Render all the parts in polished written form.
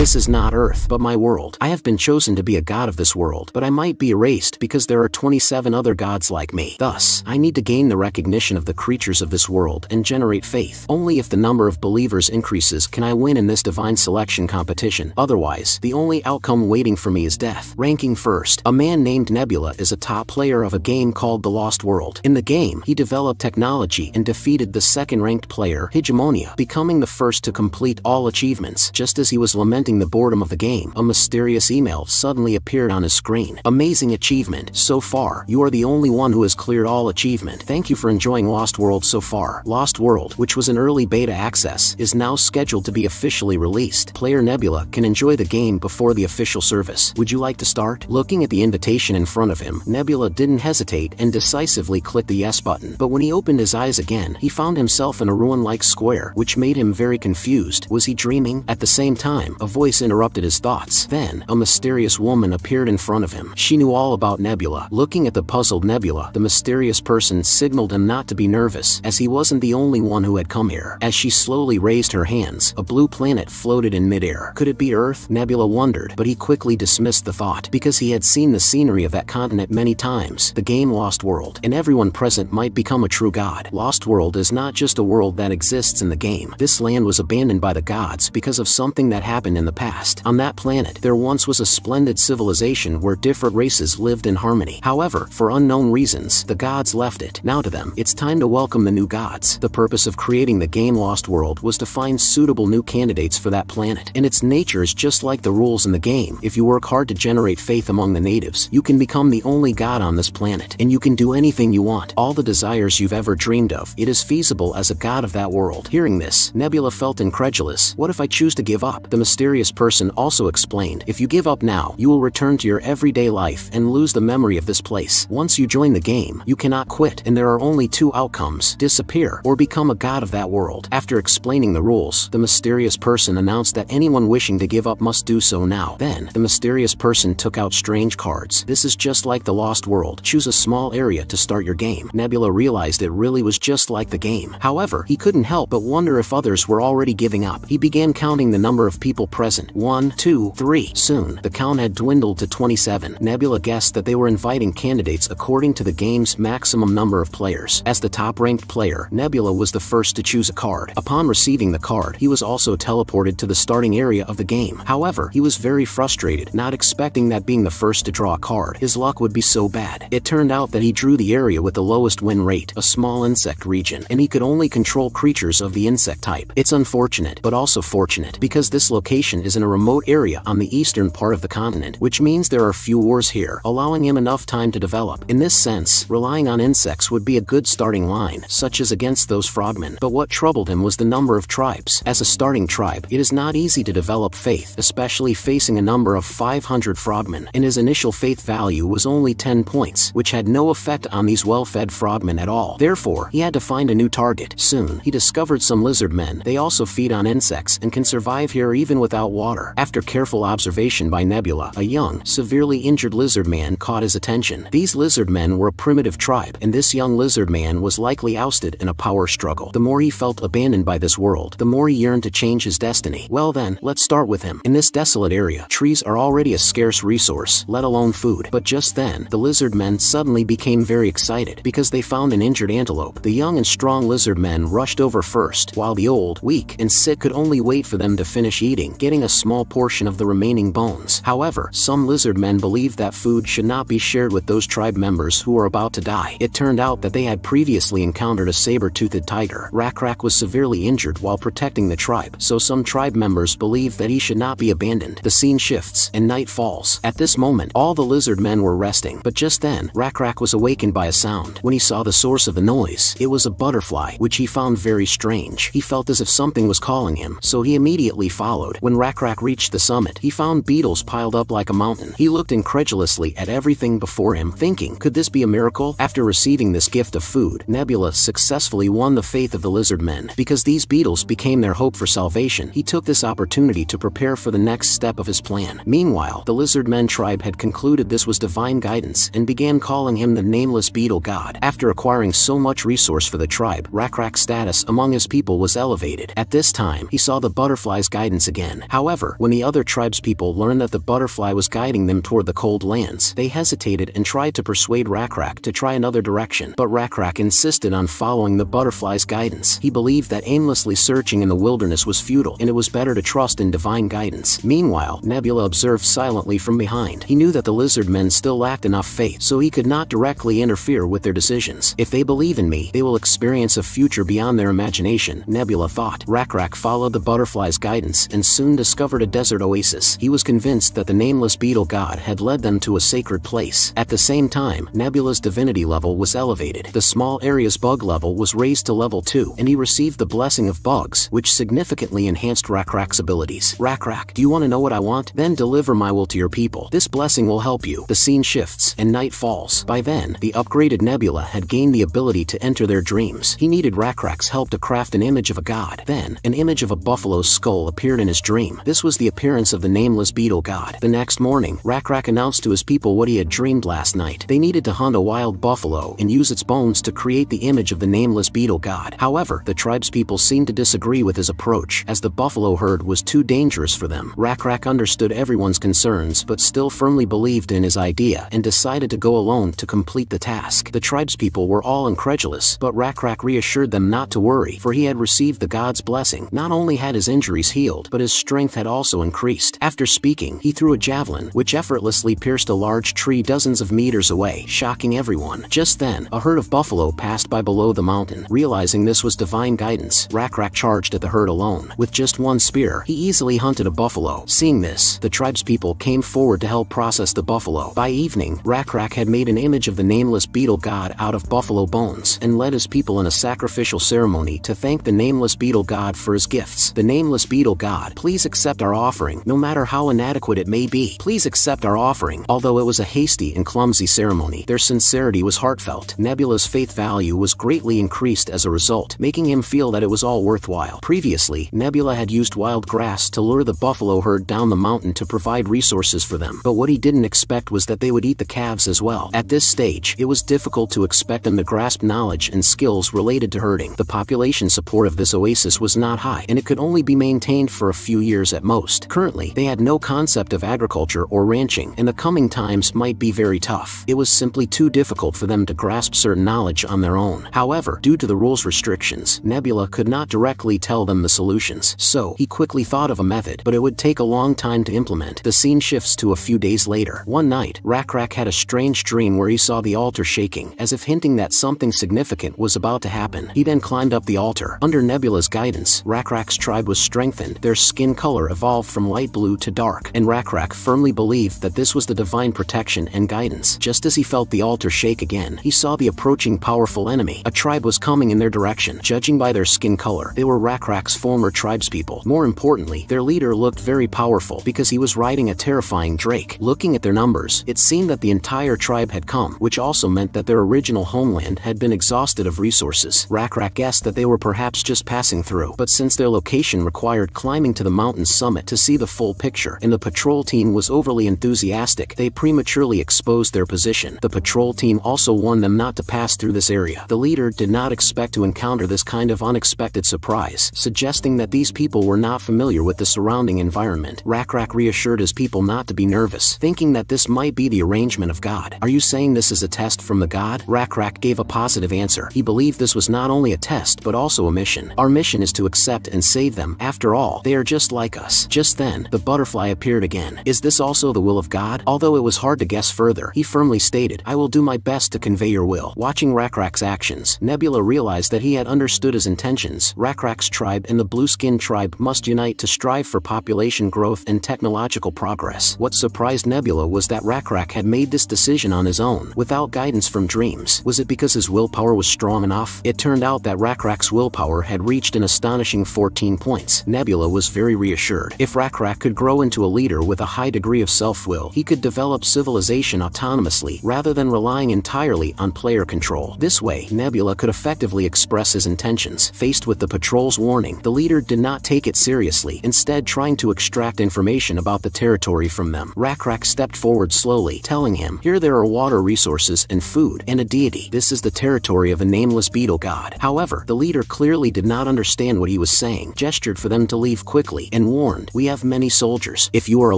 This is not Earth, but my world. I have been chosen to be a god of this world, but I might be erased because there are 27 other gods like me. Thus, I need to gain the recognition of the creatures of this world and generate faith. Only if the number of believers increases can I win in this divine selection competition. Otherwise, the only outcome waiting for me is death. Ranking first. A man named Nebula is a top player of a game called The Lost World. In the game, he developed technology and defeated the second-ranked player, Hegemonia, becoming the first to complete all achievements. Just as he was lamenting the boredom of the game, a mysterious email suddenly appeared on his screen. Amazing achievement. So far, you are the only one who has cleared all achievement. Thank you for enjoying Lost World so far. Lost World, which was in early beta access, is now scheduled to be officially released. Player Nebula can enjoy the game before the official service. Would you like to start? Looking at the invitation in front of him, Nebula didn't hesitate and decisively clicked the yes button. But when he opened his eyes again, he found himself in a ruin-like square, which made him very confused. Was he dreaming? At the same time, a voice interrupted his thoughts. Then, a mysterious woman appeared in front of him. She knew all about Nebula. Looking at the puzzled Nebula, the mysterious person signaled him not to be nervous, as he wasn't the only one who had come here. As she slowly raised her hands, a blue planet floated in midair. Could it be Earth? Nebula wondered, but he quickly dismissed the thought, because he had seen the scenery of that continent many times. The game Lost World, and everyone present might become a true god. Lost World is not just a world that exists in the game. This land was abandoned by the gods because of something that happened in the past. On that planet, there once was a splendid civilization where different races lived in harmony. However, for unknown reasons, the gods left it. Now to them, it's time to welcome the new gods. The purpose of creating the game Lost World was to find suitable new candidates for that planet. And its nature is just like the rules in the game. If you work hard to generate faith among the natives, you can become the only god on this planet. And you can do anything you want. All the desires you've ever dreamed of. It is feasible as a god of that world. Hearing this, Nebula felt incredulous. What if I choose to give up? The mysterious person also explained, if you give up now, you will return to your everyday life and lose the memory of this place. Once you join the game, you cannot quit, and there are only two outcomes: disappear or become a god of that world. After explaining the rules, the mysterious person announced that anyone wishing to give up must do so now. Then, the mysterious person took out strange cards. This is just like the Lost World. Choose a small area to start your game. Nebula realized it really was just like the game. However, he couldn't help but wonder if others were already giving up. He began counting the number of people present. 1, 2, 3. Soon, the count had dwindled to 27. Nebula guessed that they were inviting candidates according to the game's maximum number of players. As the top-ranked player, Nebula was the first to choose a card. Upon receiving the card, he was also teleported to the starting area of the game. However, he was very frustrated, not expecting that being the first to draw a card, his luck would be so bad. It turned out that he drew the area with the lowest win rate, a small insect region, and he could only control creatures of the insect type. It's unfortunate, but also fortunate, because this location is in a remote area on the eastern part of the continent, which means there are few wars here, allowing him enough time to develop. In this sense, relying on insects would be a good starting line, such as against those frogmen. But what troubled him was the number of tribes. As a starting tribe, it is not easy to develop faith, especially facing a number of 500 frogmen, and his initial faith value was only 10 points, which had no effect on these well-fed frogmen at all. Therefore, he had to find a new target. Soon, he discovered some lizardmen. They also feed on insects and can survive here even without water. After careful observation by Nebula, a young, severely injured lizardman caught his attention. These lizardmen were a primitive tribe, and this young lizardman was likely ousted in a power struggle. The more he felt abandoned by this world, the more he yearned to change his destiny. Well then, let's start with him. In this desolate area, trees are already a scarce resource, let alone food. But just then, the lizardmen suddenly became very excited because they found an injured antelope. The young and strong lizardmen rushed over first, while the old, weak, and sick could only wait for them to finish eating, getting a small portion of the remaining bones. However, some lizardmen believed that food should not be shared with those tribe members who were about to die. It turned out that they had previously encountered a saber-toothed tiger. Rakrak was severely injured while protecting the tribe, so some tribe members believed that he should not be abandoned. The scene shifts, and night falls. At this moment, all the lizardmen were resting, but just then, Rakrak was awakened by a sound. When he saw the source of the noise, it was a butterfly, which he found very strange. He felt as if something was calling him, so he immediately followed. When Rakrak reached the summit, he found beetles piled up like a mountain. He looked incredulously at everything before him, thinking, could this be a miracle? After receiving this gift of food, Nebula successfully won the faith of the lizardmen. Because these beetles became their hope for salvation, he took this opportunity to prepare for the next step of his plan. Meanwhile, the lizardmen tribe had concluded this was divine guidance and began calling him the nameless beetle god. After acquiring so much resource for the tribe, Rakrak's status among his people was elevated. At this time, he saw the butterfly's guidance again. However, when the other tribespeople learned that the butterfly was guiding them toward the cold lands, they hesitated and tried to persuade Rakrak to try another direction. But Rakrak insisted on following the butterfly's guidance. He believed that aimlessly searching in the wilderness was futile, and it was better to trust in divine guidance. Meanwhile, Nebula observed silently from behind. He knew that the Lizardmen still lacked enough faith, so he could not directly interfere with their decisions. If they believe in me, they will experience a future beyond their imagination, Nebula thought. Rakrak followed the butterfly's guidance and soon discovered a desert oasis. He was convinced that the nameless beetle god had led them to a sacred place. At the same time, Nebula's divinity level was elevated. The small area's bug level was raised to level 2, and he received the blessing of bugs, which significantly enhanced Rakrak's abilities. Rakrak, do you want to know what I want? Then deliver my will to your people. This blessing will help you. The scene shifts, and night falls. By then, the upgraded Nebula had gained the ability to enter their dreams. He needed Rakrak's help to craft an image of a god. Then, an image of a buffalo's skull appeared in his dream. This was the appearance of the nameless beetle god. The next morning, Rakrak announced to his people what he had dreamed last night. They needed to hunt a wild buffalo and use its bones to create the image of the nameless beetle god. However, the tribespeople seemed to disagree with his approach, as the buffalo herd was too dangerous for them. Rakrak understood everyone's concerns but still firmly believed in his idea and decided to go alone to complete the task. The tribespeople were all incredulous, but Rakrak reassured them not to worry, for he had received the god's blessing. Not only had his injuries healed, but his strength had also increased. After speaking, he threw a javelin, which effortlessly pierced a large tree dozens of meters away, shocking everyone. Just then, a herd of buffalo passed by below the mountain. Realizing this was divine guidance, Rakrak charged at the herd alone. With just one spear, he easily hunted a buffalo. Seeing this, the tribespeople came forward to help process the buffalo. By evening, Rakrak had made an image of the nameless beetle god out of buffalo bones and led his people in a sacrificial ceremony to thank the nameless beetle god for his gifts. The nameless beetle god, please accept our offering, no matter how inadequate it may be. Please accept our offering. Although it was a hasty and clumsy ceremony, their sincerity was heartfelt. Nebula's faith value was greatly increased as a result, making him feel that it was all worthwhile. Previously, Nebula had used wild grass to lure the buffalo herd down the mountain to provide resources for them, but what he didn't expect was that they would eat the calves as well. At this stage, it was difficult to expect them to grasp knowledge and skills related to herding. The population support of this oasis was not high, and it could only be maintained for a few years at most. Currently, they had no concept of agriculture or ranching, and the coming times might be very tough. It was simply too difficult for them to grasp certain knowledge on their own. However, due to the rules restrictions, Nebula could not directly tell them the solutions, so he quickly thought of a method, but it would take a long time to implement. The scene shifts to a few days later. One night, Rakrak had a strange dream where he saw the altar shaking, as if hinting that something significant was about to happen. He then climbed up the altar. Under Nebula's guidance, Rakrak's tribe was strengthened. Their skin color evolved from light blue to dark, and Rakrak firmly believed that this was the divine protection and guidance. Just as he felt the altar shake again, he saw the approaching powerful enemy. A tribe was coming in their direction. Judging by their skin color, they were Rakrak's former tribespeople. More importantly, their leader looked very powerful because he was riding a terrifying drake. Looking at their numbers, it seemed that the entire tribe had come, which also meant that their original homeland had been exhausted of resources. Rakrak guessed that they were perhaps just passing through, but since their location required climbing to the mountain's summit to see the full picture, and the patrol team was overly enthusiastic, they prematurely exposed their position. The patrol team also warned them not to pass through this area. The leader did not expect to encounter this kind of unexpected surprise, suggesting that these people were not familiar with the surrounding environment. Rakrak reassured his people not to be nervous, thinking that this might be the arrangement of God. Are you saying this is a test from the god? Rakrak gave a positive answer. He believed this was not only a test but also a mission. Our mission is to accept and save them. After all, they are just like us. Just then, the butterfly appeared again. Is this also the will of God? Although it was hard to guess further, he firmly stated, I will do my best to convey your will. Watching Rakrak's actions, Nebula realized that he had understood his intentions. Rakrak's tribe and the blue-skin tribe must unite to strive for population growth and technological progress. What surprised Nebula was that Rakrak had made this decision on his own, without guidance from dreams. Was it because his willpower was strong enough? It turned out that Rakrak's willpower had reached an astonishing 14 points. Nebula was very reassured. If Rakrak could grow into a leader with a high degree of self-will, he could develop civilization autonomously rather than relying entirely on player control. This way, Nebula could effectively express his intentions. Faced with the patrol's warning, the leader did not take it seriously, instead trying to extract information about the territory from them. Rakrak stepped forward slowly, telling him, here there are water resources and food, and a deity. This is the territory of a nameless beetle god. However, the leader clearly did not understand what he was saying, gestured for them to leave quickly, and been warned. We have many soldiers. If you are a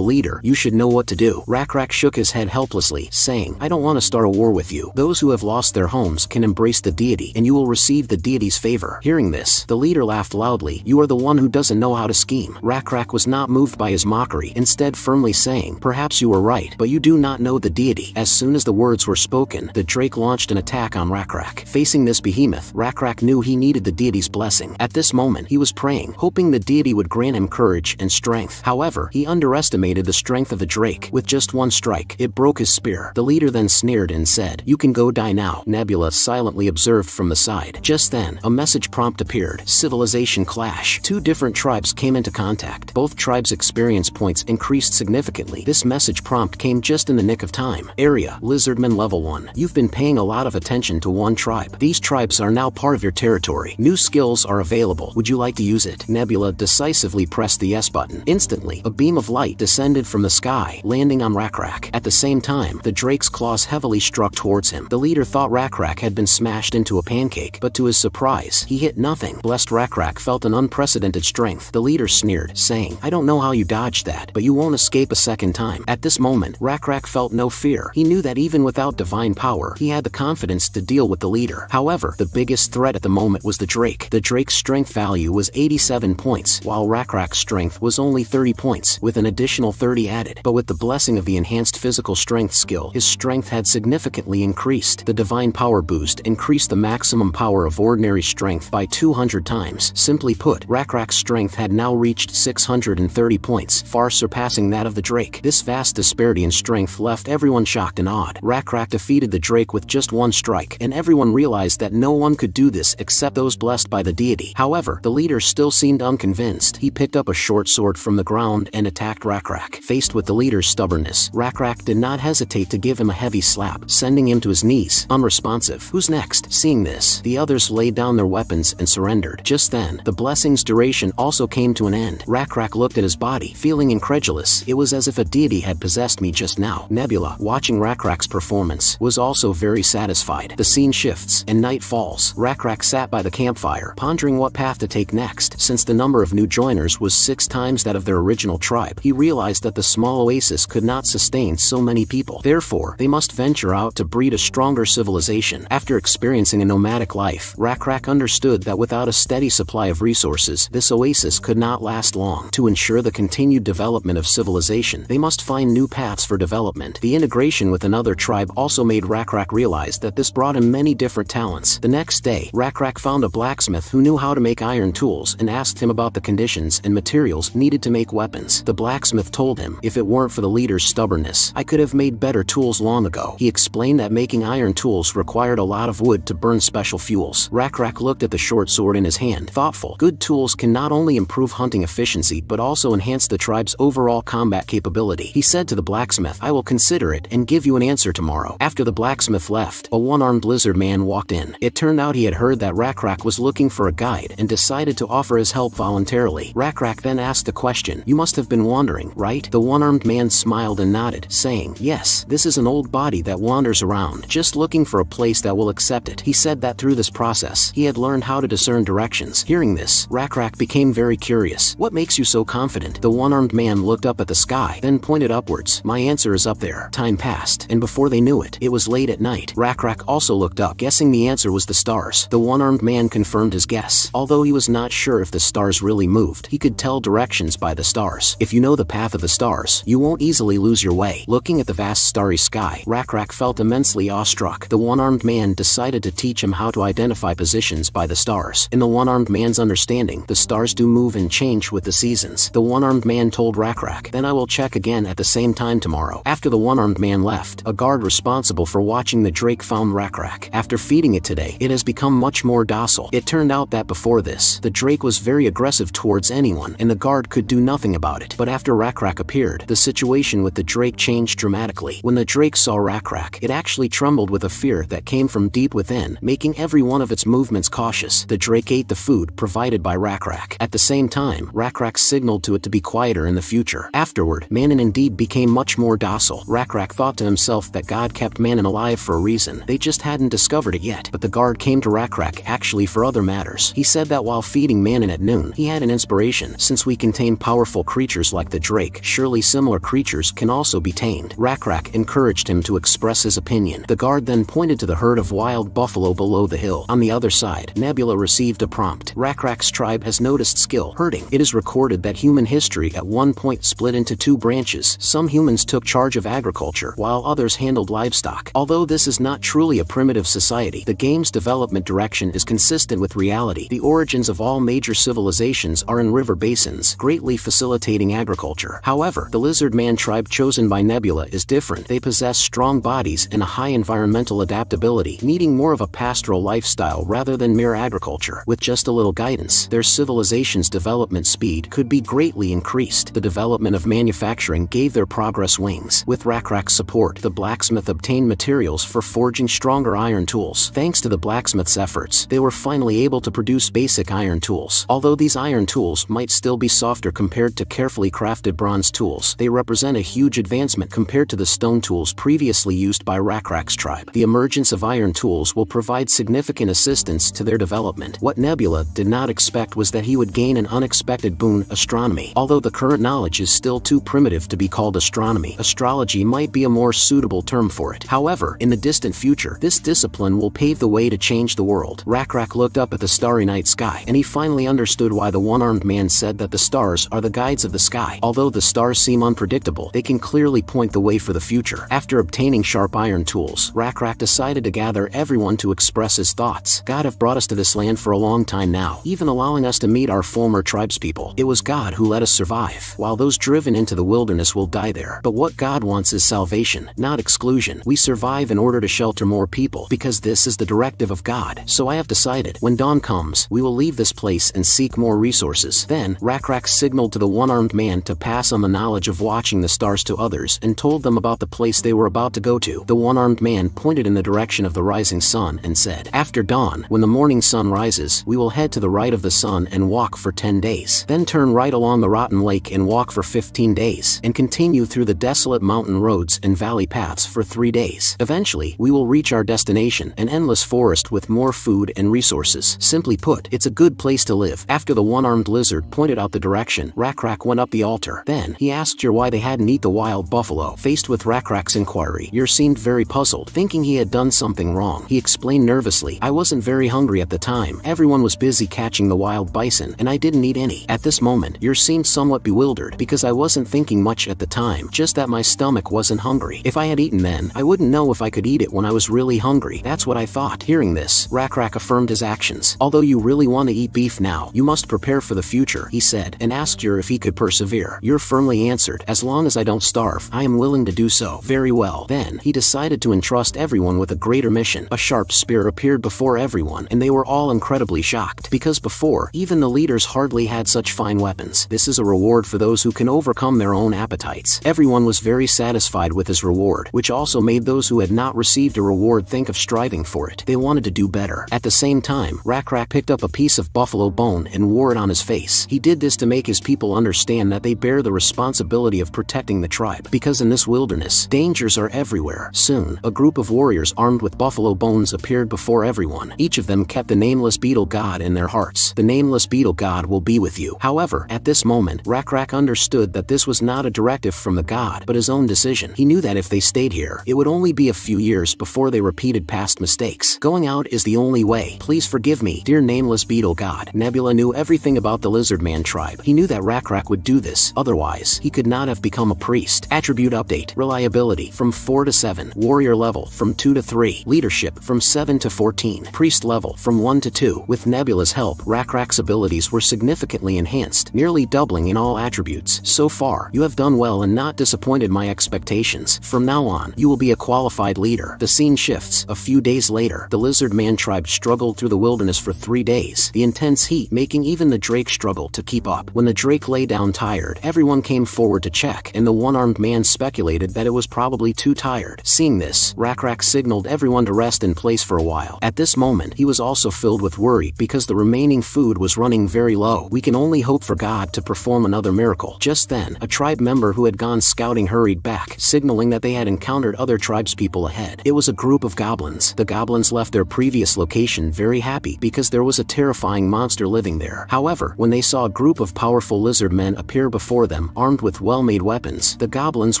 leader, you should know what to do. Rakrak shook his head helplessly, saying, I don't want to start a war with you. Those who have lost their homes can embrace the deity, and you will receive the deity's favor. Hearing this, the leader laughed loudly. You are the one who doesn't know how to scheme. Rakrak was not moved by his mockery, instead firmly saying, perhaps you are right, but you do not know the deity. As soon as the words were spoken, the drake launched an attack on Rakrak. Facing this behemoth, Rakrak knew he needed the deity's blessing. At this moment, he was praying, hoping the deity would grant him courage and strength. However, he underestimated the strength of the drake. With just one strike, it broke his spear. The leader then sneered and said, you can go die now. Nebula silently observed from the side. Just then, a message prompt appeared. Civilization clash. Two different tribes came into contact. Both tribes' experience points increased significantly. This message prompt came just in the nick of time. Area, Lizardmen level 1. You've been paying a lot of attention to one tribe. These tribes are now part of your territory. New skills are available. Would you like to use it? Nebula decisively pressed the yes button. Instantly, a beam of light descended from the sky, landing on Rakrak. At the same time, the drake's claws heavily struck towards him. The leader thought Rakrak had been smashed into a pancake, but to his surprise, he hit nothing. Blessed Rakrak felt an unprecedented strength. The leader sneered, saying, I don't know how you dodged that, but you won't escape a second time. At this moment, Rakrak felt no fear. He knew that even without divine power, he had the confidence to deal with the leader. However, the biggest threat at the moment was the drake. The drake's strength value was 87 points, while Rakrak's strength was only 30 points, with an additional 30 added. But with the blessing of the enhanced physical strength skill, his strength had significantly increased. The divine power boost increased the maximum power of ordinary strength by 200 times. Simply put, Rakrak's strength had now reached 630 points, far surpassing that of the drake. This vast disparity in strength left everyone shocked and awed. Rakrak defeated the drake with just one strike, and everyone realized that no one could do this except those blessed by the deity. However, the leader still seemed unconvinced. He picked up a short sword from the ground and attacked Rakrak. Faced with the leader's stubbornness, Rakrak did not hesitate to give him a heavy slap, sending him to his knees, unresponsive. Who's next? Seeing this, the others laid down their weapons and surrendered. Just then, the blessing's duration also came to an end. Rakrak looked at his body, feeling incredulous. It was as if a deity had possessed me just now. Nebula, watching Rakrak's performance, was also very satisfied. The scene shifts, and night falls. Rakrak sat by the campfire, pondering what path to take next. Since the number of new joiners was 6 times that of their original tribe, he realized that the small oasis could not sustain so many people. Therefore, they must venture out to breed a stronger civilization. After experiencing a nomadic life, Rakrak understood that without a steady supply of resources, this oasis could not last long. To ensure the continued development of civilization, they must find new paths for development. The integration with another tribe also made Rakrak realize that this brought him many different talents. The next day, Rakrak found a blacksmith who knew how to make iron tools and asked him about the conditions and materials needed to make weapons. The blacksmith told him, if it weren't for the leader's stubbornness, I could have made better tools long ago. He explained that making iron tools required a lot of wood to burn special fuels. Rakrak looked at the short sword in his hand, thoughtful. Good tools can not only improve hunting efficiency but also enhance the tribe's overall combat capability. He said to the blacksmith, I will consider it and give you an answer tomorrow. After the blacksmith left, a one-armed lizard man walked in. It turned out he had heard that Rakrak was looking for a guide and decided to offer his help voluntarily. Rakrak then asked the question, you must have been wandering, right? The one-armed man smiled and nodded, saying, yes, this is an old body that wanders around, just looking for a place that will accept it. He said that through this process, he had learned how to discern directions. Hearing this, Rakrak became very curious. What makes you so confident? The one-armed man looked up at the sky, then pointed upwards. My answer is up there. Time passed, and before they knew it, it was late at night. Rakrak also looked up, guessing the answer was the stars. The one-armed man confirmed his guess. Although he was not sure if the stars really moved, he could tell directions by the stars. If you know the path of the stars, you won't easily lose your way. Looking at the vast starry sky, Rakrak felt immensely awestruck. The one-armed man decided to teach him how to identify positions by the stars. In the one-armed man's understanding, the stars do move and change with the seasons. The one-armed man told Rakrak, then I will check again at the same time tomorrow. After the one-armed man left, a guard responsible for watching the drake found Rakrak. After feeding it today, it has become much more docile. It turned out that before this, the drake was very aggressive towards anyone, and the guard could do nothing about it. But after Rakrak appeared, the situation with the drake changed dramatically. When the drake saw Rakrak, it actually trembled with a fear that came from deep within, making every one of its movements cautious. The drake ate the food provided by Rakrak. At the same time, Rakrak signaled to it to be quieter in the future. Afterward, Manon indeed became much more docile. Rakrak thought to himself that God kept Manon alive for a reason. They just hadn't discovered it yet. But the guard came to Rakrak actually for other matters. He said that while feeding Manon at noon, he had an inspiration, since we contain powerful creatures like the drake, surely similar creatures can also be tamed. Rakrak encouraged him to express his opinion. The guard then pointed to the herd of wild buffalo below the hill. On the other side, Nebula received a prompt. Rakrak's tribe has noticed skill herding. It is recorded that human history at one point split into two branches. Some humans took charge of agriculture, while others handled livestock. Although this is not truly a primitive society, the game's development direction is consistent with reality. The origins of all major civilizations are in river basins, greatly facilitating agriculture. However, the Lizardman tribe chosen by Nebula is different. They possess strong bodies and a high environmental adaptability, needing more of a pastoral lifestyle rather than mere agriculture. With just a little guidance, their civilization's development speed could be greatly increased. The development of manufacturing gave their progress wings. With Rakrak's support, the blacksmith obtained materials for forging stronger iron tools. Thanks to the blacksmith's efforts, they were finally able to produce basic iron tools. Although these iron tools might still be softer compared to carefully crafted bronze tools, they represent a huge advancement compared to the stone tools previously used by Rakrak's tribe. The emergence of iron tools will provide significant assistance to their development. What Nebula did not expect was that he would gain an unexpected boon: astronomy. Although the current knowledge is still too primitive to be called astronomy, astrology might be a more suitable term for it. However, in the distant future, this discipline will pave the way to change the world. Rakrak looked up at the starry night sky, and he finally understood why the one-armed man said that the stars are the guides of the sky. Although the stars seem unpredictable, they can clearly point the way for the future. After obtaining sharp iron tools, Rakrak decided to gather everyone to express his thoughts. God have brought us to this land for a long time now, even allowing us to meet our former tribespeople. It was God who let us survive, while those driven into the wilderness will die there. But what God wants is salvation, not exclusion. We survive in order to shelter more people, because this is the directive of God. So I have decided, when dawn comes, we will leave this place and seek more resources. Then, Rakrak signaled to the one-armed man to pass on the knowledge of watching the stars to others, and told them about the place they were about to go to. The one-armed man pointed in the direction of the rising sun and said, "After dawn, when the morning sun rises, we will head to the right of the sun and walk for 10 days. Then turn right along the rotten lake and walk for 15 days, and continue through the desolate mountain roads and valley paths for 3 days. Eventually, we will reach our destination, an endless forest with more food and resources. Simply put, it's a good place to live." After the one-armed lizard pointed out the direction, Rakrak went up the altar. Then, he asked Yer why they hadn't eaten the wild buffalo. Faced with Rakrak's inquiry, Yer seemed very puzzled, thinking he had done something wrong. He explained nervously, "I wasn't very hungry at the time. Everyone was busy catching the wild bison, and I didn't eat any." At this moment, Yer seemed somewhat bewildered, because I wasn't thinking much at the time, just that my stomach wasn't hungry. If I had eaten then, I wouldn't know if I could eat it when I was really hungry. That's what I thought. Hearing this, Rakrak affirmed his actions. "Although you really want to eat beef now, you must prepare for the future," he said, and asked Yer if he could persevere. Yer firmly answered, "As long as I don't starve, I am willing to do so." Very well. Then, he decided to entrust everyone with a greater mission. A sharp spear appeared before everyone, and they were all incredibly shocked, because before, even the leaders hardly had such fine weapons. This is a reward for those who can overcome their own appetites. Everyone was very satisfied with his reward, which also made those who had not received a reward think of striving for it. They wanted to do better. At the same time, Rakrak picked up a piece of buffalo bone and wore it on his face. He did this to make his people understand that they bear the responsibility of protecting the tribe, because in this wilderness, dangers are everywhere. Soon, a group of warriors armed with buffalo bones appeared before everyone. Each of them kept the nameless beetle god in their hearts. The nameless beetle god will be with you. However, at this moment, Rakrak understood that this was not a directive from the god, but his own decision. He knew that if they stayed here, it would only be a few years before they repeated past mistakes. Going out is the only way. Please forgive me, dear nameless beetle god. Nebula knew everything about the Lizardman tribe. He knew that Rakrak would do this, otherwise, he could not have become a priest. Attribute update. Reliability from 4 to 7. Warrior level from 2 to 3. Leadership from 7 to 14. Priest level from 1 to 2. With Nebula's help, Rakrak's abilities were significantly enhanced, nearly doubling in all attributes. So far, you have done well and not disappointed my expectations. From now on, you will be a qualified leader. The scene shifts. A few days later, the Lizardman tribe struggled through the wilderness for 3 days, the intense heat making even the drake struggle to keep up. When the drake lay down tired, everyone came forward to check, and the one-armed man speculated that it was probably too tired. Seeing this, Rakrak signaled everyone to rest in place for a while. At this moment, he was also filled with worry, because the remaining food was running very low. We can only hope for God to perform another miracle. Just then, a tribe member who had gone scouting hurried back, signaling that they had encountered other tribespeople ahead. It was a group of goblins. The goblins left their previous location very happy, because there was a terrifying monster living there. However, when they saw a group of powerful lizard men appear before them, armed with well-made weapons. The goblins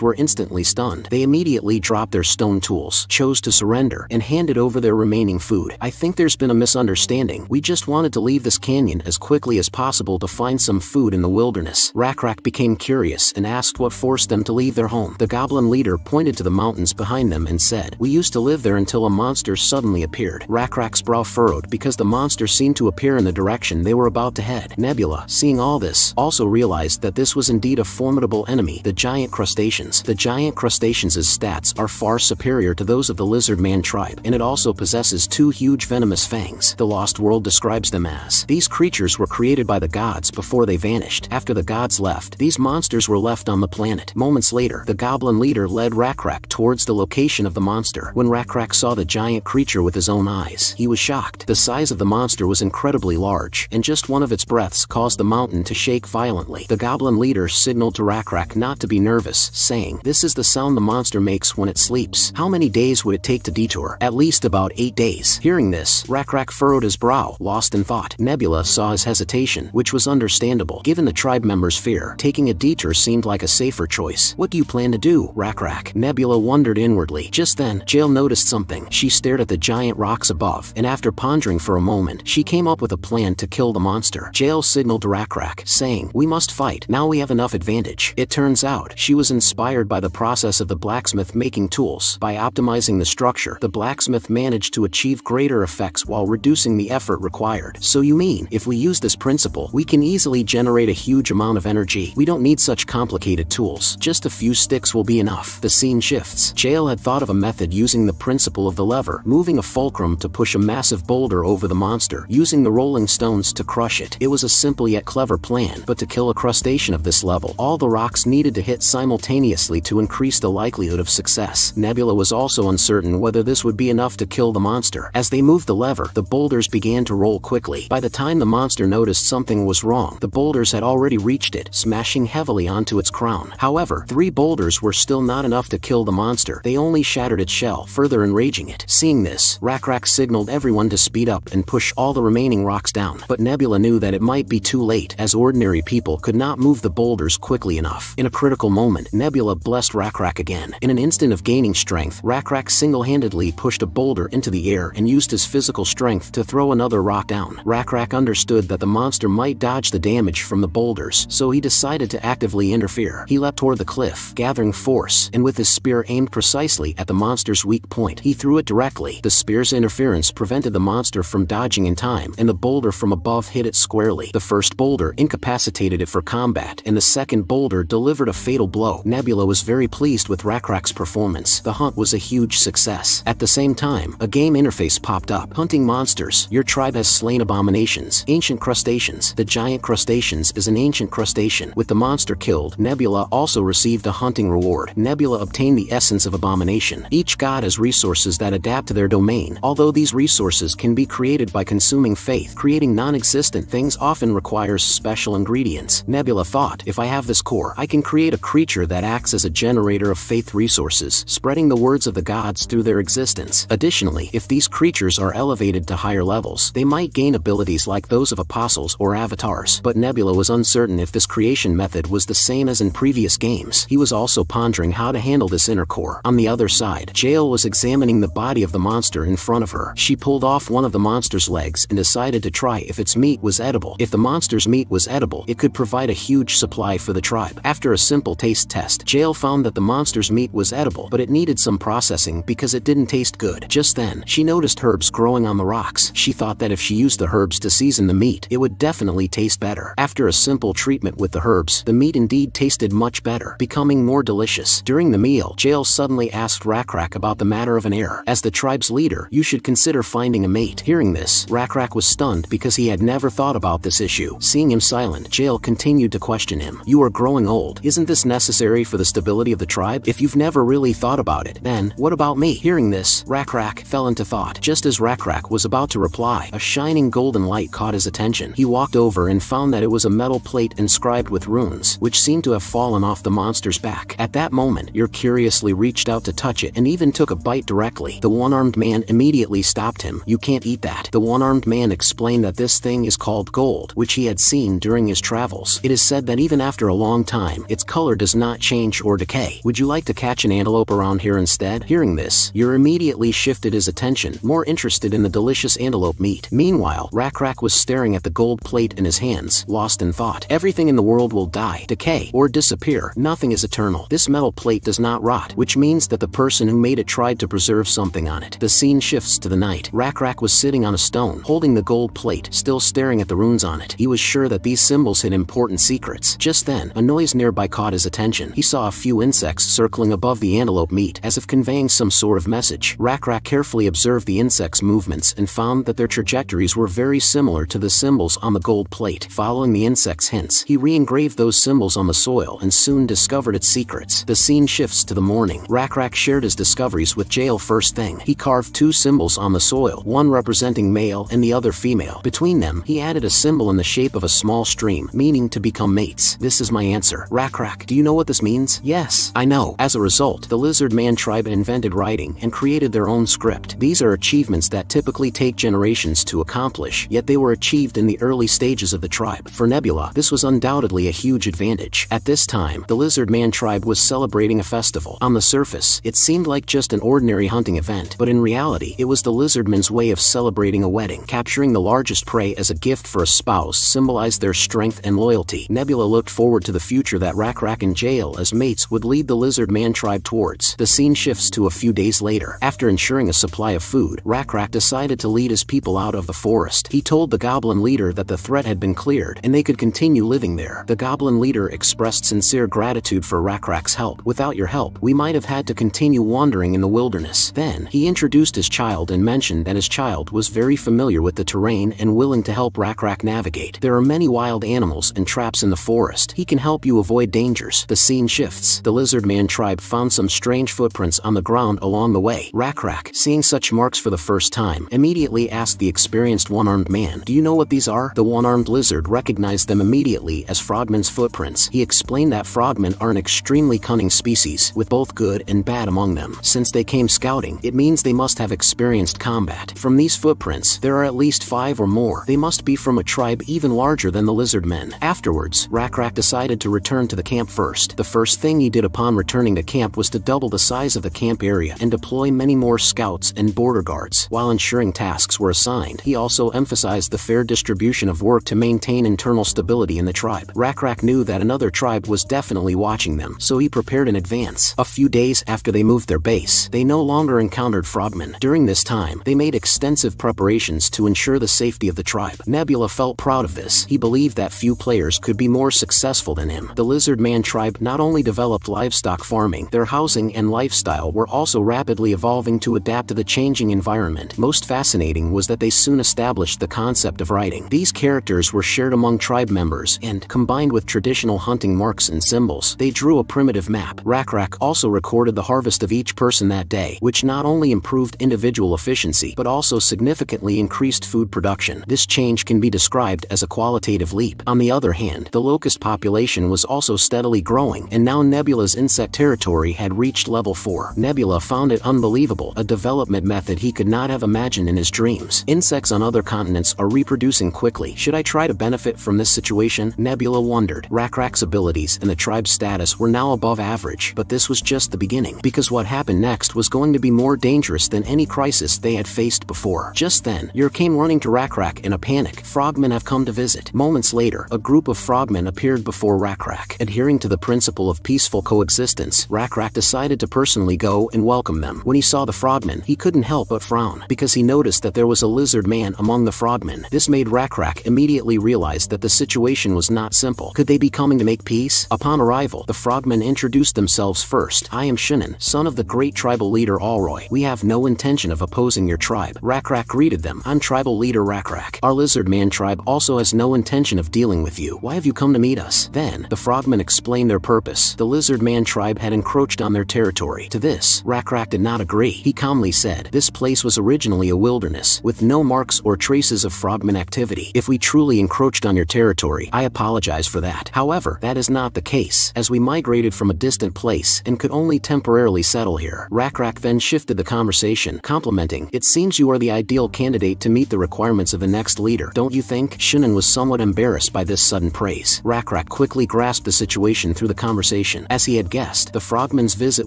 were instantly stunned. They immediately dropped their stone tools, chose to surrender, and handed over their remaining food. I think there's been a misunderstanding. We just wanted to leave this canyon as quickly as possible to find some food in the wilderness. Rakrak became curious and asked what forced them to leave their home. The goblin leader pointed to the mountains behind them and said, "We used to live there until a monster suddenly appeared." Rakrak's brow furrowed because the monster seemed to appear in the direction they were about to head. Nebula, seeing all this, also realized that this was indeed a formidable enemy, the giant crustaceans. The giant crustaceans' stats are far superior to those of the Lizardman tribe, and it also possesses two huge venomous fangs. The Lost World describes them as, "These creatures were created by the gods before they vanished. After the gods left, these monsters were left on the planet." Moments later, the goblin leader led Rakrak towards the location of the monster. When Rakrak saw the giant creature with his own eyes, he was shocked. The size of the monster was incredibly large, and just one of its breaths caused the mountain to shake violently. The goblin leader signaled to Rakrak not to be nervous, saying, "This is the sound the monster makes when it sleeps." How many days would it take to detour? At least about 8 days. Hearing this, Rakrak furrowed his brow, lost in thought. Nebula saw his hesitation, which was understandable. Given the tribe members' fear, taking a detour seemed like a safer choice. "What do you plan to do, Rakrak?" Nebula wondered inwardly. Just then, Jael noticed something. She stared at the giant rocks above, and after pondering for a moment, she came up with a plan to kill the monster. Jael signaled to Rakrak, saying, "We must fight. Now we have enough advantage." It turns out, she was inspired by the process of the blacksmith making tools. By optimizing the structure, the blacksmith managed to achieve greater effects while reducing the effort required. "So you mean, if we use this principle, we can easily generate a huge amount of energy? We don't need such complicated tools. Just a few sticks will be enough." The scene shifts. Jael had thought of a method using the principle of the lever, moving a fulcrum to push a massive boulder over the monster, using the rolling stones to crush it. It was a simple yet clever plan, but to kill a crustacean of this level, all the rocks needed to hit simultaneously to increase the likelihood of success. Nebula was also uncertain whether this would be enough to kill the monster. As they moved the lever, the boulders began to roll quickly. By the time the monster noticed something was wrong, the boulders had already reached it, smashing heavily onto its crown. However, 3 boulders were still not enough to kill the monster. They only shattered its shell, further enraging it. Seeing this, Rakrak signaled everyone to speed up and push all the remaining rocks down. But Nebula knew that it might be too late, as ordinary people could not move the boulders quickly enough. In a critical moment, Nebula blessed Rakrak again. In an instant of gaining strength, Rakrak single-handedly pushed a boulder into the air and used his physical strength to throw another rock down. Rakrak understood that the monster might dodge the damage from the boulders, so he decided to actively interfere. He leapt toward the cliff, gathering force, and with his spear aimed precisely at the monster's weak point, he threw it directly. The spear's interference prevented the monster from dodging in time, and the boulder from above hit it squarely. The first boulder incapacitated it for combat, and the second boulder delivered a fatal blow. Nebula was very pleased with Rakrak's performance. The hunt was a huge success. At the same time, a game interface popped up. "Hunting monsters. Your tribe has slain abominations. Ancient crustaceans." The giant crustaceans is an ancient crustacean. With the monster killed, Nebula also received a hunting reward. Nebula obtained the essence of abomination. Each god has resources that adapt to their domain. Although these resources can be created by consuming faith, creating non-existent things often requires special ingredients. Nebula thought, "If I have this core, I can create a creature that acts as a generator of faith resources, spreading the words of the gods through their existence." Additionally, if these creatures are elevated to higher levels, they might gain abilities like those of apostles or avatars. But Nebula was uncertain if this creation method was the same as in previous games. He was also pondering how to handle this inner core. On the other side, Jael was examining the body of the monster in front of her. She pulled off one of the monster's legs and decided to try if its meat was edible. If the monster's meat was edible, it could provide a huge supply for the tribe. After a simple taste test, Jael found that the monster's meat was edible, but it needed some processing because it didn't taste good. Just then, she noticed herbs growing on the rocks. She thought that if she used the herbs to season the meat, it would definitely taste better. After a simple treatment with the herbs, the meat indeed tasted much better, becoming more delicious. During the meal, Jael suddenly asked Rakrak about the matter of an heir. "As the tribe's leader, you should consider finding a mate." Hearing this, Rakrak was stunned because he had never thought about this issue. Seeing him silent, Jael continued to question him. "You are growing old. Isn't this necessary for the stability of the tribe? If you've never really thought about it, then what about me?" Hearing this, Rakrak fell into thought. Just as Rakrak was about to reply, a shining golden light caught his attention. He walked over and found that it was a metal plate inscribed with runes, which seemed to have fallen off the monster's back. At that moment, Yer curiously reached out to touch it and even took a bite directly. The one-armed man immediately stopped him. "You can't eat that." The one-armed man explained that this thing is called gold, which he had seen during his travels. It is said that even after a long time, its color does not change or decay. Would you like to catch an antelope around here instead? Hearing this, Yer immediately shifted his attention, more interested in the delicious antelope meat. Meanwhile, Rak was staring at the gold plate in his hands, lost in thought. Everything in the world will die, decay, or disappear. Nothing is eternal. This metal plate does not rot, which means that the person who made it tried to preserve something on it. The scene shifts to the night. Rak was sitting on a stone, holding the gold plate, still staring at the runes on it. He was sure that these symbols hid important secrets. Just then, a noise nearby caught his attention. He saw a few insects circling above the antelope meat, as if conveying some sort of message. Rak carefully observed the insects' movements and found that their trajectories were very similar to the symbols on the gold plate. Following the insects' hints, he re-engraved those symbols on the soil and soon discovered its secrets. The scene shifts to the morning. Rak shared his discoveries with Jael first thing. He carved two symbols on the soil, one representing male and the other female. Between them, he added a symbol in the shape of a small stream, meaning to become mates. This is my answer. Rak, do you know what this means? Yes, I know. As a result, the Lizardman tribe invented writing and created their own script. These are achievements that typically take generations to accomplish, yet they were achieved in the early stages of the tribe. For Nebula, this was undoubtedly a huge advantage. At this time, the Lizardman tribe was celebrating a festival. On the surface, it seemed like just an ordinary hunting event, but in reality, it was the Lizardmen's way of celebrating a wedding. Capturing the largest prey as a gift for a spouse symbolized their strength and loyalty. Nebula looked forward to the future that Rak and Jael as mates would lead the Lizardman tribe towards. The scene shifts to a few days later. After ensuring a supply of food, Rak decided to lead his people out of the forest. He told the goblin leader that the threat had been cleared and they could continue living there. The goblin leader expressed sincere gratitude for Rak's help. Without your help, we might have had to continue wandering in the wilderness. Then, he introduced his child and mentioned that his child was very familiar with the terrain and willing to help Rak navigate. There are many wild animals and traps in the forest. He can help you avoid dangers. The scene shifts. The Lizardman tribe found some strange footprints on the ground along the way. Rak, seeing such marks for the first time, immediately asked the experienced one-armed man, "Do you know what these are?" The one-armed lizard recognized them immediately as frogmen's footprints. He explained that frogmen are an extremely cunning species, with both good and bad among them. Since they came scouting, it means they must have experienced combat. From these footprints, there are at least 5 or more. They must be from a tribe even larger than the Lizardmen. Afterwards, Rak decided to return to the camp first. The first thing he did upon returning to camp was to double the size of the camp area and deploy many more scouts and border guards. While ensuring tasks were assigned, he also emphasized the fair distribution of work to maintain internal stability in the tribe. Rak knew that another tribe was definitely watching them, so he prepared in advance. A few days after they moved their base, they no longer encountered frogmen. During this time, they made extensive preparations to ensure the safety of the tribe. Nebula felt proud of this. He believed that few players could be more successful than him. The Lizardman tribe not only developed livestock farming, their housing and lifestyle were also rapidly evolving to adapt to the changing environment. Most fascinating was that they soon established the concept of writing. These characters were shared among tribe members and, combined with traditional hunting marks and symbols, they drew a primitive map. Rak also recorded the harvest of each person that day, which not only improved individual efficiency but also significantly increased food production. This change can be described as a qualitative leap. On the other hand, the locust population was also steadily growing, and now Nebula's insect territory had reached level 4. Nebula found it unbelievable, a development method he could not have imagined in his dreams. Insects on other continents are reproducing quickly. Should I try to benefit from this situation? Nebula wondered. Rak's abilities and the tribe's status were now above average, but this was just the beginning, because what happened next was going to be more dangerous than any crisis they had faced before. Just then, Yer came running to Rak in a panic. Frogmen have come to visit. Moments later, a group of frogmen appeared before Rak. Adhering to the principle of peaceful coexistence, Rak decided to personally go and welcome them. When he saw the frogmen, he couldn't help but frown, because he noticed that there was a lizard man among the frogmen. This made Rak immediately realize that the situation was not simple. Could they be coming to make peace? Upon arrival, the frogmen introduced themselves first. "I am Shinnon, son of the great tribal leader Alroy. We have no intention of opposing your tribe." Rak greeted them. "I'm tribal leader Rak. Our Lizardman tribe also has no intention of dealing with you. Why have you come to meet us?" Then, the frogmen explained their purpose. The Lizardman tribe had encroached on their territory. To this, Rak did not agree. He calmly said, "This place was originally a wilderness, with no marks or traces of frogman activity. If we truly encroached on your territory, I apologize for that. However, that is not the case, as we migrated from a distant place and could only temporarily settle here." Rak then shifted the conversation, complimenting, "It seems you are the ideal candidate to meet the requirements of the next leader, don't you think?" Shinnon was somewhat embarrassed by this sudden praise. Rakrak quickly grasped the situation through the conversation. As he had guessed, the frogmen's visit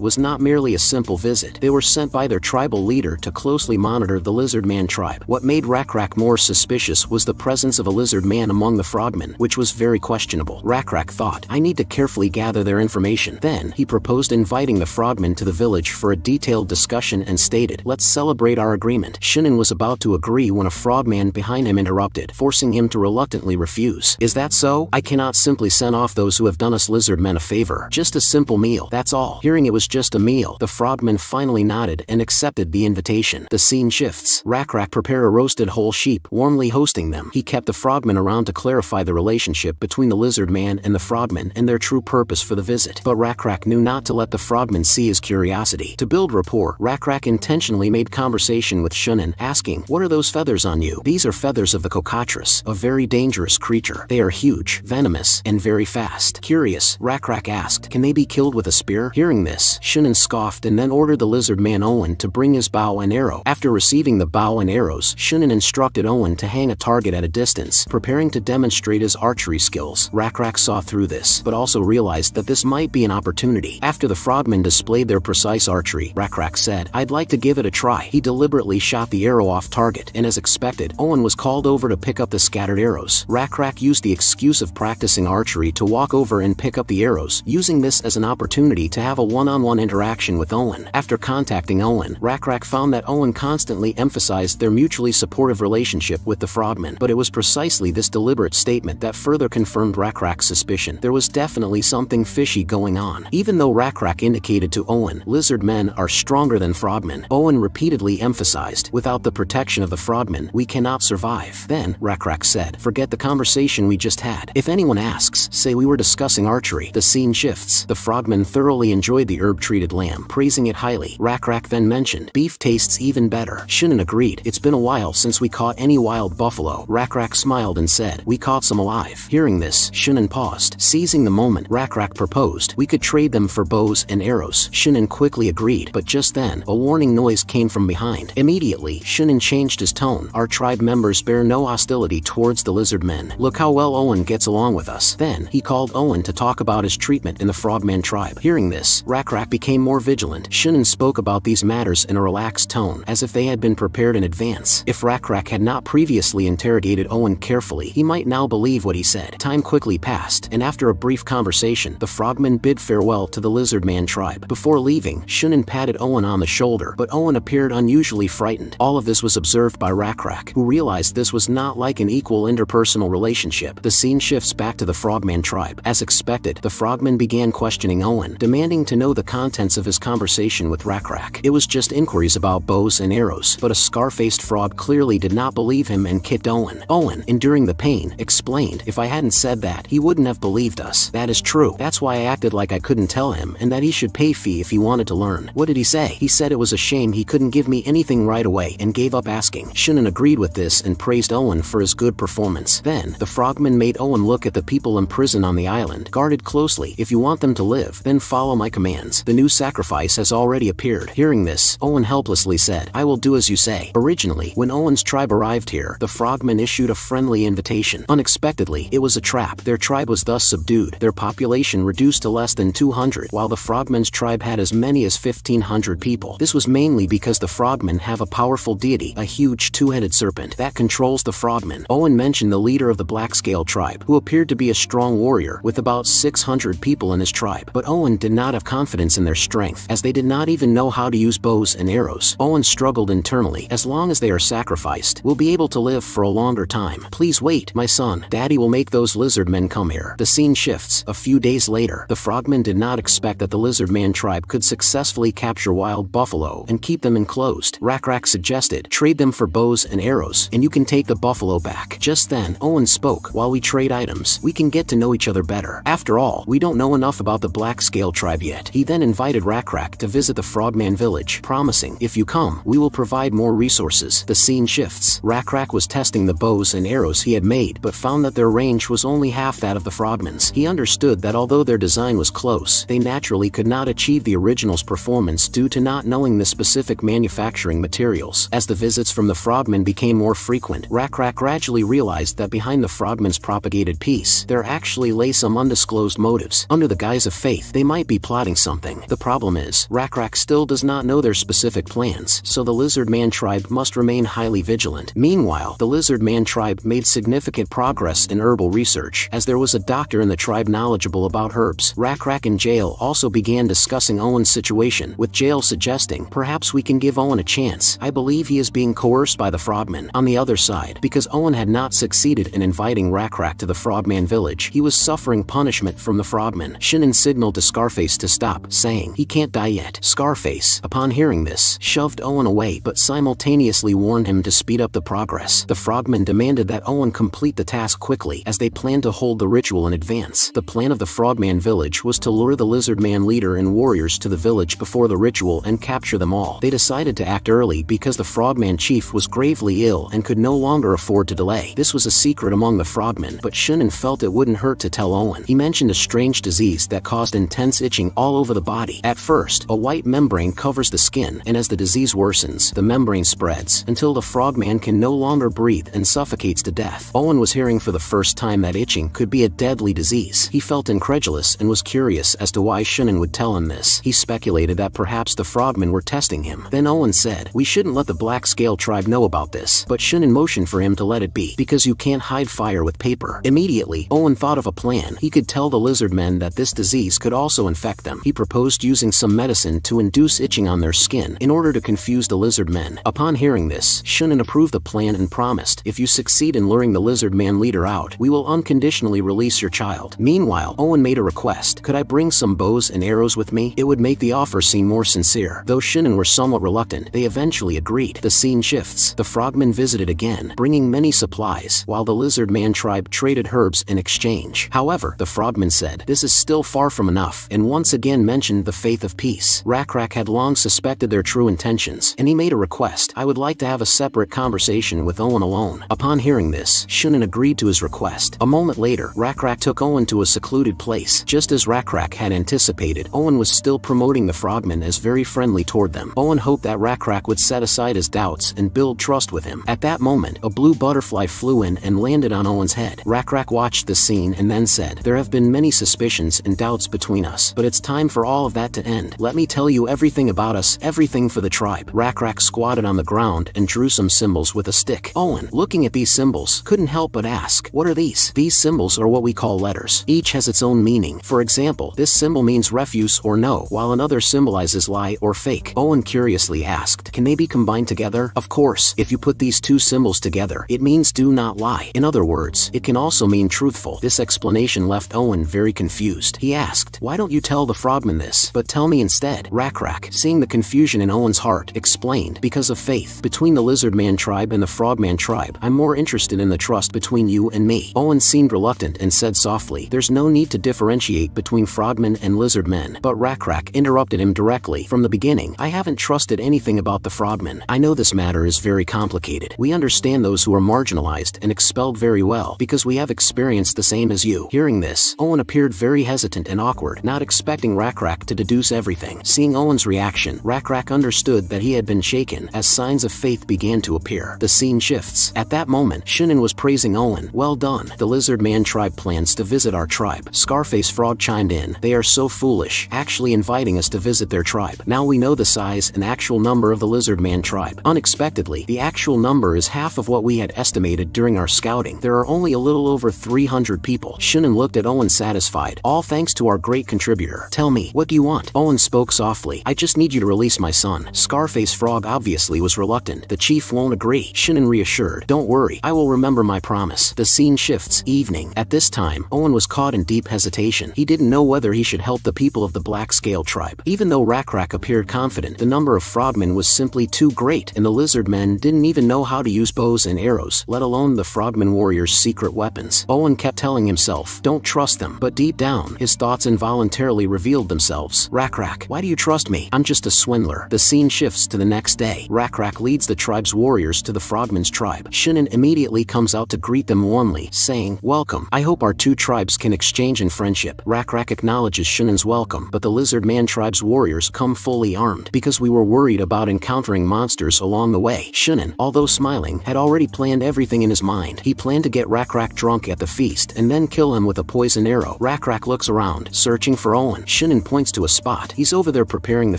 was not merely a simple visit. They were sent by their tribal leader to closely monitor the Lizardman tribe. What made Rakrak more suspicious was the presence of a Lizardman among the frogmen, which was very questionable. Rakrak thought, I need to carefully gather their information. Then, he proposed inviting the frogmen to the village for a detailed discussion and stated, let's celebrate our agreement. Shinnon was about to agree when a frogman behind him interrupted, forcing him to reluctantly refuse. Is that so? I cannot simply send off those who have done us Lizardmen a favor. Just a simple meal, that's all. Hearing it was just a meal, the frogman finally nodded and accepted the invitation. The scene shifts. Rakrak prepared a roasted whole sheep, warmly hosting them. He kept the frogmen around to clarify the relationship between the Lizardman and the frogmen and their true purpose for the visit. But Rakrak knew not to let the frogmen see his curiosity. To build rapport, Rakrak intentionally made conversation with Shinnon, asking, what are those feathers on you? These are feathers of the cockatrice, a very dangerous creature. They are huge, venomous, and very fast. Curious, Rakrak asked, can they be killed with a spear? Hearing this, Shinnon scoffed and then ordered the Lizardman Owen to bring his bow and arrow. After receiving the bow and arrows, Shinnon instructed Owen to hang a target at a distance, preparing to demonstrate his archery skills. Rakrak saw through this, but also realized that this might be an opportunity. After the frogmen displayed their precise archery, Rakrak said, I'd like to give it a try. He deliberately shot the arrow off target, and as expected, Owen was called over to pick up the scattered arrows. Rakrak used the excuse of practicing archery to walk over and pick up the arrows, using this as an opportunity to have a one-on-one interaction with Owen. After contacting Owen, Rakrak found that Owen constantly emphasized their mutually supportive relationship with the frogmen, but it was precisely this deliberate statement that further confirmed Rakrak's suspicion. There was definitely something fishy going on. Even though Rakrak indicated to Owen, Lizardmen are stronger than frogmen, Owen repeatedly emphasized, without the protection of the frogmen, we cannot survive. Then, Rakrak said, forget the conversation we just had. If anyone asks, say we were discussing archery. The scene shifts. The frogmen thoroughly enjoyed the herb-treated lamb, praising it highly. Rakrak then mentioned, beef tastes even better. Shinnon agreed, it's been a while since we caught any wild buffalo. Rakrak smiled and said, we caught some alive. Hearing this, Shinnon paused. Seizing the moment, Rakrak proposed, we could trade them for bows and arrows. Shinnon quickly agreed, but just then, a warning noise came from behind. Immediately, Shinnon changed his tone. Our tribe members bear no hostility towards the Lizardmen. Look how well Owen gets along with us. Then, he called Owen to talk about his treatment in the Frogman tribe. Hearing this, Rakrak became more vigilant. Shinnon spoke about these matters in a relaxed tone, as if they had been prepared in advance. If Rakrak had not previously interrogated Owen carefully, he might now believe what he said. Time quickly passed, and after a brief conversation, the frogmen bid farewell to the Lizardman tribe. Before leaving, Shinnon patted Owen on the shoulder, but Owen appeared unusually frightened. All of this was observed by Rakrak, who realized this was not like an equal interpersonal relationship. The scene shifts back to the Frogman tribe. As expected, the frogmen began questioning Owen, demanding to know the contents of his conversation with Rakrak. It was just inquiries about bows and arrows, but a scar-faced frog clearly did not believe him and kicked Owen. Owen, enduring the pain, explained, if I hadn't said that, he wouldn't have believed us. That is true. That's why I acted like I couldn't tell him, and that he should pay fee if he wanted to learn. What did he say? He said it was a shame he couldn't give me anything right away and gave up asking. Shinnon agreed with this and praised Owen for his good performance. Then, the frogman made Owen look at the people in prison on the island. Guarded closely. If you want them to live, then follow my commands. The new sacrifice has already appeared. Hearing this, Owen helplessly said, I will do as you say. Originally, when Owen's tribe arrived here, the frogmen issued a friendly invitation. Unexpectedly, it was a trap. Their tribe was thus subdued, their population reduced to less than 200, while the frogmen's tribe had as many as 1,500 people. This was mainly because the frogmen have a powerful deity, a huge two-headed serpent, that controls the frogmen. Owen mentioned the leader of the Blackscale tribe, who appeared to be a strong warrior, with about 600 people in his tribe. But Owen did not have confidence in their strength, as they did not even know how to use bows and arrows. Owen struggled internally. As long as they are sacrificed, we'll be able to live for a longer time. Please wait, my son. Daddy will make those Lizardmen come here. The scene shifts. A few days later, the frogmen did not expect that the Lizardman tribe could successfully capture wild buffalo and keep them enclosed. Rakrak suggested, trade them for bows and arrows, and you can take the buffalo back. Just then, Owen spoke, while we trade items, we can get to know each other better. After all, we don't know enough about the Blackscale tribe yet. He then invited Rakrak to visit the Frogman village, promising, if you come, we will provide more resources. The scene shifts. Rakrak was testing the bows and arrows he had made, but found that their range was only half that of the frogmen's. He understood that although their design was close, they naturally could not achieve the original's performance due to not knowing the specific manufacturing materials. As the visits from the frogmen became more frequent, Rakrak gradually realized that that behind the frogmen's propagated peace, there actually lay some undisclosed motives. Under the guise of faith, they might be plotting something. The problem is, Rakrak still does not know their specific plans, so the Lizardman tribe must remain highly vigilant. Meanwhile, the Lizardman tribe made significant progress in herbal research, as there was a doctor in the tribe knowledgeable about herbs. Rakrak and Jail also began discussing Owen's situation, with Jail suggesting, perhaps we can give Owen a chance. I believe he is being coerced by the frogmen. On the other side, because Owen had not succeeded in inviting Rakrak to the frogman village, he was suffering punishment from the frogmen. Shinnon signaled to Scarface to stop, saying, he can't die yet. Scarface, upon hearing this, shoved Owen away but simultaneously warned him to speed up the progress. The frogmen demanded that Owen complete the task quickly, as they planned to hold the ritual in advance. The plan of the frogman village was to lure the Lizardman leader and warriors to the village before the ritual and capture them all. They decided to act early because the frogman chief was gravely ill and could no longer afford to delay. This was a secret among the frogmen, but Shinnon felt it wouldn't hurt to tell Owen. He mentioned a strange disease that caused intense itching all over the body. At first, a white membrane covers the skin, and as the disease worsens, the membrane spreads until the frogman can no longer breathe and suffocates to death. Owen was hearing for the first time that itching could be a deadly disease. He felt incredulous and was curious as to why Shinnon would tell him this. He speculated that perhaps the frogmen were testing him. Then Owen said, we shouldn't let the Black Scale tribe know about this, but Shinnon motioned for him to let it be, because you can't hide fire with paper. Immediately, Owen thought of a plan. He could tell the Lizardmen that this disease could also infect them. He proposed using some medicine to induce itching on their skin in order to confuse the Lizardmen. Upon hearing this, Shinnon approved the plan and promised, if you succeed in luring the Lizardman leader out, we will unconditionally release your child. Meanwhile, Owen made a request. Could I bring some bows and arrows with me? It would make the offer seem more sincere. Though Shinnon were somewhat reluctant, they eventually agreed. The scene shifts. The frogmen visited again, bringing many supplies, while the Lizardman tribe traded herbs in exchange. However, the frogmen said, this is still far from enough, and once again mentioned the faith of peace. Rakrak had long suspected their true intentions, and he made a request. I would like to have a separate conversation with Owen alone. Upon hearing this, Shinnon agreed to his request. A moment later, Rakrak took Owen to a secluded place. Just as Rakrak had anticipated, Owen was still promoting the frogmen as very friendly toward them. Owen hoped that Rakrak would set aside his doubts and build trust with him. At that moment, a blue butterfly flew in and landed on Owen's head. Rakrak watched the scene and then said, there have been many suspicions and doubts between us, but it's time for all of that to end. Let me tell you everything about us, everything for the tribe. Rakrak squatted on the ground and drew some symbols with a stick. Owen, looking at these symbols, couldn't help but ask, what are these? These symbols are what we call letters. Each has its own meaning. For example, this symbol means refuse or no, while another symbolizes lie or fake. Owen curiously asked, can they be combined together? Of course, if you put these two symbols together, it means do not lie. In other words, it can also mean truthful. This explanation left Owen very confused. He asked, why don't you tell the frogmen this, but tell me instead? Rakrak, seeing the confusion in Owen's heart, explained, because of faith. Between the Lizardman tribe and the Frogman tribe, I'm more interested in the trust between you and me. Owen seemed reluctant and said softly, there's no need to differentiate between frogmen and lizardmen. But Rakrak interrupted him directly. From the beginning, I haven't trusted anything about the frogmen. I know this matter is very complicated. We understand those who are marginalized and expelled very well, because we have experienced the same as you. Hearing this, Owen appeared very hesitant and awkward, not expecting Rakrak to deduce everything. Seeing Owen's reaction, Rakrak understood that he had been shaken, as signs of faith began to appear. The scene shifts. At that moment, Shinnon was praising Owen. Well done. The Lizardman tribe plans to visit our tribe. Scarface Frog chimed in. They are so foolish, actually inviting us to visit their tribe. Now we know the size and actual number of the Lizardman tribe. Unexpectedly, the actual number is half of what we had estimated during our scouting. There are only a little over 300 people. Shinnon looked at Owen satisfied. All thanks to our great contributor. Tell me, what do you want? Owen spoke softly. I just need you to release my son. Scarface Frog obviously was reluctant. The chief won't agree. Shinnon reassured. Don't worry, I will remember my promise. The scene shifts. Evening. At this time, Owen was caught in deep hesitation. He didn't know whether he should help the people of the Black Scale tribe. Even though Rakrak appeared confident, the number of frogmen was simply too great, and the Lizardmen didn't even know how to use bows and arrows, let alone the frogmen warriors' secret weapons. Owen kept telling himself, don't trust them, but deep down, his thoughts involuntarily revealed themselves. Rakrak, why do you trust me? I'm just a swindler. The scene shifts to the next day. Rakrak leads the tribe's warriors to the frogmen's tribe. Shinnon immediately comes out to greet them warmly, saying, welcome. I hope our two tribes can exchange in friendship. Rakrak acknowledges Shinnon's welcome, but the Lizardman tribe's warriors come fully armed, because we were worried about encountering monsters along the way. Shinnon, although smiling, had already planned everything in his mind. mind. He planned to get Rak drunk at the feast and then kill him with a poison arrow. Rak looks around, searching for Owen. Shinin points to a spot. He's over there preparing the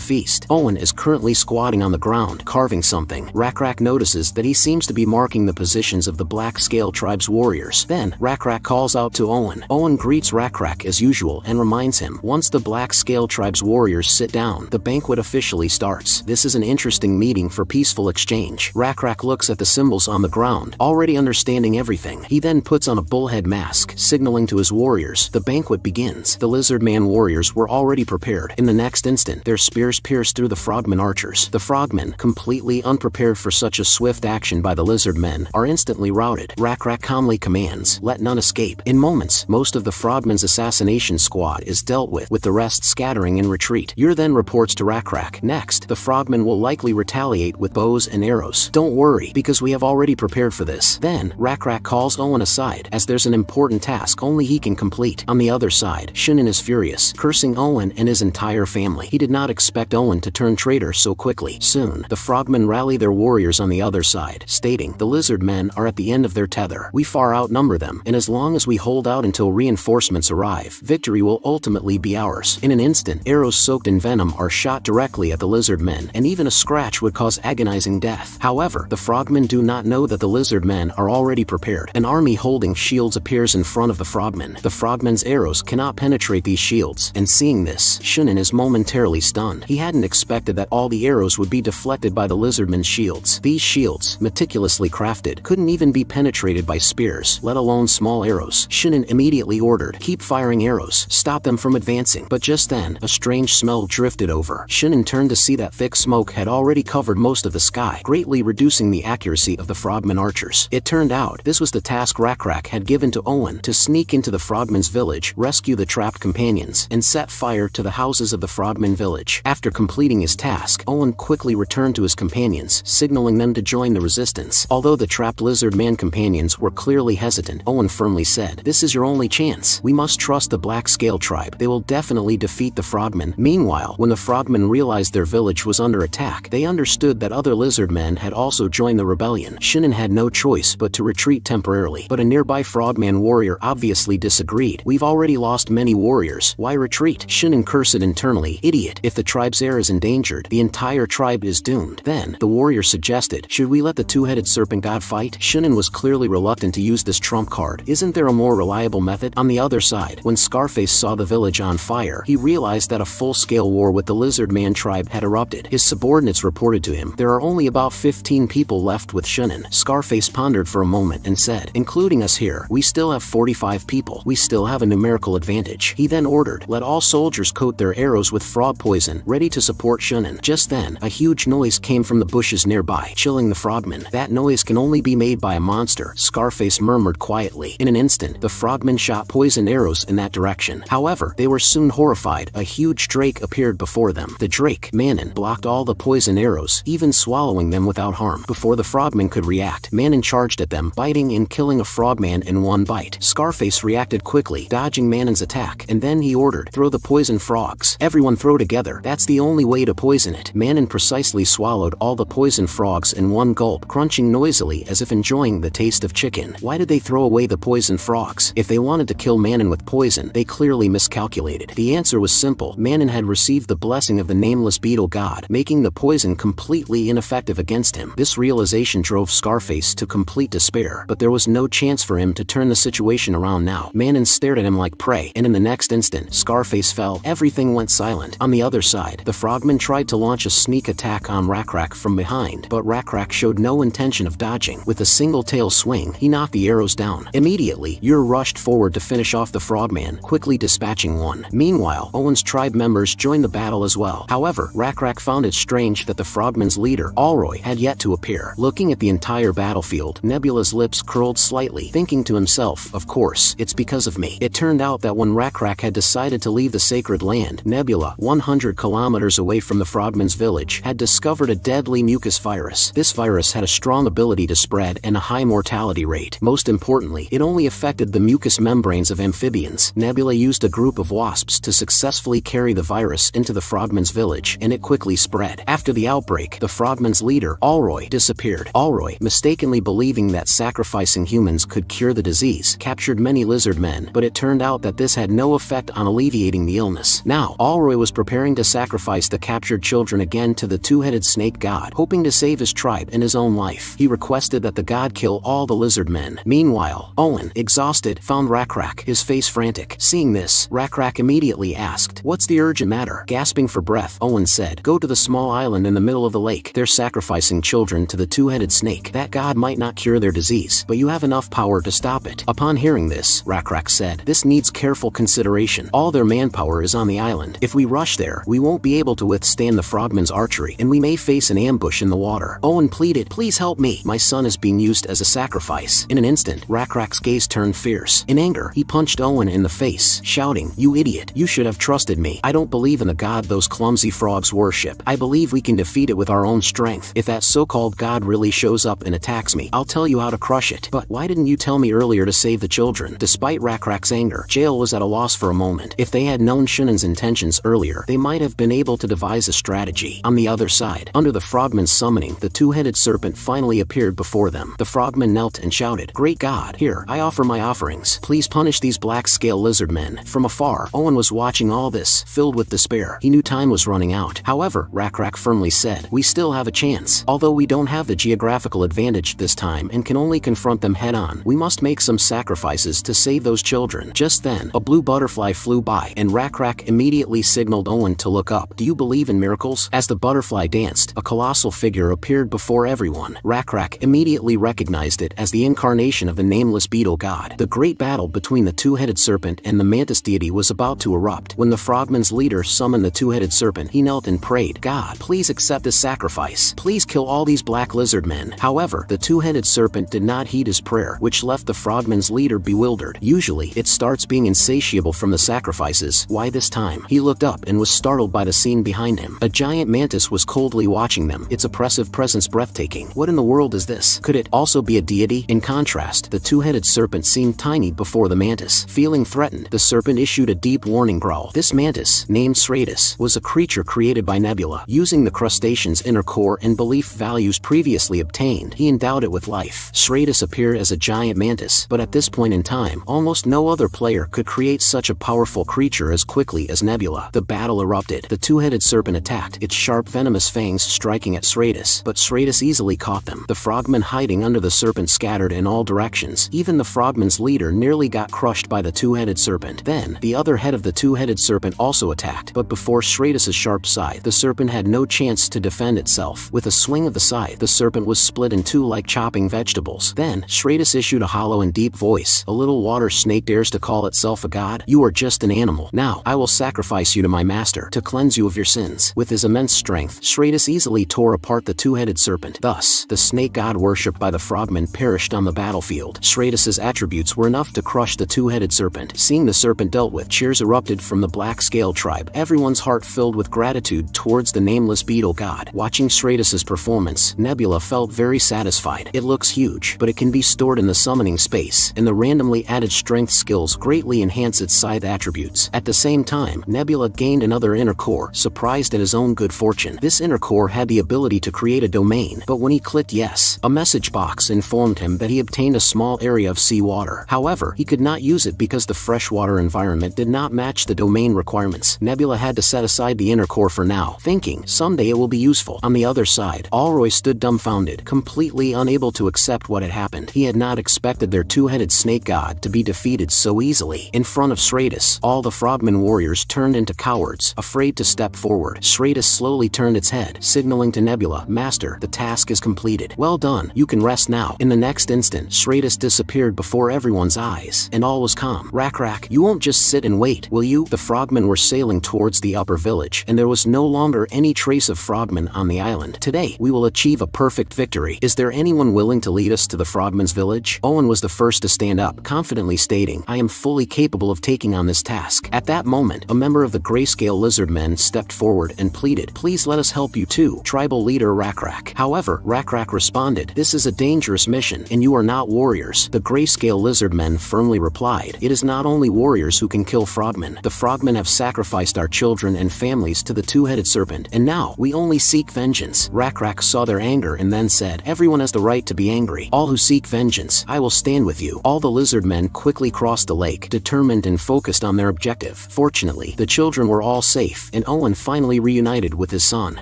feast. Owen is currently squatting on the ground, carving something. Rak notices that he seems to be marking the positions of the Black Scale Tribe's warriors. Then, Rak calls out to Owen. Owen greets Rak as usual and reminds him, once the Black Scale Tribe's warriors sit down, the banquet officially starts. This is an interesting meeting for peaceful exchange. Rak looks at the symbols on the ground, already understanding everything. He then puts on a bullhead mask, signaling to his warriors. The banquet begins. The Lizardman warriors were already prepared. In the next instant, their spears pierce through the Frogmen archers. The Frogmen, completely unprepared for such a swift action by the Lizardmen, are instantly routed. Rak calmly commands, let none escape. In moments, most of the Frogmen's assassination squad is dealt with the rest scattering in retreat. Yer then reports to Rak. Next, the Frogmen will likely retaliate with bows and arrows. Don't worry, because we have already prepared for this. Then, Rak calls Owen aside, as there's an important task only he can complete. On the other side, Shinin is furious, cursing Owen and his entire family. He did not expect Owen to turn traitor so quickly. Soon, the Frogmen rally their warriors on the other side, stating, the Lizardmen are at the end of their tether. We far outnumber them, and as long as we hold out until reinforcements arrive, victory will ultimately be ours. In an instant, arrows soaked in venom are shot directly at the Lizardmen, and even a scratch would cause agonizing death. However, the Frogmen do not know that the Lizardmen are already prepared. An army holding shields appears in front of the Frogmen. The Frogmen's arrows cannot penetrate these shields, and seeing this, Shinin is momentarily stunned. He hadn't expected that all the arrows would be deflected by the Lizardmen's shields. These shields, meticulously crafted, couldn't even be penetrated by spears, let alone small arrows. Shinin immediately ordered, keep firing arrows, stop them from advancing. But just then, a strange smell drifted over. Shinin turned to see that thick smoke had already covered most of the sky, greatly reducing the accuracy of the Frogmen archers. It turned out, this was the task Rak had given to Owen, to sneak into the Frogmen's village, rescue the trapped companions, and set fire to the houses of the Frogmen village. After completing his task, Owen quickly returned to his companions, signaling them to join the resistance. Although the trapped Lizardman companions were clearly hesitant, Owen firmly said, this is your only chance. We must trust the Black Scale Tribe. They will definitely defeat the Frogmen. Meanwhile, when the Frogmen realized their village was under attack, they understood that other Lizardmen had also joined the rebellion. Shinin had no choice but to retreat temporarily, but a nearby Frogman warrior obviously disagreed. We've already lost many warriors. Why retreat? Shinin cursed internally. Idiot. If the tribe's heir is endangered, the entire tribe is doomed. Then, the warrior suggested, should we let the two-headed serpent god fight? Shinin was clearly reluctant to use this trump card. Isn't there a more reliable method? On the other side, when Scarface saw the village on fire, he realized that a full-scale war with the Lizardman tribe had erupted. His subordinates reported to him, there are only about 15 people left with Shinin. Scarface pondered for a moment and said, including us here, we still have 45 people. We still have a numerical advantage. He then ordered, let all soldiers coat their arrows with frog poison, ready to support Shinin. Just then, a huge noise came from the bushes nearby, chilling the Frogmen. That noise can only be made by a monster, Scarface murmured quietly. In an instant, the Frogmen shot poison arrows in that direction. However, they were soon horrified. A huge drake appeared before them. The drake, Manon, blocked all the poison arrows, even swallowing them without harm. Before the Frogmen could react, Manon charged at them, biting and killing a Frogman in one bite. Scarface reacted quickly, dodging Manon's attack, and then he ordered, throw the poison frogs. Everyone throw together. That's the only way to poison it. Manon precisely swallowed all the poison frogs in one gulp, crunching noisily as if enjoying the taste of chicken. Why did they throw away the poison frogs? If they wanted to kill Manon with poison, they clearly miscalculated. The answer was simple. Manon had received the blessing of the nameless beetle god, making the poison completely ineffective against him. This realization drove Scarface to complete despair, but there was no chance for him to turn the situation around now. Manon stared at him like prey, and in the next instant, Scarface fell. Everything went silent. On the other side, the Frogmen tried to launch a sneak attack on Rak from behind, but Rak showed no intention of dodging. With a single tail swing, he knocked the arrows down. Immediately, Yer rushed forward to finish off the Frogman, quickly dispatching one. Meanwhile, Owen's tribe members joined the battle as well. However, Rak found it strange that the Frogmen's leader, Alroy, had yet to appear. Looking at the entire battlefield, Nebula's lips curled slightly, thinking to himself, of course, it's because of me. It turned out that when Rak had decided to leave the sacred land, Nebula, 100 kilometers away from the Frogmen's village, had discovered a deadly mucus virus. This virus had a strong ability to spread and a high mortality rate. Most importantly, it only affected the mucous membranes of amphibians. Nebula used a group of wasps to successfully carry the virus into the Frogmen's village, and it quickly spread. After the outbreak, the Frogmen's leader, Alroy, disappeared. Alroy, mistakenly believing that sacrificing humans could cure the disease, captured many lizardmen, but it turned out that this had no effect on alleviating the illness. Now, Alroy was preparing to sacrifice the captured children again to the two-headed snake god, hoping to save his tribe and his own life. He requested that the god kill all the lizardmen. Meanwhile, Owen, exhausted, found Rakrak, his face frantic. Seeing this, Rakrak immediately asked, "What's the urgent matter?" Gasping for breath, Owen said, "Go to the small island in the middle of the lake. They're sacrificing children to the two-headed snake. That god might not cure their disease, but you have enough power to stop it." Upon hearing this, Rakrak said, "This needs careful consideration. All their manpower is on the island. If we rush there, we won't be able to withstand the frogmen's archery, and we may face an ambush in the water." Owen pleaded, "Please help me. My son is being used as a sacrifice." In an instant, Rakrak's gaze turned fierce. In anger, he punched Owen in the face, shouting, "You idiot! You should have trusted me. I don't believe in the god those clumsy frogs worship. I believe we can defeat it with our own strength. If that so-called god really shows up and attacks me, I'll tell you how to crush it. But why didn't you tell me earlier to save the children?" Despite Rakrak's anger, Jail was at a loss for a moment. If they had known Shunan's intentions earlier, they might have been able to devise a strategy. On the other side, under the frogman's summoning, the two-headed serpent finally appeared before them. The frogman knelt and shouted, "Great God, here, I offer my offerings. Please punish these black-scale lizardmen." From afar, Owen was watching all this, filled with despair. He knew time was running out. However, Rakrak firmly said, "We still have a chance. Although we don't have the geographical advantage this time and can only confront them head-on, we must make some sacrifices to save those children." Just then, a blue butterfly flew by, and Rakrak immediately signaled Owen to look up. "Do you believe in miracles?" As the butterfly danced, a colossal figure appeared before everyone. Rakrak immediately recognized it as the incarnation of the nameless beetle god. The great battle between the two-headed serpent and the mantis deity was about to erupt. When the frogman's leader summoned the two-headed serpent, he knelt and prayed, "God, please accept this sacrifice. Please kill all these black lizardmen." However, the two-headed serpent did not heed his prayer, which left the frogman's leader bewildered. Usually, it starts being insatiable from the sacrifices. Why this time? He looked up and was startled by the scene behind him. A giant mantis was coldly watching them, its oppressive presence breathtaking. What in the world is this? Could it also be a deity? In contrast, the two-headed serpent seemed tiny before the mantis. Feeling threatened, the serpent issued a deep warning growl. This mantis, named Stratus, was a creature created by Nebula. Using the crustacean's inner core and belief values previously obtained, he endowed it with life. Stratus appeared as a giant mantis, but at this point in time, almost no other player could create such a powerful creature as quickly as Nebula. The battle erupted. The two-headed serpent attacked, its sharp venomous fangs striking at Stratus, but Stratus easily caught them. The frogmen hiding under the serpent scattered in all directions. Even the frogman's leader nearly got crushed by the two-headed serpent. Then, the other head of the two-headed serpent also attacked, but before Stratus's sharp scythe, the serpent had no chance to defend itself. With a swing of the scythe, the serpent was split in two like chopping vegetables. Then, Stratus issued a hollow and deep voice. "A little water snake dares to call itself a god? You are just an animal. Now, I will sacrifice you to my master, to cleanse you of your sins." With his immense strength, Stratus easily tore apart the two-headed serpent. Thus, the snake god worshipped by the frogmen perished on the battlefield. Stratus's attributes were enough to crush the two-headed serpent. Seeing the serpent dealt with, cheers erupted from the black scale tribe, everyone's heart filled with gratitude towards the nameless beetle god. Watching Stratus's performance, Nebula felt very satisfied. It looks huge, but it can be stored in the summoning space, and the randomly added strength skills greatly enhance its scythe attributes. At the same time, Nebula gained another inner core, surprised at his own good fortune. This inner core had the ability to create a domain, but when he clicked yes, a message box informed him that he obtained a small area of seawater. However, he could not use it because the freshwater environment did not match the domain requirements. Nebula had to set aside the inner core for now, thinking someday it will be useful. On the other side, Alroy stood dumbfounded, completely unable to accept what had happened. He had not expected their two-headed snake god to be defeated so easily. In front of Stratus, all the frogman warriors turned into cowards, afraid to step forward. Stratus slowly turned its head, signaling to Nebula, "Master, the task is completed. Well done, you can rest now." In the next instant, Stratus disappeared before everyone's eyes, and all was calm. "Rakrak, you won't just sit and wait, will you?" The frogmen were sailing towards the upper village, and there was no longer any trace of frogmen on the island. "Today, we will achieve a perfect victory. Is there anyone willing to lead us to the frogmen's village?" Owen was the first to stand up, confidently stating, "I am fully capable of taking on this task." At that moment, a member of the grayscale lizardmen stepped forward and pleaded, "Please let us help you too." Tribal leader Rakrak. However, Rakrak responded, "This is a dangerous mission, and you are not warriors." The grayscale lizardmen firmly replied, "It is not only warriors who can kill frogmen. The frogmen have sacrificed our children and families to the two-headed serpent, and now we only seek vengeance." Rakrak saw their anger and then said, "Everyone has the right to be angry. mercenary. All who seek vengeance, I will stand with you. All the Lizardmen quickly crossed the lake, determined and focused on their objective. Fortunately, the children were all safe, and Owen finally reunited with his son.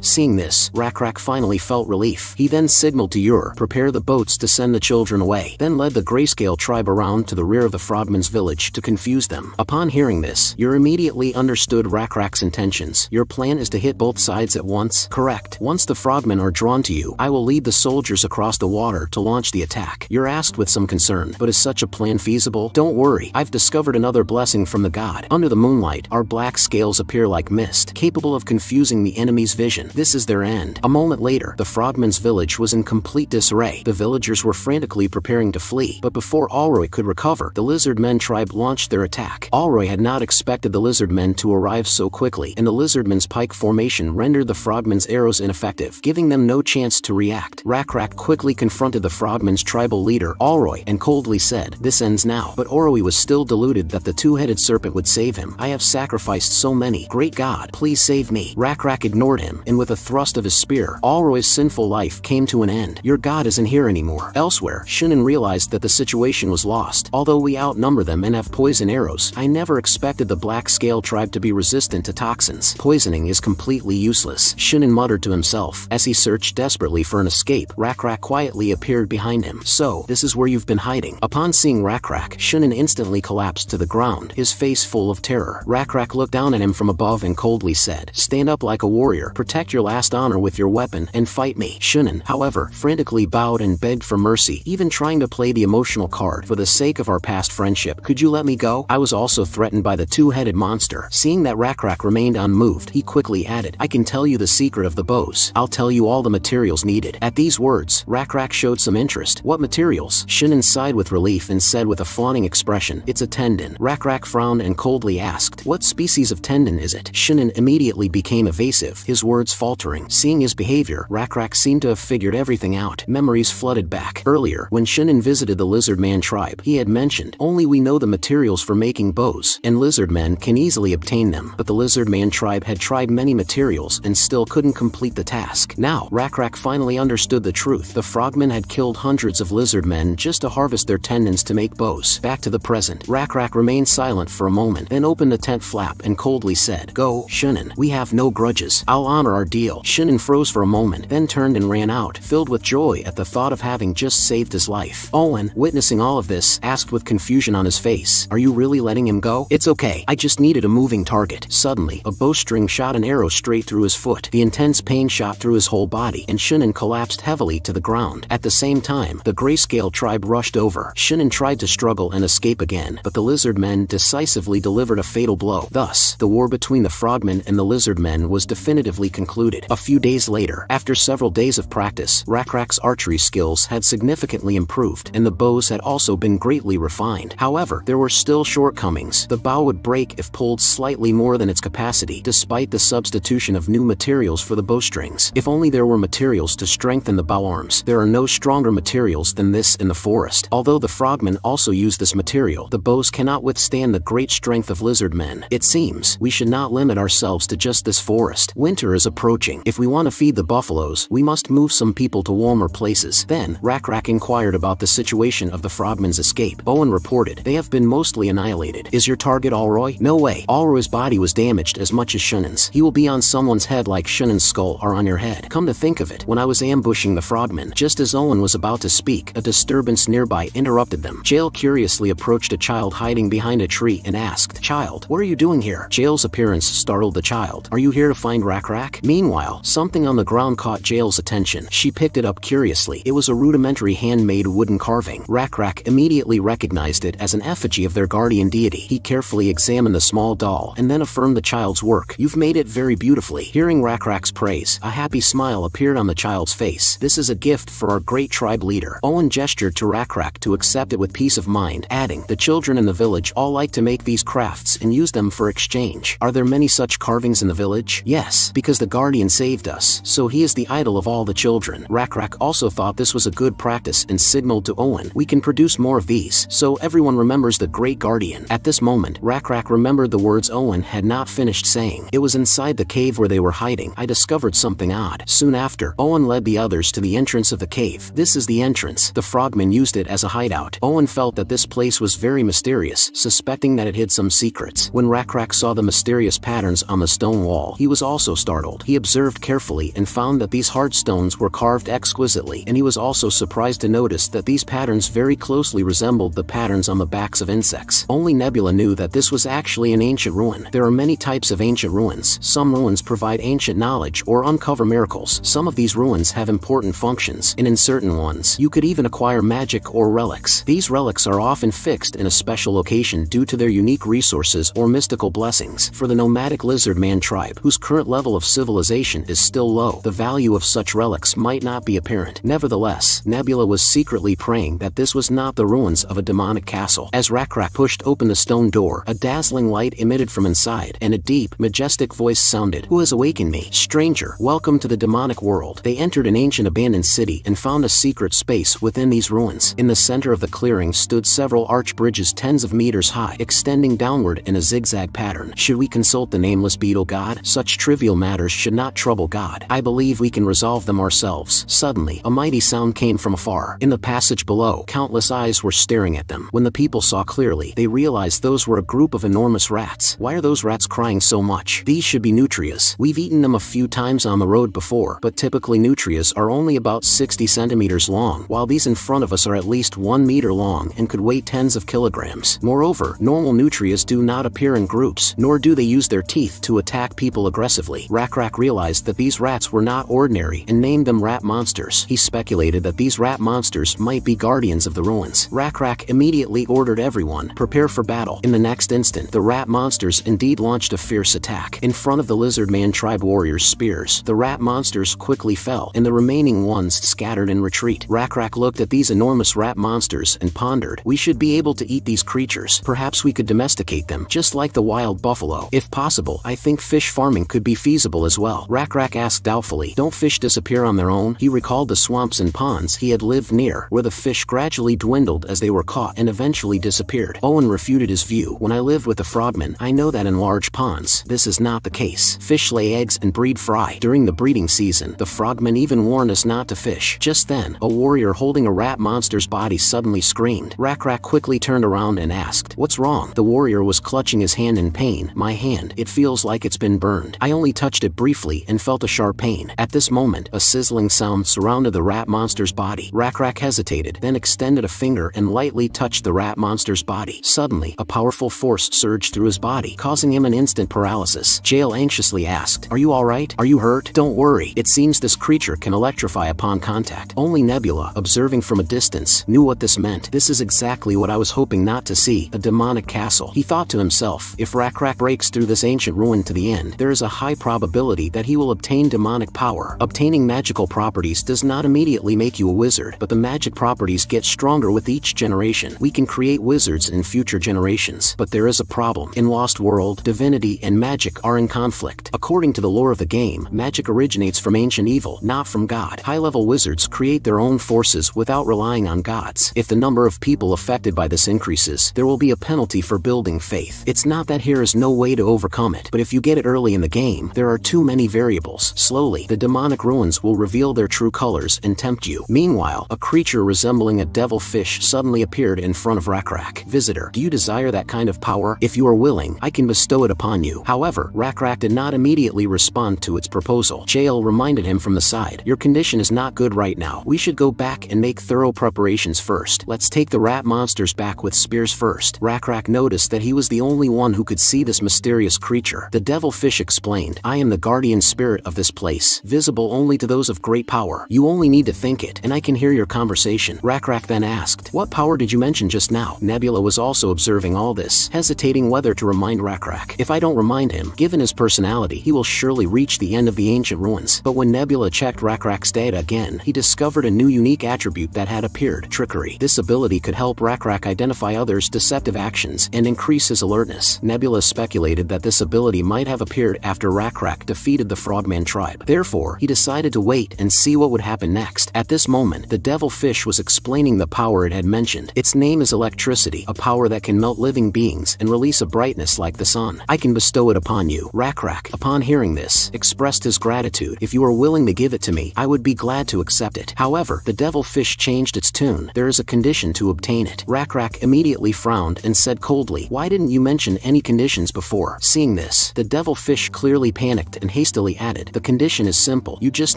Seeing this, Rakrak finally felt relief. He then signaled to Ur, prepare the boats to send the children away, then led the Grayscale tribe around to the rear of the Frogmen's village to confuse them. Upon hearing this, Ur immediately understood Rakrak's intentions. Your plan is to hit both sides at once? Correct. Once the Frogmen are drawn to you, I will lead the soldiers across the water to launch the attack. Ur asked with some concern, but is such a plan feasible? Don't worry, I've discovered another blessing from the god. Under the moonlight, our black scales appear like mist, capable of confusing the enemy's vision. This is their end. A moment later, the Frogmen's village was in complete disarray. The villagers were frantically preparing to flee, but before Alroy could recover, the Lizardmen tribe launched their attack. Alroy had not expected the Lizardmen to arrive so quickly, and the Lizardmen's pike formation rendered the Frogmen's arrows ineffective, giving them no chance to react. Rakrak quickly confronted the Frogmen's tribal leader, Alroy, and coldly said, "This ends now." But Alroy was still deluded that the two-headed serpent would save him. "I have sacrificed so many. Great God, please save me." Rakrak ignored him, and with a thrust of his spear, Alroy's sinful life came to an end. "Your god isn't here anymore." Elsewhere, Shin'en realized that the situation was lost. "Although we outnumber them and have poison arrows, I never expected the Black Scale tribe to be resistant to toxins. Poisoning is completely useless," Shin'en muttered to himself. As he searched desperately for an escape, Rakrak quietly appeared behind him. "So, this is where you've been hiding." Upon seeing Rakrak, Shin'en instantly collapsed to the ground, his face full of terror. Rakrak looked down at him from above and coldly said, "Stand up like a warrior, protect your last honor with your weapon, and fight me." Shin'en, however, frantically bowed and begged for mercy, even trying to play the emotional card. "For the sake of our past friendship, could you let me go? I was also threatened by the two-headed monster." Seeing that Rakrak remained unmoved, he quickly added, "I can tell you the secret of the bows. I'll tell you all the materials needed." At these words, Rakrak showed some interest. "What materials?" Shin'en sighed with relief and said with a fawning expression, "It's a tendon." Rakrak frowned and coldly asked, "What species of tendon is it?" Shin'en immediately became evasive, his words faltering. Seeing his behavior, Rakrak seemed to have figured everything out. Memories flooded back. Earlier, when Shin'en visited the Lizardman tribe, he had mentioned, "Only we know the materials for making bows, and Lizardmen can easily obtain them." But the Lizardman tribe had tried many materials and still couldn't complete the task. Now, Rakrak finally understood the truth. The Frogmen had killed hundreds of Lizardmen just to harvest their tendons to make bows. Back to the present, Rakrak remained silent for a moment, then opened the tent flap and coldly said, "Go, Shin'en. We have no grudges. I'll honor our deal." Shin'en froze for a moment, then turned and ran out, filled with joy at the thought of having just saved his life. Owen, witnessing all of this, asked with confusion on his face, "Are you really letting him go?" "It's okay. I just needed a moving target." Suddenly, a bowstring shot an arrow straight through his foot. The intense pain shot through his whole body, and Shin'en collapsed heavily to the ground. At the same time, the Grayscale tribe rushed over. Shin'en tried to struggle and escape again, but the Lizardmen decisively delivered a fatal blow. Thus, the war between the Frogmen and the Lizardmen was definitively concluded. A few days later, after several days of practice, Rakrak's archery skills had significantly improved, and the bows had also been greatly refined. However, there were still shortcomings. The bow would break if pulled slightly more than its capacity, despite the substitution of new materials for the bowstrings. If only there were materials to strengthen the bow arms. There are no stronger materials than this in the forest. Although the Frogmen also use this material, the bows cannot withstand the great strength of Lizardmen. It seems we should not limit ourselves to just this forest. Winter is approaching. If we want to feed the buffaloes, we must move some people to warmer places. Then, Rakrak inquired about the situation of the Frogmen's escape. Owen reported, "They have been mostly annihilated." "Is your target Alroy?" "No way. Alroy's body was damaged as much as Shin'en's. He will be on someone's head like Shin'en's skull are on your head." Come to think of it, when I was ambushing the Frogmen, just as Owen was about to speak, a disturbance nearby interrupted them. Jail curiously approached a child hiding behind a tree and asked, "Child, what are you doing here?" Jail's appearance startled the child. "Are you here to find Rakrak?" Meanwhile, something on the ground caught Jail's attention. She picked it up curiously. It was a rudimentary handmade wooden carving. Rakrak immediately recognized it as an effigy of their guardian deity. He carefully examined the small doll and then affirmed the child's work. "You've made it very beautifully." Hearing Rakrak's praise, a happy smile appeared on the child's face. "This is a gift for our great tribe leader." Owen gestured to Rakrak to accept it with peace of mind, adding, "The children in the village all like to make these crafts and use them for exchange. Are there many such carvings in the village?" "Yes, because the guardian saved us, so he is the idol of all the children." Rakrak also thought this was a good practice and signaled to Owen, "We can produce more of these, so everyone remembers the great guardian." At this moment, Rakrak remembered the words Owen had not finished saying. "It was inside the cave where they were hiding I discovered something odd." Soon after, Owen led the others to the entrance of the cave. "This is the the entrance. The frogmen used it as a hideout. Owen felt that this place was very mysterious, suspecting that it hid some secrets. When Rakrak saw the mysterious patterns on the stone wall, he was also startled. He observed carefully and found that these hard stones were carved exquisitely, and he was also surprised to notice that these patterns very closely resembled the patterns on the backs of insects. Only Nebula knew that this was actually an ancient ruin. There are many types of ancient ruins. Some ruins provide ancient knowledge or uncover miracles. Some of these ruins have important functions, and in certain ones, you could even acquire magic or relics. These relics are often fixed in a special location due to their unique resources or mystical blessings. For the nomadic Lizardman tribe, whose current level of civilization is still low, the value of such relics might not be apparent. Nevertheless, Nebula was secretly praying that this was not the ruins of a demonic castle. As Rakrak pushed open the stone door, a dazzling light emitted from inside, and a deep, majestic voice sounded. "Who has awakened me? Stranger, welcome to the demonic world." They entered an ancient abandoned city and found a secret space within these ruins. In the center of the clearing stood several arch bridges tens of meters high, extending downward in a zigzag pattern. Should we consult the nameless beetle god? Such trivial matters should not trouble God. I believe we can resolve them ourselves. Suddenly, a mighty sound came from afar. In the passage below, countless eyes were staring at them. When the people saw clearly, they realized those were a group of enormous rats. Why are those rats crying so much? These should be nutrias. We've eaten them a few times on the road before, but typically nutrias are only about 60 centimeters long, while these in front of us are at least 1 meter long and could weigh tens of kilograms. Moreover, normal nutrias do not appear in groups, nor do they use their teeth to attack people aggressively. Rakrak realized that these rats were not ordinary and named them rat monsters. He speculated that these rat monsters might be guardians of the ruins. Rakrak immediately ordered everyone, prepare for battle. In the next instant, the rat monsters indeed launched a fierce attack. In front of the Lizardman tribe warriors' spears, the rat monsters quickly fell, and the remaining ones scattered in retreat. Rakrak looked at these enormous rat monsters and pondered, we should be able to eat these creatures. Perhaps we could domesticate them, just like the wild buffalo. If possible, I think fish farming could be feasible as well. Rakrak asked doubtfully, don't fish disappear on their own? He recalled the swamps and ponds he had lived near, where the fish gradually dwindled as they were caught and eventually disappeared. Owen refuted his view. When I lived with the frogmen, I know that in large ponds, this is not the case. Fish lay eggs and breed fry. During the breeding season, the frogmen even warned us not to fish. Just then, a warrior holding a rat monster's body suddenly screamed. Rakrak quickly turned around and asked, what's wrong? The warrior was clutching his hand in pain. My hand, it feels like it's been burned. I only touched it briefly and felt a sharp pain. At this moment, a sizzling sound surrounded the rat monster's body. Rakrak hesitated, then extended a finger and lightly touched the rat monster's body. Suddenly, a powerful force surged through his body, causing him an instant paralysis. Jael anxiously asked, are you alright? Are you hurt? Don't worry. It seems this creature can electrify upon contact. Only Nebula, observing from a distance, knew what this meant. This is exactly what I was hoping not to see, a demonic castle. He thought to himself, if Rakrak breaks through this ancient ruin to the end, there is a high probability that he will obtain demonic power. Obtaining magical properties does not immediately make you a wizard, but the magic properties get stronger with each generation. We can create wizards in future generations, but there is a problem. In Lost World, divinity and magic are in conflict. According to the lore of the game, magic originates from ancient evil, not from God. High-level wizards create their own forces without relying on gods. If the number of people affected by this increases, there will be a penalty for building faith. It's not that here is no way to overcome it, but if you get it early in the game, there are too many variables. Slowly, the demonic ruins will reveal their true colors and tempt you. Meanwhile, a creature resembling a devil fish suddenly appeared in front of Rakrak. Visitor, do you desire that kind of power? If you are willing, I can bestow it upon you. However, Rakrak did not immediately respond to its proposal. Jael reminded him from the side, your condition is not good right now. We should go back and make thorough preparations first. Let's take the rat monsters back with spears first. Rakrak noticed that he was the only one who could see this mysterious creature. The devil fish explained, I am the guardian spirit of this place, visible only to those of great power. You only need to think it, and I can hear your conversation. Rakrak then asked, what power did you mention just now? Nebula was also observing all this, hesitating whether to remind Rakrak. If I don't remind him, given his personality, he will surely reach the end of the ancient ruins. But when Nebula checked Rakrak's data again, he discovered a new unique attribute that had appeared, trickery. This ability could help Rakrak identify others' deceptive actions and increase his alertness. Nebula speculated that this ability might have appeared after Rakrak defeated the Frogman tribe. Therefore, he decided to wait and see what would happen next. At this moment, the devil fish was explaining the power it had mentioned. Its name is electricity, a power that can melt living beings and release a brightness like the sun. I can bestow it upon you. Rakrak, upon hearing this, expressed his gratitude. If you are willing to give it to me, I would be glad to accept it. However, The devilfish changed its tune. There is a condition to obtain it. Rak immediately frowned and said coldly, "Why didn't you mention any conditions before?" Seeing this, the devilfish clearly panicked and hastily added, "The condition is simple. You just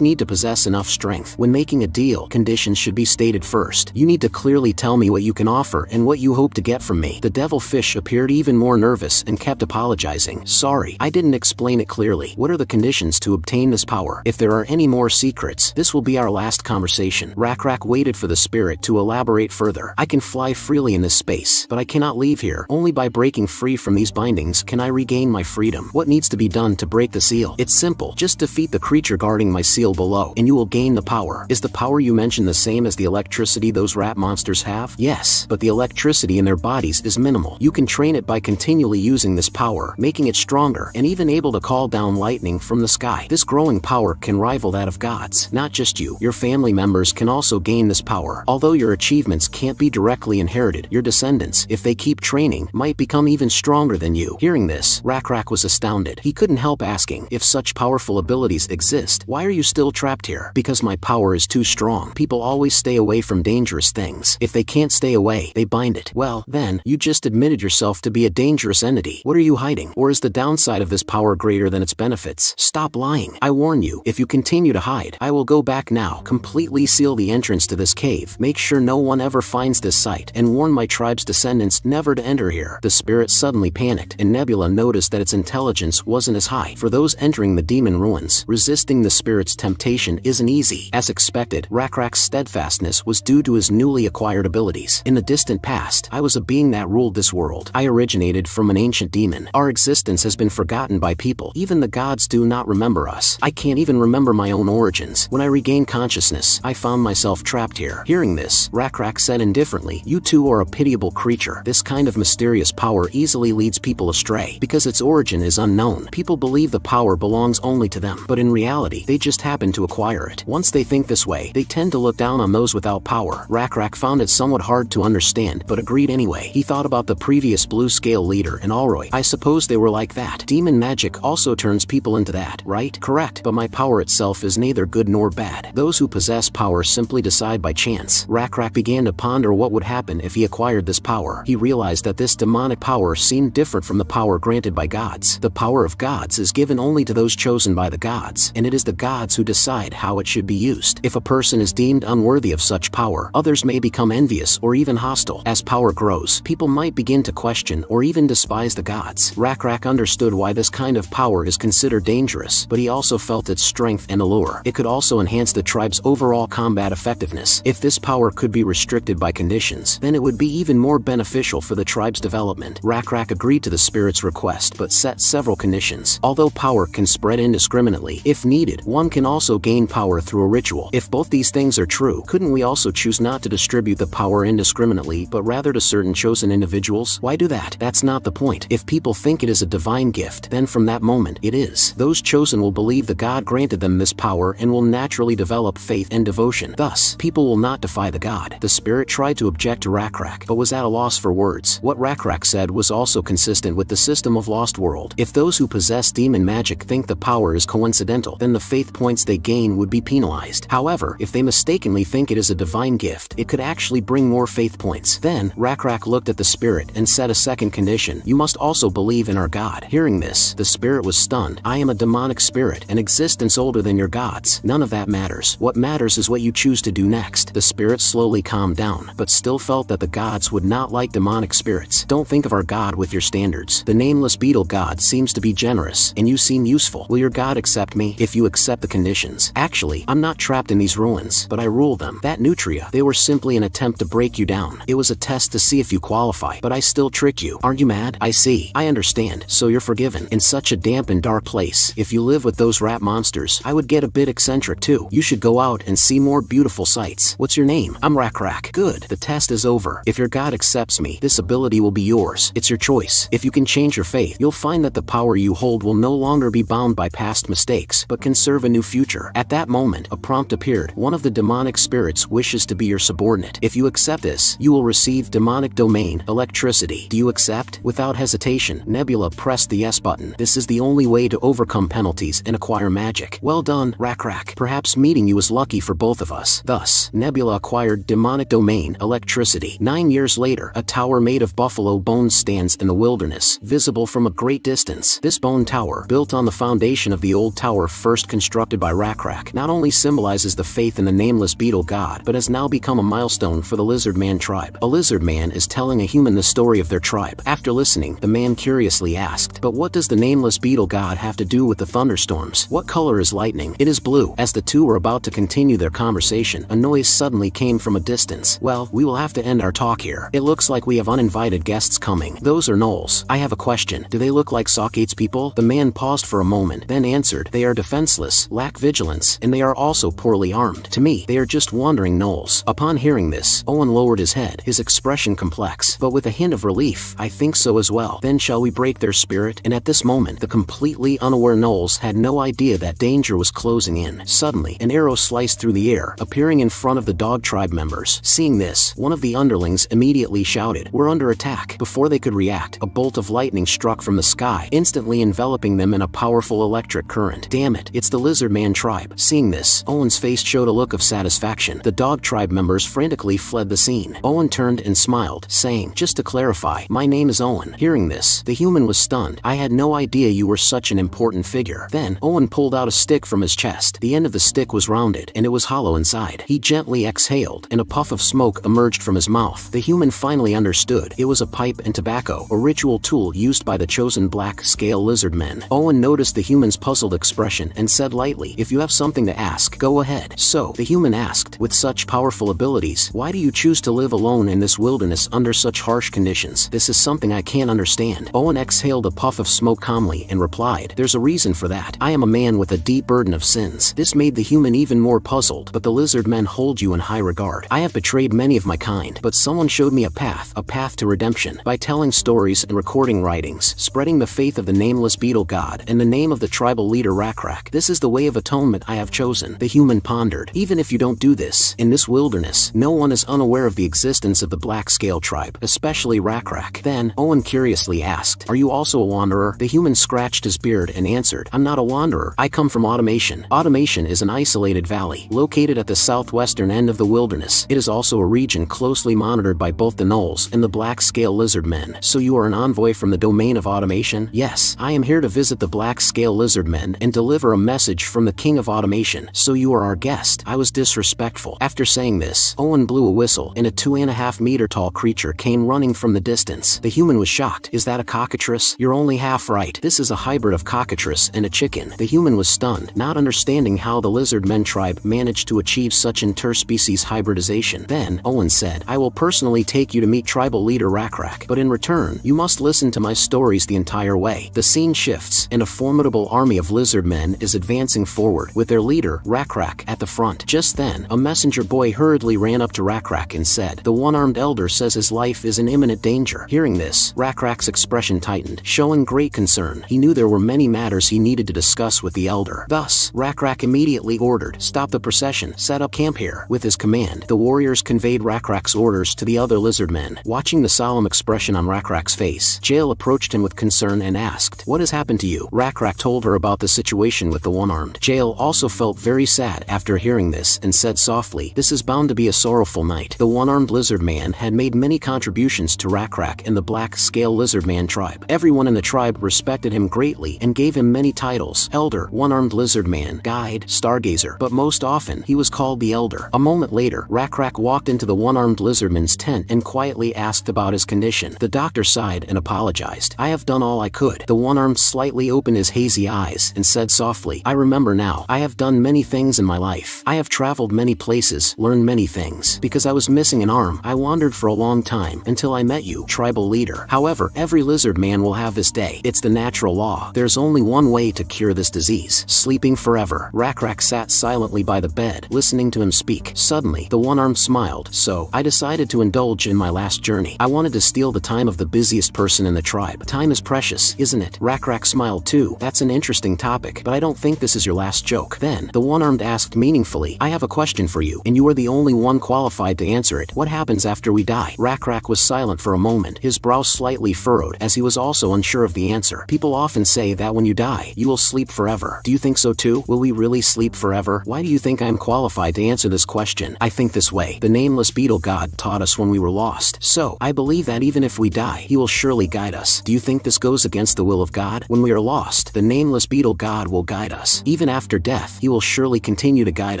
need to possess enough strength. When making a deal, conditions should be stated first. You need to clearly tell me what you can offer and what you hope to get from me." The devilfish appeared even more nervous and kept apologizing. "Sorry, I didn't explain it clearly. What are the conditions to obtain this power? If there are any more secrets, this will be our last conversation." Rak waited for the spirit to elaborate further. "I can fly freely in this space, but I cannot leave here. Only by breaking free from these bindings can I regain my freedom. What needs to be done to break the seal? It's simple. Just defeat the creature guarding my seal below, and you will gain the power." "Is the power you mentioned the same as the electricity those rat monsters have?" "Yes, but the electricity in their bodies is minimal. You can train it by continually using this power, making it stronger, and even able to call down lightning from the sky. This growing power can rival that of gods. Not just you, your family members can also gain this power. Although your achievements can't be directly inherited, your descendants, if they keep training, might become even stronger than you." Hearing this, Rak was astounded. He couldn't help asking, "If such powerful abilities exist, why are you still trapped here?" "Because my power is too strong. People always stay away from dangerous things. If they can't stay away, they bind it." "Well, then, you just admitted yourself to be a dangerous entity. What are you hiding? Or is the downside of this power greater than its benefits?" "Stop lying. I warn you, if you continue to hide, I will go back now, completely seal the entrance to this cave, make sure no one ever finds this site, and warn my tribe's descendants never to enter here." The spirit suddenly panicked, and Nebula noticed that its intelligence wasn't as high. For those entering the demon ruins, resisting the spirit's temptation isn't easy. As expected, Rak's steadfastness was due to his newly acquired abilities. "In the distant past, I was a being that ruled this world. I originated from an ancient demon. Our existence has been forgotten by people. Even the gods do not remember us. I can't even remember my own origins. When I regained consciousness, I found myself trapped here." Hearing this, Rak said indifferently, "You two are a pitiable creature. This kind of mysterious power easily leads people astray. Because its origin is unknown, people believe the power belongs only to them. But in reality, they just happen to acquire it. Once they think this way, they tend to look down on those without power." Rak found it somewhat hard to understand, but agreed anyway. He thought about the previous blue scale leader and Alroy. "I suppose they were like that. Demon magic also turns people into that, right?" "Correct, but my power itself is neither good nor bad. Those who possess power simply decide by chance." Rak began to ponder what would happen if he acquired this power. He realized that this demonic power seemed different from the power granted by gods. The power of gods is given only to those chosen by the gods, and it is the gods who decide how it should be used. If a person is deemed unworthy of such power, others may become envious or even hostile. As power grows, people might begin to question or even despise the gods. Rak understood why this kind of power is considered dangerous, but he also felt its strength and allure. It could also enhance the tribe's overall combat effectiveness. If this power could be restricted by conditions, then it would be even more beneficial for the tribe's development. Rak agreed to the spirit's request but set several conditions. Although power can spread indiscriminately, if needed, one can also gain power through a ritual. If both these things are true, couldn't we also choose not to distribute the power indiscriminately but rather to certain chosen individuals? Why do that? That's not the point. If people think it is a divine gift, then from that moment, it is. Those chosen will believe the god granted them this power and will naturally develop faith and devotion. Thus, people will not defy the god. The spirit tried to object to Rak, but was at a loss for words. What Rak said was also consistent with the system of Lost World. If those who possess demon magic think the power is coincidental, then the faith points they gain would be penalized. However, if they mistakenly think it is a divine gift, it could actually bring more faith points. Then, Rak looked at the spirit and set a second condition: "You must also believe in our god." Hearing this, the spirit was stunned. "I am a demonic spirit, an existence older than your gods. None of that matters. What matters is what you choose to do next." The spirit slowly calmed down, but still felt that the gods would not like demonic spirits. "Don't think of our god with your standards. The nameless beetle god seems to be generous, and you seem useful. Will your god accept me if you accept the conditions?" "Actually, I'm not trapped in these ruins, but I rule them." "That nutria, they were simply an attempt to break you down. It was a test to see if you qualify, but I still trick you. Aren't you mad?" "I see. I understand. So you're forgiven." "In such a damp and dark place, if you live with those rat monsters, I would get a bit eccentric too. You should go out and see more beautiful sights. What's your name?" "I'm Rak." "Good. The test is over. If your god accepts me, this ability will be yours. It's your choice. If you can change your faith, you'll find that the power you hold will no longer be bound by past mistakes, but can serve a new future." At that moment, a prompt appeared. "One of the demonic spirits wishes to be your subordinate. If you accept this, you will receive demonic domain, electricity. Do you accept?" Without hesitation, Nebula pressed the yes button. This is the only way to overcome penalties and acquire magic. "Well done, Rak. Perhaps meeting you is lucky for both of of us. Thus, Nebula acquired demonic domain electricity. 9 years later, a tower made of buffalo bones stands in the wilderness, visible from a great distance. This bone tower, built on the foundation of the old tower first constructed by Rakrak, not only symbolizes the faith in the nameless beetle god, but has now become a milestone for the Lizardman tribe. A Lizardman is telling a human the story of their tribe. After listening, the man curiously asked, "But what does the nameless beetle god have to do with the thunderstorms? What color is lightning?" "It is blue." As the two were about to continue their conversation, a noise suddenly came from a distance. "Well, we will have to end our talk here. It looks like we have uninvited guests coming." "Those are gnolls. I have a question. Do they look like Sockate's people?" The man paused for a moment, then answered, "They are defenseless, lack vigilance, and they are also poorly armed. To me, they are just wandering gnolls." Upon hearing this, Owen lowered his head, his expression complex, but with a hint of relief. "I think so as well. Then shall we break their spirit?" And at this moment, the completely unaware gnolls had no idea that danger was closing in. Suddenly, an arrow sliced through the air, appearing in front of the dog tribe members. Seeing this, one of the underlings immediately shouted, "We're under attack." Before they could react, a bolt of lightning struck from the sky, instantly enveloping them in a powerful electric current. "Damn it, it's the Lizardman tribe." Seeing this, Owen's face showed a look of satisfaction. The dog tribe members frantically fled the scene. Owen turned and smiled, saying, "Just to clarify, my name is Owen." Hearing this, the human was stunned. "I had no idea you were such an important figure." Then, Owen pulled out a stick from his chest. The end of the stick was rounded, and it was hollow inside. He gently exhaled, and a puff of smoke emerged from his mouth. The human finally understood. It was a pipe and tobacco, a ritual tool used by the chosen black-scale lizardmen. Owen noticed the human's puzzled expression and said lightly, "If you have something to ask, go ahead." "So," the human asked, "with such powerful abilities, why do you choose to live alone in this wilderness under such harsh conditions? This is something I can't understand." Owen exhaled a puff of smoke calmly and replied, "There's a reason for that. I am a man with a deep burden of sins." This made the human even more puzzled. "But the Lizardmen hold you in high regard. I have betrayed many of my kind, but someone showed me a path to redemption. By telling stories and recording writings, spreading the faith of the nameless beetle god, and the name of the tribal leader Rakrak. This is the way of atonement I have chosen." The human pondered. "Even if you don't do this, in this wilderness, no one is unaware of the existence of the black-scale tribe, especially Rakrak." Then, Owen curiously asked, "Are you also a wanderer?" The human scratched his beard and answered, "I'm not a wanderer. I come from Automation." Automation is an isolated valley, located at the southwestern end of the wilderness. It is also a region closely monitored by both the gnolls and the black-scale lizardmen. "So you are an envoy from the domain of Automation?" "Yes, I am here to visit the black-scale lizardmen and deliver a message from the king of Automation." "So you are our guest." I was disrespectful. After saying this, Owen blew a whistle, and a 2.5-meter tall creature came running from the distance. The human was shocked. "Is that a cockatrice?" "You're only half right. This is a hybrid of cockatrice and a chicken." The human was stunned, not understanding how the Lizardmen tribe managed to achieve such interspecies hybridization. Then, Owen said, "I will personally take you to meet tribal leader Rakrak, but in return, you must listen to my stories the entire way." The scene shifts, and a formidable army of Lizardmen is advancing forward, with their leader, Rakrak, at the front. Just then, a messenger boy hurriedly ran up to Rakrak and said, "The one-armed elder says his life is in imminent danger." Hearing this, Rakrak's expression tightened, showing great concern. He knew there were many matters he needed to discuss with the elder. Thus, Rakrak immediately ordered, "Stop the procession, set up camp here." With his command, the warriors conveyed Rakrak's orders to the other Lizardmen. Watching the solemn expression on Rakrak's face, Jael approached him with concern and asked, "What has happened to you?" Rakrak told her about the situation with the one-armed. Jael also felt very sad after hearing this and said softly, "This is bound to be a sorrowful night." The one-armed Lizardman had made many contributions to Rakrak and the black-scale Lizardman tribe. Everyone in the tribe respected him greatly and gave him many titles: Elder, One-Armed Lizardman, Guide, Stargazer, but most often he was called the Elder. A moment later, Rakrak walked into the one-armed Lizardman's tent and quietly asked about his condition. The doctor sighed and apologized. "I have done all I could." The one-armed slightly opened his hazy eyes and said softly, "I remember now. I have done many things in my life. I have traveled many places, learned many things. Because I was missing an arm, I wandered for a long time, until I met you, tribal leader. However, every lizard man will have this day. It's the natural law. There's only one way to cure this disease: sleeping forever." Rakrak sat silently by the bed, listening to him speak. Suddenly, the one-armed smiled. "So, I decided to indulge in my last journey. I wanted to steal the time of the busiest person in the tribe. Time is precious, isn't it?" Rakrak smiled too. "That's an interesting topic, but I don't think this is your last joke." Then, the one-armed asked meaningfully, "I have a question for you, and you are the only one qualified to answer it. What happens after we die?" Rakrak was silent for a moment, his brow slightly furrowed, as he was also unsure of the answer. "People often say that when you die, you will sleep forever. Do you think so too? Will we really sleep forever? Why do you think I am qualified qualified to answer this question. I think this way. The nameless beetle god taught us when we were lost. So, I believe that even if we die, he will surely guide us. Do you think this goes against the will of God? When we are lost, the nameless beetle god will guide us. Even after death, he will surely continue to guide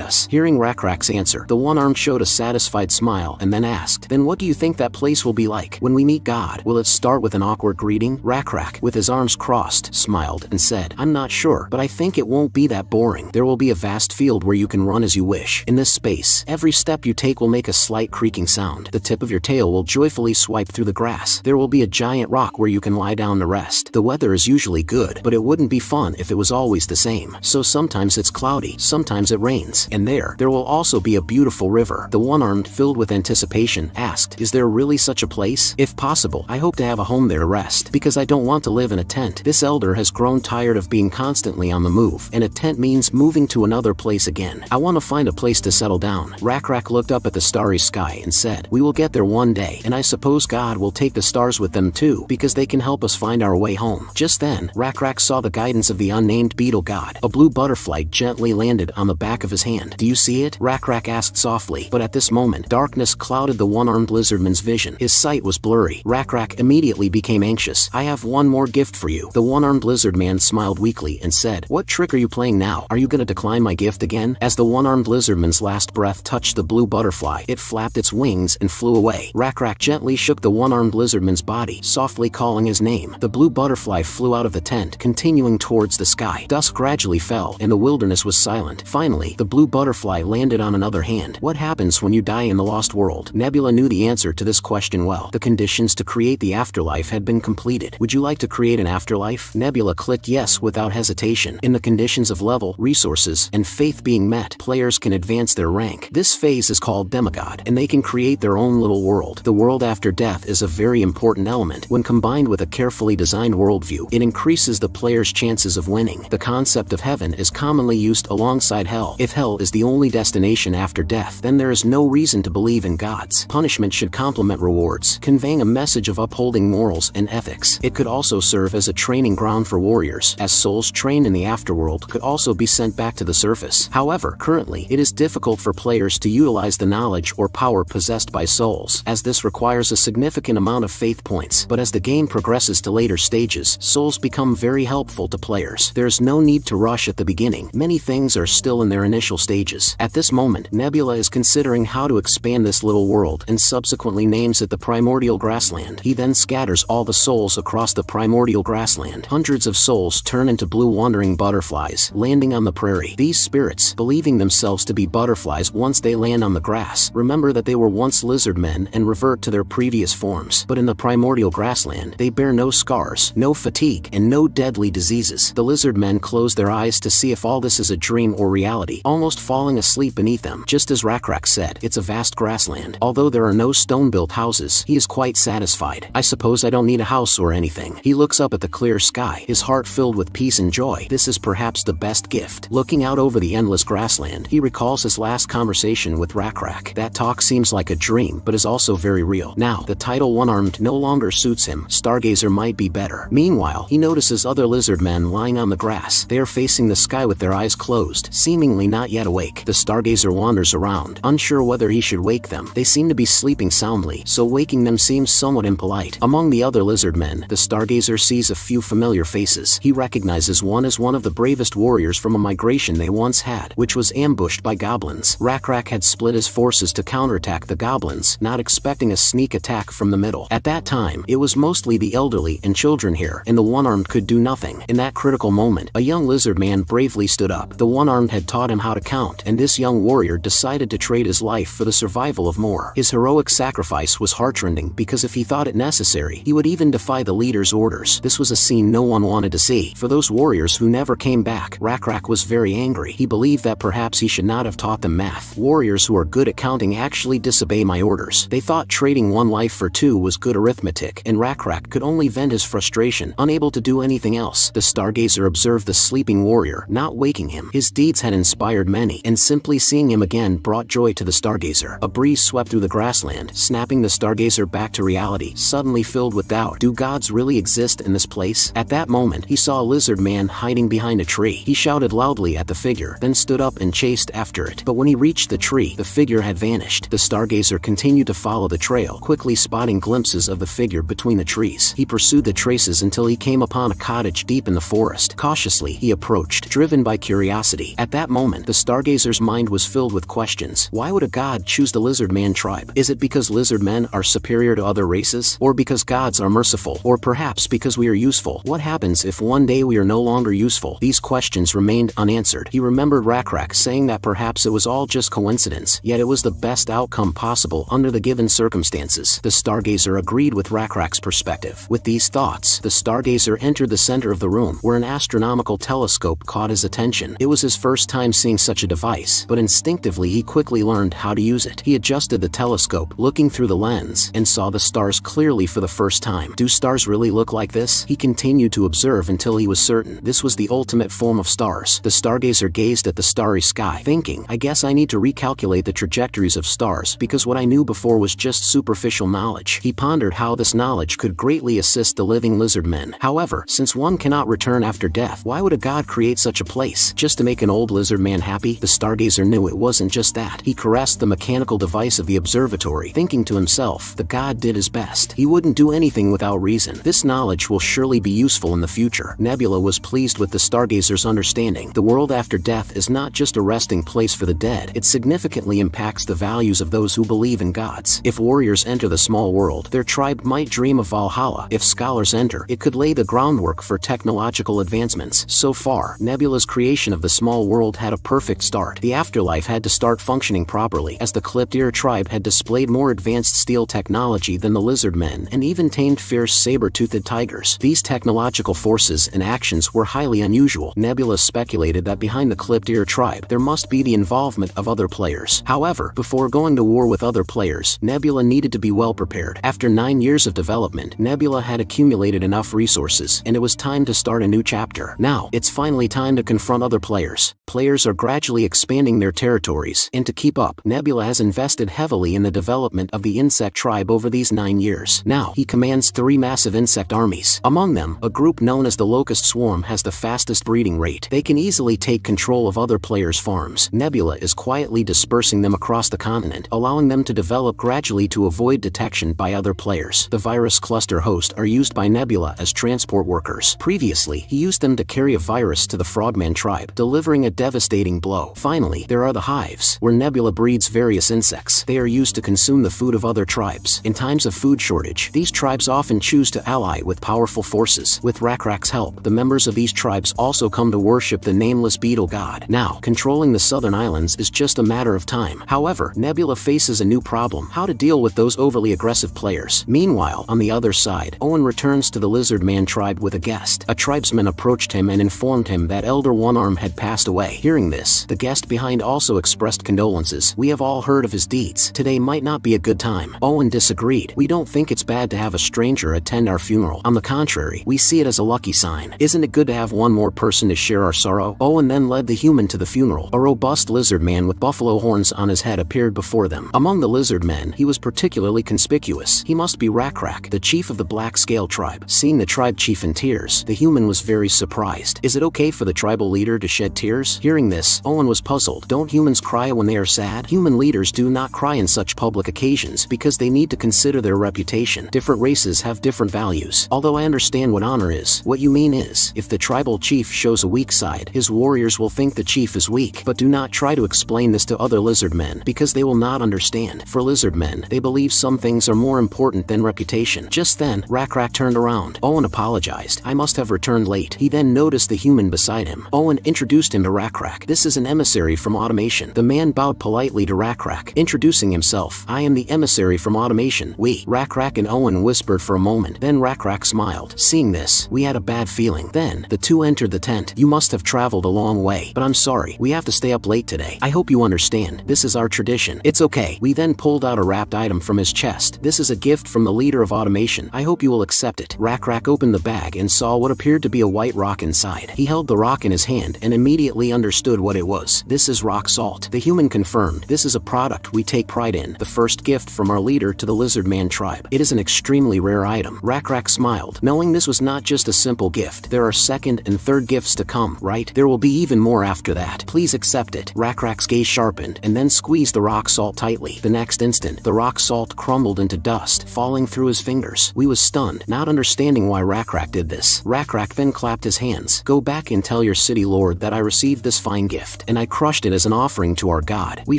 us. Hearing Rakrak's answer, the one-armed showed a satisfied smile and then asked, then what do you think that place will be like? When we meet God, will it start with an awkward greeting? Rakrak, with his arms crossed, smiled and said, I'm not sure, but I think it won't be that boring. There will be a vast field where you can run as you wish. In this space, every step you take will make a slight creaking sound. The tip of your tail will joyfully swipe through the grass. There will be a giant rock where you can lie down to rest. The weather is usually good, but it wouldn't be fun if it was always the same. So sometimes it's cloudy, sometimes it rains. And there will also be a beautiful river. The one-armed, filled with anticipation, asked, is there really such a place? If possible, I hope to have a home there to rest, because I don't want to live in a tent. This elder has grown tired of being constantly on the move, and a tent means moving to another place again. I want to find a place to settle down. Rakrak looked up at the starry sky and said, we will get there one day, and I suppose God will take the stars with them too, because they can help us find our way home. Just then, Rakrak saw the guidance of the unnamed beetle god. A blue butterfly gently landed on the back of his hand. Do you see it? Rakrak asked softly, but at this moment, darkness clouded the one-armed lizardman's vision. His sight was blurry. Rakrak immediately became anxious. I have one more gift for you. The one-armed lizardman smiled weakly and said, what trick are you playing now? Are you gonna decline my gift again? As the one-armed lizardman's last breath touched the blue butterfly, it flapped its wings and flew away. Rakrak gently shook the one-armed lizardman's body, softly calling his name. The blue butterfly flew out of the tent, continuing towards the sky. Dusk gradually fell, and the wilderness was silent. Finally, the blue butterfly landed on another hand. What happens when you die in the lost world? Nebula knew the answer to this question well. The conditions to create the afterlife had been completed. Would you like to create an afterlife? Nebula clicked yes without hesitation. In the conditions of level, resources, and faith being met, players can advance their rank. This phase is called demigod, and they can create their own little world. The world after death is a very important element. When combined with a carefully designed worldview, it increases the player's chances of winning. The concept of heaven is commonly used alongside hell. If hell is the only destination after death, then there is no reason to believe in gods. Punishment should complement rewards, conveying a message of upholding morals and ethics. It could also serve as a training ground for warriors, as souls trained in the afterworld could also be sent back to the surface. However, currently, it is difficult for players to utilize the knowledge or power possessed by souls, as this requires a significant amount of faith points. But as the game progresses to later stages, souls become very helpful to players. There's no need to rush at the beginning. Many things are still in their initial stages. At this moment, Nebula is considering how to expand this little world and subsequently names it the Primordial Grassland. He then scatters all the souls across the Primordial Grassland. Hundreds of souls turn into blue wandering butterflies, landing on the prairie. These spirits, believing themselves to be butterflies once they land on the grass, remember that they were once lizardmen and revert to their previous forms. But in the Primordial Grassland, they bear no scars, no fatigue, and no deadly diseases. The lizardmen close their eyes to see if all this is a dream or reality, almost falling asleep beneath them. Just as Rakrak said, it's a vast grassland. Although there are no stone-built houses, he is quite satisfied. I suppose I don't need a house or anything. He looks up at the clear sky, his heart filled with peace and joy. This is perhaps the best gift. Looking out over the endless grassland, he recalls his last conversation with Rakrak. That talk seems like a dream, but is also very real. Now, the title one-armed no longer suits him. Stargazer might be better. Meanwhile, he notices other lizardmen lying on the grass. They are facing the sky with their eyes closed, seemingly not yet awake. The Stargazer wanders around, unsure whether he should wake them. They seem to be sleeping soundly, so waking them seems somewhat impolite. Among the other lizardmen, the Stargazer sees a few familiar faces. He recognizes one as one of the bravest warriors from a migration they once had, which was ambushed by goblins. Rakrak had split his forces to counterattack the goblins, not expecting a sneak attack from the middle. At that time, it was mostly the elderly and children here, and the one-armed could do nothing. In that critical moment, a young lizard man bravely stood up. The one-armed had taught him how to count, and this young warrior decided to trade his life for the survival of more. His heroic sacrifice was heartrending because if he thought it necessary, he would even defy the leader's orders. This was a scene no one wanted to see. For those warriors who never came back, Rakrak was very angry. He believed that perhaps he should not have taught them math. Warriors who are good at counting actually disobey my orders. They thought trading one life for two was good arithmetic, and Rakrak could only vent his frustration, unable to do anything else. The Stargazer observed the sleeping warrior, not waking him. His deeds had inspired many, and simply seeing him again brought joy to the Stargazer. A breeze swept through the grassland, snapping the Stargazer back to reality, suddenly filled with doubt. Do gods really exist in this place? At that moment, he saw a lizard man hiding behind a tree. He shouted loudly at the figure, then stood up and chased chased after it. But when he reached the tree, the figure had vanished. The stargazer continued to follow the trail, quickly spotting glimpses of the figure between the trees. He pursued the traces until he came upon a cottage deep in the forest. Cautiously, he approached, driven by curiosity. At that moment, the stargazer's mind was filled with questions. Why would a god choose the Lizardman tribe? Is it because Lizardmen are superior to other races? Or because gods are merciful? Or perhaps because we are useful? What happens if one day we are no longer useful? These questions remained unanswered. He remembered Rakrak saying that perhaps it was all just coincidence, yet it was the best outcome possible under the given circumstances. The stargazer agreed with Rakrak's perspective. With these thoughts, the stargazer entered the center of the room, where an astronomical telescope caught his attention. It was his first time seeing such a device, but instinctively he quickly learned how to use it. He adjusted the telescope, looking through the lens, and saw the stars clearly for the first time. Do stars really look like this? He continued to observe until he was certain this was the ultimate form of stars. The stargazer gazed at the starry sky, thinking, I guess I need to recalculate the trajectories of stars because what I knew before was just superficial knowledge. He pondered how this knowledge could greatly assist the living Lizardmen. However, since one cannot return after death, why would a god create such a place? Just to make an old Lizardman happy? The stargazer knew it wasn't just that. He caressed the mechanical device of the observatory, thinking to himself, the god did his best. He wouldn't do anything without reason. This knowledge will surely be useful in the future. Nebula was pleased with the stargazer's understanding. The world after death is not just a resting place for the dead. It significantly impacts the values of those who believe in gods. If warriors enter the small world, their tribe might dream of Valhalla. If scholars enter, it could lay the groundwork for technological advancements. So far, Nebula's creation of the small world had a perfect start. The afterlife had to start functioning properly, as the clipped ear tribe had displayed more advanced steel technology than the Lizardmen and even tamed fierce saber-toothed tigers. These technological forces and actions were highly unusual. Nebula speculated that behind the clipped ear tribe, there must be the involvement of other players. However, before going to war with other players, Nebula needed to be well prepared. After 9 years of development, Nebula had accumulated enough resources, and it was time to start a new chapter. Now, it's finally time to confront other players. Players are gradually expanding their territories, and to keep up, Nebula has invested heavily in the development of the insect tribe over these 9 years. Now, he commands 3 massive insect armies. Among them, a group known as the Locust Swarm has the fastest breeding rate. They can easily take control of other players' farms. Nebula is quietly dispersing them across the continent, allowing them to develop gradually to avoid detection by other players. The virus cluster hosts are used by Nebula as transport workers. Previously, he used them to carry a virus to the Frogman tribe, delivering a devastating blow. Finally, there are the hives, where Nebula breeds various insects. They are used to consume the food of other tribes. In times of food shortage, these tribes often choose to ally with powerful forces. With Rakrak's help, the members of these tribes also come to worship the nameless beetle god. Now, controlling the southern islands is just a matter of time. However, Nebula faces a new problem: how to deal with those overly aggressive players. Meanwhile, on the other side, Owen returns to the Lizardman tribe with a guest. A tribesman approached him and informed him that Elder One Arm had passed away. Hearing this, the guest behind also expressed condolences. We have all heard of his deeds. Today might not be a good time. Owen disagreed. We don't think it's bad to have a stranger attend our funeral. On the contrary, we see it as a lucky sign. Isn't it good to have one more person to share our sorrow? Owen then led the human to the funeral. A robust lizard man with buffalo horns on his head appeared before them. Among the lizard men, he was particularly conspicuous. He must be Rakrak, the chief of the Black Scale tribe. Seeing the tribe chief in tears, the human was very surprised. Is it okay for the tribal leader to shed tears? Hearing this, Owen was puzzled. Don't humans cry when they are sad? Human leaders do not cry in such public occasions because they need to consider their reputation. Different races have different values. Although I understand what honor is, what you mean is, if the tribal chief shows a weak side, his warriors will think the chief is weak. But do not try to explain this to other lizard men, because they will not understand. For lizard men, they believe some things are more important than reputation. Just then, Rakrak turned around. Owen apologized. I must have returned late. He then noticed the human beside him. Owen introduced him to Rakrak. This is an emissary from Automation. The man bowed politely to Rakrak, introducing himself. I am the emissary from Automation. We. Rakrak and Owen whispered for a moment. Then Rakrak smiled. Seeing this, we had a bad feeling. Then, the two entered the tent. You must have traveled a long way, but I'm sorry. We have to stay up late today. I hope you understand. This is our tradition. It's okay. We then pulled out a wrapped item from his chest. This is a gift from the leader of Automation. I hope you will accept it. Rakrak opened the bag and saw what appeared to be a white rock inside. He held the rock in his hand and immediately understood what it was. This is rock salt. The human confirmed. This is a product we take pride in. The first gift from our leader to the Lizardman tribe. It is an extremely rare item. Rakrak smiled, knowing this was not just a simple gift. There are second and third gifts to come, right? There will be even more after that. Please accept accept it. Rakrak's gaze sharpened, and then squeezed the rock salt tightly. The next instant, the rock salt crumbled into dust, falling through his fingers. We was stunned, not understanding why Rakrak did this. Rakrak then clapped his hands. Go back and tell your city lord that I received this fine gift, and I crushed it as an offering to our god. We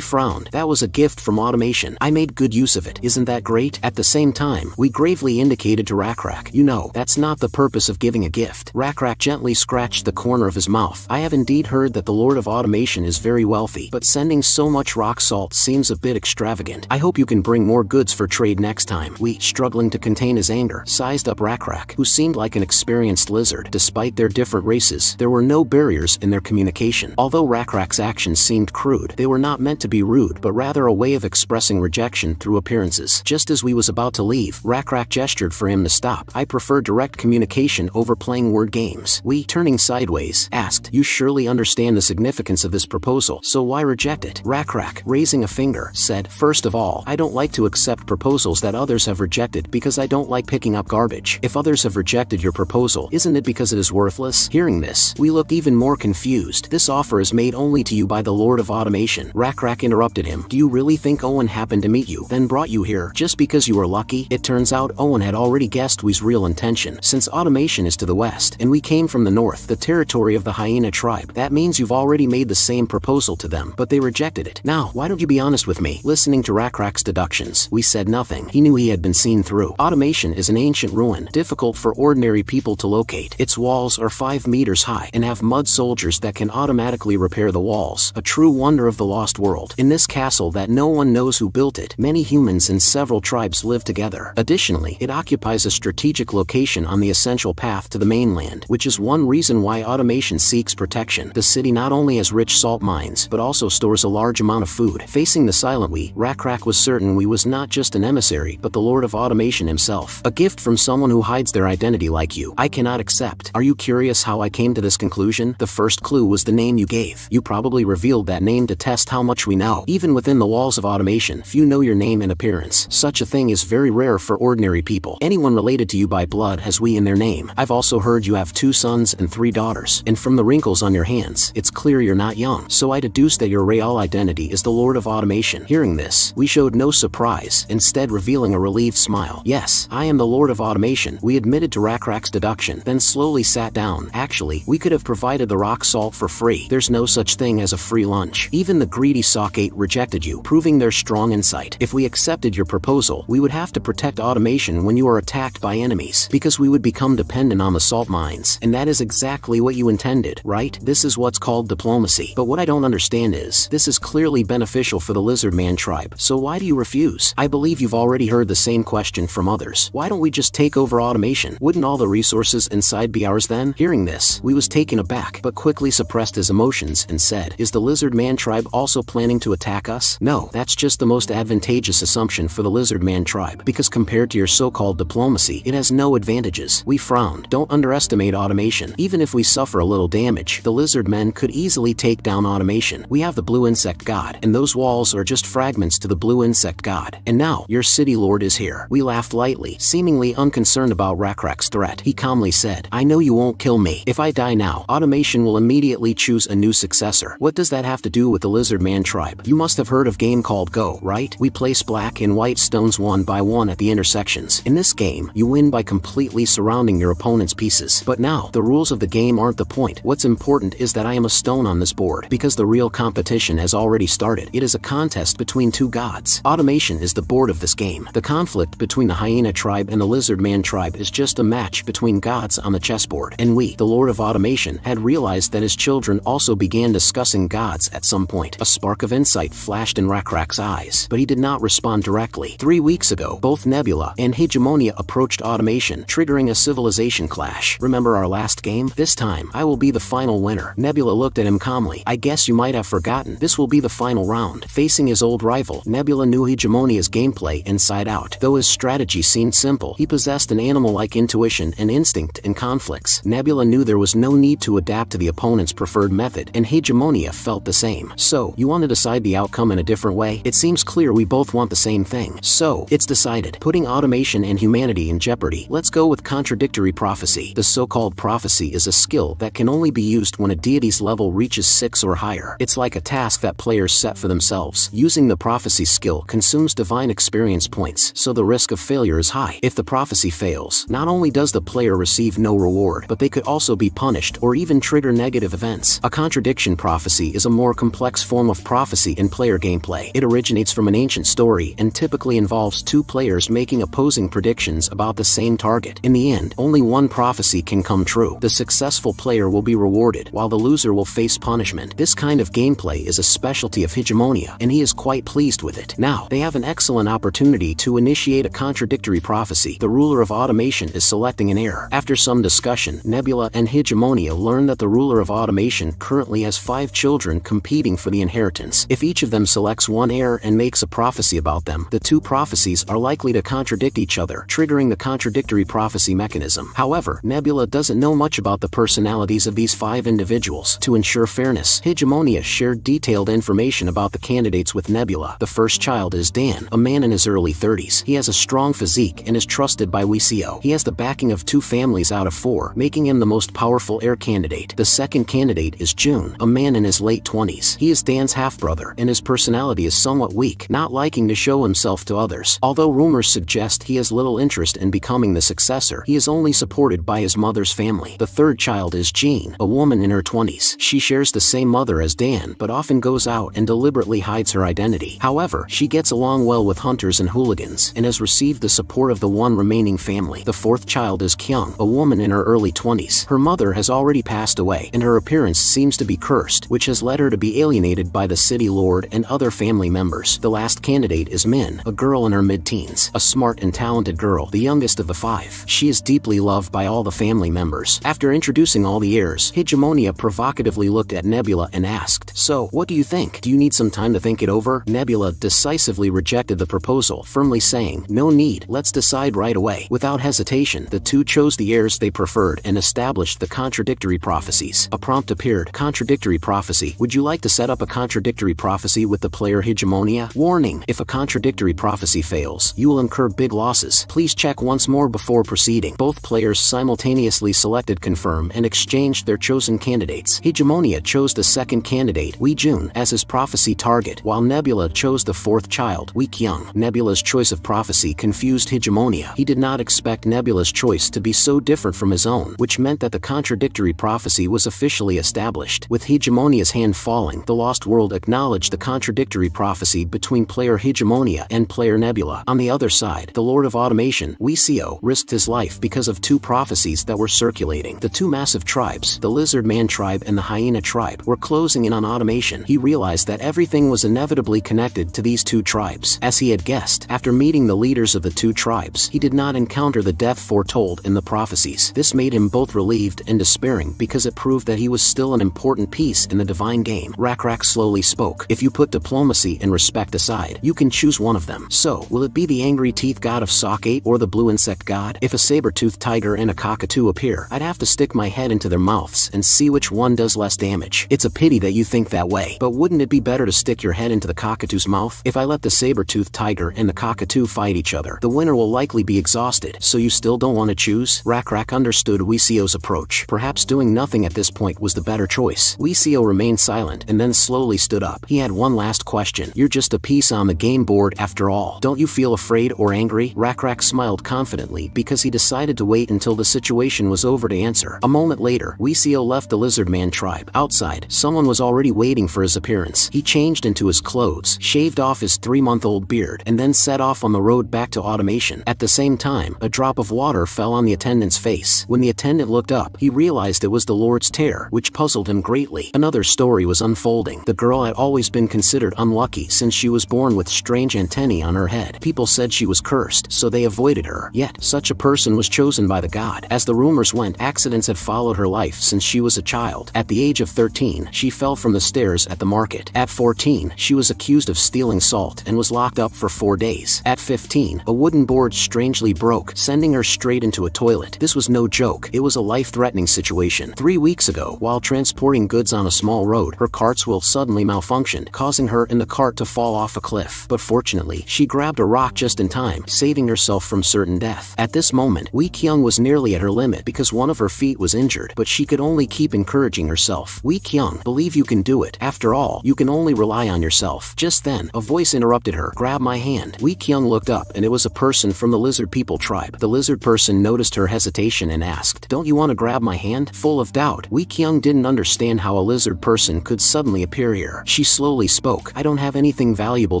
frowned. That was a gift from automation. I made good use of it. Isn't that great? At the same time, we gravely indicated to Rakrak, you know, that's not the purpose of giving a gift. Rakrak gently scratched the corner of his mouth. I have indeed heard that the Lord of Automation is very wealthy, but sending so much rock salt seems a bit extravagant. I hope you can bring more goods for trade next time. We, struggling to contain his anger, sized up Rakrak, who seemed like an experienced lizard. Despite their different races, there were no barriers in their communication. Although Rakrak's actions seemed crude, they were not meant to be rude, but rather a way of expressing rejection through appearances. Just as we was about to leave, Rakrak gestured for him to stop. I prefer direct communication over playing word games. We, turning sideways, asked, you surely understand the significance of this proposal, so why reject it? Rakrak, raising a finger, said, first of all, I don't like to accept proposals that others have rejected because I don't like picking up garbage. If others have rejected your proposal, isn't it because it is worthless? Hearing this, we looked even more confused. This offer is made only to you by the Lord of Automation. Rakrak interrupted him. Do you really think Owen happened to meet you, then brought you here, just because you were lucky? It turns out Owen had already guessed we's real intention. Since Automation is to the west, and we came from the north, the territory of the hyena tribe, that means you've already made the same proposal to them, but they rejected it. Now, why don't you be honest with me? Listening to Rakrak's deductions, we said nothing. He knew he had been seen through. Automation is an ancient ruin, difficult for ordinary people to locate. Its walls are 5 meters high, and have mud soldiers that can automatically repair the walls. A true wonder of the lost world. In this castle that no one knows who built it, many humans and several tribes live together. Additionally, it occupies a strategic location on the essential path to the mainland, which is one reason why Automation seeks protection. The city not only has rich salt mines, but also stores a large amount of food. Facing the silent we, Rakrak was certain we was not just an emissary, but the Lord of Automation himself. A gift from someone who hides their identity like you, I cannot accept. Are you curious how I came to this conclusion? The first clue was the name you gave. You probably revealed that name to test how much we know. Even within the walls of Automation, few know your name and appearance. Such a thing is very rare for ordinary people. Anyone related to you by blood has we in their name. I've also heard you have 2 sons and 3 daughters, and from the wrinkles on your hands, it's clear you're not young. So I deduce that your real identity is the Lord of Automation. Hearing this, we showed no surprise, instead revealing a relieved smile. Yes, I am the Lord of Automation. We admitted to Rakrak's deduction, then slowly sat down. Actually, we could have provided the rock salt for free. There's no such thing as a free lunch. Even the greedy Sockate rejected you, proving their strong insight. If we accepted your proposal, we would have to protect Automation when you are attacked by enemies, because we would become dependent on the salt mines. And that is exactly what you intended, right? This is what's called diplomacy. But what I don't understand is, this is clearly beneficial for the Lizardman tribe, so why do you refuse? I believe you've already heard the same question from others. Why don't we just take over Automation? Wouldn't all the resources inside be ours then? Hearing this, we was taken aback, but quickly suppressed his emotions and said, is the Lizardman tribe also planning to attack us? No, that's just the most advantageous assumption for the Lizardman tribe, because compared to your so-called diplomacy, it has no advantages. We frowned. Don't underestimate Automation. Even if we suffer a little damage, the Lizardmen could easily take down Automation. We have the Blue Insect God, and those walls are just fragments to the Blue Insect God. And now, your city lord is here. We laughed lightly, seemingly unconcerned about Rakrak's threat. He calmly said, I know you won't kill me. If I die now, Automation will immediately choose a new successor. What does that have to do with the Lizardman tribe? You must have heard of a game called Go, right? We place black and white stones one by one at the intersections. In this game, you win by completely surrounding your opponent's pieces. But now, the rules of the game aren't the point. What's important is that I am a stone on this board, because the real competition has already started. It is a contest between 2 gods. Automation is the board of this game. The conflict between the hyena tribe and the Lizardman tribe is just a match between gods on the chessboard. And we, the Lord of Automation, had realized that his children also began discussing gods at some point. A spark of insight flashed in Rakrak's eyes, but he did not respond directly. 3 weeks ago, both Nebula and Hegemonia approached Automation, triggering a civilization clash. Remember our last game? This time, I will be the final winner. Nebula looked at him calmly. I guess you might have forgotten. This will be the final round. Facing his old rival, Nebula knew Hegemonia's gameplay inside out. Though his strategy seemed simple, he possessed an animal-like intuition and instinct in conflicts. Nebula knew there was no need to adapt to the opponent's preferred method, and Hegemonia felt the same. So, you want to decide the outcome in a different way? It seems clear we both want the same thing. So, it's decided. Putting Automation and humanity in jeopardy. Let's go with contradictory prophecy. The so-called prophecy is a skill that can only be used when a deity's level reaches 6 or or higher. It's like a task that players set for themselves. Using the prophecy skill consumes divine experience points, so the risk of failure is high. If the prophecy fails, not only does the player receive no reward, but they could also be punished or even trigger negative events. A contradiction prophecy is a more complex form of prophecy in player gameplay. It originates from an ancient story and typically involves two players making opposing predictions about the same target. In the end, only one prophecy can come true. The successful player will be rewarded, while the loser will face punishment. This kind of gameplay is a specialty of Hegemonia, and he is quite pleased with it. Now, they have an excellent opportunity to initiate a contradictory prophecy. The ruler of automation is selecting an heir. After some discussion, Nebula and Hegemonia learn that the ruler of automation currently has 5 children competing for the inheritance. If each of them selects one heir and makes a prophecy about them, the two prophecies are likely to contradict each other, triggering the contradictory prophecy mechanism. However, Nebula doesn't know much about the personalities of these 5 individuals. To ensure fairness, Hegemonia shared detailed information about the candidates with Nebula. The first child is Dan, a man in his early 30s. He has a strong physique and is trusted by Wisio. He has the backing of 2 families out of 4, making him the most powerful heir candidate. The second candidate is June, a man in his late 20s. He is Dan's half-brother, and his personality is somewhat weak, not liking to show himself to others. Although rumors suggest he has little interest in becoming the successor, he is only supported by his mother's family. The third child is Jean, a woman in her 20s. She shares the same mother as Dan, but often goes out and deliberately hides her identity. However, she gets along well with hunters and hooligans, and has received the support of the one remaining family. The fourth child is Kyung, a woman in her early 20s. Her mother has already passed away, and her appearance seems to be cursed, which has led her to be alienated by the city lord and other family members. The last candidate is Min, a girl in her mid-teens. A smart and talented girl, the youngest of the 5. She is deeply loved by all the family members. After introducing all the heirs, Hegemonia provocatively looked at Nebula and asked, "So, what do you think? Do you need some time to think it over?" Nebula decisively rejected the proposal, firmly saying, "No need, let's decide right away." Without hesitation, the two chose the heirs they preferred and established the contradictory prophecies. A prompt appeared: contradictory prophecy. Would you like to set up a contradictory prophecy with the player Hegemonia? Warning: if a contradictory prophecy fails, you will incur big losses. Please check once more before proceeding. Both players simultaneously selected confirm and exchanged their chosen candidates. Hegemonia chose the second candidate, Wee Jun, as his prophecy target, while Nebula chose the fourth child, Wee Kyung. Nebula's choice of prophecy confused Hegemonia. He did not expect Nebula's choice to be so different from his own, which meant that the contradictory prophecy was officially established. With Hegemonia's hand falling, the Lost World acknowledged the contradictory prophecy between player Hegemonia and player Nebula. On the other side, the Lord of Automation, Wisio, risked his life because of 2 prophecies that were circulating. The 2 massive tribes, the Lizardman tribe and the Hyena tribe, were closing in on automation. He realized that everything was inevitably connected to these 2 tribes. As he had guessed, after meeting the leaders of the 2 tribes, he did not encounter the death foretold in the prophecies. This made him both relieved and despairing, because it proved that he was still an important piece in the divine game. Rak slowly spoke. "If you put diplomacy and respect aside, you can choose one of them. So, will it be the angry teeth god of Sake or the blue insect god? If a saber-toothed tiger and a cockatoo appear, I'd have to stick my head into their mouths and see which one does less damage. It's a pity that you think that way, but wouldn't it be better to stick your head into the cockatoo's mouth? If I let the saber-toothed tiger and the cockatoo fight each other, the winner will likely be exhausted, so you still don't want to choose?" Rak understood Wisio's approach. Perhaps doing nothing at this point was the better choice. Wisio remained silent and then slowly stood up. He had one last question. "You're just a piece on the game board after all. Don't you feel afraid or angry?" Rak smiled confidently because he decided to wait until the situation was over to answer. A moment later, Wisio left the Lizardman tribe. Outside, someone was already waiting for his appearance. He changed into his clothes, shaved off his 3-month-old beard, and then set off on the road back to automation. At the same time, a drop of water fell on the attendant's face. When the attendant looked up, he realized it was the Lord's tear, which puzzled him greatly. Another story was unfolding. The girl had always been considered unlucky since she was born with strange antennae on her head. People said she was cursed, so they avoided her. Yet, such a person was chosen by the god. As the rumors went, accidents had followed her life since she was a child. At the age of 13, she fell from the stairs at the market. At 14, she was accused of stealing salt and was locked up for 4 days. At 15, a wooden board strangely broke, sending her straight into a toilet. This was no joke. It was a life-threatening situation. 3 weeks ago, while transporting goods on a small road, her cart's wheel suddenly malfunctioned, causing her and the cart to fall off a cliff. But fortunately, she grabbed a rock just in time, saving herself from certain death. At this moment, Wee Kyung was nearly at her limit because one of her feet was injured, but she could only keep encouraging herself. Wee Kyung, Kyung, believe you can do it. After all, you can only rely on yourself. Just then, a voice interrupted her. Grab my hand. Wee Kyung looked up, and it was a person from the lizard people tribe. The lizard person noticed her hesitation and asked, don't you want to grab my hand? Full of doubt, Wee Kyung didn't understand how a lizard person could suddenly appear here. She slowly spoke, I don't have anything valuable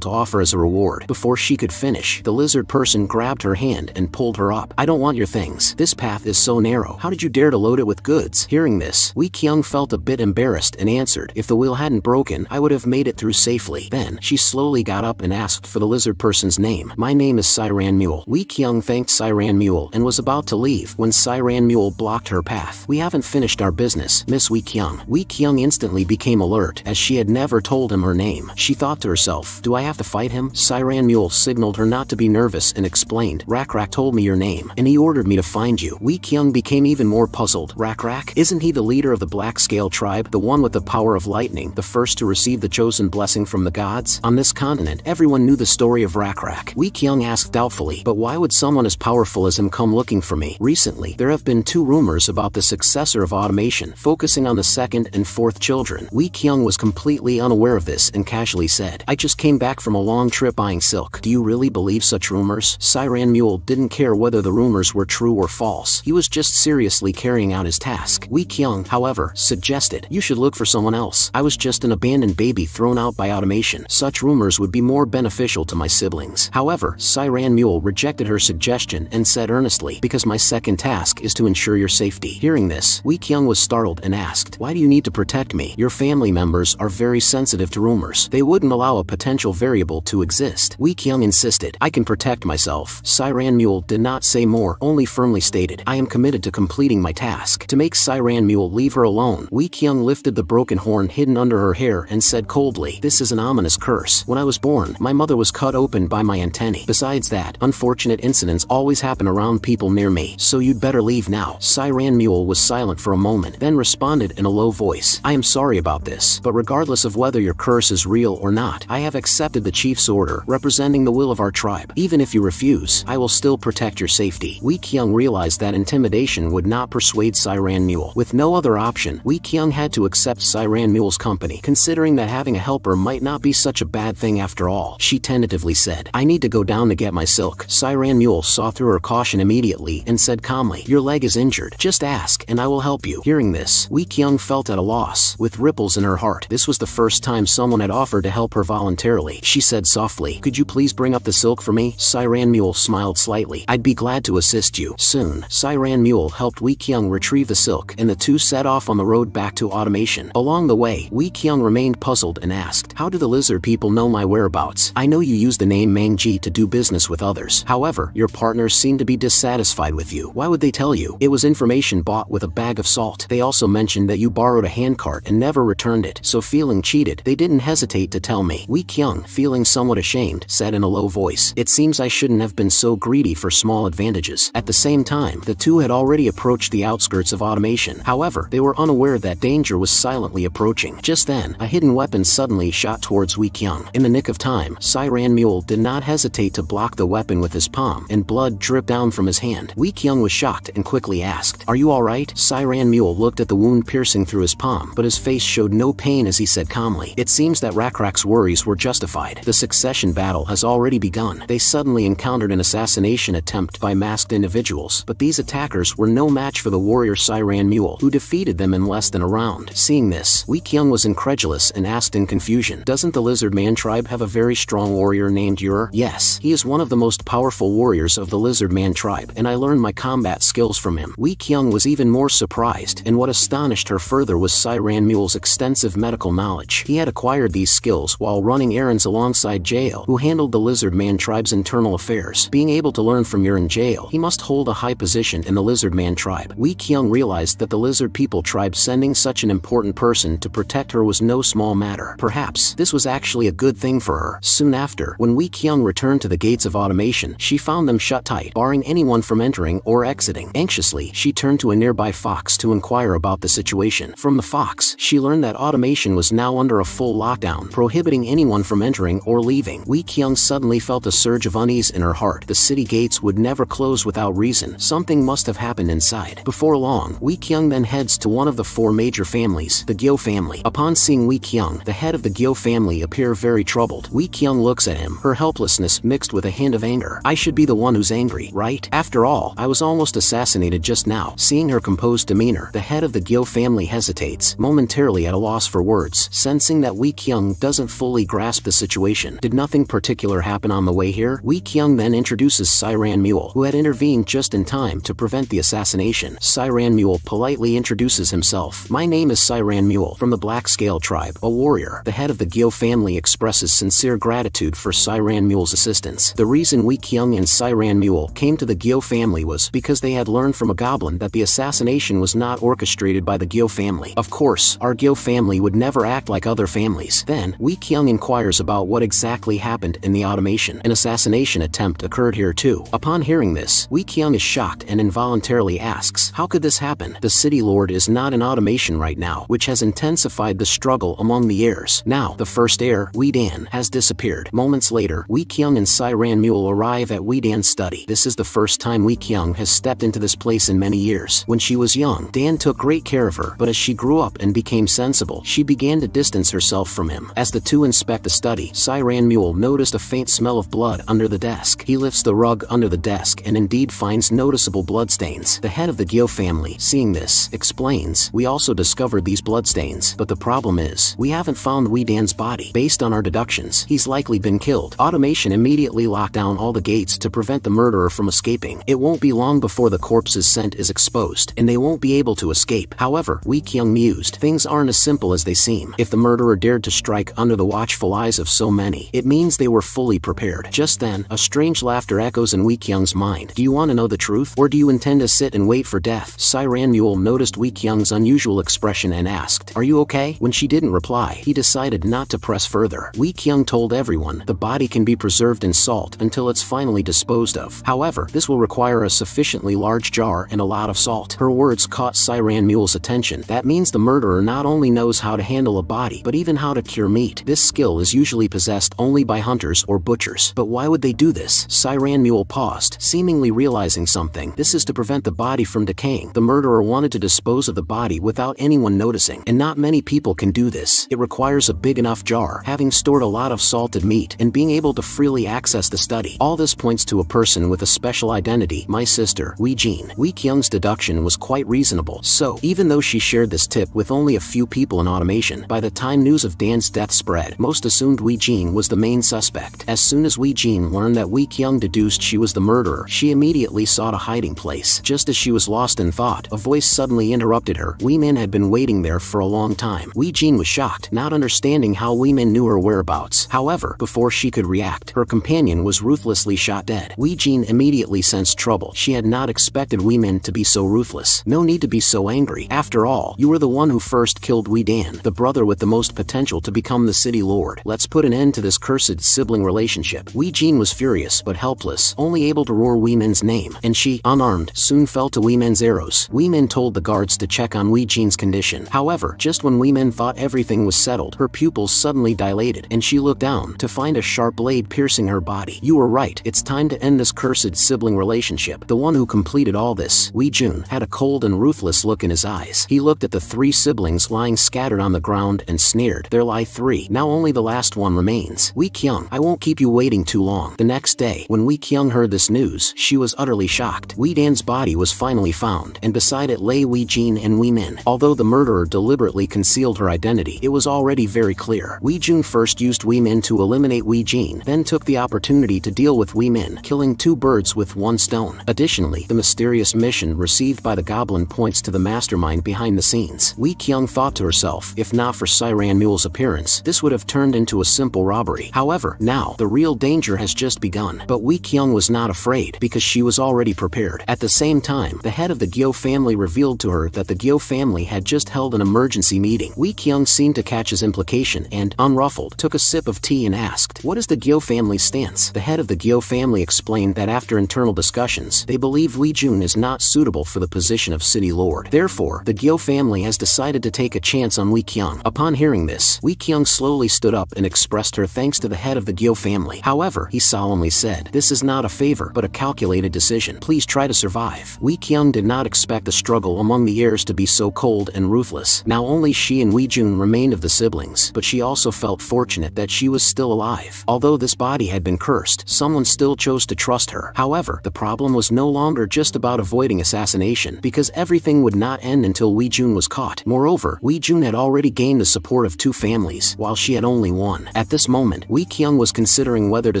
to offer as a reward. Before she could finish, the lizard person grabbed her hand and pulled her up. I don't want your things. This path is so narrow. How did you dare to load it with goods? Hearing this, Wee Kyung felt a bit embarrassed and answered, if the wheel hadn't broken, I would have made it through safely. Then, she slowly got up and asked for the lizard person's name. My name is Siran Mule. Wee Kyung thanked Siran Mule and was about to leave when Siran Mule blocked her path. We haven't finished our business, Miss Wee Kyung. Wee Kyung instantly became alert as she had never told him her name. She thought to herself, do I have to fight him? Siran Mule signaled her not to be nervous and explained, Rak told me your name, and he ordered me to find you. Wee Kyung became even more puzzled. Rak? Isn't he the leader of the Black Scale tribe, the one with the power of lightning, the first to receive the chosen blessing from the gods? On this continent, everyone knew the story of Rak. Wee Kyung asked doubtfully, but why would someone as powerful as him come looking for me? Recently, there have been 2 rumors about the successor of automation, focusing on the 2nd and 4th children. Wee Kyung was completely unaware of this and casually said, I just came back from a long trip buying silk. Do you really believe such rumors? Siran Mule didn't care whether the rumors were true or false. He was just seriously carrying out his task. Wee Kyung, however, suggested, you should look for someone else. I was just an abandoned baby thrown out by automation. Such rumors would be more beneficial to my siblings. However, Siran Mule rejected her suggestion and said earnestly, because my second task is to ensure your safety. Hearing this, Wee Kyung was startled and asked, why do you need to protect me? Your family members are very sensitive to rumors. They wouldn't allow a potential variable to exist. Wee Kyung insisted, I can protect myself. Siran Mule did not say more, only firmly stated, I am committed to completing my task. To make Siran Mule leave her alone, Wee Kyung lifted the broken horn hidden under her hair and said coldly, this is an ominous curse. When I was born, my mother was cut open by my antennae. Besides that, unfortunate incidents always happen around people near me, so you'd better leave now. Siran Mule was silent for a moment, then responded in a low voice, I am sorry about this, but regardless of whether your curse is real or not, I have accepted the chief's order, representing the will of our tribe. Even if you refuse, I will still protect your safety. Wee Kyung realized that intimidation would not persuade Siran Mule. With no other option, Wee Kyung had to accept Siran Mule's company, considering that having a helper might not be such a bad thing after all. She tentatively said, I need to go down to get my silk. Siran Mule saw through her caution immediately and said calmly, your leg is injured. Just ask, and I will help you. Hearing this, Wee Kyung felt at a loss, with ripples in her heart. This was the first time someone had offered to help her voluntarily. She said softly, could you please bring up the silk for me? Siran Mule smiled slightly. I'd be glad to assist you. Soon, Siran Mule helped Wee Kyung retrieve the silk, and the two set off on the road back to automation. Along the way, Wee Kyung remained puzzled and asked, how do the lizard people know my whereabouts? I know you use the name Mangji to do business with others. However, your partners seem to be dissatisfied with you. Why would they tell you? It was information bought with a bag of salt. They also mentioned that you borrowed a handcart and never returned it, so feeling cheated, they didn't hesitate to tell me. Wee Kyung, feeling somewhat ashamed, said in a low voice, it seems I shouldn't have been so greedy for small advantages. At the same time, the two had already approached the outskirts of automation. However, they were unaware that danger was silently approaching. Just then, a hidden weapon suddenly shot towards Wee Kyung. In the nick of time, Siran Mule did not hesitate to block the weapon with his palm, and blood dripped down from his hand. Wee Kyung was shocked and quickly asked, are you alright? Siran Mule looked at the wound piercing through his palm, but his face showed no pain as he said calmly, it seems that Rakrak's worries were justified. The succession battle has already begun. They suddenly encountered an assassination attempt by masked individuals, but these attackers were no match for the warrior Siran Mule, who defeated them in less than a round. Seeing this, Wee Kyung was incredulous and asked in confusion, doesn't the Lizardman tribe have a very strong warrior named Ur? Yes, he is one of the most powerful warriors of the Lizardman tribe, and I learned my combat skills from him. Wee Kyung was even more surprised, and what astonished her further was Siran Mule's extensive medical knowledge. He had acquired these skills while running errands alongside Jael, who handled the Lizardman tribe's internal affairs. Being able to learn from Ur and Jael, he must hold a high position in the Lizardman tribe. Wee Kyung realized that the Lizard People tribe sending such an important person to protect her was no small matter. Perhaps this was actually a good thing for her. Soon after, when Wee Kyung returned to the gates of automation, she found them shut tight, barring anyone from entering or exiting. Anxiously, she turned to a nearby fox to inquire about the situation. From the fox, she learned that automation was now under a full lockdown, prohibiting anyone from entering or leaving. Wee Kyung suddenly felt a surge of unease in her heart. The city gates would never close without reason. Something must have happened inside. Before long, Wee Kyung then heads to one of the 4 major families, is the Gyo family. Upon seeing Wee Kyung, the head of the Gyo family appear very troubled. Wee Kyung looks at him, her helplessness mixed with a hint of anger. I should be the one who's angry, right? After all, I was almost assassinated just now. Seeing her composed demeanor, the head of the Gyo family hesitates, momentarily at a loss for words, sensing that Wee Kyung doesn't fully grasp the situation. Did nothing particular happen on the way here? Wee Kyung then introduces Siran Mule, who had intervened just in time to prevent the assassination. Siran Mule politely introduces himself. My name is Siran Mule, from the Black Scale tribe, a warrior. The head of the Gyo family expresses sincere gratitude for Siran Mule's assistance. The reason Wee Kyung and Siran Mule came to the Gyo family was because they had learned from a goblin that the assassination was not orchestrated by the Gyo family. Of course, our Gyo family would never act like other families. Then, Wee Kyung inquires about what exactly happened in the automation. An assassination attempt occurred here too. Upon hearing this, Wee Kyung is shocked and involuntarily asks, how could this happen? The city lord is not in automation right now, which has intensified the struggle among the heirs. Now, the first heir, Wee Dan, has disappeared. Moments later, Wee Kyung and Siran Mule arrive at Wee Dan's study. This is the first time Wee Kyung has stepped into this place in many years. When she was young, Dan took great care of her, but as she grew up and became sensible, she began to distance herself from him. As the two inspect the study, Siran Mule noticed a faint smell of blood under the desk. He lifts the rug under the desk and indeed finds noticeable bloodstains. The head of the Gyo family, seeing this, explains, we also discovered these bloodstains, but the problem is, we haven't found Wee Dan's body. Based on our deductions, he's likely been killed. Automation immediately locked down all the gates to prevent the murderer from escaping. It won't be long before the corpse's scent is exposed, and they won't be able to escape. However, Wee Kyung mused, things aren't as simple as they seem. If the murderer dared to strike under the watchful eyes of so many, it means they were fully prepared. Just then, a strange laughter echoes in Wee Kyung's mind. Do you want to know the truth, or do you intend to sit and wait for death? Siran Mule noticed Wee Kyung's unusual expression and asked, are you okay? When she didn't reply, he decided not to press further. Wee Kyung told everyone, the body can be preserved in salt until it's finally disposed of. However, this will require a sufficiently large jar and a lot of salt. Her words caught Siran Mule's attention. That means the murderer not only knows how to handle a body, but even how to cure meat. This skill is usually possessed only by hunters or butchers. But why would they do this? Siran Mule paused, seemingly realizing something. This is to prevent the body from decaying. The murderer wanted to dispose of the body without anyone noticing, and not many people can do this. It requires a big enough jar, having stored a lot of salted meat, and being able to freely access the study. All this points to a person with a special identity, my sister, Wee Jin. Wee Kyung's deduction was quite reasonable. So, even though she shared this tip with only a few people in automation, by the time news of Dan's death spread, most assumed Wee Jin was the main suspect. As soon as Wee Jin learned that Wee Kyung deduced she was the murderer, she immediately sought a hiding place. Just as she was lost in thought, a voice suddenly interrupted her. Wee Min had been waiting there for a long time. Wee Jin was shocked, not understanding how Wee Min knew her whereabouts. However, before she could react, her companion was ruthlessly shot dead. Wee Jin immediately sensed trouble. She had not expected Wee Min to be so ruthless. No need to be so angry. After all, you were the one who first killed Wee Dan, the brother with the most potential to become the city lord. Let's put an end to this cursed sibling relationship. Wee Jin was furious but helpless, only able to roar Wee Min's name, and she, unarmed, soon fell to Wee Min's arrows. Wee Min told the guards to check on Wee Jin's condition. However, just when Wee Min thought everything was settled, her pupils suddenly dilated, and she looked down to find a sharp blade piercing her body. You were right. It's time to end this cursed sibling relationship. The one who completed all this, Wee Jun, had a cold and ruthless look in his eyes. He looked at the three siblings lying scattered on the ground and sneered. There lie three. Now only the last one remains. Wee Kyung, I won't keep you waiting too long. The next day, when Wee Kyung heard this news, she was utterly shocked. Wee Dan's body was finally found, and beside it lay Wee Jin and Wee Min. Although the murderer deliberately concealed her identity, it was already very clear. Wee Jun first used Wee Min to eliminate Wee Jin, then took the opportunity to deal with Wee Min, killing two birds with one stone. Additionally, the mysterious mission received by the goblin points to the mastermind behind the scenes. Wee Kyung thought to herself, if not for Siran Mule's appearance, this would have turned into a simple robbery. However, now, the real danger has just begun. But Wee Kyung was not afraid, because she was already prepared. At the same time, the head of the Gyo family revealed to her that the Gyo family had just held an emergency meeting. Wee Kyung seemed to catch his implication and, unruffled, took a sip of tea and asked, what is the Gyo family's stance? The head of the Gyo family explained that after internal discussions, they believe Wee Jun is not suitable for the position of city lord. Therefore, the Gyo family has decided to take a chance on Wee Kyung. Upon hearing this, Wee Kyung slowly stood up and expressed her thanks to the head of the Gyo family. However, he solemnly said, this is not a favor, but a calculated decision. Please try to survive. Wee Kyung did not expect the struggle among the heirs to be so cold and ruthless. useless. Now only she and Weijun remained of the siblings, but she also felt fortunate that she was still alive. Although this body had been cursed, someone still chose to trust her. However, the problem was no longer just about avoiding assassination, because everything would not end until Weijun was caught. Moreover, Weijun had already gained the support of 2 families, while she had only one. At this moment, Wekyung was considering whether to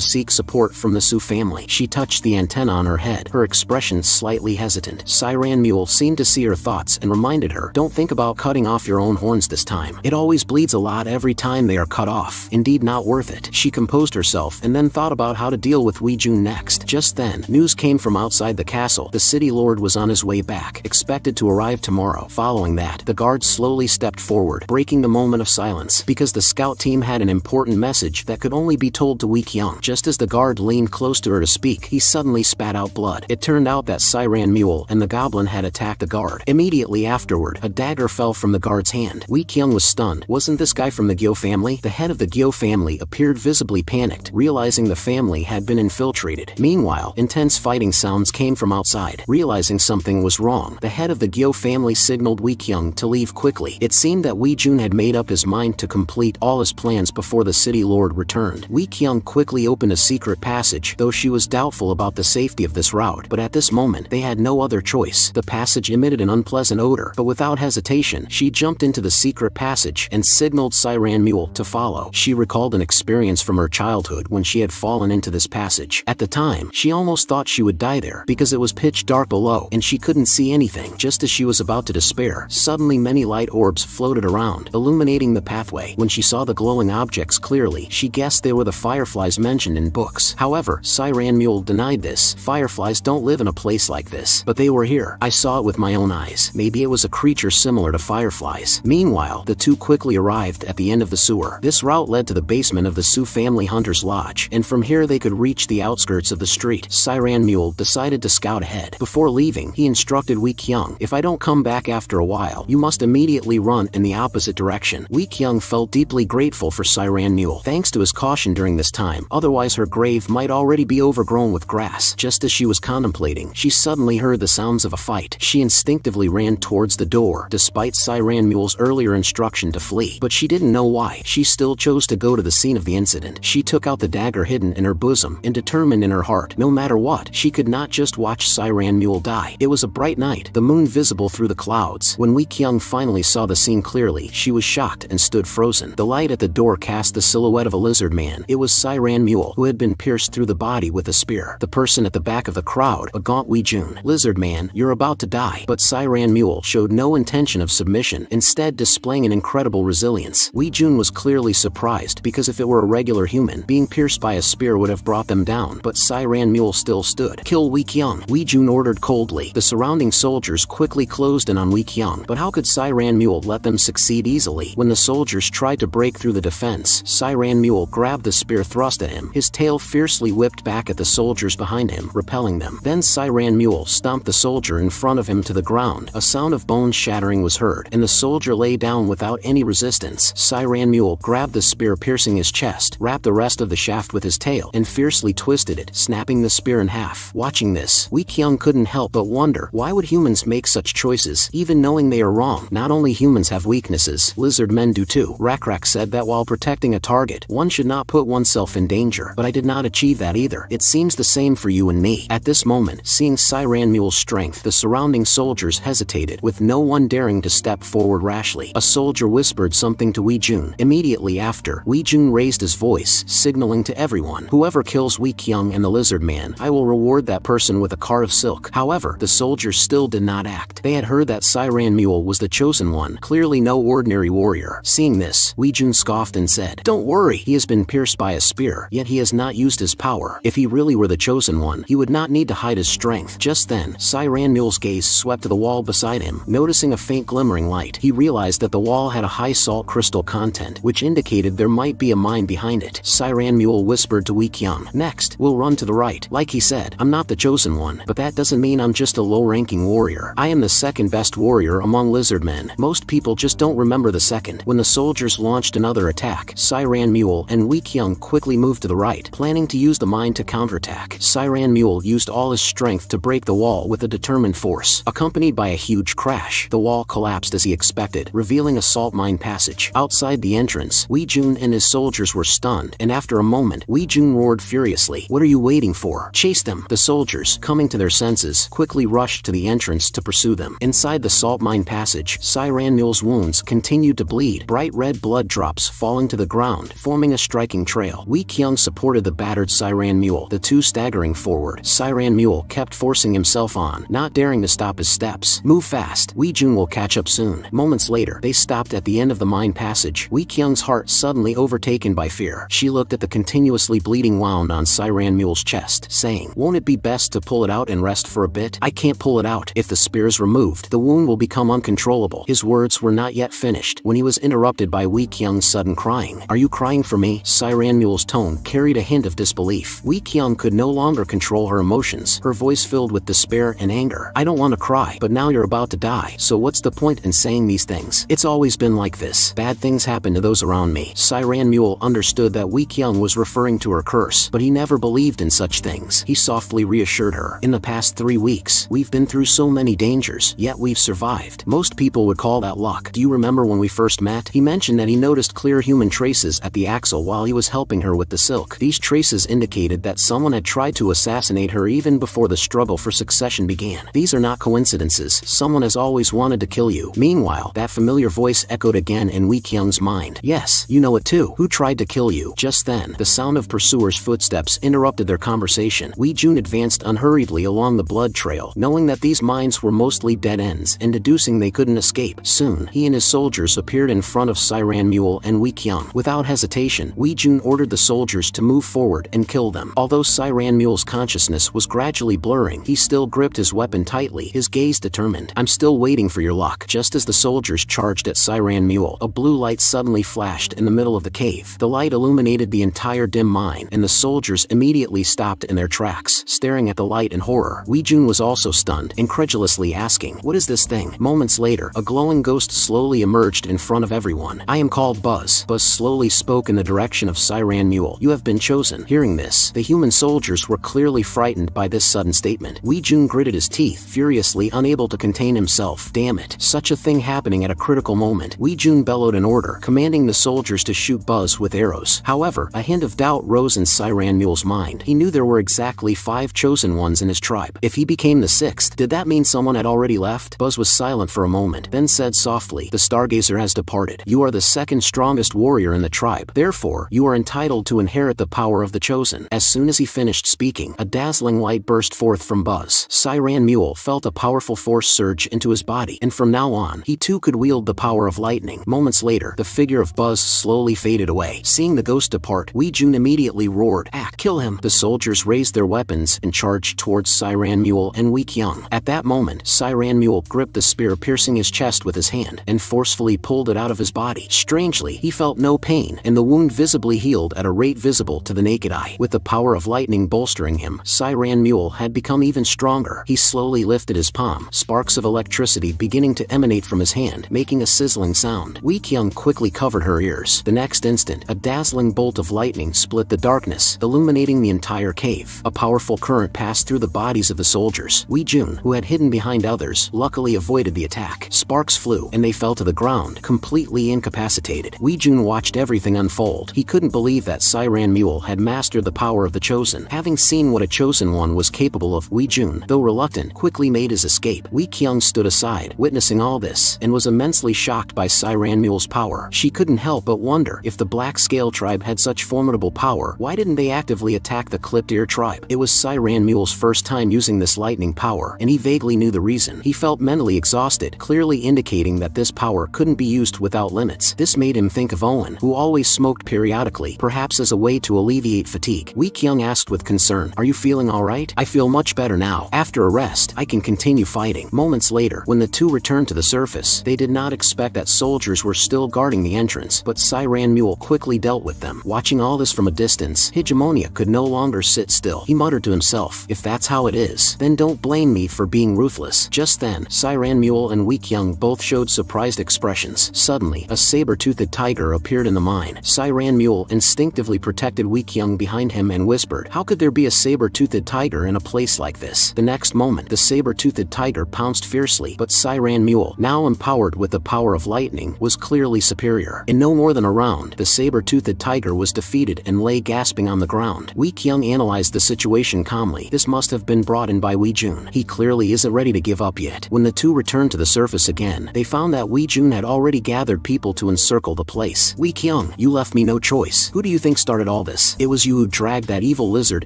seek support from the Su family. She touched the antenna on her head, her expression slightly hesitant. Siran Mule seemed to see her thoughts and reminded her, "Don't think about cutting off your own horns this time. It always bleeds a lot every time they are cut off. Indeed, not worth it." She composed herself and then thought about how to deal with Weijun next. Just then, news came from outside the castle. The city lord was on his way back, expected to arrive tomorrow. Following that, the guards slowly stepped forward, breaking the moment of silence, because the scout team had an important message that could only be told to Wekyung. Just as the guard leaned close to her to speak, he suddenly spat out blood. It turned out that Siran Mule and the goblin had attacked the guard. Immediately afterward, a dagger fell from the guard's hand. Wekyung was stunned. Wasn't this guy from the Gyo family? The head of the Gyo family appeared visibly panicked, realizing the family had been infiltrated. Meanwhile, intense fighting sounds came from outside. Realizing something was wrong, the head of the Gyo family signaled Wekyung to leave quickly. It seemed that Weijun had made up his mind to complete all his plans before the city lord returned. Wekyung quickly opened a secret passage, though she was doubtful about the safety of this route. But at this moment, they had no other choice. The passage emitted an unpleasant odor, but without hesitation, she jumped into the secret passage and signaled Siran Mule to follow. She recalled an experience from her childhood when she had fallen into this passage. At the time, she almost thought she would die there, because it was pitch dark below and she couldn't see anything. Just as she was about to despair, suddenly many light orbs floated around, illuminating the pathway. When she saw the glowing objects clearly, she guessed they were the fireflies mentioned in books. However, Siran Mule denied this. "Fireflies don't live in a place like this." "But they were here. I saw it with my own eyes." Maybe it was a creature similar to fireflies. Meanwhile, the two quickly arrived at the end of the sewer. This route led to the basement of the Su family hunter's lodge, and from here they could reach the outskirts of the street. Siran Mule decided to scout ahead. Before leaving, he instructed Wekyung, "If I don't come back after a while, you must immediately run in the opposite direction." Wekyung felt deeply grateful for Siran Mule, thanks to his caution during this time. Otherwise, her grave might already be overgrown with grass. Just as she was contemplating, she suddenly heard the sounds of a fight. She instinctively ran towards the door, despite Siran Mule's earlier instruction to flee. But she didn't know why. She still chose to go to the scene of the incident. She took out the dagger hidden in her bosom and determined in her heart, no matter what, she could not just watch Siran Mule die. It was a bright night, the moon visible through the clouds. When Wekyung finally saw the scene clearly, she was shocked and stood frozen. The light at the door cast the silhouette of a lizard man. It was Siran Mule, who had been pierced through the body with a spear. The person at the back of the crowd, a gaunt Weijun. "Lizard man, you're about to die." But Siran Mule showed no intention of submission, instead displaying an incredible resilience. Weijun was clearly surprised, because if it were a regular human, being pierced by a spear would have brought them down. But Siran Mule still stood. "Kill Wekyung," Weijun ordered coldly. The surrounding soldiers quickly closed in on Wekyung, but how could Siran Mule let them succeed easily? When the soldiers tried to break through the defense, Siran Mule grabbed the spear thrust at him. His tail fiercely whipped back at the soldiers behind him, repelling them. Then Siran Mule stomped the soldier in front of him to the ground. A sound of bone shattering was heard, and the soldier lay down without any resistance. Siran Mule grabbed the spear piercing his chest, wrapped the rest of the shaft with his tail, and fiercely twisted it, snapping the spear in half. Watching this, Wekyung couldn't help but wonder, why would humans make such choices, even knowing they are wrong? Not only humans have weaknesses, lizard men do too. Rakrak said that while protecting a target, one should not put oneself in danger, but I did not achieve that either. It seems the same for you and me. At this moment, seeing Siran Mule's strength, the surrounding soldiers hesitated, with no one daring to step forward rashly. A soldier whispered something to Weijun. Immediately after, Weijun raised his voice, signaling to everyone, "Whoever kills Wekyung and the lizard man, I will reward that person with a cart of silk." However, the soldiers still did not act. They had heard that Siran Mule was the chosen one, clearly no ordinary warrior. Seeing this, Weijun scoffed and said, "Don't worry, he has been pierced by a spear, yet he has not used his power. If he really were the chosen one, he would not need to hide his strength." Just then, Siran Mule's gaze swept to the wall beside him. Noticing a faint glimmering light, he realized that the wall had a high salt crystal content, which indicated there might be a mine behind it. Siran Mule whispered to Wekyung, "Next, we'll run to the right." Like he said, "I'm not the chosen one, but that doesn't mean I'm just a low-ranking warrior. I am the second best warrior among lizardmen. Most people just don't remember the second." When the soldiers launched another attack, Siran Mule and Wekyung quickly moved to the right, planning to use the mine to counterattack. Siran Mule used all his strength to break the wall with a determined force. Accompanied by a huge crash, the wall collapsed as he expected, revealing a salt mine passage. Outside the entrance, Wee Jun and his soldiers were stunned, and after a moment, Wee Jun roared furiously, "What are you waiting for? Chase them!" The soldiers, coming to their senses, quickly rushed to the entrance to pursue them. Inside the salt mine passage, Siran Mule's wounds continued to bleed, bright red blood drops falling to the ground, forming a striking trail. Wee Kyung supported the battered Siran Mule, the two staggering forward. Siran Mule kept forcing himself on, not daring to stop his steps. "Move fast. Wee Jun will catch up soon." Moments later, they stopped at the end of the mine passage. Wee Kyung's heart suddenly overtaken by fear. She looked at the continuously bleeding wound on Siran Mule's chest, saying, "Won't it be best to pull it out and rest for a bit?" "I can't pull it out. If the spear is removed, the wound will become uncontrollable." His words were not yet finished when he was interrupted by Wee Kyung's sudden crying. "Are you crying for me?" Siran Mule's tone carried a hint of disbelief. Wee Kyung could no longer control her emotions, her voice filled with despair and anger. "I don't want to cry, but now you're about to die, so what's the point in saying these things? It's always been like this. Bad things happen to those around me." Siran Mule understood that Wee Kyung was referring to her curse, but he never believed in such things. He softly reassured her, "In the past 3 weeks, we've been through so many dangers, yet we've survived. Most people would call that luck. Do you remember when we first met?" He mentioned that he noticed clear human traces at the axle while he was helping her with the silk. These traces indicated that someone had tried to assassinate her even before the struggle for succession began. "These are not coincidences. Someone has always wanted to kill you." Meanwhile, that familiar voice echoed again in Wee Kyung's mind. "Yes, you know it too. Who tried to kill you?" Just then, the sound of pursuers' footsteps interrupted their conversation. Wee Jun advanced unhurriedly along the blood trail, knowing that these mines were mostly dead ends and deducing they couldn't escape. Soon, he and his soldiers appeared in front of Siran Mule and Wee Kyung. Without hesitation, Wee Jun ordered the soldiers to move forward and kill them. Although Siran Mule's consciousness was gradually blurring, he still gripped his weapon tightly, his gaze determined. "I'm still waiting for your luck." Just as the soldiers charged at Siran Mule, a blue light suddenly flashed in the middle of the cave. The light illuminated the entire dim mine, and the soldiers immediately stopped in their tracks, staring at the light in horror. Wee Jun was also stunned, incredulously asking, "What is this thing?" Moments later, a glowing ghost slowly emerged in front of everyone. "I am called Buzz." Buzz slowly spoke in the direction of Siran Mule. "You have been chosen." Hearing this, the human soldiers were clearly frightened by this sudden statement. Wee Jun gritted his teeth, furiously unable to contain himself. Damn it, such a thing happening at a critical moment. Wee Jun bellowed an order, commanding the soldiers to shoot Buzz with arrows. However, a hint of doubt rose in Siran Mule's mind. He knew there were exactly 5 chosen ones in his tribe. If he became the 6th, did that mean someone had already left? Buzz was silent for a moment, then said softly, "The Stargazer has departed. You are the 2nd strongest warrior in the tribe. Therefore, you are entitled to inherit the power of the chosen." As soon as he finished speaking, a dazzling light burst forth from Buzz. Siran Mule felt a powerful force surge into his body, and from now on, he too could wield the power of lightning. Moments later, the figure of Buzz slowly faded away. Seeing the ghost depart, Wee Jun immediately roared, "Ah, kill him!" The soldiers raised their weapons and charged towards Siran Mule and Wee Kyung. At that moment, Siran Mule gripped the spear piercing his chest with his hand and forcefully pulled it out of his body. Strangely, he felt no pain, and the wound visibly healed at a rate visible to the naked eye. With the power of lightning bolstering him, Siran Mule had become even stronger. He slowly lifted his palm, sparks of electricity beginning to emanate from his hand, making a sizzling sound. Wee Kyung quickly covered her ears. The next instant, a dazzling bolt of lightning split the darkness, illuminating the entire cave. A powerful current passed through the bodies of the soldiers. Wee Jun, who had hidden behind others, luckily avoided the attack. Sparks flew, and they fell to the ground, completely incapacitated. Wee Jun watched everything unfold. He couldn't believe that Siran Mule had mastered the power of the chosen. Having seen what a chosen one was capable of, Wee Jun, though reluctant, quickly made his escape. Wee Kyung stood aside, witnessing all this, and was immensely shocked by Siran Mule's power. She couldn't help but wonder, if the Black Scale tribe had such formidable power, why didn't they actively attack the Clipped Ear tribe? It was Siran Mule's first time using this lightning power, and he vaguely knew the reason. He felt mentally exhausted, clearly indicating that this power couldn't be used without limits. This made him think of Owen, who always smoked periodically, perhaps as a way to alleviate fatigue. Wee Kyung asked with concern, "Are you feeling alright?" "I feel much better now. After a rest, I can continue fighting." Moments later, when the two returned to the surface, they did not expect that soldiers were still guarding the entrance, but Siran Mule quickly dealt with them. Watching all this from a distance, Hegemonia could no longer sit still. He muttered to himself, "If that's how it is, then don't blame me for being ruthless." Just then, Siran Mule and Wee Kyung both showed surprised expressions. Suddenly, a saber-toothed tiger appeared in the mine. Siran Mule instinctively protected Wee Kyung behind him and whispered, "How could there be a saber-toothed tiger in a place like this?" The next moment, the saber-toothed tiger pounced fiercely, but Siran Mule, now empowered with the power of lightning, was clearly superior. In no more than a round, the saber-toothed tiger was defeated and lay gasping on the ground. Wee Kyung analyzed the situation calmly. This must have been brought in by Wee Jun. He clearly isn't ready to give up yet. When the two returned to the surface again, they found that Wee Jun had already gathered people to encircle the place. Wee Kyung, you left me no choice. Who do you think started all this? It was you who dragged that evil lizard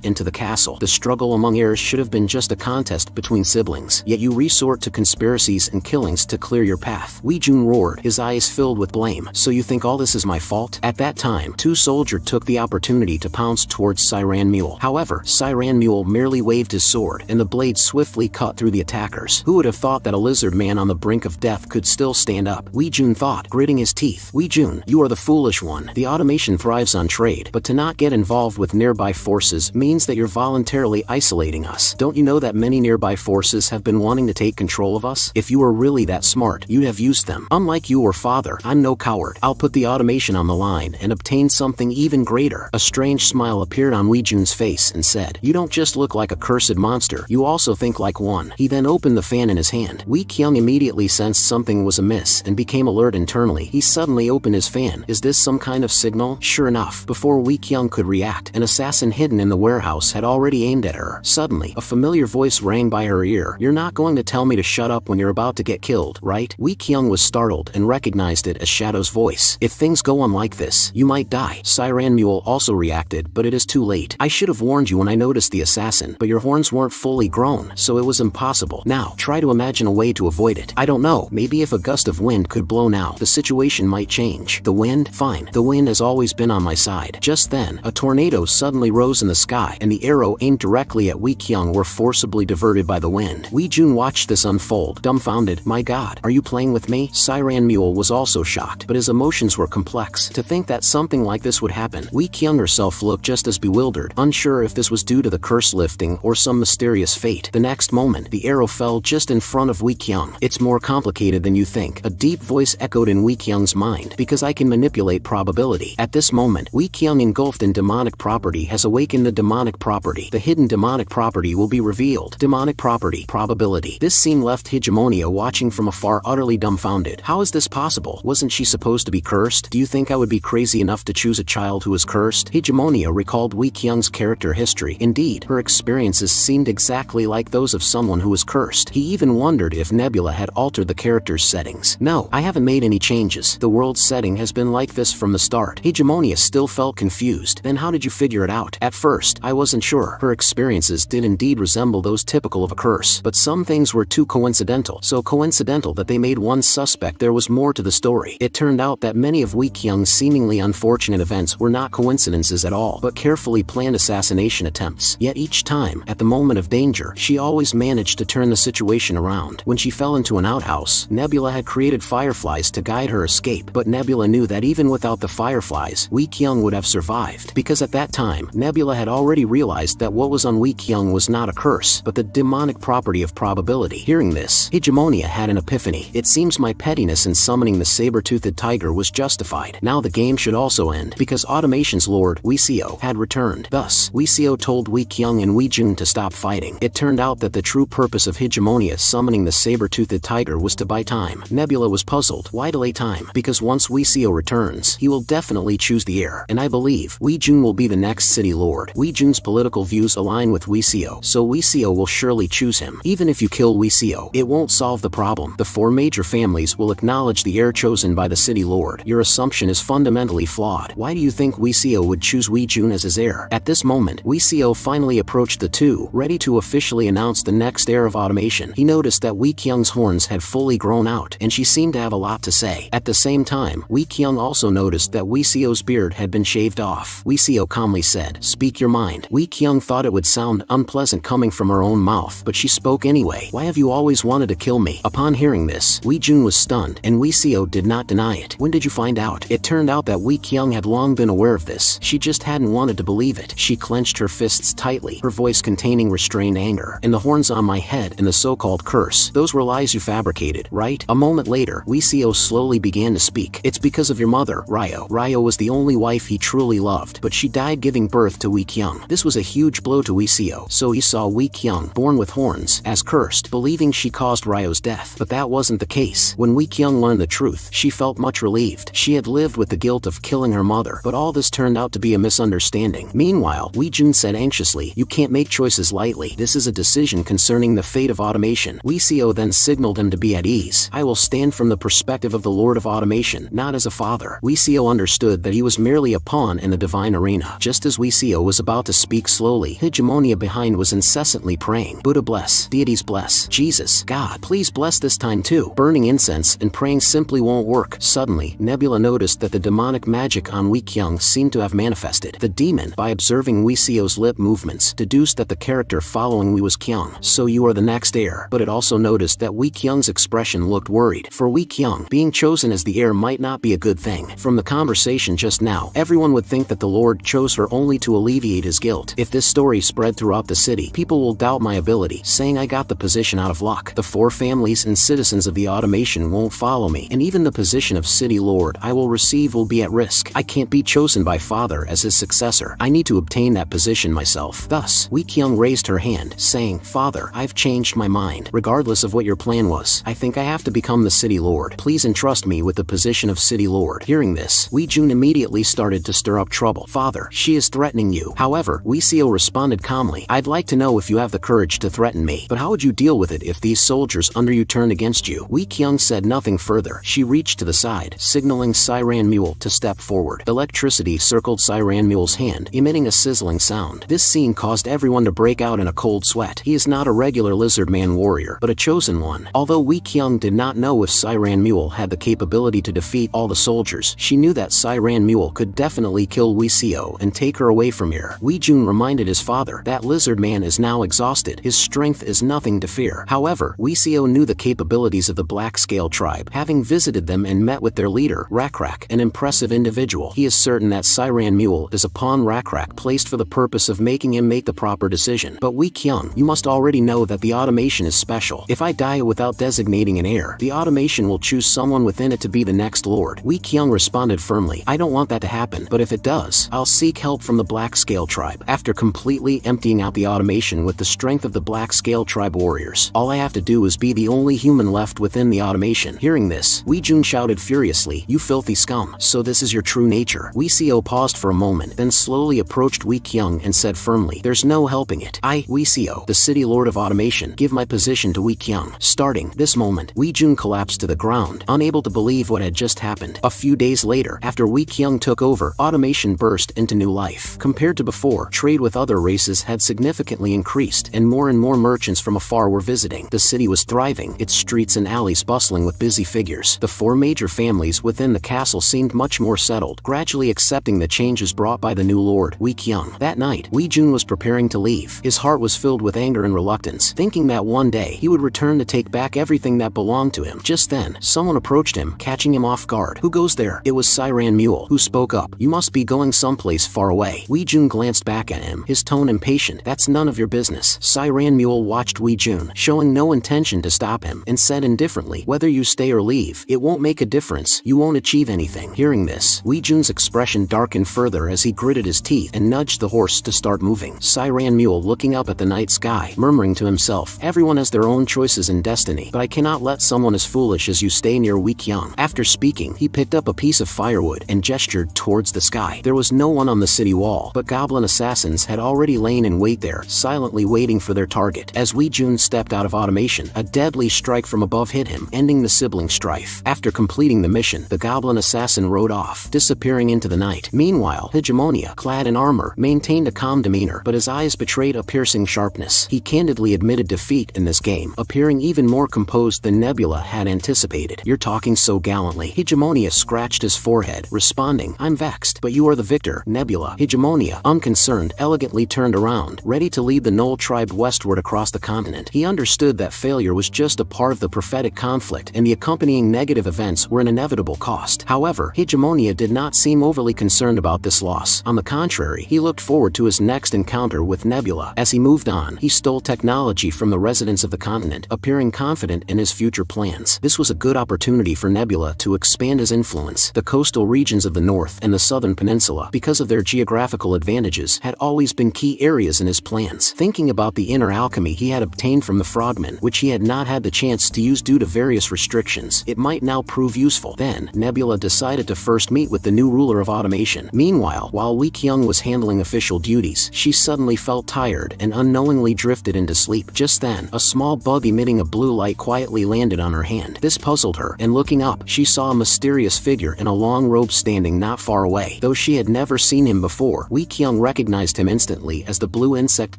into the castle. The struggle among heirs should have been just a contest between siblings, yet you resort to conspiracies and killings to clear your path. Wee Jun roared, his eyes filled with blame. So you think all this is my fault? At that time, two soldiers took the opportunity to pounce towards Siran Mule. However, Siran Mule merely waved his sword, and the blade swiftly cut through the attackers. Who would have thought that a lizard man on the brink of death could still stand up? Wee Jun thought, gritting his teeth. Wee Jun, you are the foolish one. The automation thrives on trade, but to not get involved with nearby forces means that you're voluntarily isolating us. Don't you know that many nearby forces have been wanting to take control of us? If you were really that smart, you'd have used them. Unlike you or father, I'm no coward. I'll put the automation on the line and obtain something even greater. A strange smile appeared on Wee Jun's face and said, you don't just look like a cursed monster, you also think like one. He then opened the fan in his hand. Wee Kyung immediately sensed something was amiss and became alert internally. He suddenly opened his fan. Is this some kind of signal? Sure enough, before Wee Kyung could react, an assassin hidden in the warehouse had already aimed at her. Suddenly, a familiar voice rang by her ear. You're not going to tell me to shut up when you're about to get killed, right? Wee Kyung was startled and recognized it as Shadow's voice. If things go on like this, you might die. Siran Mule also reacted, but it is too late. I should have warned you when I noticed the assassin, but your horns weren't fully grown, so it was impossible. Now, try to imagine a way to avoid it. I don't know, maybe if a gust of wind could blow now, the situation might change. The wind? Fine. The wind has always been on my side. Just then, a tornado suddenly rose in the sky, and the arrow aimed directly at Wee Kyung were forcibly diverted by the wind. Wee Jun watched this unfold, dumbfounded. My god, are you playing with me? Siran Mule was also shocked, but his emotions were complex. To think that something like this would happen. Wee Kyung herself looked just as bewildered, unsure if this was due to the curse lifting or some mysterious fate. The next moment, the arrow fell just in front of Wee Kyung. It's more complicated than you think. A deep voice echoed in Wee Kyung's mind, because I can manipulate probability. At this moment, Wee Kyung, engulfed in demonic property, has awakened the demonic property. The hidden demonic property will be revealed. Demonic property, probability. This scene left Hegemonia watching from afar, utterly dumbfounded. How is this possible? Wasn't she supposed to be cursed? Do you think I would be crazy enough to choose a child who is cursed? Hegemonia recalled Wee Kyung's character history. Indeed, her experiences seemed exactly like those of someone who was cursed. He even wondered if Nebula had altered the character's settings. No, I haven't made any changes. The world's setting has been like this from the start. Hegemonia still felt confused. Then how did you figure it out? At first, I wasn't sure. Her experiences did indeed resemble those typical of a curse, but some things were too coincidental. So coincidental that they made one suspect. There was more to the story. It turned out that many of Wee Kyung's seemingly unfortunate events were not coincidences at all, but carefully planned assassination attempts. Yet each time, at the moment of danger, she always managed to turn the situation around. When she fell into an outhouse, Nebula had created fireflies to guide her escape, but Nebula knew that even without the fireflies, Wee Kyung would have survived, because at that time, Nebula had already realized that what was on Wee Kyung was not a curse, but the demonic property of probability. Hearing this, Hegemonia had an epiphany. It seems my pettiness in summoning the saber-toothed tiger was justified. Now the game should also end, because Automation's lord, Weeseo, had returned. Thus, Weeseo told Wee Kyung and Wee Jun to stop fighting. It turned out that the true purpose of Hegemonia summoning the saber-toothed tiger was to buy time. Nebula was puzzled. Why delay time? Because once Weeseo returns, he will definitely choose the heir, and I believe Wee Jun will be the next city lord. Wee Jun's political views align with Weeseo, so Weeseo will surely choose him. Even if you kill Weeseo, it won't solve the problem. The four major families will acknowledge the heir chosen by the city lord. Your assumption is fundamentally flawed. Why do you think Weeseo would choose Wee Jun as his heir? At this moment, Weeseo finally approached the two, ready to officially announce the next heir of Automation. He noticed that Wee Kyung's horns had fully grown out, and she seemed to have a lot to say. At the same time, Wee Kyung also noticed that Weeseo's beard had been shaved off. Weeseo calmly said, "Speak your mind." Wee Kyung thought it would sound unpleasant coming from her own mouth, but she spoke anyway. Why have you always wanted to kill me? Upon hearing this, Wee Jun was stunned, and Weeseo did not deny it. When did you find out? It turned out that Wee Kyung had long been aware of this. She just hadn't wanted to believe it. She clenched her fists tightly, her voice containing restrained anger. And the horns on my head and the so-called curse, those were lies you fabricated, right? A moment later, Weeseo slowly began to speak. It's because of your mother, Ryo. Ryo was the only wife he truly loved, but she died giving birth to Wee Kyung. This was a huge blow to Weeseo, so he saw Wee Kyung, born with horns, as cursed, believing she caused Ryo's death. But that that wasn't the case. When Wee Kyung learned the truth, she felt much relieved. She had lived with the guilt of killing her mother, but all this turned out to be a misunderstanding. Meanwhile, Wee Jun said anxiously, "You can't make choices lightly. This is a decision concerning the fate of automation." Wee Seo then signaled him to be at ease. "I will stand from the perspective of the Lord of Automation, not as a father." Wee Seo understood that he was merely a pawn in the divine arena. Just as Wee Seo was about to speak slowly, Hegemonia behind was incessantly praying, "Buddha bless, deities bless, Jesus, God, please bless this time too." Burning incense and praying simply won't work. Suddenly, Nebula noticed that the demonic magic on Wee Kyung seemed to have manifested. The demon, by observing Wee Seo's lip movements, deduced that the character following Wee was Kyung. "So you are the next heir." But it also noticed that Wee Kyung's expression looked worried. For Wee Kyung, being chosen as the heir might not be a good thing. From the conversation just now, everyone would think that the Lord chose her only to alleviate his guilt. If this story spread throughout the city, people will doubt my ability, saying I got the position out of luck. The 4 families and citizens of the automation won't follow me, and even the position of city lord I will receive will be at risk. I can't be chosen by father as his successor. I need to obtain that position myself. Thus, Wee Kyung raised her hand, saying, "Father, I've changed my mind. Regardless of what your plan was, I think I have to become the city lord. Please entrust me with the position of city lord." Hearing this, Wee Jun immediately started to stir up trouble. "Father, she is threatening you." However, Wee Seo responded calmly, "I'd like to know if you have the courage to threaten me, but how would you deal with it if these soldiers under you turned against you?" Wee Kyung said nothing further. She reached to the side, signaling Siran Mule to step forward. Electricity circled Siran Mule's hand, emitting a sizzling sound. This scene caused everyone to break out in a cold sweat. He is not a regular Lizardman warrior, but a chosen one. Although Wee Kyung did not know if Siran Mule had the capability to defeat all the soldiers, she knew that Siran Mule could definitely kill Wee Seo and take her away from here. Wee Jun reminded his father that Lizardman is now exhausted. His strength is nothing to fear. However, Wee Seo knew the capabilities of the Black Scale tribe, having visited them and met with their leader, Rakrak, an impressive individual. He is certain that Siran Mule is a pawn Rakrak placed for the purpose of making him make the proper decision. "But Wee Kyung, you must already know that the automation is special. If I die without designating an heir, the automation will choose someone within it to be the next lord." Wee Kyung responded firmly, "I don't want that to happen, but if it does, I'll seek help from the Black Scale tribe." After completely emptying out the automation with the strength of the Black Scale tribe warriors, all I have to do is be the only human left within the automation. Hearing this, Wee Jun shouted furiously, "You filthy scum! So this is your true nature?" Wee Seo paused for a moment, then slowly approached Wee Kyung and said firmly, "There's no helping it. I, Wee Seo, the city lord of automation, give my position to Wee Kyung." Starting this moment, Wee Jun collapsed to the ground, unable to believe what had just happened. A few days later, after Wee Kyung took over, automation burst into new life. Compared to before, trade with other races had significantly increased, and more merchants from afar were visiting. The city was thriving, its streets and alleys bustling with busy figures. The 4 major families within the castle seemed much more settled, gradually accepting the changes brought by the new lord, Wee Kyung. That night, Wee Jun was preparing to leave. His heart was filled with anger and reluctance, thinking that one day he would return to take back everything that belonged to him. Just then, someone approached him, catching him off guard. "Who goes there?" It was Siran Mule, who spoke up. "You must be going someplace far away." Wee Jun glanced back at him, his tone impatient. "That's none of your business." Siran Mule watched Wee Jun, showing no intention to stop him, and said indifferently, "Whether you stay or leave, it won't make a difference. You won't achieve anything." Hearing this, Wee Jun's expression darkened further as he gritted his teeth and nudged the horse to start moving. Siran Mule looking up at the night sky, murmuring to himself, "Everyone has their own choices and destiny, but I cannot let someone as foolish as you stay near Wee Kyung." After speaking, he picked up a piece of firewood and gestured towards the sky. There was no one on the city wall, but goblin assassins had already lain in wait there, silently waiting for their target. As Wee Jun stepped out of automation, a deadly strike from above hit him, ending the sibling strife. After completing the mission, the goblin assassin rode off, disappearing into the night. Meanwhile, Hegemonia, clad in armor, maintained a calm demeanor, but his eyes betrayed a piercing sharpness. He candidly admitted defeat in this game, appearing even more composed than Nebula had anticipated. "You're talking so gallantly." Hegemonia scratched his forehead, responding, "I'm vexed, but you are the victor, Nebula." Hegemonia, unconcerned, elegantly turned around, ready to lead the Knoll tribe westward across the continent. He understood that failure was just a part of the prophetic conflict, and the accompanying negative events were an inevitable cost. However, Hegemonia did not seem overly concerned about this loss. On the contrary, he looked forward to his next encounter with Nebula. As he moved on, he stole technology from the residents of the continent, appearing confident in his future plans. This was a good opportunity for Nebula to expand his influence. The coastal regions of the north and the southern peninsula, because of their geographical advantages, had always been key areas in his plans. Thinking about the inner alchemy he had obtained from the frogmen, which he had not had the chance to use due to various restrictions, it might now prove useful. Then, Nebula decided to first meet with the new ruler of automation. Meanwhile, while Wee Kyung was handling official duties, she suddenly felt tired and unknowingly drifted into sleep. Just then, a small bug emitting a blue light quietly landed on her hand. This puzzled her, and looking up, she saw a mysterious figure in a long robe standing not far away. Though she had never seen him before, Wee Kyung recognized him instantly as the blue insect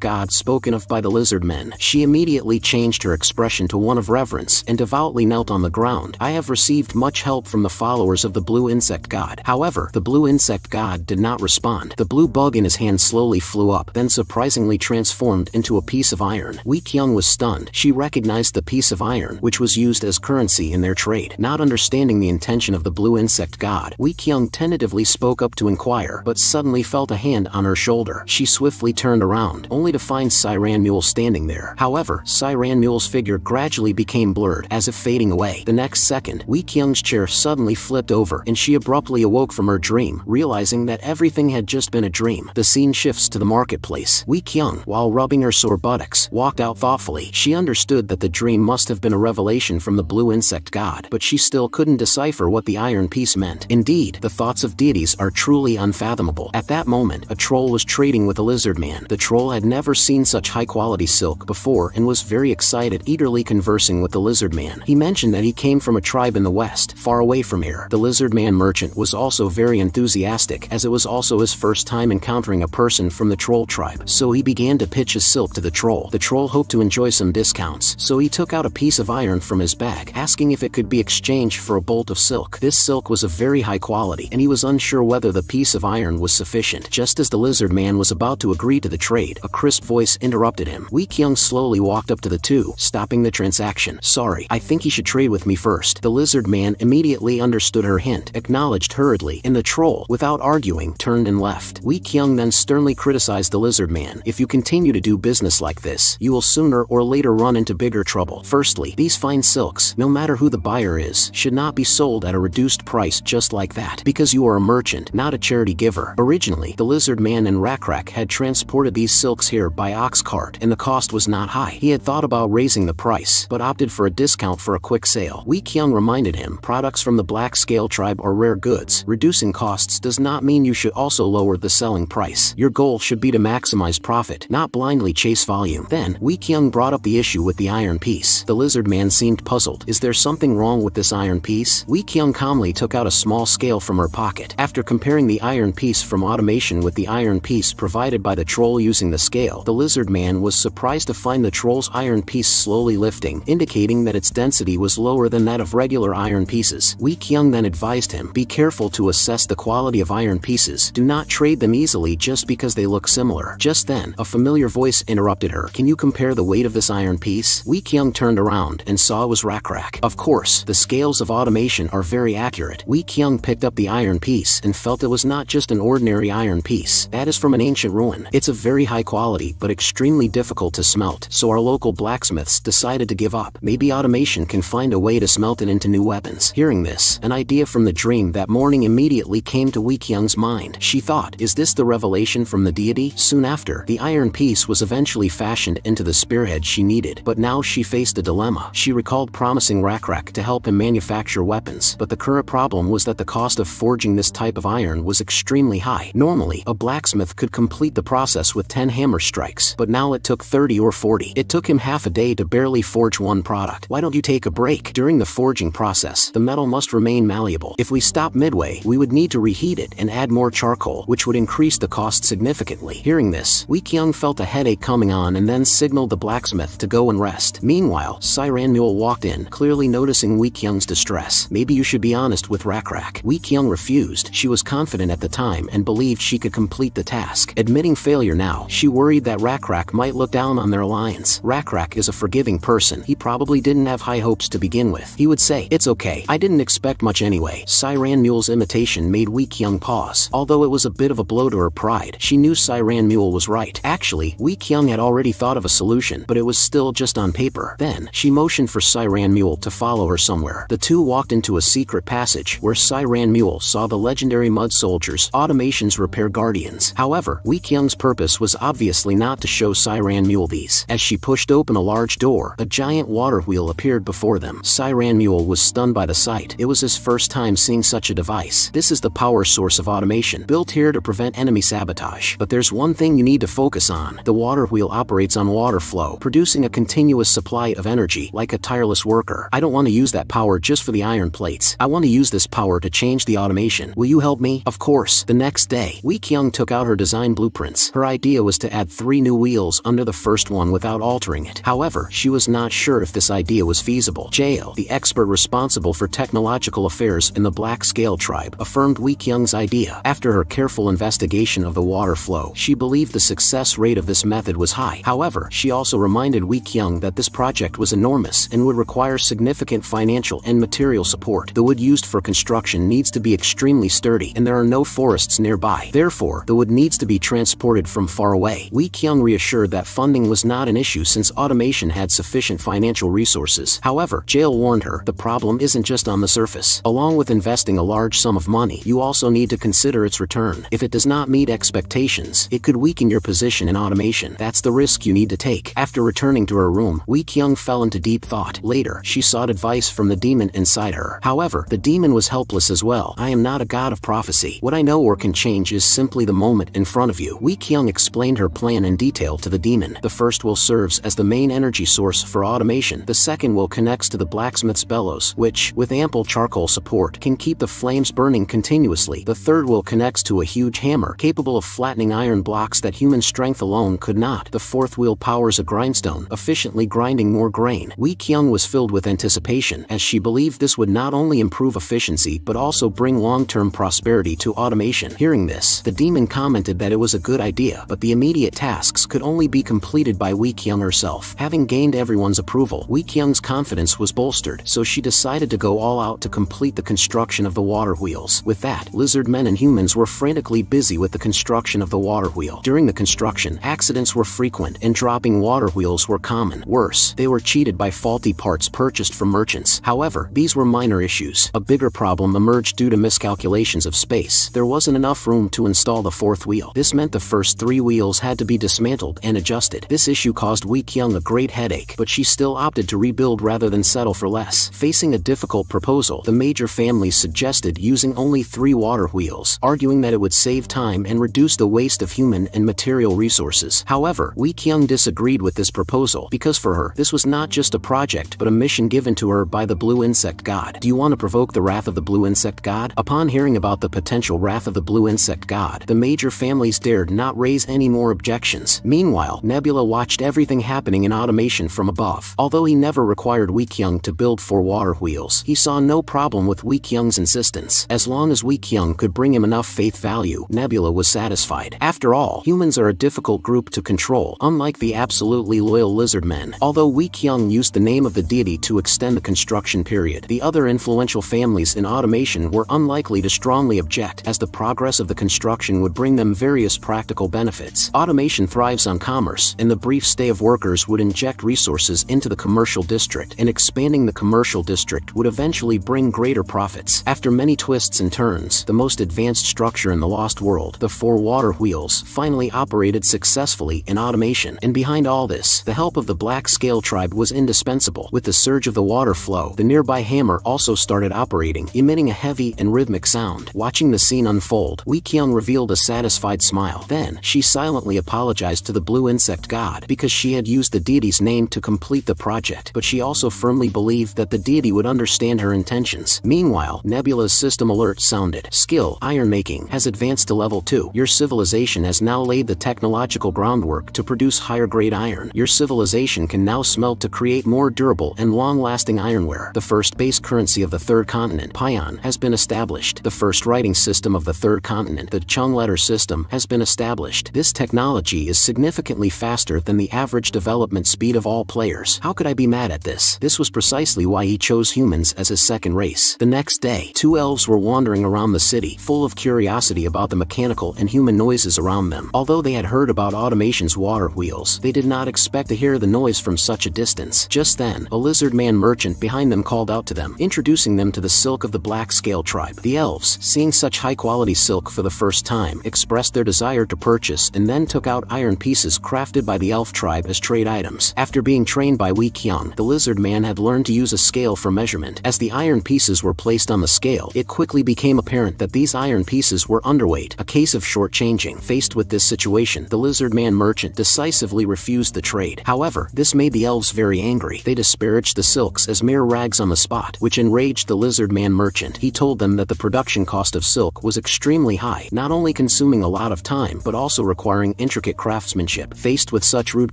god spoken of by the Lizardmen. She immediately changed her expression to one of reverence and devoutly knelt on the ground. I have received much help from the followers of the blue insect god. However, the blue insect god did not respond. The blue bug in his hand slowly flew up, then surprisingly transformed into a piece of iron. Wee Kyung was stunned. She recognized the piece of iron, which was used as currency in their trade. Not understanding the intention of the blue insect god, Wee Kyung tentatively spoke up to inquire, but suddenly felt a hand on her shoulder. She swiftly turned around, only to find Siran Mule standing there. However, Siran Mule's figure gradually became blurred, as if fading away. The next second, Wee Kyung's chair suddenly flipped over, and she abruptly awoke from her dream, realizing that everything had just been a dream. The scene shifts to the marketplace. Wee Kyung, while rubbing her sore buttocks, walked out thoughtfully. She understood that the dream must have been a revelation from the blue insect god, but she still couldn't decipher what the iron piece meant. Indeed, the thoughts of deities are truly unfathomable. At that moment, a troll was trading with a lizard man. The troll had never seen such high-quality silk before and was very excited, eagerly conversing with the lizard man. He mentioned that he came from a tribe in the west, far away from here. The lizard man merchant was also very enthusiastic, as it was also his first time encountering a person from the troll tribe, so he began to pitch his silk to the troll. The troll hoped to enjoy some discounts, so he took out a piece of iron from his bag, asking if it could be exchanged for a bolt of silk. This silk was of very high quality, and he was unsure whether the piece of iron was sufficient. Just as the lizard man was about to agree to the trade, a crisp voice interrupted him. Wee Kyung slowly walked up to the two, stopping the transaction. "Sorry, I think he should trade with me first." The lizard man immediately understood her hint, acknowledged hurriedly, and the troll, without arguing, turned and left. Wee Kyung then sternly criticized the lizard man. "If you continue to do business like this, you will sooner or later run into bigger trouble. Firstly, these fine silks, no matter who the buyer is, should not be sold at a reduced price just like that, because you are a merchant, not a charity giver." Originally, the lizard man and Rakrak had transported these silks here by ox cart, and the cost was not high. He had thought about raising the price, but opted for a discount for a quick sale. Wee Kyung reminded him, products from the black scale tribe are rare goods. Reducing costs does not mean you should also lower the selling price. Your goal should be to maximize profit, not blindly chase volume. Then, Wee Kyung brought up the issue with the iron piece. The lizard man seemed puzzled. "Is there something wrong with this iron piece?" Wee Kyung calmly took out a small scale from her pocket. After comparing the iron piece from automation with the iron piece provided by the troll using the scale, the lizard man was surprised to find the troll's iron piece slowly lifting, indicating that its density was lower than that of regular iron pieces. Wee Kyung then advised him, "Be careful to assess the quality of iron pieces. Do not trade them easily just because they look similar." Just then, a familiar voice interrupted her. "Can you compare the weight of this iron piece?" Wee Kyung turned around and saw it was Rakrak. Of course, the scales of automation are very accurate. Wee Kyung picked up the iron piece and felt it was not just an ordinary iron piece. That is from an ancient ruin. It's of very high quality, but extremely difficult to smelt, so our local blacksmiths decided to give up. Maybe automation can find a way to smelt it into new weapons. Hearing this, an idea from the dream that morning immediately came to Wee Kyung's mind. She thought, is this the revelation from the deity? Soon after, the iron piece was eventually fashioned into the spearhead she needed, but now she faced a dilemma. She recalled promising Rakrak to help him manufacture weapons, but the current problem was that the cost of forging this type of iron was extremely high. Normally, a blacksmith could complete the process with 10 hammer strikes, but now it took 30 or 40. It took him half a day to barely forge one product. Why don't you take a break? During the forging process, the metal must remain malleable. If we stop midway, we would need to reheat it and add more charcoal, which would increase the cost significantly. Hearing this, Wee Kyung felt a headache coming on and then signaled the blacksmith to go and rest. Meanwhile, Siran Mule walked in, clearly noticing Wee Kyung's distress. "Maybe you should be honest with Rakrak." Wee Kyung refused. She was confident at the time and believed she could complete the task. Admitting failure now, she worried that Rakrak might look down on their alliance. Rakrak is a forgiving person. He probably didn't have high hopes to begin with. He would say, "It's okay. I didn't expect much anyway." Siran Mule's imitation made Wee Kyung pause. Although it was a bit of a blow to her pride, she knew Siran Mule was right. Actually, Wee Kyung had already thought of a solution, but it was still just on paper. Then, she motioned for Siran Mule to follow her somewhere. The two walked into a secret passage, where Siran Mule saw the legendary mud soldiers, Automation's repair guardians. However, Wee Kyung's purpose was obviously not to show Siran Mule these. As she pushed open a large door, a giant water wheel appeared before them. Siran Mule was stunned by the sight. It was his first time seeing such a device. This is the power source of automation, built here to prevent enemy sabotage. But there's one thing you need to focus on. The water wheel operates on water flow, producing a continuous supply of energy, like a tireless worker. I don't want to use that power just for the iron plates. I want to use this power to change the automation. Will you help me? Of course. The next day, Wee Kyung took out her design blueprints. Her idea was to add 3 new wheels under the first one without altering it. However, she was not sure if this idea was feasible. Jail, the expert responsible for technological affairs in the Black Scale Tribe, affirmed Wee Kyung's idea. After her careful investigation of the water flow, she believed the success rate of this method was high. However, she also reminded Wee Kyung that this project was enormous and would require significant financial and material support. The wood used for construction needs to be extremely sturdy, and there are no forests nearby. Therefore, the wood needs to be transported from far away. Wee Kyung reassured that funding was not an issue since automation had sufficient financial resources. However, Jail warned her, the problem isn't just on the surface. Along with investing a large sum of money, you also need to consider its return. If it does not meet expectations, it could weaken your position in automation. That's the risk you need to take. After returning to her room, Wee Kyung fell into deep thought. Later, she sought advice from the demon inside her. However, the demon was helpless as well. I am not a god of prophecy. What I know or can change is simply the moment in front of you. Wee Kyung explained her plan in detail to the demon. The first will serves as the main energy source for automation. The second will connects to the blacksmith's bellows, which, with ample charcoal support, can keep the flames burning continuously. The third will connects to a huge hammer, capable of flattening iron blocks that human strength alone could not. The fourth wheel powers a grindstone, efficiently grinding more grain. Wee Kyung was filled with anticipation, as she believed this would not only improve efficiency but also bring long-term prosperity to automation. Hearing this, the demon commented that it was a good idea, but the immediate tasks could only be completed by Wee Kyung herself. Having gained everyone's approval, Wee Kyung's confidence was bolstered, so she decided to go all out to complete the construction of the water wheels. With that, lizardmen and humans were frantically busy with the construction of the water wheel. During the construction, accidents were frequent and dropping water wheels were common. Worse, they were cheated by faulty parts purchased from merchants. However, these were minor issues. A bigger problem emerged due to miscalculations of space. There wasn't enough room to install the fourth wheel. This meant the first 3 wheels had to be dismantled and adjusted. This issue caused Wee Kyung a great headache, but she still opted to rebuild rather than settle for less. Facing a difficult proposal, the major families suggested using only 3 water wheels, arguing that it would save time and reduce the waste of human and material resources. However, Wee Kyung disagreed with this proposal because for her, this was not just a project but a mission given to her by the blue insect god. Do you want to provoke the wrath of the blue insect god? Upon hearing about the potential wrath of the blue insect god, the major families dared not raise any more objections. Meanwhile, Nebula watched everything happening in automation from above. Although he never required Wee Kyung to build 4 water wheels, he saw no problem with Wee Kyung's insistence. As long as Wee Kyung could bring him enough faith value, Nebula was satisfied. After all, humans are a difficult group to control, unlike the absolutely loyal lizardmen. Although Wee Kyung used the name of the deity to extend the construction period, the other influential families in automation were unlikely to strongly object, as the progress of the construction would bring them various practical benefits. Automation thrives on commerce, and the brief stay of workers would inject resources into the commercial district, and expanding the commercial district would eventually bring greater profits. After many twists and turns, the most advanced structure in the Lost World, the 4 water wheels, finally operated successfully in automation. And behind all this, the help of the Black Scale Tribe was indispensable. With the surge of the water flow, the nearby hammer also started operating, emitting a heavy and rhythmic sound. Watching the scene unfold, Wee Kyung revealed a satisfied smile. Then, she silently apologized to the blue insect god because she had used the deity's name to complete the project, but she also firmly believed that the deity would understand her intentions. Meanwhile, Nebula's system alert sounded. Skill, iron making, has advanced to level 2. Your civilization has now laid the technological groundwork to produce higher grade iron. Your civilization can now smelt to create more durable and long-lasting ironware. The first base currency of the 3rd continent, Pion, has been established. The first writing system of the 3rd continent, the Chung letter system, has been established. This technology is significantly faster than the average development speed of all players. How could I be mad at this? This was precisely why he chose humans as his second race. The next day, 2 elves were wandering around the city, full of curiosity about the mechanical and human noises around them. Although they had heard about automation's water wheels, they did not expect to hear the noise from such a distance. Just then, a lizardman merchant behind them called out to them, introducing them to the silk of the Black Scale Tribe. The elves, seeing such high-quality silk for the first time, expressed their desire to purchase and then took out iron pieces crafted by the elf tribe as trade items. After being trained by Wee Kyung Kyung, the lizard man had learned to use a scale for measurement. As the iron pieces were placed on the scale, it quickly became apparent that these iron pieces were underweight, a case of shortchanging. Faced with this situation, the lizard man merchant decisively refused the trade. However, this made the elves very angry. They disparaged the silks as mere rags on the spot, which enraged the lizard man merchant. He told them that the production cost of silk was extremely high, not only consuming a lot of time but also requiring intricate craftsmanship. Faced with such rude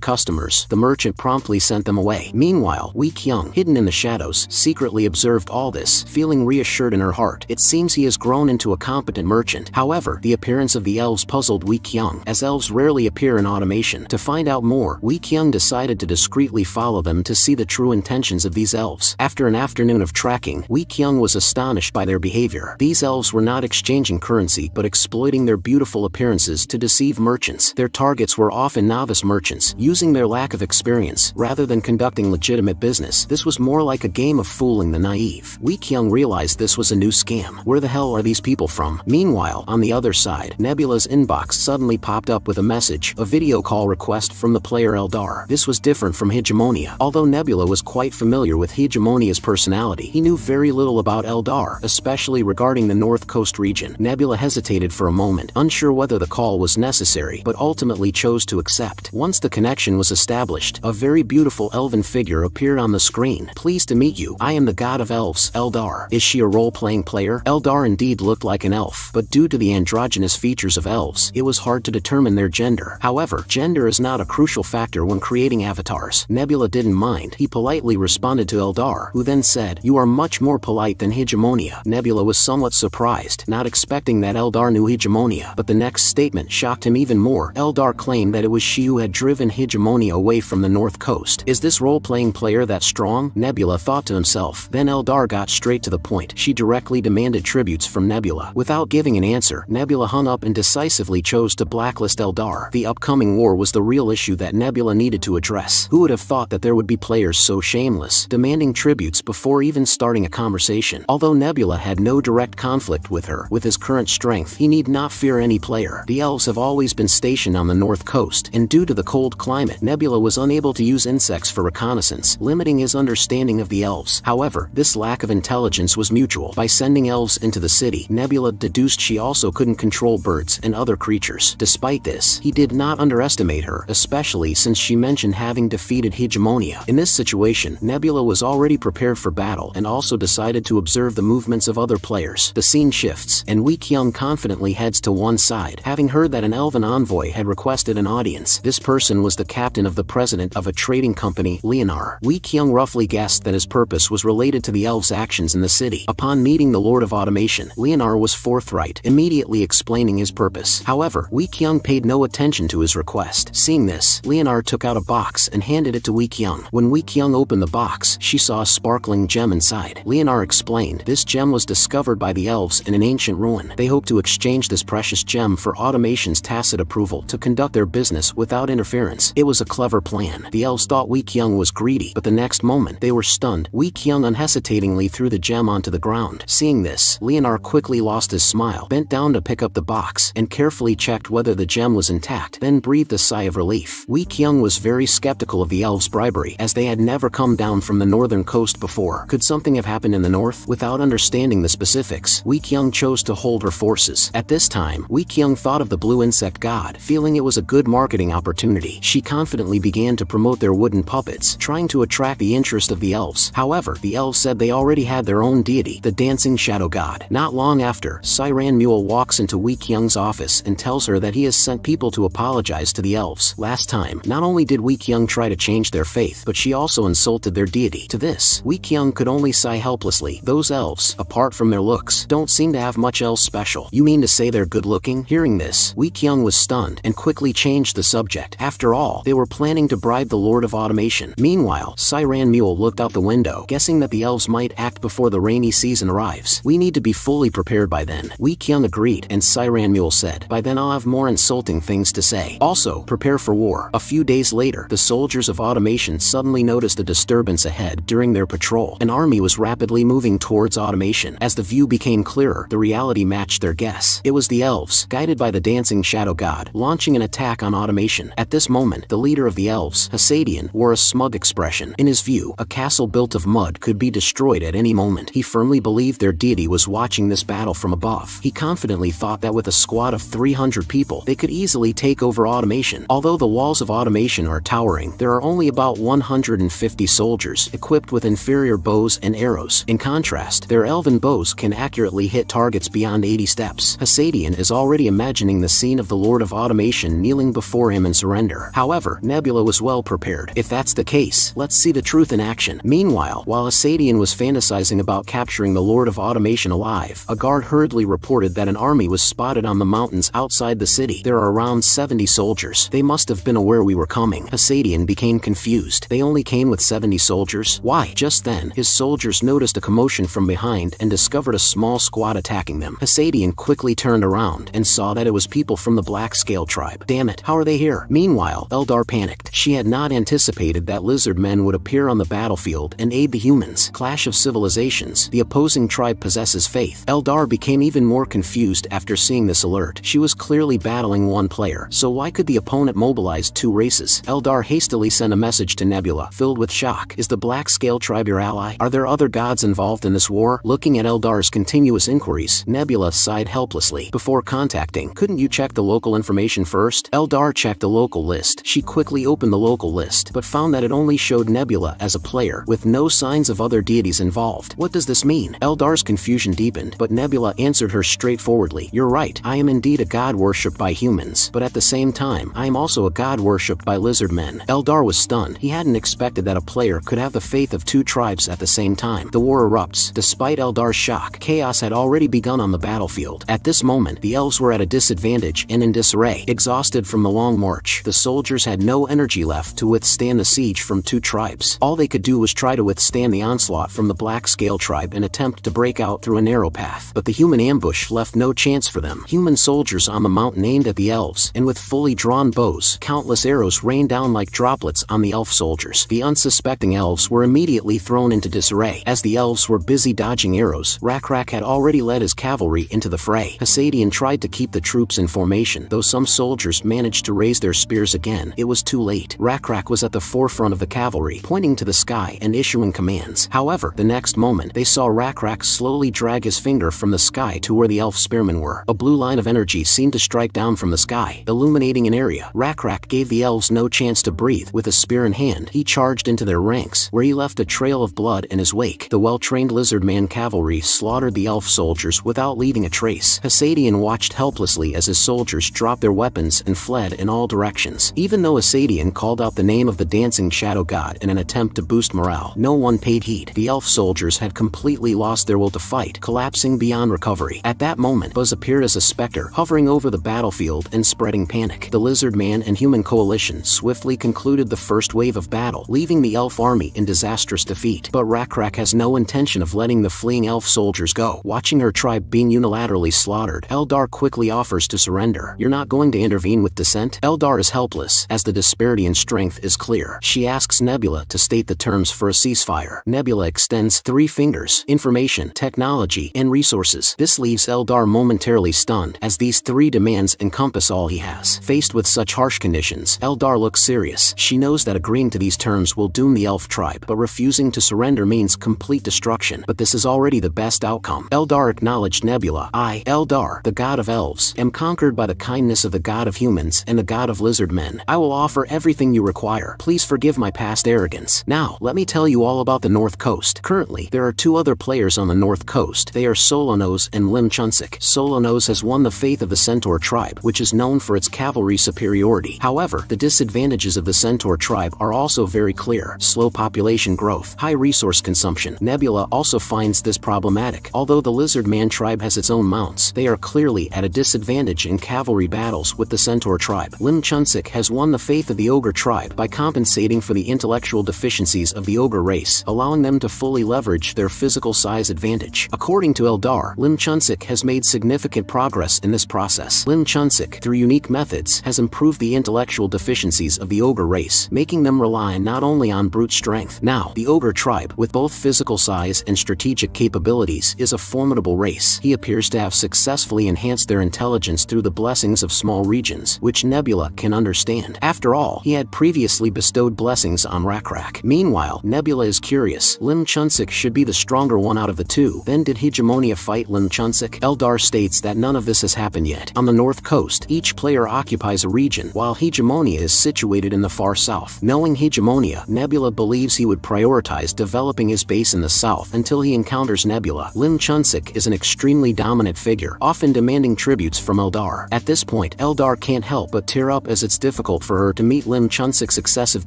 customers, the merchant promptly sent them away. Meanwhile, Wee Kyung, hidden in the shadows, secretly observed all this, feeling reassured in her heart. It seems he has grown into a competent merchant. However, the appearance of the elves puzzled Wee Kyung, as elves rarely appear in automation. To find out more, Wee Kyung decided to discreetly follow them to see the true intentions of these elves. After an afternoon of tracking, Wee Kyung was astonished by their behavior. These elves were not exchanging currency but exploiting their beautiful appearances to deceive merchants. Their targets were often novice merchants, using their lack of experience rather than conducting legitimate business. This was more like a game of fooling the naive. Wee Kyung realized this was a new scam. Where the hell are these people from? Meanwhile, on the other side, Nebula's inbox suddenly popped up with a message, a video call request from the player Eldar. This was different from Hegemonia. Although Nebula was quite familiar with Hegemonia's personality, he knew very little about Eldar, especially regarding the North Coast region. Nebula hesitated for a moment, unsure whether the call was necessary, but ultimately chose to accept. Once the connection was established, a very beautiful elven figure appeared on the screen. Pleased to meet you. I am the god of elves, Eldar. Is she a role-playing player? Eldar indeed looked like an elf, but due to the androgynous features of elves, it was hard to determine their gender. However, gender is not a crucial factor when creating avatars. Nebula didn't mind. He politely responded to Eldar, who then said, "You are much more polite than Hegemonia." Nebula was somewhat surprised, not expecting that Eldar knew Hegemonia, but the next statement shocked him even more. Eldar claimed that it was she who had driven Hegemonia away from the North Coast. Is this role-playing player that strong? Nebula thought to himself. Then Eldar got straight to the point. She directly demanded tributes from Nebula. Without giving an answer, Nebula hung up and decisively chose to blacklist Eldar. The upcoming war was the real issue that Nebula needed to address. Who would have thought that there would be players so shameless, demanding tributes before even starting a conversation? Although Nebula had no direct conflict with her, with his current strength, he need not fear any player. The elves have always been stationed on the North Coast, and due to the cold climate, Nebula was unable to use insects for reconnaissance, limiting his understanding of the elves. However, this lack of intelligence was mutual. By sending elves into the city, Nebula deduced she also couldn't control birds and other creatures. Despite this, he did not underestimate her, especially since she mentioned having defeated Hegemonia. In this situation, Nebula was already prepared for battle and also decided to observe the movements of other players. The scene shifts, and Wee Kyung confidently heads to one side, having heard that an elven envoy had requested an audience. This person was the captain of the president of a trading company, Leonar. Wee Kyung roughly guessed that his purpose was related to the elves' actions in the city. Upon meeting the Lord of Automation, Leonar was forthright, immediately explaining his purpose. However, Wee Kyung paid no attention to his request. Seeing this, Leonar took out a box and handed it to Wee Kyung. When Wee Kyung opened the box, she saw a sparkling gem inside. Leonar explained, this gem was discovered by the elves in an ancient ruin. They hope to exchange this precious gem for Automation's tacit approval to conduct their business without interference. It was a clever plan. The elves thought Wee Kyung was greedy, but the next moment, they were stunned. Wee Kyung unhesitatingly threw the gem onto the ground. Seeing this, Leonar quickly lost his smile, bent down to pick up the box, and carefully checked whether the gem was intact, then breathed a sigh of relief. Wee Kyung was very skeptical of the elves' bribery, as they had never come down from the northern coast before. Could something have happened in the north? Without understanding the specifics, Wee Kyung chose to hold her forces. At this time, Wee Kyung thought of the blue insect god, feeling it was a good marketing opportunity. She confidently began to promote their wooden puppets, trying to attract the interest of the elves. However, the elves said they already had their own deity, the dancing shadow god. Not long after, Siran Mule walks into Wee Kyung's office and tells her that he has sent people to apologize to the elves. Last time, not only did Wee Kyung try to change their faith, but she also insulted their deity. To this, Wee Kyung could only sigh helplessly. Those elves, apart from their looks, don't seem to have much else special. You mean to say they're good-looking? Hearing this, Wee Kyung was stunned and quickly changed the subject. After all, they were planning to bribe the Lord of Automation. Meanwhile, Siran Mule looked out the window, guessing that the elves might act before the rainy season arrives. We need to be fully prepared by then. Wee Kyung agreed, and Siran Mule said, by then I'll have more insulting things to say. Also, prepare for war. A few days later, the soldiers of Automation suddenly noticed a disturbance ahead during their patrol. An army was rapidly moving towards Automation. As the view became clearer, the reality matched their guess. It was the elves, guided by the dancing shadow god, launching an attack on Automation. At this moment, the leader of the elves, Hasadian, wore a smug expression expression. In his view, a castle built of mud could be destroyed at any moment. He firmly believed their deity was watching this battle from above. He confidently thought that with a squad of 300 people, they could easily take over automation. Although the walls of automation are towering, there are only about 150 soldiers equipped with inferior bows and arrows. In contrast, their elven bows can accurately hit targets beyond 80 steps. Hasadian is already imagining the scene of the Lord of Automation kneeling before him in surrender. However, Nebula was well prepared. If that's the case, let's see the truth in action. Meanwhile, while Hasadian was fantasizing about capturing the Lord of Automation alive, a guard hurriedly reported that an army was spotted on the mountains outside the city. There are around 70 soldiers. They must have been aware we were coming. Hasadian became confused. They only came with 70 soldiers? Why? Just then, his soldiers noticed a commotion from behind and discovered a small squad attacking them. Hasadian quickly turned around and saw that it was people from the Black Scale tribe. Damn it, how are they here? Meanwhile, Eldar panicked. She had not anticipated that Lizardmen would appear on the battlefield and aid the humans. Clash of civilizations. The opposing tribe possesses faith. Eldar became even more confused after seeing this alert. She was clearly battling one player, so why could the opponent mobilize two races? Eldar hastily sent a message to Nebula, filled with shock. Is the Black Scale tribe your ally? Are there other gods involved in this war? Looking at Eldar's continuous inquiries, Nebula sighed helplessly. Before contacting, couldn't you check the local information first? Eldar checked the local list. She quickly opened the local list, but found that it only showed Nebula as a player, with no signs of other deities involved. What does this mean? Eldar's confusion deepened, but Nebula answered her straightforwardly. You're right, I am indeed a god worshipped by humans, but at the same time, I am also a god worshipped by lizardmen. Eldar was stunned. He hadn't expected that a player could have the faith of two tribes at the same time. The war erupts. Despite Eldar's shock, chaos had already begun on the battlefield. At this moment, the elves were at a disadvantage and in disarray. Exhausted from the long march, the soldiers had no energy left to withstand the siege from two tribes. All they could do was try to withstand the onslaught from the Black Scale tribe and attempt to break out through a narrow path. But the human ambush left no chance for them. Human soldiers on the mountain aimed at the elves, and with fully drawn bows, countless arrows rained down like droplets on the elf soldiers. The unsuspecting elves were immediately thrown into disarray. As the elves were busy dodging arrows, Rakrak had already led his cavalry into the fray. Hasadian tried to keep the troops in formation, though some soldiers managed to raise their spears again. It was too late. Rakrak was at the forefront of the cavalry, pointing to the sky and issuing commands. However, the next moment, they saw Rakrak slowly drag his finger from the sky to where the elf spearmen were. A blue line of energy seemed to strike down from the sky, illuminating an area. Rakrak gave the elves no chance to breathe. With a spear in hand, he charged into their ranks, where he left a trail of blood in his wake. The well-trained Lizardman cavalry slaughtered the elf soldiers without leaving a trace. Hasadian watched helplessly as his soldiers dropped their weapons and fled in all directions. Even though Hasadian called out the name of the dancing shadow god in an attempt to boost morale, no one paid heed. The elf soldiers had completely lost their will to fight, collapsing beyond recovery. At that moment, Buzz appeared as a specter, hovering over the battlefield and spreading panic. The Lizardman and human coalition swiftly concluded the first wave of battle, leaving the elf army in disastrous defeat. But Rakrak has no intention of letting the fleeing elf soldiers go. Watching her tribe being unilaterally slaughtered, Eldar quickly offers to surrender. You're not going to intervene with dissent? Eldar is helpless, as the disparity in strength is clear. She asks Nebula to state the terms for a ceasefire. Nebula extends 3 fingers: information, technology, and resources. This leaves Eldar momentarily stunned, as these 3 demands encompass all he has. Faced with such harsh conditions, Eldar looks serious. She knows that agreeing to these terms will doom the elf tribe, but refusing to surrender means complete destruction. But this is already the best outcome. Eldar acknowledged Nebula. I, Eldar, the god of elves, am conquered by the kindness of the god of humans and the god of lizardmen. I will offer everything you require. Please forgive my past arrogance. Now, let me tell you all about the North Coast. Currently, there are 2 other players on the North Coast. They are Solonos and Lim Chunsik. Solonos has won the faith of the Centaur tribe, which is known for its cavalry superiority. However, the disadvantages of the Centaur tribe are also very clear: slow population growth, high resource consumption. Nebula also finds this problematic. Although the Lizardman tribe has its own mounts, they are clearly at a disadvantage in cavalry battles with the Centaur tribe. Lim Chunsik has won the faith of the Ogre tribe by compensating for the intellectual deficiencies of the Ogre race, allowing them to fully leverage their physical size advantage. According to Eldar, Lim Chunsik has made significant progress in this process. Lim Chunsik, through unique methods, has improved the intellectual deficiencies of the Ogre race, making them rely not only on brute strength. Now, the Ogre tribe, with both physical size and strategic capabilities, is a formidable race. He appears to have successfully enhanced their intelligence through the blessings of small regions, which Nebula can understand. After all, he had previously bestowed blessings beginnings on Rakrak. Meanwhile, Nebula is curious. Lim Chunsik should be the stronger one out of the two. Then did Hegemonia fight Lim Chunsik? Eldar states that none of this has happened yet. On the north coast, each player occupies a region, while Hegemonia is situated in the far south. Knowing Hegemonia, Nebula believes he would prioritize developing his base in the south until he encounters Nebula. Lim Chunsik is an extremely dominant figure, often demanding tributes from Eldar. At this point, Eldar can't help but tear up as it's difficult for her to meet Lim Chunsik's excessive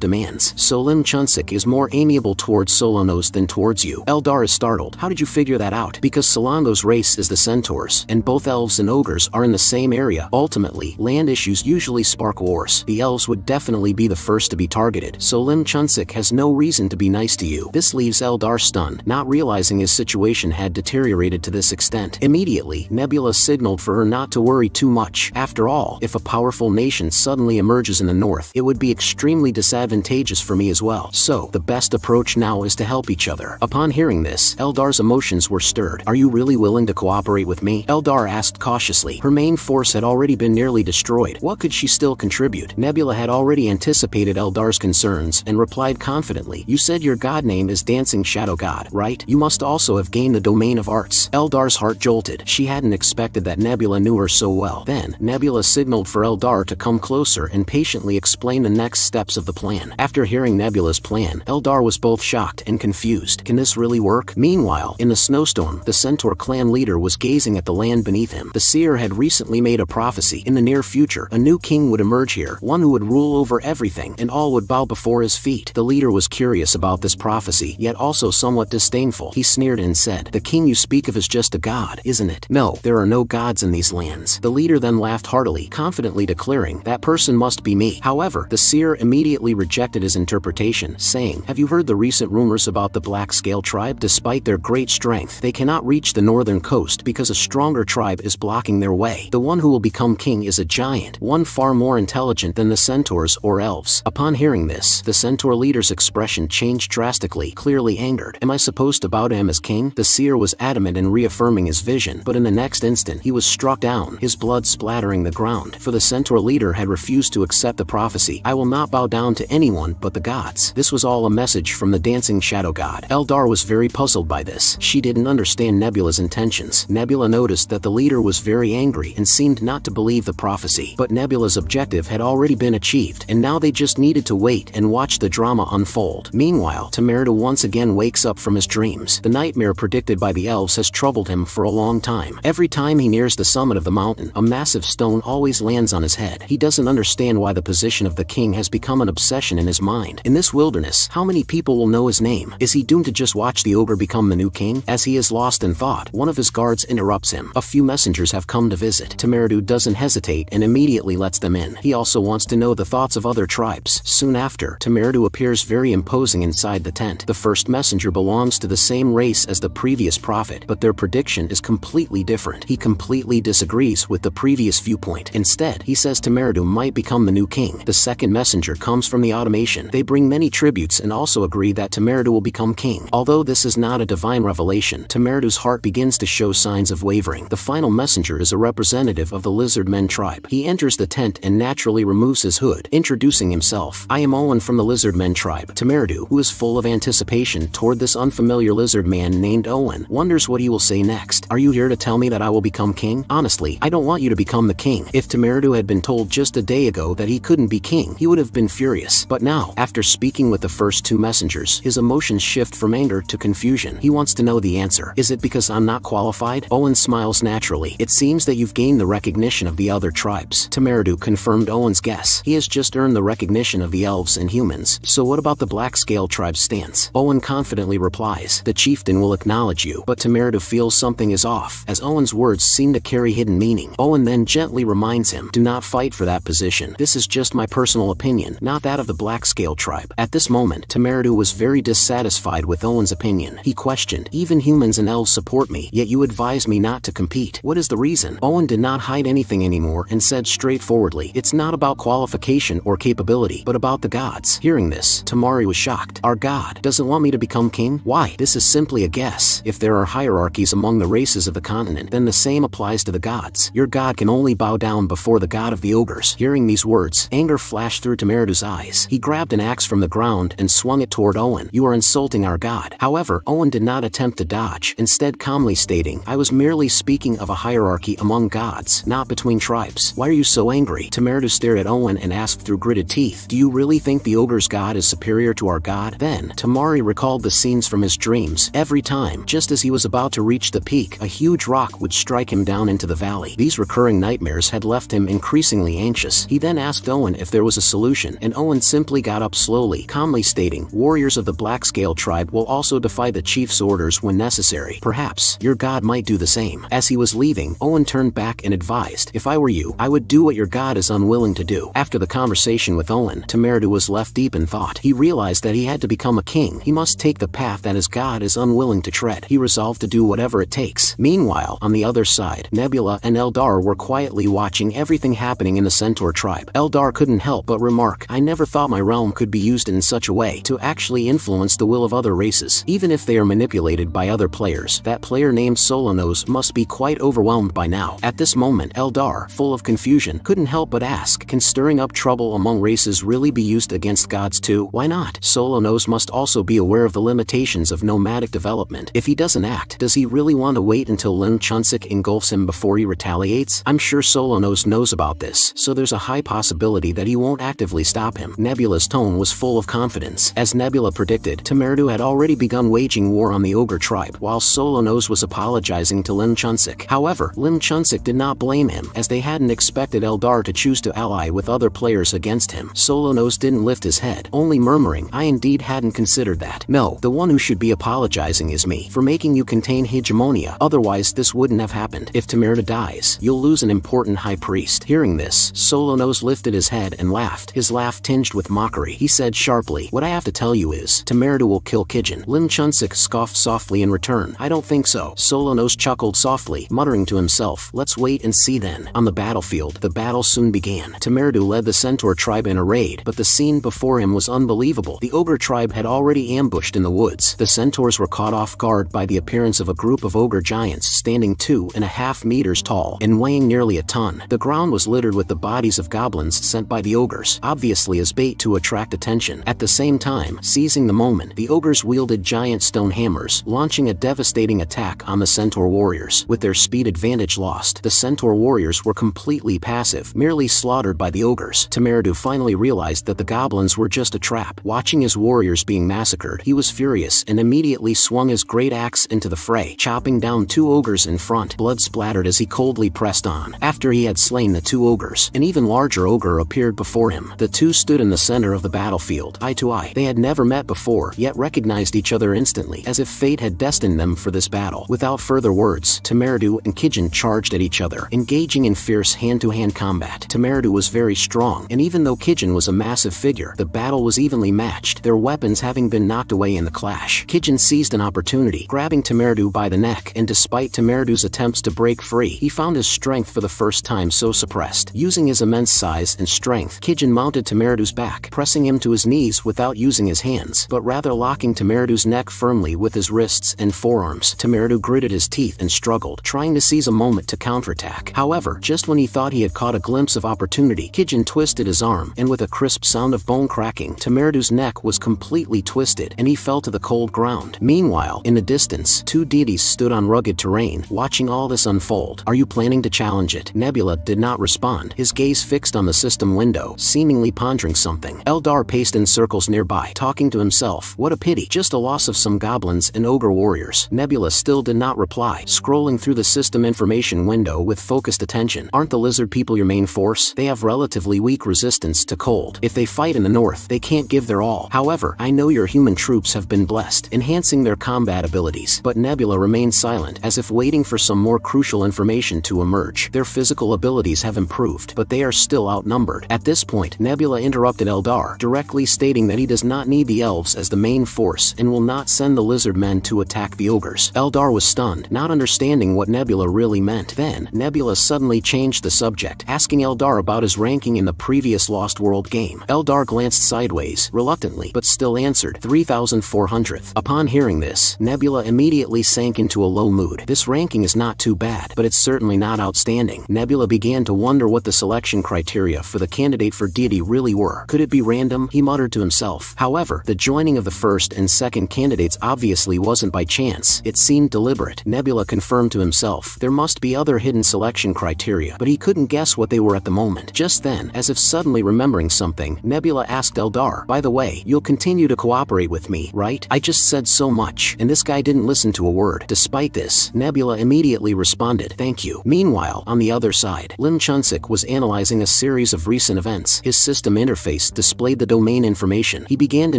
demands. So Lim Chunsik is more amiable towards Solonos than towards you. Eldar is startled. How did you figure that out? Because Solando's race is the Centaurs, and both elves and ogres are in the same area. Ultimately, land issues usually spark wars. The elves would definitely be the first to be targeted, so Lim Chunsik has no reason to be nice to you. This leaves Eldar stunned, not realizing his situation had deteriorated to this extent. Immediately, Nebula signaled for her not to worry too much. After all, if a powerful nation suddenly emerges in the north, it would be extremely disadvantageous for me as well. So, the best approach now is to help each other. Upon hearing this, Eldar's emotions were stirred. Are you really willing to cooperate with me? Eldar asked cautiously. Her main force had already been nearly destroyed. What could she still contribute? Nebula had already anticipated Eldar's concerns and replied confidently. You said your god name is Dancing Shadow God, right? You must also have gained the domain of arts. Eldar's heart jolted. She hadn't expected that Nebula knew her so well. Then, Nebula signaled for Eldar to come closer and patiently explain the next steps of the plan. After hearing Nebula's plan, Eldar was both shocked and confused. Can this really work? Meanwhile, in the snowstorm, the Centaur clan leader was gazing at the land beneath him. The seer had recently made a prophecy. In the near future, a new king would emerge here, one who would rule over everything, and all would bow before his feet. The leader was curious about this prophecy, yet also somewhat disdainful. He sneered and said, "The king you speak of is just a god, isn't it?" "No, there are no gods in these lands." The leader then laughed heartily, confidently declaring, "That person must be me." However, the seer immediately rejected his interpretation, saying, "Have you heard the recent rumors about the Black Scale tribe? Despite their great strength, they cannot reach the northern coast because a stronger tribe is blocking their way. The one who will become king is a giant, one far more intelligent than the centaurs or elves." Upon hearing this, the centaur leader's expression changed drastically, clearly angered. "Am I supposed to bow to him as king?" The seer was adamant in reaffirming his vision, but in the next instant, he was struck down, his blood splattering the ground, for the centaur leader had refused to accept the prophecy. "I will not bow down to anyone but the gods." This was all a message from the Dancing Shadow God. Eldar was very puzzled by this. She didn't understand Nebula's intentions. Nebula noticed that the leader was very angry and seemed not to believe the prophecy. But Nebula's objective had already been achieved, and now they just needed to wait and watch the drama unfold. Meanwhile, Temerdo once again wakes up from his dreams. The nightmare predicted by the elves has troubled him for a long time. Every time he nears the summit of the mountain, a massive stone always lands on his head. He doesn't understand why the position of the king has become an obsession in his mind. In this wilderness, how many people will know his name? Is he doomed to just watch the ogre become the new king? As he is lost in thought, one of his guards interrupts him. A few messengers have come to visit. Temerdo doesn't hesitate and immediately lets them in. He also wants to know the thoughts of other tribes. Soon after, Temerdo appears very imposing inside the tent. The first messenger belongs to the same race as the previous prophet, but their prediction is completely different. He completely disagrees with the previous viewpoint. Instead, he says Temerdo might become the new king. The second messenger comes from the automation. They bring many tributes and also agree that Temerdo will become king. Although this is not a divine revelation, Temerdo's heart begins to show signs of wavering. The final messenger is a representative of the Lizardmen tribe. He enters the tent and naturally removes his hood, introducing himself. "I am Owen from the Lizardmen tribe." Temerdo, who is full of anticipation toward this unfamiliar lizard man named Owen, wonders what he will say next. "Are you here to tell me that I will become king?" "Honestly, I don't want you to become the king." If Temerdo had been told just a day ago that he couldn't be king, he would have been furious. But now, after speaking with the first two messengers, his emotions shift from anger to confusion. He wants to know the answer. "Is it because I'm not qualified?" Owen smiles naturally. "It seems that you've gained the recognition of the other tribes." Temerdo confirmed Owen's guess. He has just earned the recognition of the elves and humans. "So what about the Black Scale tribe's stance?" Owen confidently replies, "The chieftain will acknowledge you." But Temerdo feels something is off, as Owen's words seem to carry hidden meaning. Owen then gently reminds him, "Do not fight for that position. This is just my personal opinion, not that of the Black Scale tribe." At this moment, Temerdo was very dissatisfied with Owen's opinion. He questioned, "Even humans and elves support me, yet you advise me not to compete. What is the reason?" Owen did not hide anything anymore and said straightforwardly, "It's not about qualification or capability, but about the gods." Hearing this, Tamari was shocked. "Our god doesn't want me to become king? Why? This is simply a guess. If there are hierarchies among the races of the continent, then the same applies to the gods. Your god can only bow down before the god of the ogres." Hearing these words, anger flashed through Temerdo's eyes. He grabbed an axe from the ground and swung it toward Owen. "You are insulting our god." However, Owen did not attempt to dodge, instead calmly stating, "I was merely speaking of a hierarchy among gods, not between tribes." "Why are you so angry?" Temerdu stared at Owen and asked through gritted teeth, "Do you really think the ogre's god is superior to our god?" Then, Tamari recalled the scenes from his dreams. Every time, just as he was about to reach the peak, a huge rock would strike him down into the valley. These recurring nightmares had left him increasingly anxious. He then asked Owen if there was a solution, and Owen simply got up slowly, calmly stating, "Warriors of the Blackscale tribe will also defy the chief's orders when necessary. Perhaps your god might do the same." As he was leaving, Owen turned back and advised, "If I were you, I would do what your god is unwilling to do." After the conversation with Owen, Temerdu was left deep in thought. He realized that he had to become a king. He must take the path that his god is unwilling to tread. He resolved to do whatever it takes. Meanwhile, on the other side, Nebula and Eldar were quietly watching everything happening in the Centaur tribe. Eldar couldn't help but remark, "I never thought my realm could be used in such a way to actually influence the will of other races. Even if they are manipulated by other players, that player named Solonos must be quite overwhelmed by now." At this moment, Eldar, full of confusion, couldn't help but ask, "Can stirring up trouble among races really be used against gods too? Why not?" Solonos must also be aware of the limitations of nomadic development. If he doesn't act, does he really want to wait until Lim Chunsik engulfs him before he retaliates? I'm sure Solonos knows about this, so there's a high possibility that he won't actively stop him. Nebula's tone was full of confidence. As Nebula predicted, Temerdu had already begun waging war on the ogre tribe, while Solonos was apologizing to Lim Chunsik. However, Lim Chunsik did not blame him, as they hadn't expected Eldar to choose to ally with other players against him. Solonos didn't lift his head, only murmuring, "I indeed hadn't considered that. No, the one who should be apologizing is me, for making you contain hegemonia. Otherwise this wouldn't have happened. If Temerdu dies, you'll lose an important high priest." Hearing this, Solonos lifted his head and laughed, his laugh tinged with mockery. He said sharply, "What I have to tell you is, Temerdu will kill Kijin." Lim Chunsik scoffed softly in return. "I don't think so." Solonos chuckled softly, muttering to himself, "Let's wait and see then." On the battlefield, the battle soon began. Temerdu led the Centaur tribe in a raid, but the scene before him was unbelievable. The ogre tribe had already ambushed in the woods. The centaurs were caught off guard by the appearance of a group of ogre giants standing 2.5 meters tall and weighing nearly a ton. The ground was littered with the bodies of goblins sent by the ogres, obviously as bait to attract attention. At the same time, seizing the moment, the ogres wielded giant stone hammers, launching a devastating attack on the centaur warriors. With their speed advantage lost, the centaur warriors were completely passive, merely slaughtered by the ogres. Temerdu finally realized that the goblins were just a trap. Watching his warriors being massacred, he was furious and immediately swung his great axe into the fray, chopping down 2 ogres in front. Blood splattered as he coldly pressed on. After he had slain the 2 ogres, an even larger ogre appeared before him. The two stood in the center of the battlefield, eye to eye. They had never met before, yet recognized each other instantly, as if fate had destined them for this battle. Without further words, Temerdu and Kijin charged at each other, engaging in fierce hand-to-hand combat. Temerdu was very strong, and even though Kijin was a massive figure, the battle was evenly matched, their weapons having been knocked away in the clash. Kijin seized an opportunity, grabbing Temerdu by the neck, and despite Temerdu's attempts to break free, he found his strength for the first time so suppressed. Using his immense size and strength, Kijin mounted Temerdu's back, pressing him to his knees without using his hands, but rather locking Temerdu's neck firmly with his wrists and forearms. Temerdu gritted his teeth and struggled, trying to seize a moment to counterattack. However, just when he thought he had caught a glimpse of opportunity, Kijin twisted his arm, and with a crisp sound of bone cracking, Temerdu's neck was completely twisted, and he fell to the cold ground. Meanwhile, in the distance, 2 deities stood on rugged terrain, watching all this unfold. "Are you planning to challenge it?" Nebula did not respond, his gaze fixed on the system window, seemingly pondering something. Eldar paced in circles nearby, talking to himself. What a pity, just a loss of some goblins and ogre warriors. Nebula still did not reply, scrolling through the system information window with focused attention. "Aren't the lizard people your main force? They have relatively weak resistance to cold. If they fight in the north, they can't give their all. However, I know your human troops have been blessed, enhancing their combat abilities." But Nebula remained silent, as if waiting for some more crucial information to emerge. "Their physical abilities have improved, but they are still outnumbered." At this point, Nebula interrupted Eldar, directly stating that he does not need the elves as the main force and will not send the Lizardmen to attack the ogres. Eldar was stunned, not understanding what Nebula really meant. Then, Nebula suddenly changed the subject, asking Eldar about his ranking in the previous Lost World game. Eldar glanced sideways, reluctantly, but still answered, 3,400th. Upon hearing this, Nebula immediately sank into a low mood. This ranking is not too bad, but it's certainly not outstanding. Nebula began to wonder what the selection criteria for the candidate for deity really were. Could it be random random, he muttered to himself. However, the joining of the first and second candidates obviously wasn't by chance. It seemed deliberate. Nebula confirmed to himself. There must be other hidden selection criteria, but he couldn't guess what they were at the moment. Just then, as if suddenly remembering something, Nebula asked Eldar, "By the way, you'll continue to cooperate with me, right? I just said so much." And this guy didn't listen to a word. Despite this, Nebula immediately responded, "Thank you." Meanwhile, on the other side, Lim Chunsik was analyzing a series of recent events. His system interface displayed the domain information. He began to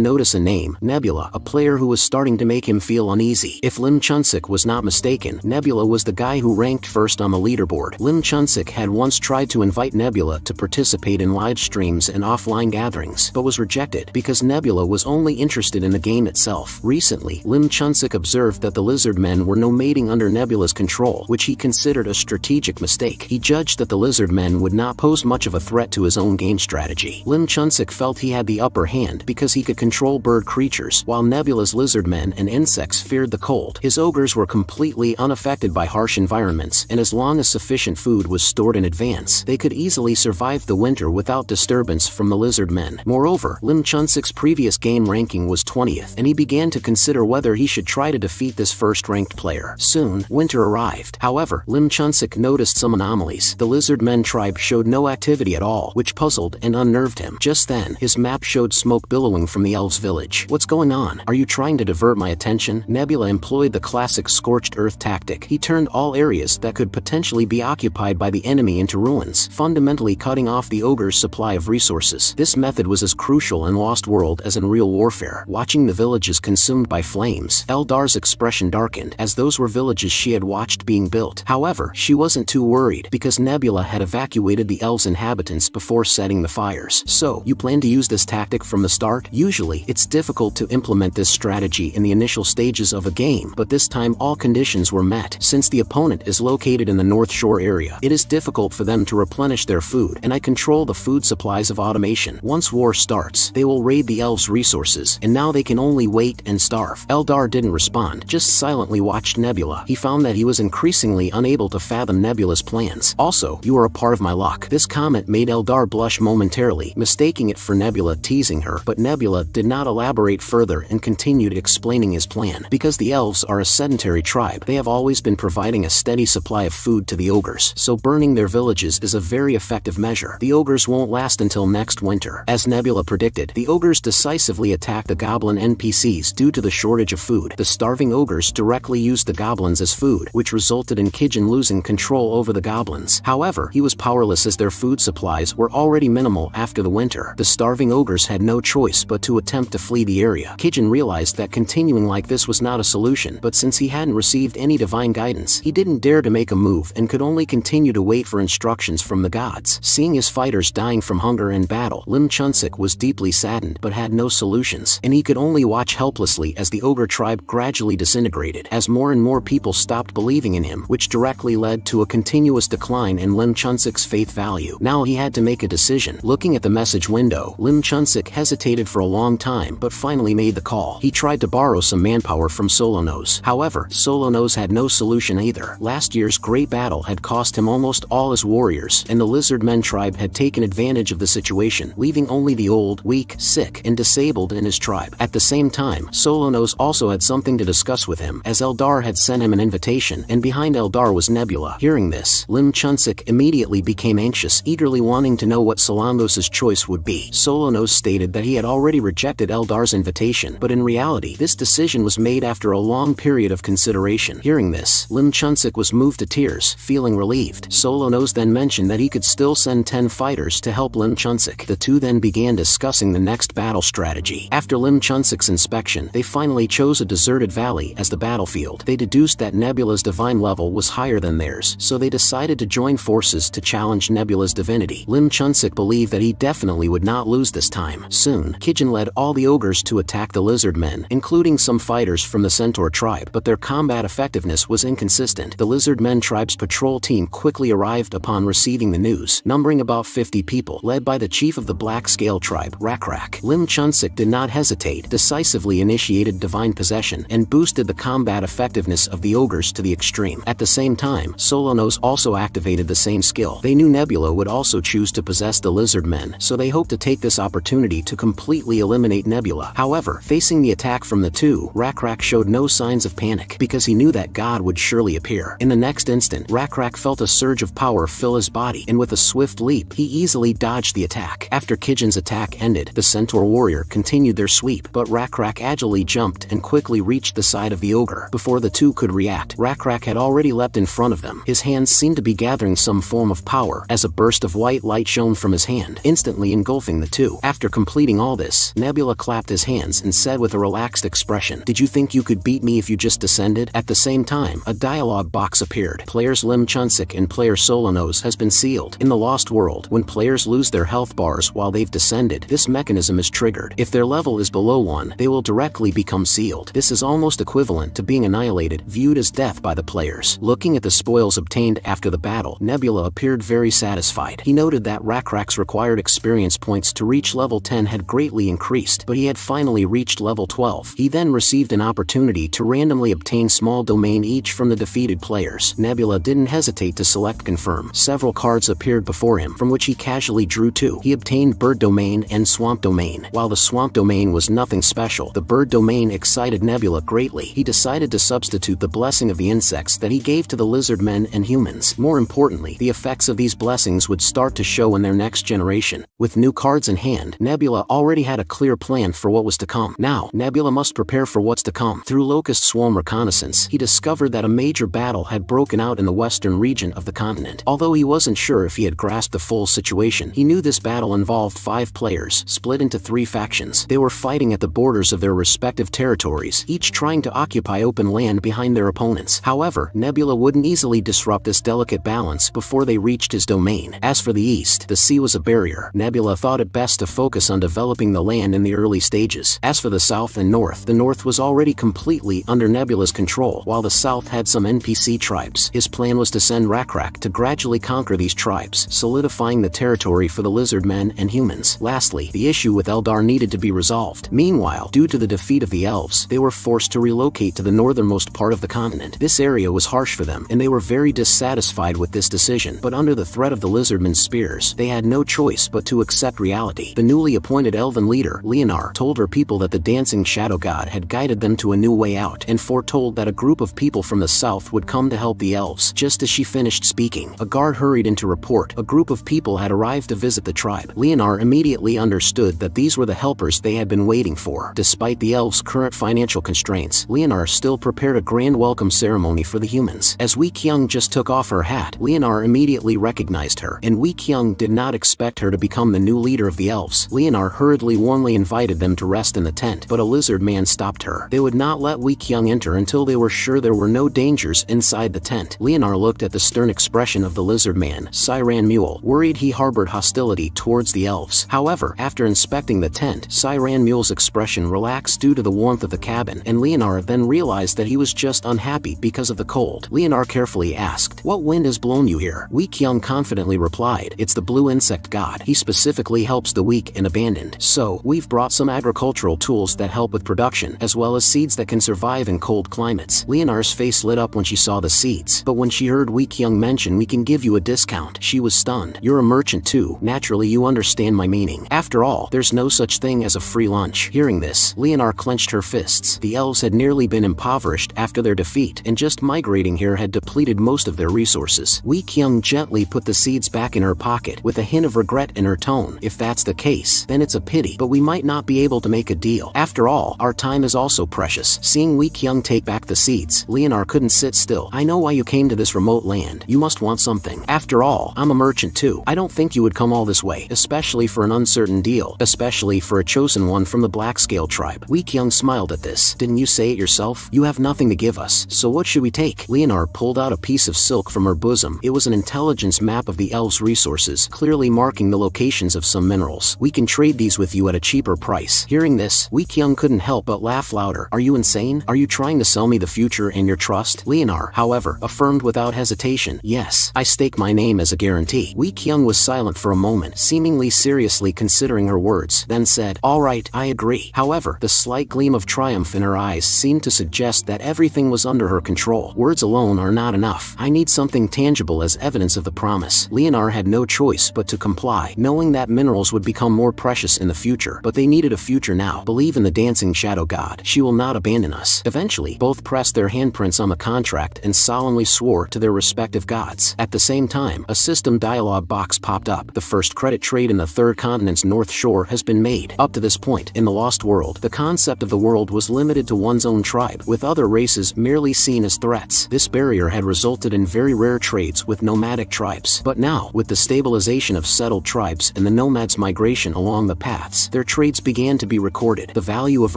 notice a name, Nebula, a player who was starting to make him feel uneasy. If Lim Chunsik was not mistaken, Nebula was the guy who ranked first on the leaderboard. Lim Chunsik had once tried to invite Nebula to participate in live streams and offline gatherings, but was rejected because Nebula was only interested in the game itself. Recently, Lim Chunsik observed that the Lizardmen were nomading under Nebula's control, which he considered a strategic mistake. He judged that the Lizardmen would not pose much of a threat to his own game strategy. Lim Chunsik felt he had the upper hand because he could control bird creatures, while Nebula's Lizardmen and insects feared the cold. His ogres were completely unaffected by harsh environments, and as long as sufficient food was stored in advance, they could easily survive the winter without disturbance from the Lizardmen. Moreover, Lim Chunsik's previous game ranking was 20th, and he began to consider whether he should try to defeat this first-ranked player. Soon, winter arrived. However, Lim Chunsik noticed some anomalies. The Lizardmen tribe showed no activity at all, which puzzled and unnerved him. Just then, his map showed smoke billowing from the elves' village. "What's going on? Are you trying to divert my attention?" Nebula employed the classic scorched earth tactic. He turned all areas that could potentially be occupied by the enemy into ruins, fundamentally cutting off the ogre's supply of resources. This method was as crucial in Lost World as in real warfare. Watching the villages consumed by flames, Eldar's expression darkened, as those were villages she had watched being built. However, she wasn't too worried, because Nebula had evacuated the elves' inhabitants before setting the fires. "So, you plan to use this tactic from the start?" Usually, it's difficult to implement this strategy in the initial stages of a game, but this time all conditions were met. Since the opponent is located in the North Shore area, it is difficult for them to replenish their food, and I control the food supplies of automation. Once war starts, they will raid the elves' resources, and now they can only wait and starve. Eldar didn't respond, just silently watched Nebula. He found that he was increasingly unable to fathom Nebula's plans. "Also, you are a part of my luck." This comment made Eldar blush momentarily, mistaking it for Nebula teasing her, but Nebula did not elaborate further and continued explaining his plan. Because the elves are a sedentary tribe, they have always been providing a steady supply of food to the ogres, so burning their villages is a very effective measure. The ogres won't last until next winter. As Nebula predicted, the ogres decisively attacked the goblin NPCs due to the shortage of food. The starving ogres directly used the goblins as food, which resulted in Kijin losing control over the goblins. However, he was powerless as their food supplies were already minimal after the winter. The starving ogres had no choice but to attempt to flee the area. Kijin realized that continuing like this was not a solution, but since he hadn't received any divine guidance, he didn't dare to make a move and could only continue to wait for instructions from the gods. Seeing his fighters dying from hunger and battle, Lim Chunsik was deeply saddened but had no solutions, and he could only watch helplessly as the ogre tribe gradually disintegrated, as more and more people stopped believing in him, which directly led to a continuous decline in Lim Chunsik's faith value. Now he had to make a decision. Looking at the message window, Lim Chunsik hesitated for a long time but finally made the call. He tried to borrow some manpower from Solonose. However, Solonose had no solution either. Last year's great battle had cost him almost all his warriors, and the Lizardmen tribe had taken advantage of the situation, leaving only the old, weak, sick, and disabled in his tribe. At the same time, Solonose also had something to discuss with him, as Eldar had sent him an invitation, and behind Eldar was Nebula. Hearing this, Lim Chunsik immediately became anxious, eagerly wanting to know what Solanose's choice would be. Solonose stated that he had already rejected Eldar's invitation, but in reality, this decision was made after a long period of consideration. Hearing this, Lim Chunsik was moved to tears, feeling relieved. Solonose then mentioned that he could still send 10 fighters to help Lim Chunsik. The two then began discussing the next battle strategy. After Lim Chunsik's inspection, they finally chose a deserted valley as the battlefield. They deduced that Nebula's divine level was higher than theirs, so they decided to join forces to challenge Nebula's divinity. Lim Chunsik believed that he definitely would not lose this time. Soon, Kijin led all the ogres to attack the Lizardmen, including some fighters from the Centaur tribe, but their combat effectiveness was inconsistent. The Lizardmen tribe's patrol team quickly arrived upon receiving the news, numbering about 50 people, led by the chief of the Black Scale tribe, Rakrak. Lim Chunsik did not hesitate, decisively initiated divine possession, and boosted the combat effectiveness of the ogres to the extreme. At the same time, Solonose also activated the same skill. They knew Nebula would also choose to possess the Lizardmen, so they hoped to take this this opportunity to completely eliminate Nebula. However, facing the attack from the two, Rakrak showed no signs of panic because he knew that God would surely appear. In the next instant, Rakrak felt a surge of power fill his body, and with a swift leap, he easily dodged the attack. After Kijin's attack ended, the Centaur warrior continued their sweep, but Rakrak agilely jumped and quickly reached the side of the ogre. Before the two could react, Rakrak had already leapt in front of them. His hands seemed to be gathering some form of power, as a burst of white light shone from his hand, instantly engulfing the two. After completing all this, Nebula clapped his hands and said with a relaxed expression, "Did you think you could beat me if you just descended?" At the same time, a dialogue box appeared. Players Lim Chunsik and player Solanos has been sealed. In the Lost World, when players lose their health bars while they've descended, this mechanism is triggered. If their level is below 1, they will directly become sealed. This is almost equivalent to being annihilated, viewed as death by the players. Looking at the spoils obtained after the battle, Nebula appeared very satisfied. He noted that Rakrak's required experience points to reach level 10 had greatly increased, but he had finally reached level 12. He then received an opportunity to randomly obtain small domain each from the defeated players. Nebula didn't hesitate to select confirm. Several cards appeared before him, from which he casually drew two. He obtained bird domain and swamp domain. While the swamp domain was nothing special, the bird domain excited Nebula greatly. He decided to substitute the blessing of the insects that he gave to the lizardmen and humans. More importantly, the effects of these blessings would start to show in their next generation. With new cards in hand, Nebula already had a clear plan for what was to come. Now, Nebula must prepare for what's to come. Through Locust Swarm reconnaissance, he discovered that a major battle had broken out in the western region of the continent. Although he wasn't sure if he had grasped the full situation, he knew this battle involved 5 players, split into 3 factions. They were fighting at the borders of their respective territories, each trying to occupy open land behind their opponents. However, Nebula wouldn't easily disrupt this delicate balance before they reached his domain. As for the east, the sea was a barrier. Nebula thought it best to focus on developing the land in the early stages. As for the south and north, the north was already completely under Nebula's control, while the south had some NPC tribes. His plan was to send Rakrak to gradually conquer these tribes, solidifying the territory for the lizardmen and humans. Lastly, the issue with Eldar needed to be resolved. Meanwhile, due to the defeat of the elves, they were forced to relocate to the northernmost part of the continent. This area was harsh for them, and they were very dissatisfied with this decision. But under the threat of the lizardmen's spears, they had no choice but to accept reality. The newly appointed elven leader, Leonar, told her people that the dancing shadow god had guided them to a new way out, and foretold that a group of people from the south would come to help the elves. Just as she finished speaking, a guard hurried in to report a group of people had arrived to visit the tribe. Leonar immediately understood that these were the helpers they had been waiting for. Despite the elves' current financial constraints, Leonar still prepared a grand welcome ceremony for the humans. As Wee Kyung just took off her hat, Leonar immediately recognized her, and Wee Kyung did not expect her to become the new leader of the elves. Leonar hurriedly warmly invited them to rest in the tent, but a lizard man stopped her. They would not let Wee Kyung enter until they were sure there were no dangers inside the tent. Leonar looked at the stern expression of the lizard man, Siran Mule, worried he harbored hostility towards the elves. However, after inspecting the tent, Siran Mule's expression relaxed due to the warmth of the cabin, and Leonar then realized that he was just unhappy because of the cold. Leonar carefully asked, "What wind has blown you here?" Wee Kyung confidently replied, "It's the blue insect god. He specifically helps the weak and abandoned. So, we've brought some agricultural tools that help with production, as well as seeds that can survive in cold climates." Leonar's face lit up when she saw the seeds, but when she heard Wee Kyung mention "we can give you a discount," she was stunned. "You're a merchant too. Naturally you understand my meaning. After all, there's no such thing as a free lunch." Hearing this, Leonar clenched her fists. The elves had nearly been impoverished after their defeat, and just migrating here had depleted most of their resources. Wee Kyung gently put the seeds back in her pocket, with a hint of regret in her tone. "If that's the case, then it's a pity, but we might not be able to make a deal. After all, our time is also precious." Seeing Wee Kyung take back the seeds, Leonar couldn't sit still. "I know why you came to this remote land. You must want something. After all, I'm a merchant too. I don't think you would come all this way, especially for an uncertain deal, especially for a chosen one from the Black Scale tribe." Wee Kyung smiled at this. "Didn't you say it yourself? You have nothing to give us, so what should we take?" Leonar pulled out a piece of silk from her bosom. It was an intelligence map of the elves' resources, clearly marking the locations of some minerals. "We can trade these with you at a cheaper price." Hearing this, Wee Kyung couldn't help but laugh louder. "Are you insane? Are you trying to sell me the future and your trust?" Leonar, however, affirmed without hesitation, "Yes, I stake my name as a guarantee." Wee Kyung was silent for a moment, seemingly seriously considering her words, then said, "All right, I agree." However, the slight gleam of triumph in her eyes seemed to suggest that everything was under her control. "Words alone are not enough. I need something tangible as evidence of the promise." Leonar had no choice but to comply, knowing that minerals would become more precious in the future, but they needed a future now. Believe in the dancing shadow god. She will not abandon us. Eventually, both pressed their handprints on the contract and solemnly swore to their respective gods. At the same time, a system dialog box popped up. The first credit trade in the third continent's north shore has been made. Up to this point, in the Lost World, the concept of the world was limited to one's own tribe, with other races merely seen as threats. This barrier had resulted in very rare trades with nomadic tribes. But now, with the stabilization of settled tribes and the nomads' migration along the paths, their trades began to be recorded. The value of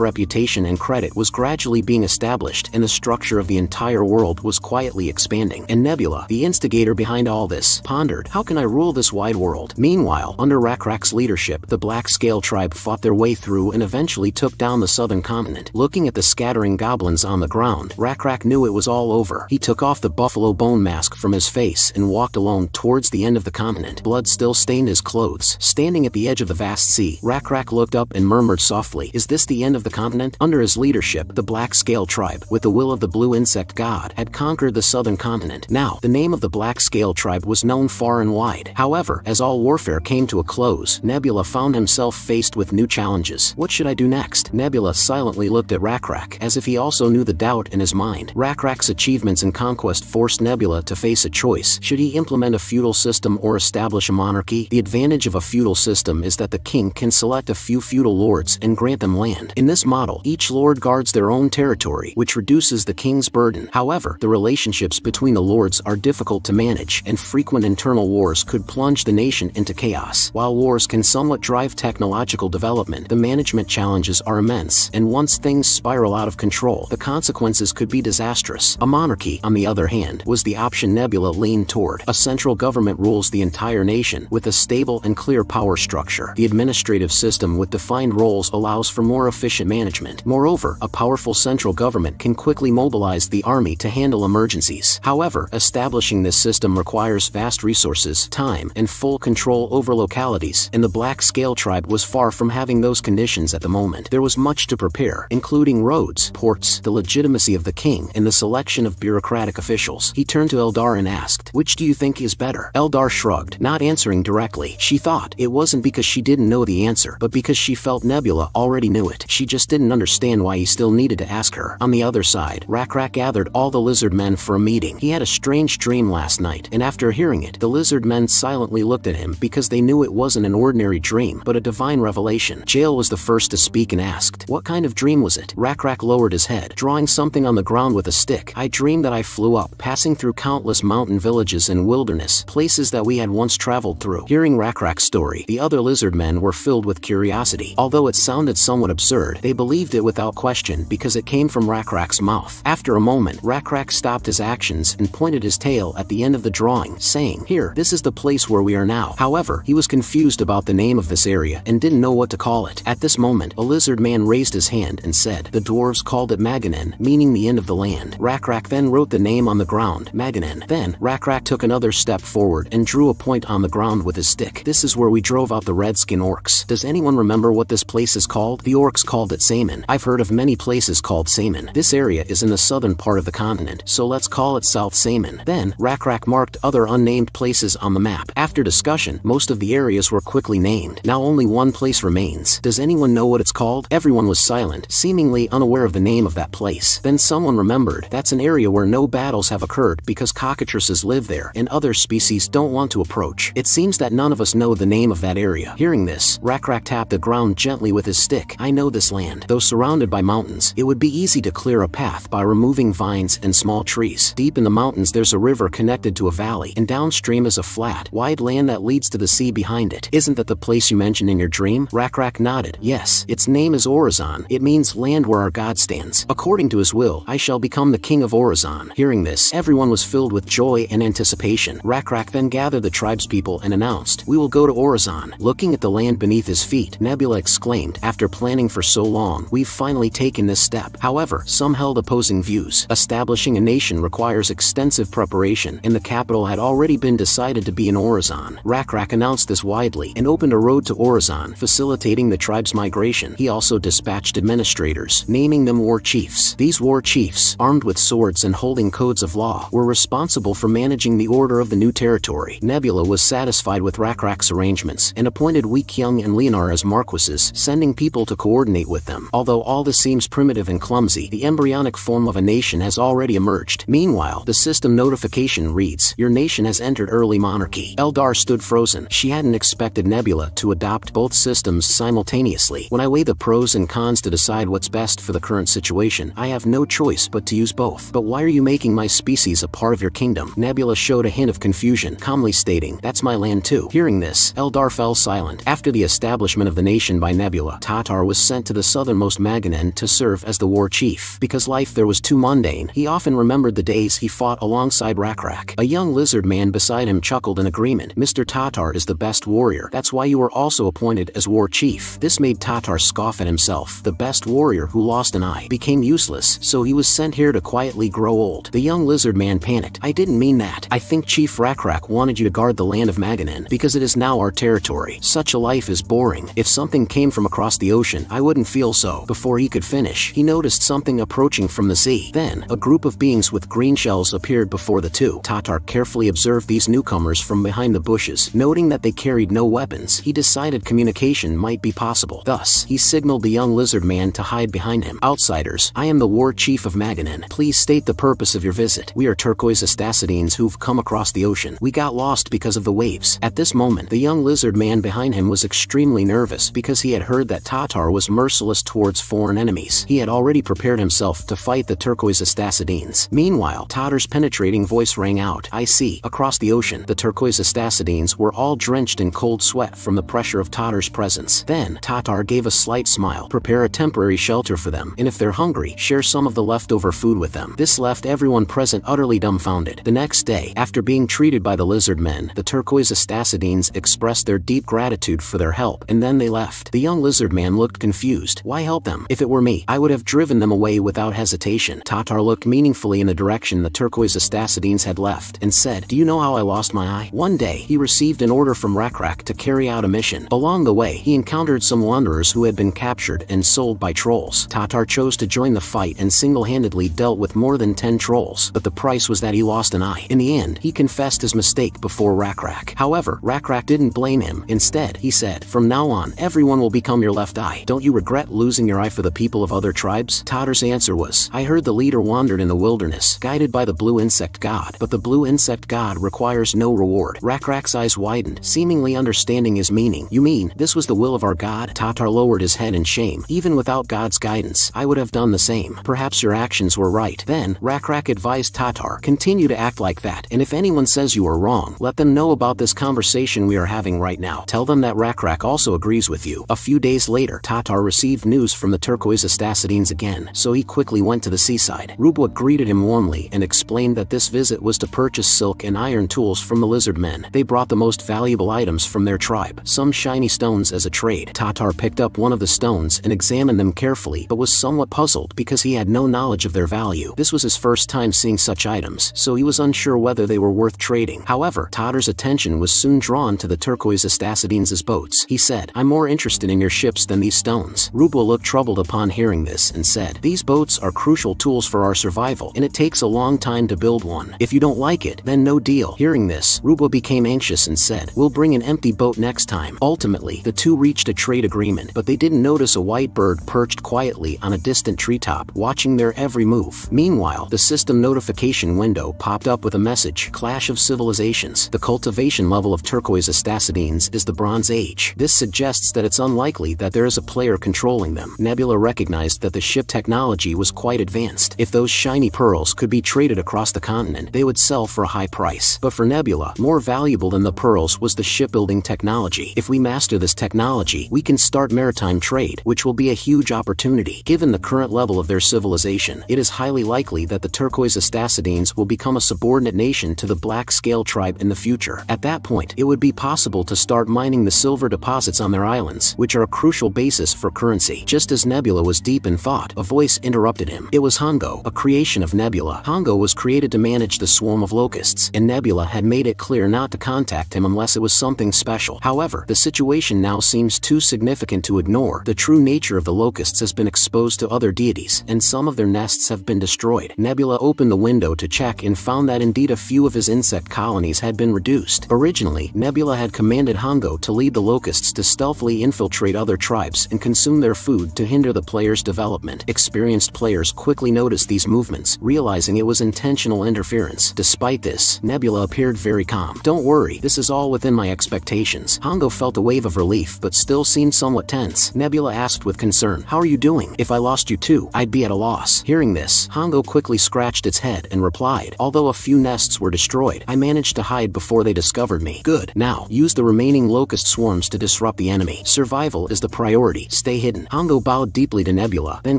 reputation and credit was gradually being established, and the structure of the entire world was quietly expanding. And Nebula, the instigator behind all this, pondered, how can I rule this wide world? Meanwhile, under Rakrak's leadership, the Black Scale tribe fought their way through and eventually took down the southern continent. Looking at the scattering goblins on the ground, Rakrak knew it was all over. He took off the buffalo bone mask from his face and walked alone towards the end of the continent. Blood still stained his clothes. Standing at the edge of the vast sea, Rakrak looked up and murmured softly, is this the end of the continent? Under his leadership, the Black Scale tribe, with the will of the blue insect god, had conquered the southern continent. Now, the name of the Black Scale tribe was known far and wide. However, as all warfare came to a close, Nebula found himself faced with new challenges. What should I do next? Nebula silently looked at Rakrak, as if he also knew the doubt in his mind. Rakrak's achievements in conquest forced Nebula to face a choice. Should he implement a feudal system or establish a monarchy? The advantage of a feudal system is that the king can select a few feudal lords and grant them land. In this model, each lord guards their own territory, which reduces the king's burden. However, the relationships between the lords are difficult to manage, and frequent internal wars could plunge the nation into chaos. While wars can somewhat drive technological development, the management challenges are immense, and once things spiral out of control, the consequences could be disastrous. A monarchy, on the other hand, was the option Nebula leaned toward. A central government rules the entire nation, with a stable and clear power structure. The administrative system with defined roles allows for more efficient management. Moreover, a powerful central government can quickly mobilize the army to handle emergencies. However, establishing this system requires vast resources, time, and full control over localities, and the Black Scale tribe was far from having those conditions at the moment. There was much to prepare, including roads, ports, the legitimacy of the king, and the selection of bureaucratic officials. He turned to Eldar and asked, which do you think is better? Eldar shrugged, not answering directly. She thought it wasn't because she didn't know the answer, but because she felt Nebula already knew it. She just didn't understand why he still needed to ask her. On the other side, Rakrak gathered all the Lizardmen for a meeting. He had a strange dream last night, and after hearing it, the Lizardmen silently looked at him because they knew it wasn't an ordinary dream, but a divine revelation. Jail was the first to speak and asked, what kind of dream was it? Rakrak lowered his head, drawing something on the ground with a stick. I dreamed that I flew up, passing through countless mountain villages and wilderness, places that we had once traveled through. Hearing Rakrak's story, the other Lizardmen were filled with curiosity. Although it sounded somewhat absurd, they believed it without question because it came from Rakrak's mouth. After a moment, Rakrak stopped his actions and pointed his tail at the end of the drawing, saying, here, this is the place where we are now. However, he was confused about the name of this area and didn't know what to call it. At this moment, a lizard man raised his hand and said, the dwarves called it Maganen, meaning the end of the land. Rakrak then wrote the name on the ground, Maganen. Then, Rakrak took another step forward and drew a point on the ground with his stick. This is where we drove out the redskin orcs. Does anyone remember what this place is called? The orcs called it Saman. I've heard of many places called Saman. This area is in the southern part of the continent, so let's call it South Saman. Then, Rakrak marked other unnamed places on the map. After discussion, most of the areas were quickly named. Now only one place remains. Does anyone know what it's called? Everyone was silent, seemingly unaware of the name of that place. Then someone remembered, that's an area where no battles have occurred because cockatrices live there and other species don't want to approach. It seems that none of us know the name of that area. Hearing this, Rakrak tapped the ground gently with his stick. I know this land. Though surrounded by mountains, it would be easy to clear a path by removing vines and small trees. Deep in the mountains there's a river connected to a valley, and downstream is a flat, wide land that leads to the sea behind it. Isn't that the place you mentioned in your dream? Rakrak nodded. Yes, its name is Orizon. It means land where our god stands. According to his will, I shall become the king of Orizon. Hearing this, everyone was filled with joy and anticipation. Rakrak then gathered the tribespeople and announced, we will go to Orizon. Looking at the land beneath his feet, Nebula exclaimed, after planning for so long, we've finally taken this step. However, some held opposing views. Establishing a nation requires extensive preparation, and the capital had already been decided to be in Orizon. Rakrak announced this widely and opened a road to Orizon, facilitating the tribe's migration. He also dispatched administrators, naming them war chiefs. These war chiefs, armed with swords and holding codes of law, were responsible for managing the order of the new territory. Nebula was satisfied with Rakrak's arrangements and appointed Wei Kyung and Leonard as marquises, sending people to coordinate with them. Although all this seems primitive and clumsy, the embryonic form of a nation has already emerged. Meanwhile, the system notification reads, "Your nation has entered early monarchy." Eldar stood frozen. She hadn't expected Nebula to adopt both systems simultaneously. "When I weigh the pros and cons to decide what's best for the current situation, I have no choice but to use both." "But why are you making my species a part of your kingdom?" Nebula showed a hint of confusion, calmly stating, "That's my land too." Hearing this, Eldar fell silent. After the establishment of the nation by Nebula, Tatar was sent to the southernmost Maganen to serve as the war chief. Because life there was too mundane, he often remembered the days he fought alongside Rakrak. A young lizard man beside him chuckled in agreement. "Mr. Tatar is the best warrior. That's why you were also appointed as war chief." This made Tatar scoff at himself. The best warrior who lost an eye became useless, so he was sent here to quietly grow old. The young lizard man panicked. "I didn't mean that. I think Chief Rakrak wanted you to guard the land of Maganen, because it is now our territory. Such a life is boring. If something came from across the ocean, I wouldn't feel so." Before he could finish, he noticed something approaching from the sea. Then, a group of beings with green shells appeared before the two. Tatar carefully observed these newcomers from behind the bushes. Noting that they carried no weapons, he decided communication might be possible. Thus, he signaled the young lizard man to hide behind him. "Outsiders, I am the war chief of Maganen. Please state the purpose of your visit. We are turquoise astacidines who've come across the ocean. We got lost because of the waves." At this moment, the young lizard man behind him was extremely nervous because he had heard that Tatar was merciless towards foreign enemies. He had already prepared himself to fight the turquoise astacidines. Meanwhile, Tatar's penetrating voice rang out, "I see." Across the ocean, the turquoise astacidines were all drenched in cold sweat from the pressure of Tatar's presence. Then, Tatar gave a slight smile. "Prepare a temporary shelter for them, and if they're hungry, share some of the leftover food with them." This left everyone present utterly dumbfounded. The next day, after being treated by the Lizardmen, the turquoise astacidines expressed their deep gratitude for their help, and then they left. The young lizard man looked confused. Why help them? If it were me, I would have driven them away without hesitation. Tatar looked meaningfully in the direction the turquoise astacidines had left, and said, "Do you know how I lost my eye?" One day, he received an order from Rakrak to carry out a mission. Along the way, he encountered some wanderers who had been captured and sold by trolls. Tatar chose to join the fight and single-handedly dealt with more than 10 trolls, but the price was that he lost an eye. In the end, he confessed his mistake before Rakrak. However, Rakrak didn't blame him. Instead, he said, "From now on, everyone will become your left eye. Don't you regret losing your eye for the people of other tribes?" Tatar's answer was, "I heard the leader wandered in the wilderness, guided by the blue insect god, but the blue insect god requires no reward." Rakrak's eyes widened, seemingly understanding his meaning. "You mean, this was the will of our god?" Tatar lowered his head in shame. "Even without God's guidance, I would have done the same. Perhaps your actions were right." Then, Rakrak advised Tatar, "Continue to act like that, and if anyone says you are wrong, let them know about this conversation we are having right now. Tell them that Rakrak also agrees with you." A few days later, Tatar received news from the turquoise astacidines again, so he quickly went to the seaside. Rubwa greeted him warmly and explained that this visit was to purchase silk and iron tools from the Lizardmen. They brought the most valuable items from their tribe, some shiny stones as a trade. Tatar picked up one of the stones and examined them carefully, but was somewhat puzzled because he had no knowledge of their value. This was his first time seeing such items, so he was unsure whether they were worth trading. However, Tatar's attention was soon drawn to the turquoise astacidines' boats. He said, "I'm more interested in your ships than these stones." Rubwa looked troubled upon hearing this and said, "These boats are crucial tools for our survival, and it takes a long time to build one. If you don't like it, then no deal." Hearing this, Rubwa became anxious and said, "We'll bring an empty boat next time." Ultimately, the two reached a trade agreement, but they didn't notice a white bird perched quietly on a distant treetop, watching their every move. Meanwhile, the system notification window popped up with a message, "Clash of Civilizations. The cultivation level of turquoise astacidines is the Bronze Age. This suggests that it's unlikely that there is a player controlling them." Nebula recognized that the ship technology was quite advanced. If those shiny pearls could be traded across the continent, they would sell for a high price. But for Nebula, more valuable than the pearls was the shipbuilding technology. If we master this technology, we can start maritime trade, which will be a huge opportunity. Given the current level of their civilization, it is highly likely that the turquoise astacidines will become a subordinate nation to the Black Scale tribe in the future. At that point, it would be possible to start mining the silver deposits on their islands, which are a crucial basis for currency. Just as Nebula was deep in thought, a voice interrupted him. It was Hongo, a creation of Nebula. Hongo was created to manage the swarm of locusts, and Nebula had made it clear not to contact him unless it was something special. However, the situation now seems too significant to ignore. The true nature of the locusts has been exposed to other deities, and some of their nests have been destroyed. Nebula opened the window to check and found that indeed a few of his insect colonies had been reduced. Originally, Nebula had commanded Hongo Hongo to lead the locusts to stealthily infiltrate other tribes and consume their food to hinder the player's development. Experienced players quickly noticed these movements, realizing it was intentional interference. Despite this, Nebula appeared very calm. "Don't worry, this is all within my expectations." Hongo felt a wave of relief but still seemed somewhat tense. Nebula asked with concern, "How are you doing? If I lost you too, I'd be at a loss." Hearing this, Hongo quickly scratched its head and replied, "Although a few nests were destroyed, I managed to hide before they discovered me." "Good. Now, use the remaining locust swarms to disrupt the enemy. Survival is the priority. Stay hidden." Hongo bowed deeply to Nebula, then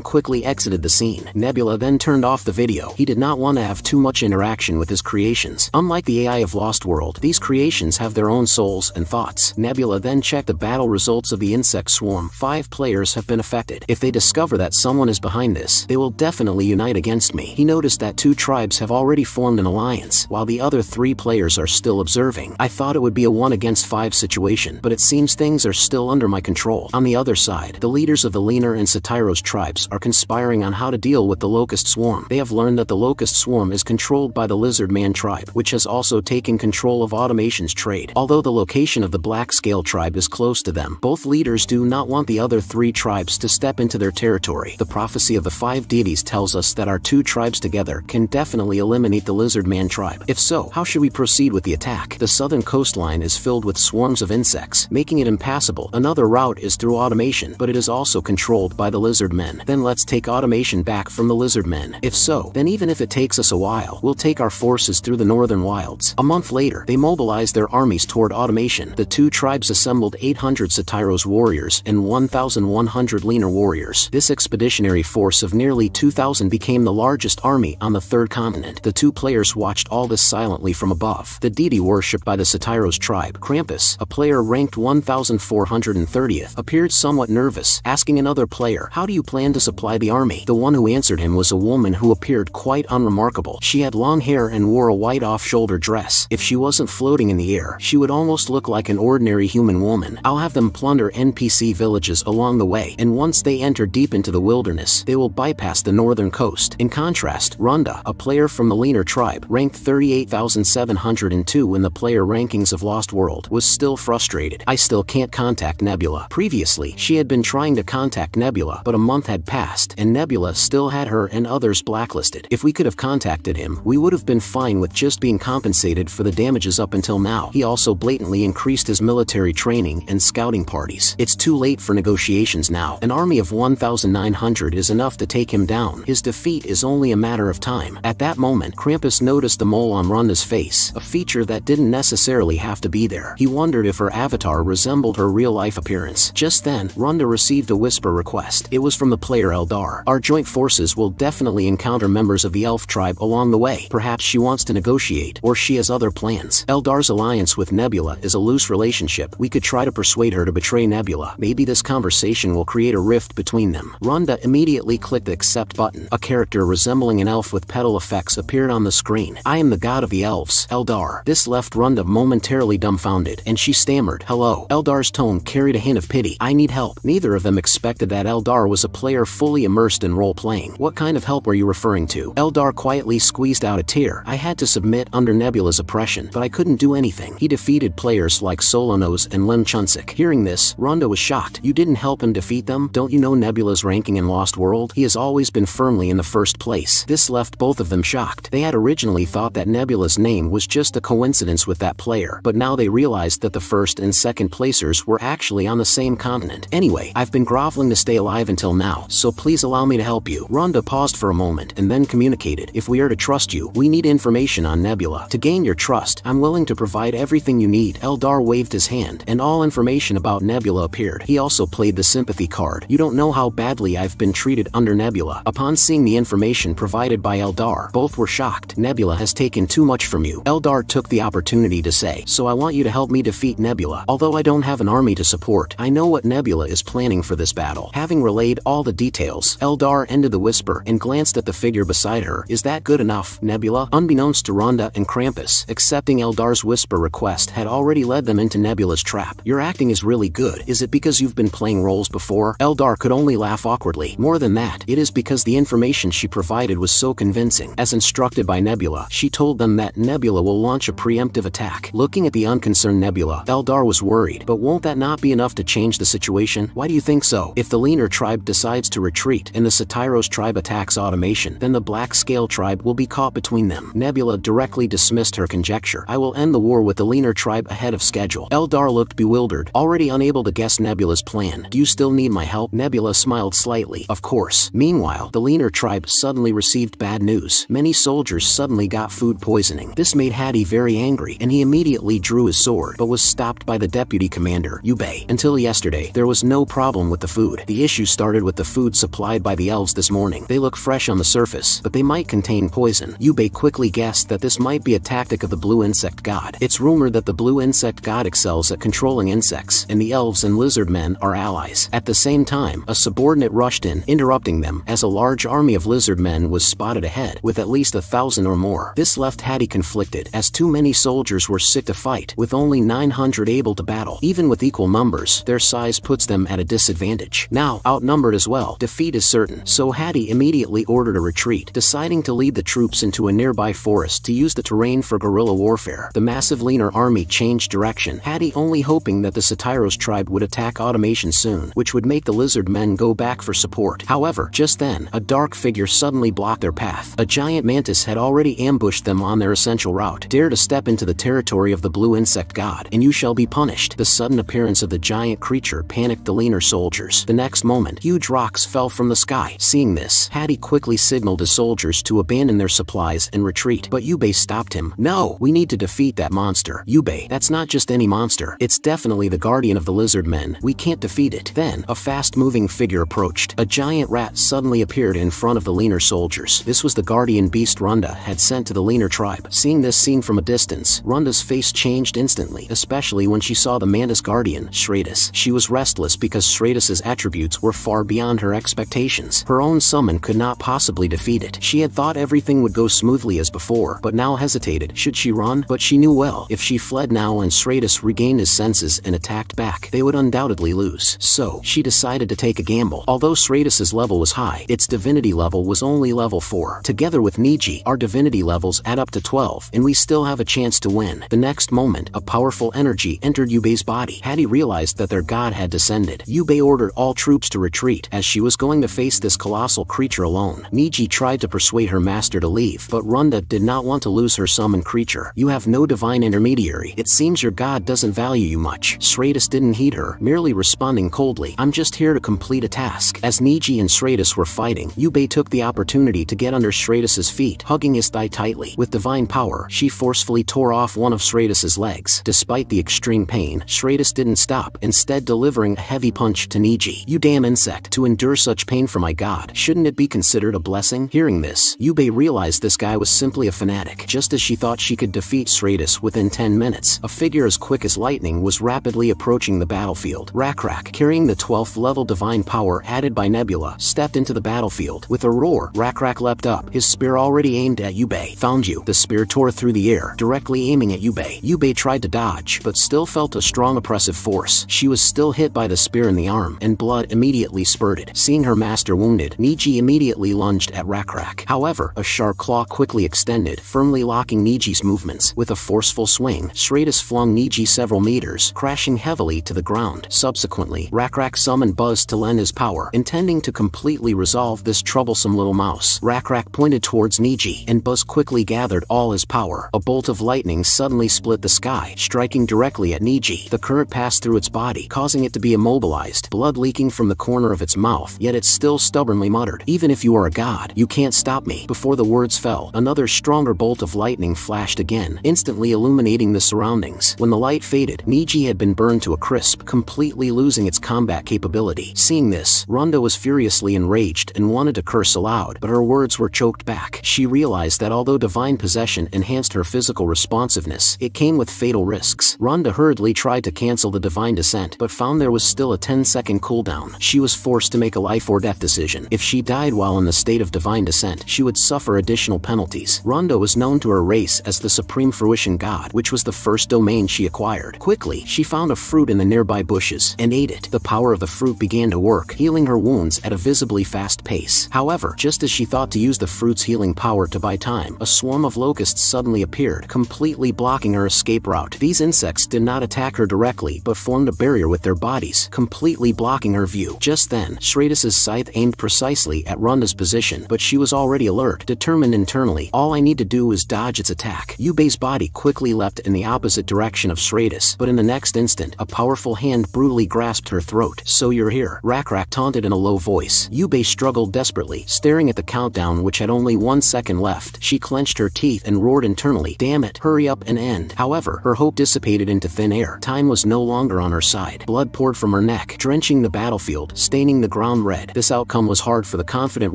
quickly exited the scene. Nebula then turned off the video. He did not want to have too much interaction with his creations. Unlike the AI of Lost World, these creations have their own souls and thoughts. Nebula then checked the battle results of the insect swarm. 5 players have been affected. If they discover that someone is behind this, they will definitely unite against me. He noticed that 2 tribes have already formed an alliance, while the other 3 players are still observing. "I thought it would be a 1 against 5 situation, but it seems things are still under my control." On the other side, the leaders of the Leaner and Satiros tribes are conspiring on how to deal with the locust swarm. They have learned that the locust swarm is controlled by the Lizardman tribe, which has also taken control of Automation's trade. Although the location of the Black Scale tribe is close to them, both leaders do not want the other 3 tribes to step into their territory. The prophecy of the 5 deities tells us that our 2 tribes together can definitely eliminate the Lizardman tribe. If so, how should we proceed with the attack? The southern coastline is filled with swarms of insects, making it impassable. Another route is through Automation, but it is also controlled by the Lizardmen. Then let's take Automation back from the Lizardmen. If so, then even if it takes us a while, we'll take our forces through the northern wilds. A month later, they mobilized their armies toward Automation. The 2 tribes assembled 800 Satiros warriors and 1,100 Leaner warriors. This expeditionary force of nearly 2,000 became the largest army on the 3rd continent. The 2 players watched all this silently from above. The deity worshipped by the Satiros tribe, Krampus, a player ranked 1,430th, appeared somewhat nervous, asking another player, "How do you plan to supply the army?" The one who answered him was a woman who appeared quite unremarkable. She had long hair and wore a white off-shoulder dress. If she wasn't floating in the air, she would almost look like an ordinary human woman. "I'll have them plunder NPC villages along the way, and once they enter deep into the wilderness, they will bypass the northern coast." In contrast, Runda, a player from the Leaner tribe, ranked 38,702 in the player rankings of Lost World, was still frustrated. "I still can't contact Nebula." Previously, she had been trying to contact Nebula, but a month had passed, and Nebula still had her and others blacklisted. "If we could have contacted him, we would have been fine with just being compensated for the damages up until now." He also blatantly increased his military training and scouting parties. "It's too late for negotiations now. An army of 1,900 is enough to take him down. His defeat is only a matter of time." At that moment, Krampus noticed the mole on Runda's face, a feature that didn't necessarily have to be there. He wondered if her avatar resembled her real-life appearance. Just then, Runda received a whisper request. It was from the player Eldar. "Our joint forces will definitely encounter members of the elf tribe along the way. Perhaps she wants to negotiate, or she has other plans. Eldar's alliance with Nebula is a loose relationship. We could try to persuade her to betray Nebula. Maybe this conversation will create a rift between them." Runda immediately clicked the accept button. A character resembling an elf with petal effects appeared on the screen. "I am the god of the elves, Eldar." This left Runda momentarily dumbfounded, and she stammered, "Hello." Eldar's tone carried a hint of pity. "I need help." Neither of them expected that Eldar was a player fully immersed in role-playing. "What kind of help are you referring to?" Eldar quietly squeezed out a tear. "I had to submit under Nebula's oppression, but I couldn't do anything. He defeated players like Solonos and Lim Chunsik." Hearing this, Runda was shocked. "You didn't help him defeat them? Don't you know Nebula's ranking in Lost World? He has always been firmly in the first place." This left both of them shocked. They had originally thought that Nebula's name was just a coincidence with that player, but now they realized that the first and second placers were actually on the same continent. "Anyway, I've been groveling to stay alive until now, so please allow me to help you." Runda paused for a moment and then communicated, "If we are to trust you, we need information on Nebula. To gain your trust, I'm willing to provide everything you need." Eldar waved his hand, and all information about Nebula appeared. He also played the sympathy card. "You don't know how badly I've been treated under Nebula." Upon seeing the information provided by Eldar, both were shocked. "Nebula has taken too much from you." Eldar took the opportunity to say, "So I want you to help me defeat Nebula. Although I don't have an army to support, I know what Nebula is planning for this battle." Having relayed all the details, Eldar ended the whisper and glanced at the figure beside her. "Is that good enough, Nebula?" Unbeknownst to Runda and Krampus, accepting Eldar's whisper request had already led them into Nebula's trap. "Your acting is really good. Is it because you've been playing roles before?" Eldar could only laugh awkwardly. "More than that, it is because the information she provided was so convincing." As instructed by Nebula, she told them that Nebula will launch a preemptive attack. Looking at the unconcerned Nebula, Eldar was worried, but won't that not be enough to change the situation? Why do you think so? If the Leaner tribe decides to retreat and the Satyros tribe attacks automation, then the Black Scale tribe will be caught between them. Nebula directly dismissed her conjecture. I will end the war with the Leaner tribe ahead of schedule. Eldar looked bewildered, already unable to guess Nebula's plan. Do you still need my help? Nebula smiled slightly. Of course. Meanwhile, the Leaner tribe suddenly received bad news. Many soldiers suddenly got food poisoning. This made Hattie very angry, and he immediately drew his sword, but was stopped by the deputy commander, Yubei. Until yesterday, there was no problem with the food. The issue started with the food supplied by the elves this morning. They look fresh on the surface, but they might contain poison. Yubei quickly guessed that this might be a tactic of the blue insect god. It's rumored that the blue insect god excels at controlling insects, and the elves and lizardmen are allies. At the same time, a subordinate rushed in, interrupting them, as a large army of lizardmen was spotted ahead, with at least 1,000 or more. This left Hattie conflicted, as too many soldiers were sick to fight, with only 900 able to battle. Even with equal numbers, their size puts them at a disadvantage. Now, outnumbered as well, defeat is certain, so Hattie immediately ordered a retreat, deciding to lead the troops into a nearby forest to use the terrain for guerrilla warfare. The massive Leaner army changed direction, Hattie only hoping that the Satyros tribe would attack automation soon, which would make the Lizardmen go back for support. However, just then, a dark figure suddenly blocked their path. A giant mantis had already ambushed them on their essential route. Dare to step into the territory of the blue insect god, and you shall be punished. The sudden appearance of the giant creature panicked the Leaner soldiers. The next moment, huge rocks fell from the sky. Seeing this, Hattie quickly signaled his soldiers to abandon their supplies and retreat, but Yubei stopped him. No, we need to defeat that monster. Yubei, that's not just any monster. It's definitely the guardian of the Lizardmen. We can't defeat it. Then, a fast-moving figure approached. A giant rat suddenly appeared in front of the Leaner soldiers. This was the guardian beast Runda had sent to the Leaner tribe. Seeing this scene from a distance, Runda's face changed instantly, especially when she saw the mantis guardian, Shradis. She was restless because Shradis's attributes were far beyond her expectations. Her own summon could not possibly defeat it. She had thought everything would go smoothly as before, but now hesitated. Should she run? But she knew well, if she fled now and Shradis regained his senses and attacked back, they would undoubtedly lose. So, she decided to take a gamble. Although Shradis's level was high, its divinity level was only level 4. Together with Niji, our divinity levels add up to 12, and we still have a chance to win. The next moment, a powerful energy entered Yubei's body. Hattie realized that their god had descended. Yubei ordered all troops to retreat, as she was going to face this colossal creature alone. Niji tried to persuade her master to leave, but Runda did not want to lose her summoned creature. You have no divine intermediary. It seems your god doesn't value you much. Shradis didn't heed her, merely responding coldly. I'm just here to complete a task. As Niji and Shradis were fighting, Yubei took the opportunity to get under Shradis's feet, hugging his thigh tightly. With divine power, she forcefully tore off one of Shradis's legs. Despite the extreme pain, Shradis didn't stop, instead delivering a heavy punch to Niji. You damn insect, to endure such pain for my god, shouldn't it be considered a blessing? Hearing this, Yubei realized this guy was simply a fanatic. Just as she thought she could defeat Shradis within 10 minutes, a figure as quick as lightning was rapidly approaching the battlefield. Rakrak, carrying the 12th level divine power added by Nebula, stepped into the battlefield. With a roar, Rakrak leapt up, his spear already aimed at Yubei. Found you. The spear tore through the air, directly aiming at Yubei. Yubei tried to dodge, but still felt a strong oppressive force. She was still hit by the spear in the arm, and blood immediately spurted. Seeing her master wounded, Niji immediately lunged at Rakrak. However, a sharp claw quickly extended, firmly locking Niji's movements. With a forceful swing, Shradis flung Niji several meters, crashing heavily to the ground. Subsequently, Rakrak summoned Buzz to lend his power, intending to completely resolve this troublesome little mouse. Rakrak pointed towards Niji, and Buzz quickly gathered all his power. A bolt of lightning suddenly split the sky, striking directly at Niji. The current passed through its body, causing it to be immobilized, blood leaking from the corner of its mouth, yet it still stubbornly muttered, "Even if you are a god, you can't stop me." Before the words fell, another stronger bolt of lightning flashed again, instantly illuminating the surroundings. When the light faded, Niji had been burned to a crisp, completely losing its combat capability. Seeing this, Runda was furiously enraged and wanted to curse aloud, but her words were choked back. She realized that although divine possession enhanced her physical responsiveness, it came with fatal risks. Runda hurriedly tried to cancel the divine descent, but found there was still a 10-second cooldown. She was forced to make a life or death decision. If she died while in the state of divine descent, she would suffer additional penalties. Runda was known to her race as the Supreme Fruition God, which was the first domain she acquired. Quickly, she found a fruit in the nearby bushes, and ate it. The power of the fruit began to work, healing her wounds at a visibly fast pace. However, just as she thought to use the fruit's healing power to buy time, a swarm of locusts suddenly appeared, completely blocking her escape route. These insects beasts did not attack her directly but formed a barrier with their bodies, completely blocking her view. Just then, Stratus's scythe aimed precisely at Runda's position, but she was already alert, determined internally. All I need to do is dodge its attack. Yubei's body quickly leapt in the opposite direction of Stratus, but in the next instant, a powerful hand brutally grasped her throat. "So you're here," Rakrak taunted in a low voice. Yubei struggled desperately, staring at the countdown which had only 1 second left. She clenched her teeth and roared internally, "Damn it, hurry up and end." However, her hope dissipated into thin air. Time was no longer on her side. Blood poured from her neck, drenching the battlefield, staining the ground red. This outcome was hard for the confident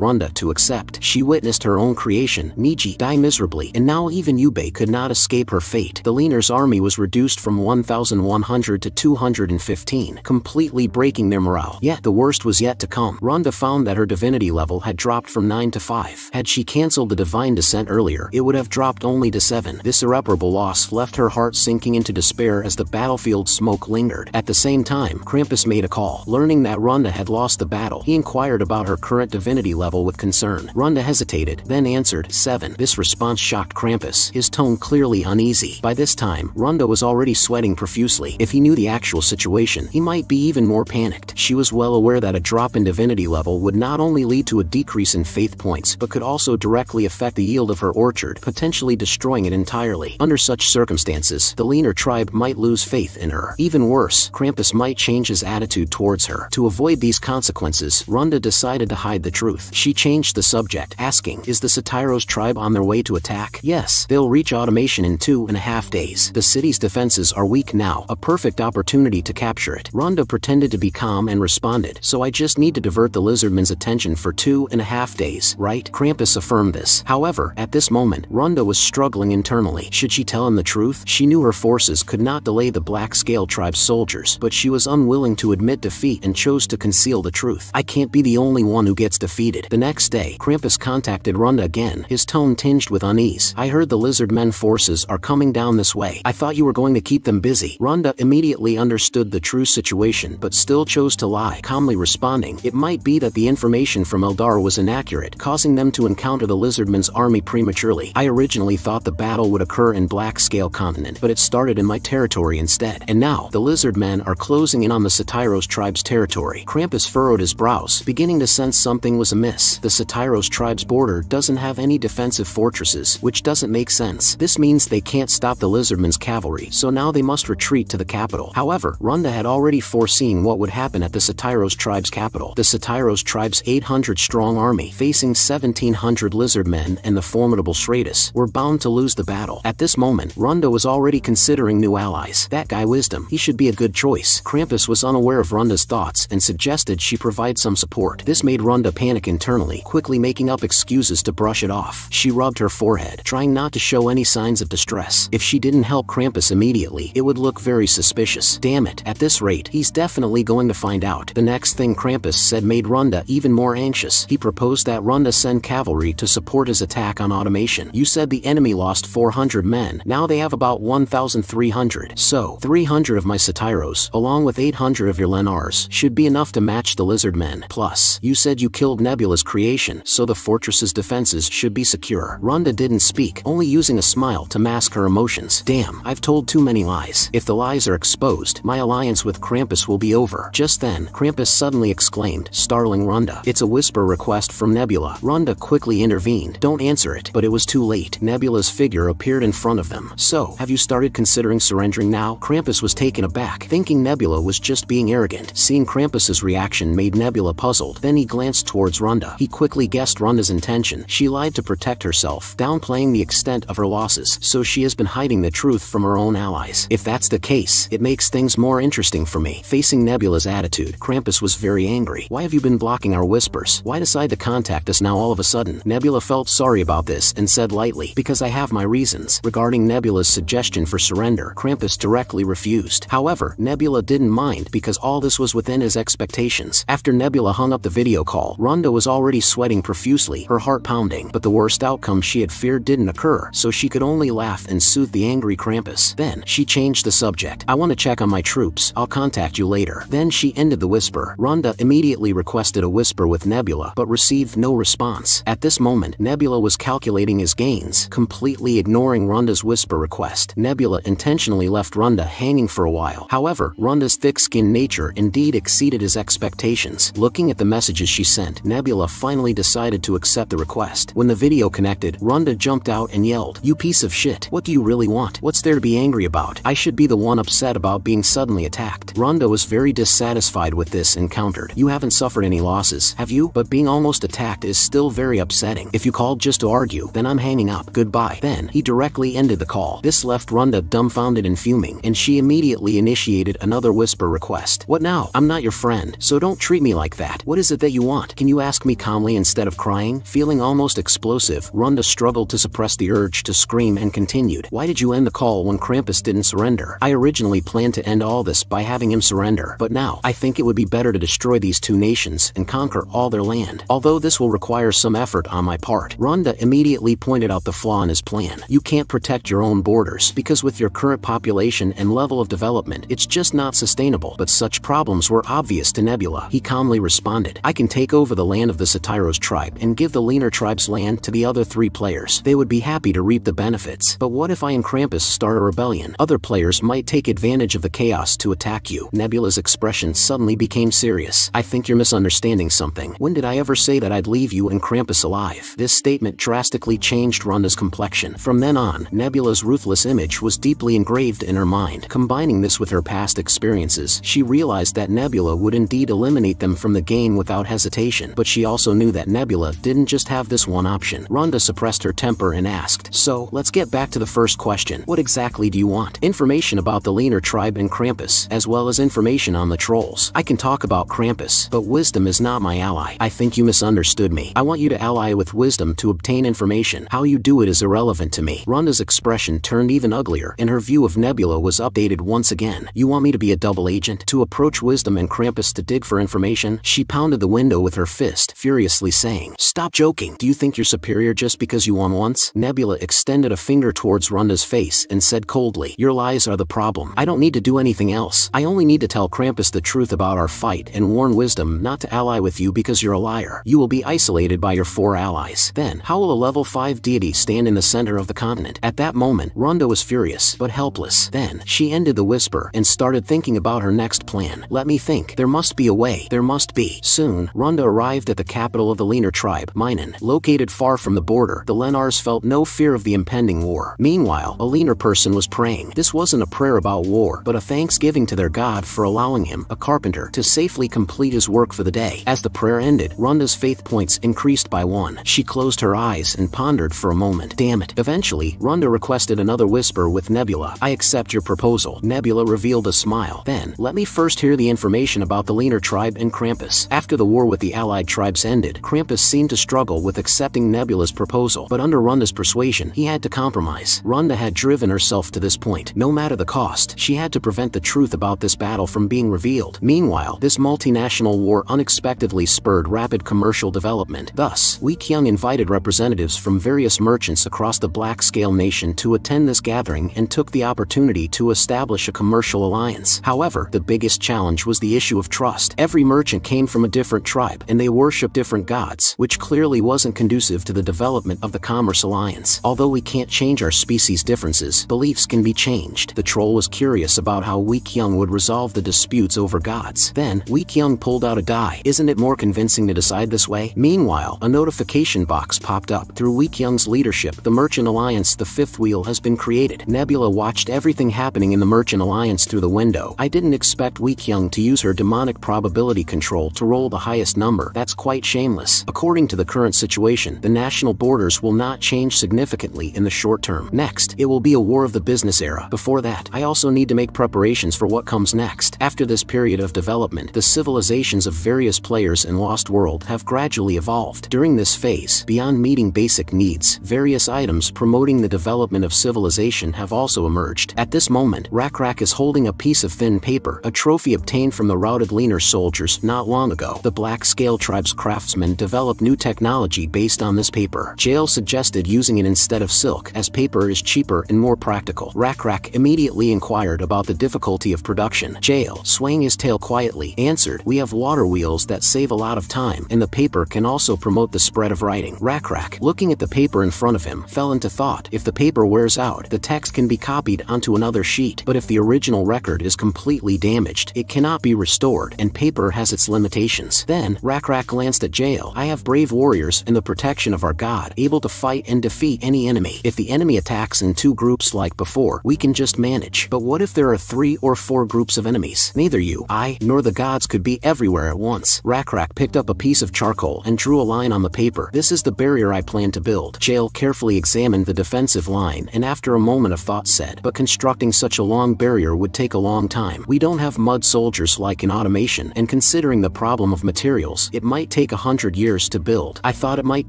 Runda to accept. She witnessed her own creation, Niji, die miserably, and now even Yubei could not escape her fate. The Leaner's army was reduced from 1,100 to 215, completely breaking their morale. Yet the worst was yet to come. Runda found that her divinity level had dropped from 9 to 5. Had she cancelled the divine descent earlier, it would have dropped only to 7. This irreparable loss left her heart sinking into despair as the battlefield smoke lingered. At the same time, Krampus made a call. Learning that Runda had lost the battle, he inquired about her current divinity level with concern. Runda hesitated, then answered, 7. This response shocked Krampus, his tone clearly uneasy. By this time, Runda was already sweating profusely. If he knew the actual situation, he might be even more panicked. She was well aware that a drop in divinity level would not only lead to a decrease in faith points, but could also directly affect the yield of her orchard, potentially destroying it entirely. Under such circumstances, the Leaner tribe might lose faith in her. Even worse, Krampus might change his attitude towards her. To avoid these consequences, Runda decided to hide the truth. She changed the subject, asking, "Is the Satyros tribe on their way to attack?" "Yes, they'll reach automation in 2.5 days. The city's defenses are weak now, a perfect opportunity to capture it." Runda pretended to be calm and responded, "So I just need to divert the Lizardmen's attention for 2.5 days, right?" Krampus affirmed this. However, at this moment, Runda was struggling internally. Should she tell him the truth? She knew her forces could not delay the Black Scale tribe's soldiers, but she was unwilling to admit defeat and chose to conceal the truth. "I can't be the only one who gets defeated." The next day, Krampus contacted Runda again, his tone tinged with unease. "I heard the Lizardmen forces are coming down this way. I thought you were going to keep them busy." Runda immediately understood the true situation but still chose to lie, calmly responding, "It might be that the information from Eldar was inaccurate, causing them to encounter the Lizardmen's army prematurely. I originally thought the battle would occur in Black Scale Continent, but it started in my territory instead. And now, the Lizardmen are closing in on the Satyros tribe's territory." Krampus furrowed his brows, beginning to sense something was amiss. The Satyros tribe's border doesn't have any defensive fortresses, which doesn't make sense. This means they can't stop the Lizardmen's cavalry, so now they must retreat to the capital. However, Runda had already foreseen what would happen at the Satyros tribe's capital. The Satyros tribe's 800-strong army, facing 1,700 Lizardmen and the formidable Stratus, were bound to lose the battle. At this moment, Runda was already considering new allies. That guy Wisdom, he should be a good choice. Krampus was unaware of Runda's thoughts and suggested she provide some support. This made Runda panic internally, quickly making up excuses to brush it off. She rubbed her forehead, trying not to show any signs of distress. If she didn't help Krampus immediately, it would look very suspicious. Damn it, at this rate, he's definitely going to find out. The next thing Krampus said made Runda even more anxious. He proposed that Runda send cavalry to support his attack on automation. "You said the enemy lost 400 men, now they have about 1,300. So, 300 of my Satyros, along with 800 of your Lenars, should be enough to match the Lizardmen. Plus, you said you killed Nebula's creation, so the fortress's defenses should be secure." Runda didn't speak, only using a smile to mask her emotions. "Damn, I've told too many lies. If the lies are exposed, my alliance with Krampus will be over." Just then, Krampus suddenly exclaimed, startling Runda. "It's a whisper request from Nebula." Runda quickly intervened. "Don't answer it," but it was too late. Nebula's figure appeared in front of them. "So, have you started considering surrendering now?" Krampus was taken aback, thinking Nebula was just being arrogant. Seeing Krampus's reaction made Nebula puzzled. Then he glanced towards Runda. He quickly guessed Runda's intention. She lied to protect herself, downplaying the extent of her losses, so she has been hiding the truth from her own allies. If that's the case, it makes things more interesting for me. Facing Nebula's attitude, Krampus was very angry. "Why have you been blocking our whispers? Why decide to contact us now all of a sudden?" Nebula felt sorry about this and said lightly, "Because I have my reasons." Regarding Nebula's suggestion for surrender, Krampus directly refused. However, Nebula didn't mind because all this was within his expectations. After Nebula hung up the video call, Runda was already sweating profusely, her heart pounding, but the worst outcome she had feared didn't occur, so she could only laugh and soothe the angry Krampus. Then, she changed the subject. "I want to check on my troops. I'll contact you later." Then she ended the whisper. Runda immediately requested a whisper with Nebula, but received no response. At this moment, Nebula was calculating his gains, completely ignoring Runda's whisper request. Nebula intentionally unfortunately left Runda hanging for a while. However, Runda's thick-skinned nature indeed exceeded his expectations. Looking at the messages she sent, Nebula finally decided to accept the request. When the video connected, Runda jumped out and yelled, "You piece of shit. What do you really want? What's there to be angry about? I should be the one upset about being suddenly attacked." Runda was very dissatisfied with this and countered, "You haven't suffered any losses, have you? But being almost attacked is still very upsetting. If you called just to argue, then I'm hanging up. Goodbye." Then, he directly ended the call. This left Runda dumbfounded and fuming, and she immediately initiated another whisper request. "What now? I'm not your friend, so don't treat me like that. What is it that you want? Can you ask me calmly instead of crying?" Feeling almost explosive, Runda struggled to suppress the urge to scream and continued, "Why did you end the call when Krampus didn't surrender? I originally planned to end all this by having him surrender, but now, I think it would be better to destroy these two nations and conquer all their land. Although this will require some effort on my part." Runda immediately pointed out the flaw in his plan. "You can't protect your own borders, because with your current population and level of development, it's just not sustainable." But such problems were obvious to Nebula. He calmly responded, "I can take over the land of the Satiros tribe and give the leaner tribe's land to the other 3 players. They would be happy to reap the benefits. But what if I and Krampus start a rebellion? Other players might take advantage of the chaos to attack you." Nebula's expression suddenly became serious. "I think you're misunderstanding something. When did I ever say that I'd leave you and Krampus alive?" This statement drastically changed Runda's complexion. From then on, Nebula's ruthless image was deeply engraved in her mind. Combining this with her past experiences, she realized that Nebula would indeed eliminate them from the game without hesitation. But she also knew that Nebula didn't just have this one option. Runda suppressed her temper and asked, "So, let's get back to the first question. What exactly do you want?" "Information about the leaner tribe and Krampus, as well as information on the trolls. I can talk about Krampus, but Wisdom is not my ally. I think you misunderstood me. I want you to ally with Wisdom to obtain information. How you do it is irrelevant to me." Runda's expression turned even uglier, and her view of Nebula was updated once again. "You want me to be a double agent? To approach Wisdom and Krampus to dig for information?" She pounded the window with her fist, furiously saying, "Stop joking. Do you think you're superior just because you won once?" Nebula extended a finger towards Runda's face and said coldly, "Your lies are the problem. I don't need to do anything else. I only need to tell Krampus the truth about our fight and warn Wisdom not to ally with you because you're a liar. You will be isolated by your 4 allies. Then, how will a level 5 deity stand in the center of the continent?" At that moment, Runda was furious, but helpless. Then, she ended the whisper and started thinking about her next plan. "Let me think. There must be a way. There must be." Soon, Runda arrived at the capital of the leaner tribe, Minan. Located far from the border, the Lenars felt no fear of the impending war. Meanwhile, a leaner person was praying. This wasn't a prayer about war, but a thanksgiving to their god for allowing him, a carpenter, to safely complete his work for the day. As the prayer ended, Runda's faith points increased by 1. She closed her eyes and pondered for a moment. Damn it. Eventually, Runda requested another whisper with Nebula. "I accept your proposal." Nebula revealed a smile. "Then, let me first hear the information about the leaner tribe and Krampus." After the war with the allied tribes ended, Krampus seemed to struggle with accepting Nebula's proposal, but under Runda's persuasion, he had to compromise. Runda had driven herself to this point. No matter the cost, she had to prevent the truth about this battle from being revealed. Meanwhile, this multinational war unexpectedly spurred rapid commercial development. Thus, Wee Kyung invited representatives from various merchants across the Black-Scale Nation to attend this gathering and took the opportunity to establish a commercial alliance. However, the biggest challenge was the issue of trust. Every merchant came from a different tribe, and they worshiped different gods, which clearly wasn't conducive to the development of the commerce alliance. Although we can't change our species' differences, beliefs can be changed. The troll was curious about how Wee Kyung would resolve the disputes over gods. Then, Wee Kyung pulled out a die. "Isn't it more convincing to decide this way?" Meanwhile, a notification box popped up. Through Wee Kyung's leadership, the Merchant Alliance, the 5th wheel, has been created. Nebula watched everything happening in the Merchant Alliance through the window. "I didn't expect Wee Kyung to use her demonic probability control to roll the highest number. That's quite shameless. According to the current situation, the national borders will not change significantly in the short term. Next, it will be a war of the business era. Before that, I also need to make preparations for what comes next." After this period of development, the civilizations of various players in Lost World have gradually evolved. During this phase, beyond meeting basic needs, various items promoting the development of civilization have also emerged. At this moment, Rak is holding a piece of thin paper, a trophy obtained from the routed leaner soldiers not long ago. The Black-Scale tribe's craftsmen developed new technology based on this paper. Jail suggested using it instead of silk, as paper is cheaper and more practical. Rak immediately inquired about the difficulty of production. Jail, swaying his tail quietly, answered, "We have water wheels that save a lot of time, and the paper can also promote the spread of writing." Rak, looking at the paper in front of him, fell into thought. If the paper wears out, the text can be copied copied onto another sheet. But if the original record is completely damaged, it cannot be restored, and paper has its limitations. Then, Rakrak glanced at Jael. I have brave warriors and the protection of our god, able to fight and defeat any enemy. If the enemy attacks in 2 groups like before, we can just manage. But what if there are 3 or 4 groups of enemies? Neither you, I, nor the gods could be everywhere at once. Rakrak picked up a piece of charcoal and drew a line on the paper. This is the barrier I plan to build. Jael carefully examined the defensive line and after a moment of thought said, but constructing such a long barrier would take a long time. We don't have mud soldiers like in automation, and considering the problem of materials, it might take 100 years to build. I thought it might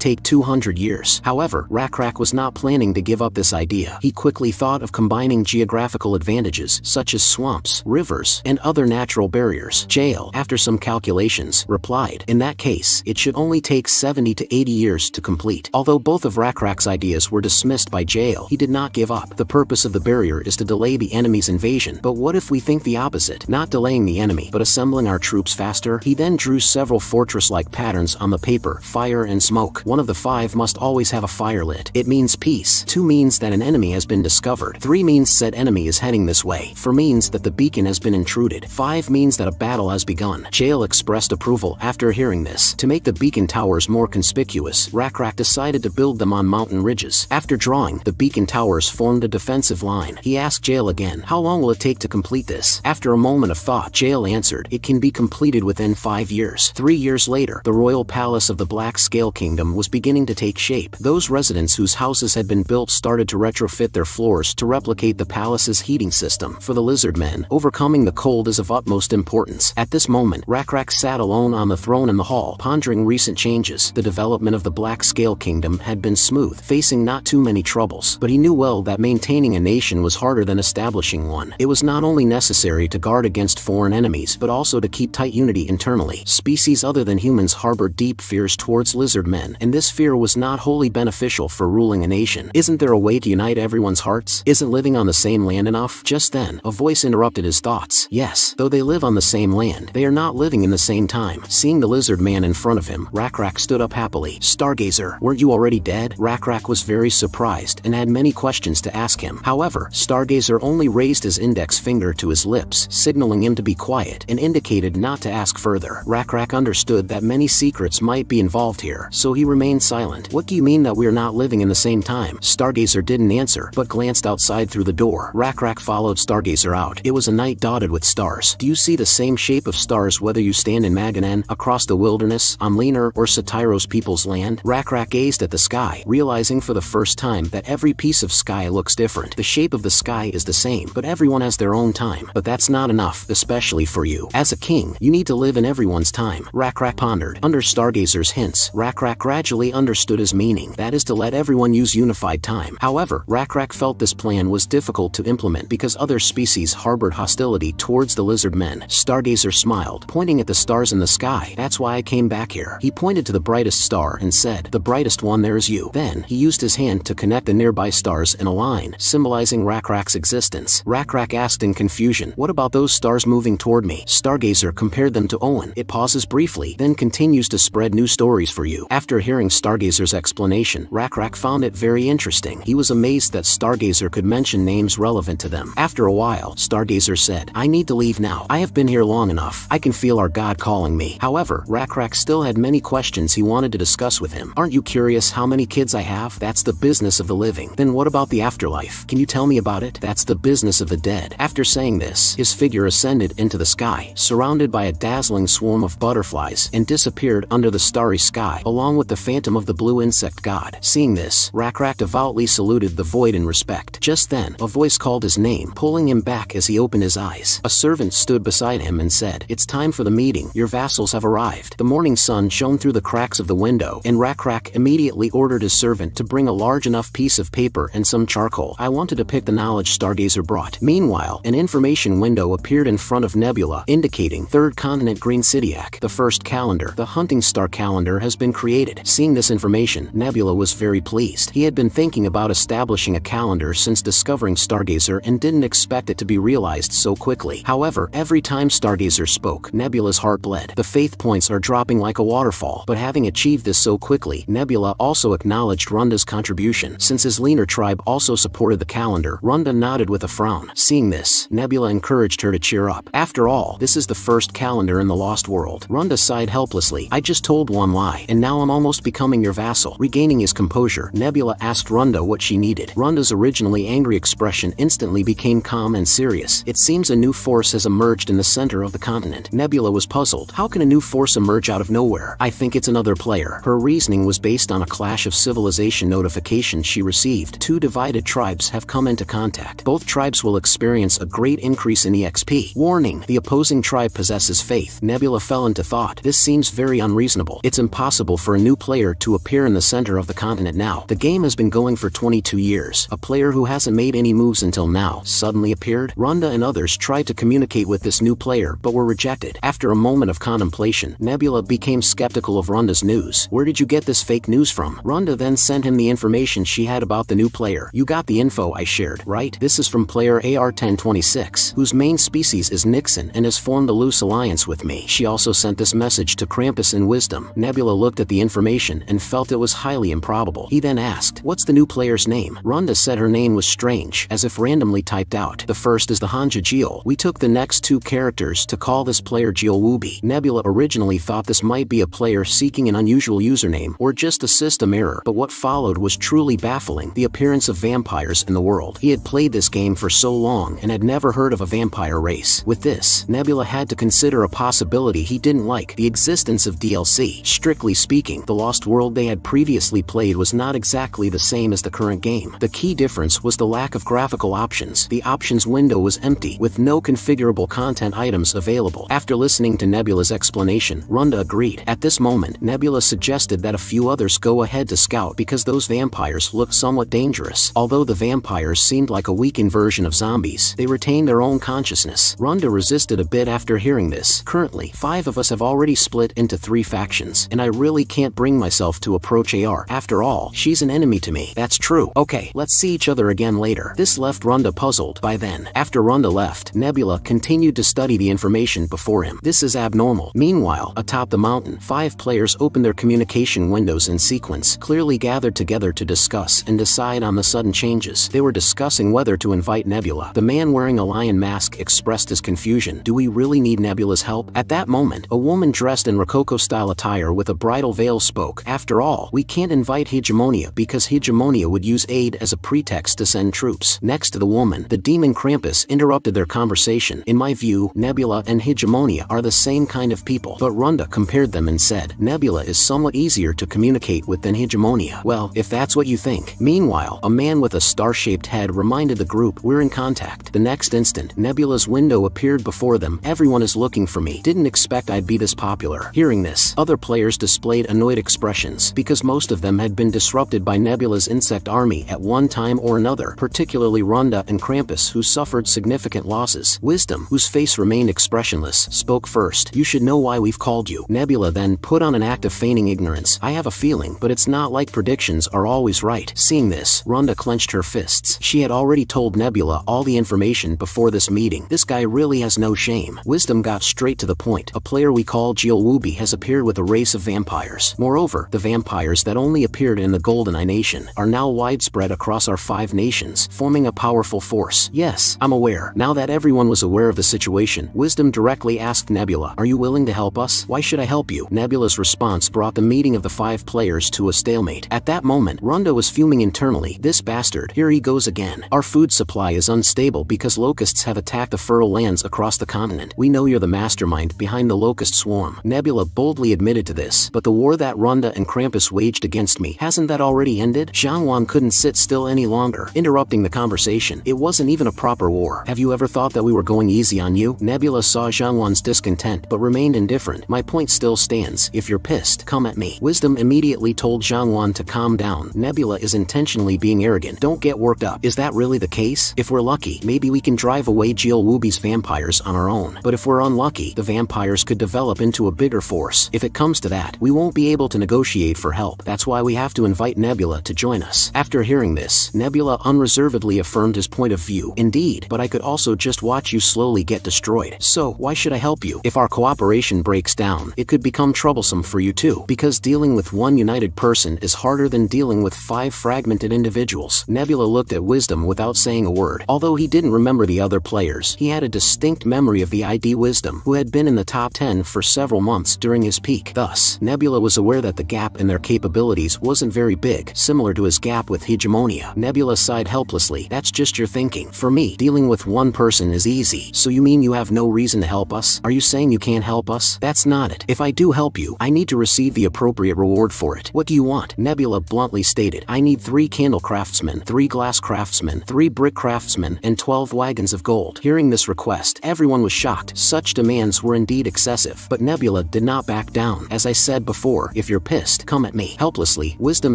take 200 years. However, Rakrak was not planning to give up this idea. He quickly thought of combining geographical advantages such as swamps, rivers, and other natural barriers. Jael, after some calculations, replied, in that case, it should only take 70 to 80 years to complete. Although both of Rakrak's ideas were dismissed by Jael, he did not give up. The purpose of the barrier is to delay the enemy's invasion. But what if we think the opposite? Not delaying the enemy, but assembling our troops faster? He then drew several fortress-like patterns on the paper: fire and smoke. One of the 5 must always have a fire lit. It means peace. 2 means that an enemy has been discovered. 3 means said enemy is heading this way. 4 means that the beacon has been intruded. 5 means that a battle has begun. Jael expressed approval after hearing this. To make the beacon towers more conspicuous, Rakrak decided to build them on mountain ridges. After drawing, the beacon towers formed a defensive line. He asked Jael again, how long will it take to complete this? After a moment of thought, Jael answered, it can be completed within 5 years. 3 years later, the royal palace of the Black Scale Kingdom was beginning to take shape. Those residents whose houses had been built started to retrofit their floors to replicate the palace's heating system. For the Lizardmen, overcoming the cold is of utmost importance. At this moment, Rakrak sat alone on the throne in the hall, pondering recent changes. The development of the Black Scale Kingdom had been smooth, facing not too many troubles. But he knew well that maintaining a nation was harder than establishing one. It was not only necessary to guard against foreign enemies, but also to keep tight unity internally. Species other than humans harbored deep fears towards lizardmen, and this fear was not wholly beneficial for ruling a nation. Isn't there a way to unite everyone's hearts? Isn't living on the same land enough? Just then, a voice interrupted his thoughts. Yes, though they live on the same land, they are not living in the same time. Seeing the lizard man in front of him, Rakrak stood up happily. Stargazer, weren't you already dead? Rakrak was very surprised and had many questions to ask him. However, Stargazer only raised his index finger to his lips, signaling him to be quiet, and indicated not to ask further. Rakrak understood that many secrets might be involved here, so he remained silent. What do you mean that we're not living in the same time? Stargazer didn't answer, but glanced outside through the door. Rakrak followed Stargazer out. It was a night dotted with stars. Do you see the same shape of stars whether you stand in Maganen, across the wilderness, on Leaner, or Satiros people's land? Rakrak gazed at the sky, realizing for the first time that every piece of sky looks different. The shape of the sky is the same, but everyone has their own time. But that's not enough, especially for you. As a king, you need to live in everyone's time. Rakrak pondered. Under Stargazer's hints, Rakrak gradually understood his meaning. That is to let everyone use unified time. However, Rakrak felt this plan was difficult to implement because other species harbored hostility towards the Lizardmen. Stargazer smiled, pointing at the stars in the sky. That's why I came back here. He pointed to the brightest star and said, the brightest one there is you. Then, he used his hand to connect the nearby stars in a line, symbolizing Rakrak's existence. Rakrak asked in confusion, what about those stars moving toward me? Stargazer compared them to Owen. It pauses briefly, then continues to spread new stories for you. After hearing Stargazer's explanation, Rakrak found it very interesting. He was amazed that Stargazer could mention names relevant to them. After a while, Stargazer said, I need to leave now. I have been here long enough. I can feel our god calling me. However, Rakrak still had many questions he wanted to discuss with him. Aren't you curious how many kids I have? That's the business of the living. Then what about the afterlife? Can you tell me about it? That's the business of the dead. After saying this, his figure ascended into the sky, surrounded by a dazzling swarm of butterflies, and disappeared under the starry sky, along with the phantom of the blue insect god. Seeing this, Rakrak devoutly saluted the void in respect. Just then, a voice called his name, pulling him back as he opened his eyes. A servant stood beside him and said, it's time for the meeting. Your vassals have arrived. The morning sun shone through the cracks of the window, and Rakrak immediately ordered his servant to bring a large enough piece of paper and some charcoal. I want to depict the knowledge Stargazer brought. Meanwhile, an information window appeared in front of Nebula, indicating Third Continent Green Cidiac. The first calendar, the hunting star calendar, has been created. Seeing this information, Nebula was very pleased. He had been thinking about establishing a calendar since discovering Stargazer and didn't expect it to be realized so quickly. However, every time Stargazer spoke, Nebula's heart bled. The faith points are dropping like a waterfall, but having achieved this so quickly, Nebula also acknowledged Runda's contribution. Since his Leaner tribe also supported the calendar, Runda nodded with a frown. Seeing this, Nebula encouraged her to cheer up. After all, this is the first calendar in the Lost World. Runda sighed helplessly. I just told one lie, and now I'm almost becoming your vassal. Regaining his composure, Nebula asked Runda what she needed. Runda's originally angry expression instantly became calm and serious. It seems a new force has emerged in the center of the continent. Nebula was puzzled. How can a new force emerge out of nowhere? I think it's another player. Her reasoning was based on a clash of civilization notifications she received. Two divided tribes have come into contact. Both tribes will experience a great increase in EXP. Warning: the opposing tribe possesses faith. Nebula fell into thought. This seems very unreasonable. It's impossible for a new player to appear in the center of the continent now. The game has been going for 22 years. A player who hasn't made any moves until now suddenly appeared. Runda and others tried to communicate with this new player but were rejected. After a moment of contemplation, Nebula became skeptical of Runda's news. Where did you get this fake news from? Runda then sent him the information she had about the new player. You got the info I shared, right? This is from player AR-1026, whose main species is Nixon and has formed a loose alliance with me. She also sent this message to Krampus in Wisdom. Nebula looked at the information and felt it was highly improbable. He then asked, what's the new player's name? Runda said her name was strange, as if randomly typed out. The first is the Hanja Jeol. We took the next two characters to call this player Jeol Wooby. Nebula originally thought this might be a player seeking an unusual username or just a system error, but what followed was truly baffling. The appearance of vampires in the world. He had played this game for so long and had never heard of a vampire race. With this, Nebula had to consider a possibility he didn't like: the existence of DLC. Strictly speaking, the Lost World they had previously played was not exactly the same as the current game. The key difference was the lack of graphical options. The options window was empty, with no configurable content items available. After listening to Nebula's explanation, Runda agreed. At this moment, Nebula suggested that a few others go ahead to scout because those vampires looked somewhat dangerous. Although the vampires seemed like a weakened version of zombies, they retained their own consciousness. Runda resisted a bit after hearing this. Currently, 5 of us have already split into 3 factions, and I really can't bring myself to approach AR. After all, she's an enemy to me. That's true. Okay, let's see each other again later. This left Runda puzzled. By then, after Runda left, Nebula continued to study the information before him. This is abnormal. Meanwhile, atop the mountain, 5 players opened their communication windows in sequence, clearly gathered together to discuss and decide on the sudden changes. They were discussing whether to invite Nebula. The man wearing a lion mask expressed his confusion. Do we really need Nebula's help? At that moment, a woman dressed in Rococo-style attire with a bridal veil spoke. After all, we can't invite Hegemonia because Hegemonia would use aid as a pretext to send troops. Next to the woman, the demon Krampus interrupted their conversation. In my view, Nebula and Hegemonia are the same kind of people, but Runda compared them and said, Nebula is somewhat easier to communicate with than Hegemonia. Well, if that's what you think. Meanwhile, a man with a star-shaped head reminded the group, we're in contact. The next instant, Nebula's window appeared before them. Everyone is looking for me. Didn't expect I'd be this popular. Hearing this, other players displayed annoyed expressions, because most of them had been disrupted by Nebula's insect army at one time or another, particularly Runda and Krampus, who suffered significant losses. Wisdom, whose face remained expressionless, spoke first. You should know why we've called you. Nebula then put on an act of feigning ignorance. I have a feeling, but it's not like predictions are always right. Seeing this, Runda clenched her fists. She had already told Nebula all the information before this meeting. This guy really has no shame. Wisdom got straight to the point. A player we call Jeol Wooby has appeared with a race of vampires. Moreover, the vampires that only appeared in the Golden Eye Nation are now widespread across our 5 nations, forming a powerful force. Yes, I'm aware. Now that everyone was aware of the situation, Wisdom directly asked Nebula, are you willing to help us? Why should I help you? Nebula's response brought the meeting of the 5 players to a stalemate. At that moment, Runda was fuming internally. This bastard, here he goes again. Our food supply is unstable because locusts have attacked the fertile lands across the continent. We know you're the mastermind behind the locust swarm. Nebula boldly admitted to this, but the war that Runda and Krampus waged against me, hasn't that already ended? Xiangwan couldn't sit still any longer, interrupting the conversation. It wasn't even a proper war. Have you ever thought that we were going easy on you? Nebula saw Xiangwan's discontent but remained indifferent. My point still stands. If you're pissed, come at me. Wisdom immediately told Xiangwan to calm down. Nebula is intentionally being arrogant. Don't get worked up. Is that really the case? If we're lucky, maybe we can drive away Jeol Wooby's vampires on our own. But if we're unlucky, the vampires could develop into a bigger force. If it comes to that, we won't be able to negotiate for help. That's why we have to invite Nebula to join us. After hearing this, Nebula unreservedly affirmed his point of view. Indeed, but I could also just watch you slowly get destroyed. So, why should I help you? If our cooperation breaks down, it could become troublesome for you too, because dealing with one united person is harder than dealing with 5 fragmented individuals. Nebula looked at Wisdom Wisdom without saying a word. Although he didn't remember the other players, he had a distinct memory of the ID Wisdom, who had been in the top 10 for several months during his peak. Thus, Nebula was aware that the gap in their capabilities wasn't very big, similar to his gap with Hegemonia. Nebula sighed helplessly. That's just your thinking. For me, dealing with one person is easy. So you mean you have no reason to help us? Are you saying you can't help us? That's not it. If I do help you, I need to receive the appropriate reward for it. What do you want? Nebula bluntly stated. I need 3 candle craftsmen, 3 glass craftsmen, 3 brick craftsmen, and 12 wagons of gold. Hearing this request, everyone was shocked. Such demands were indeed excessive, but Nebula did not back down. As I said before, if you're pissed, come at me. Helplessly, Wisdom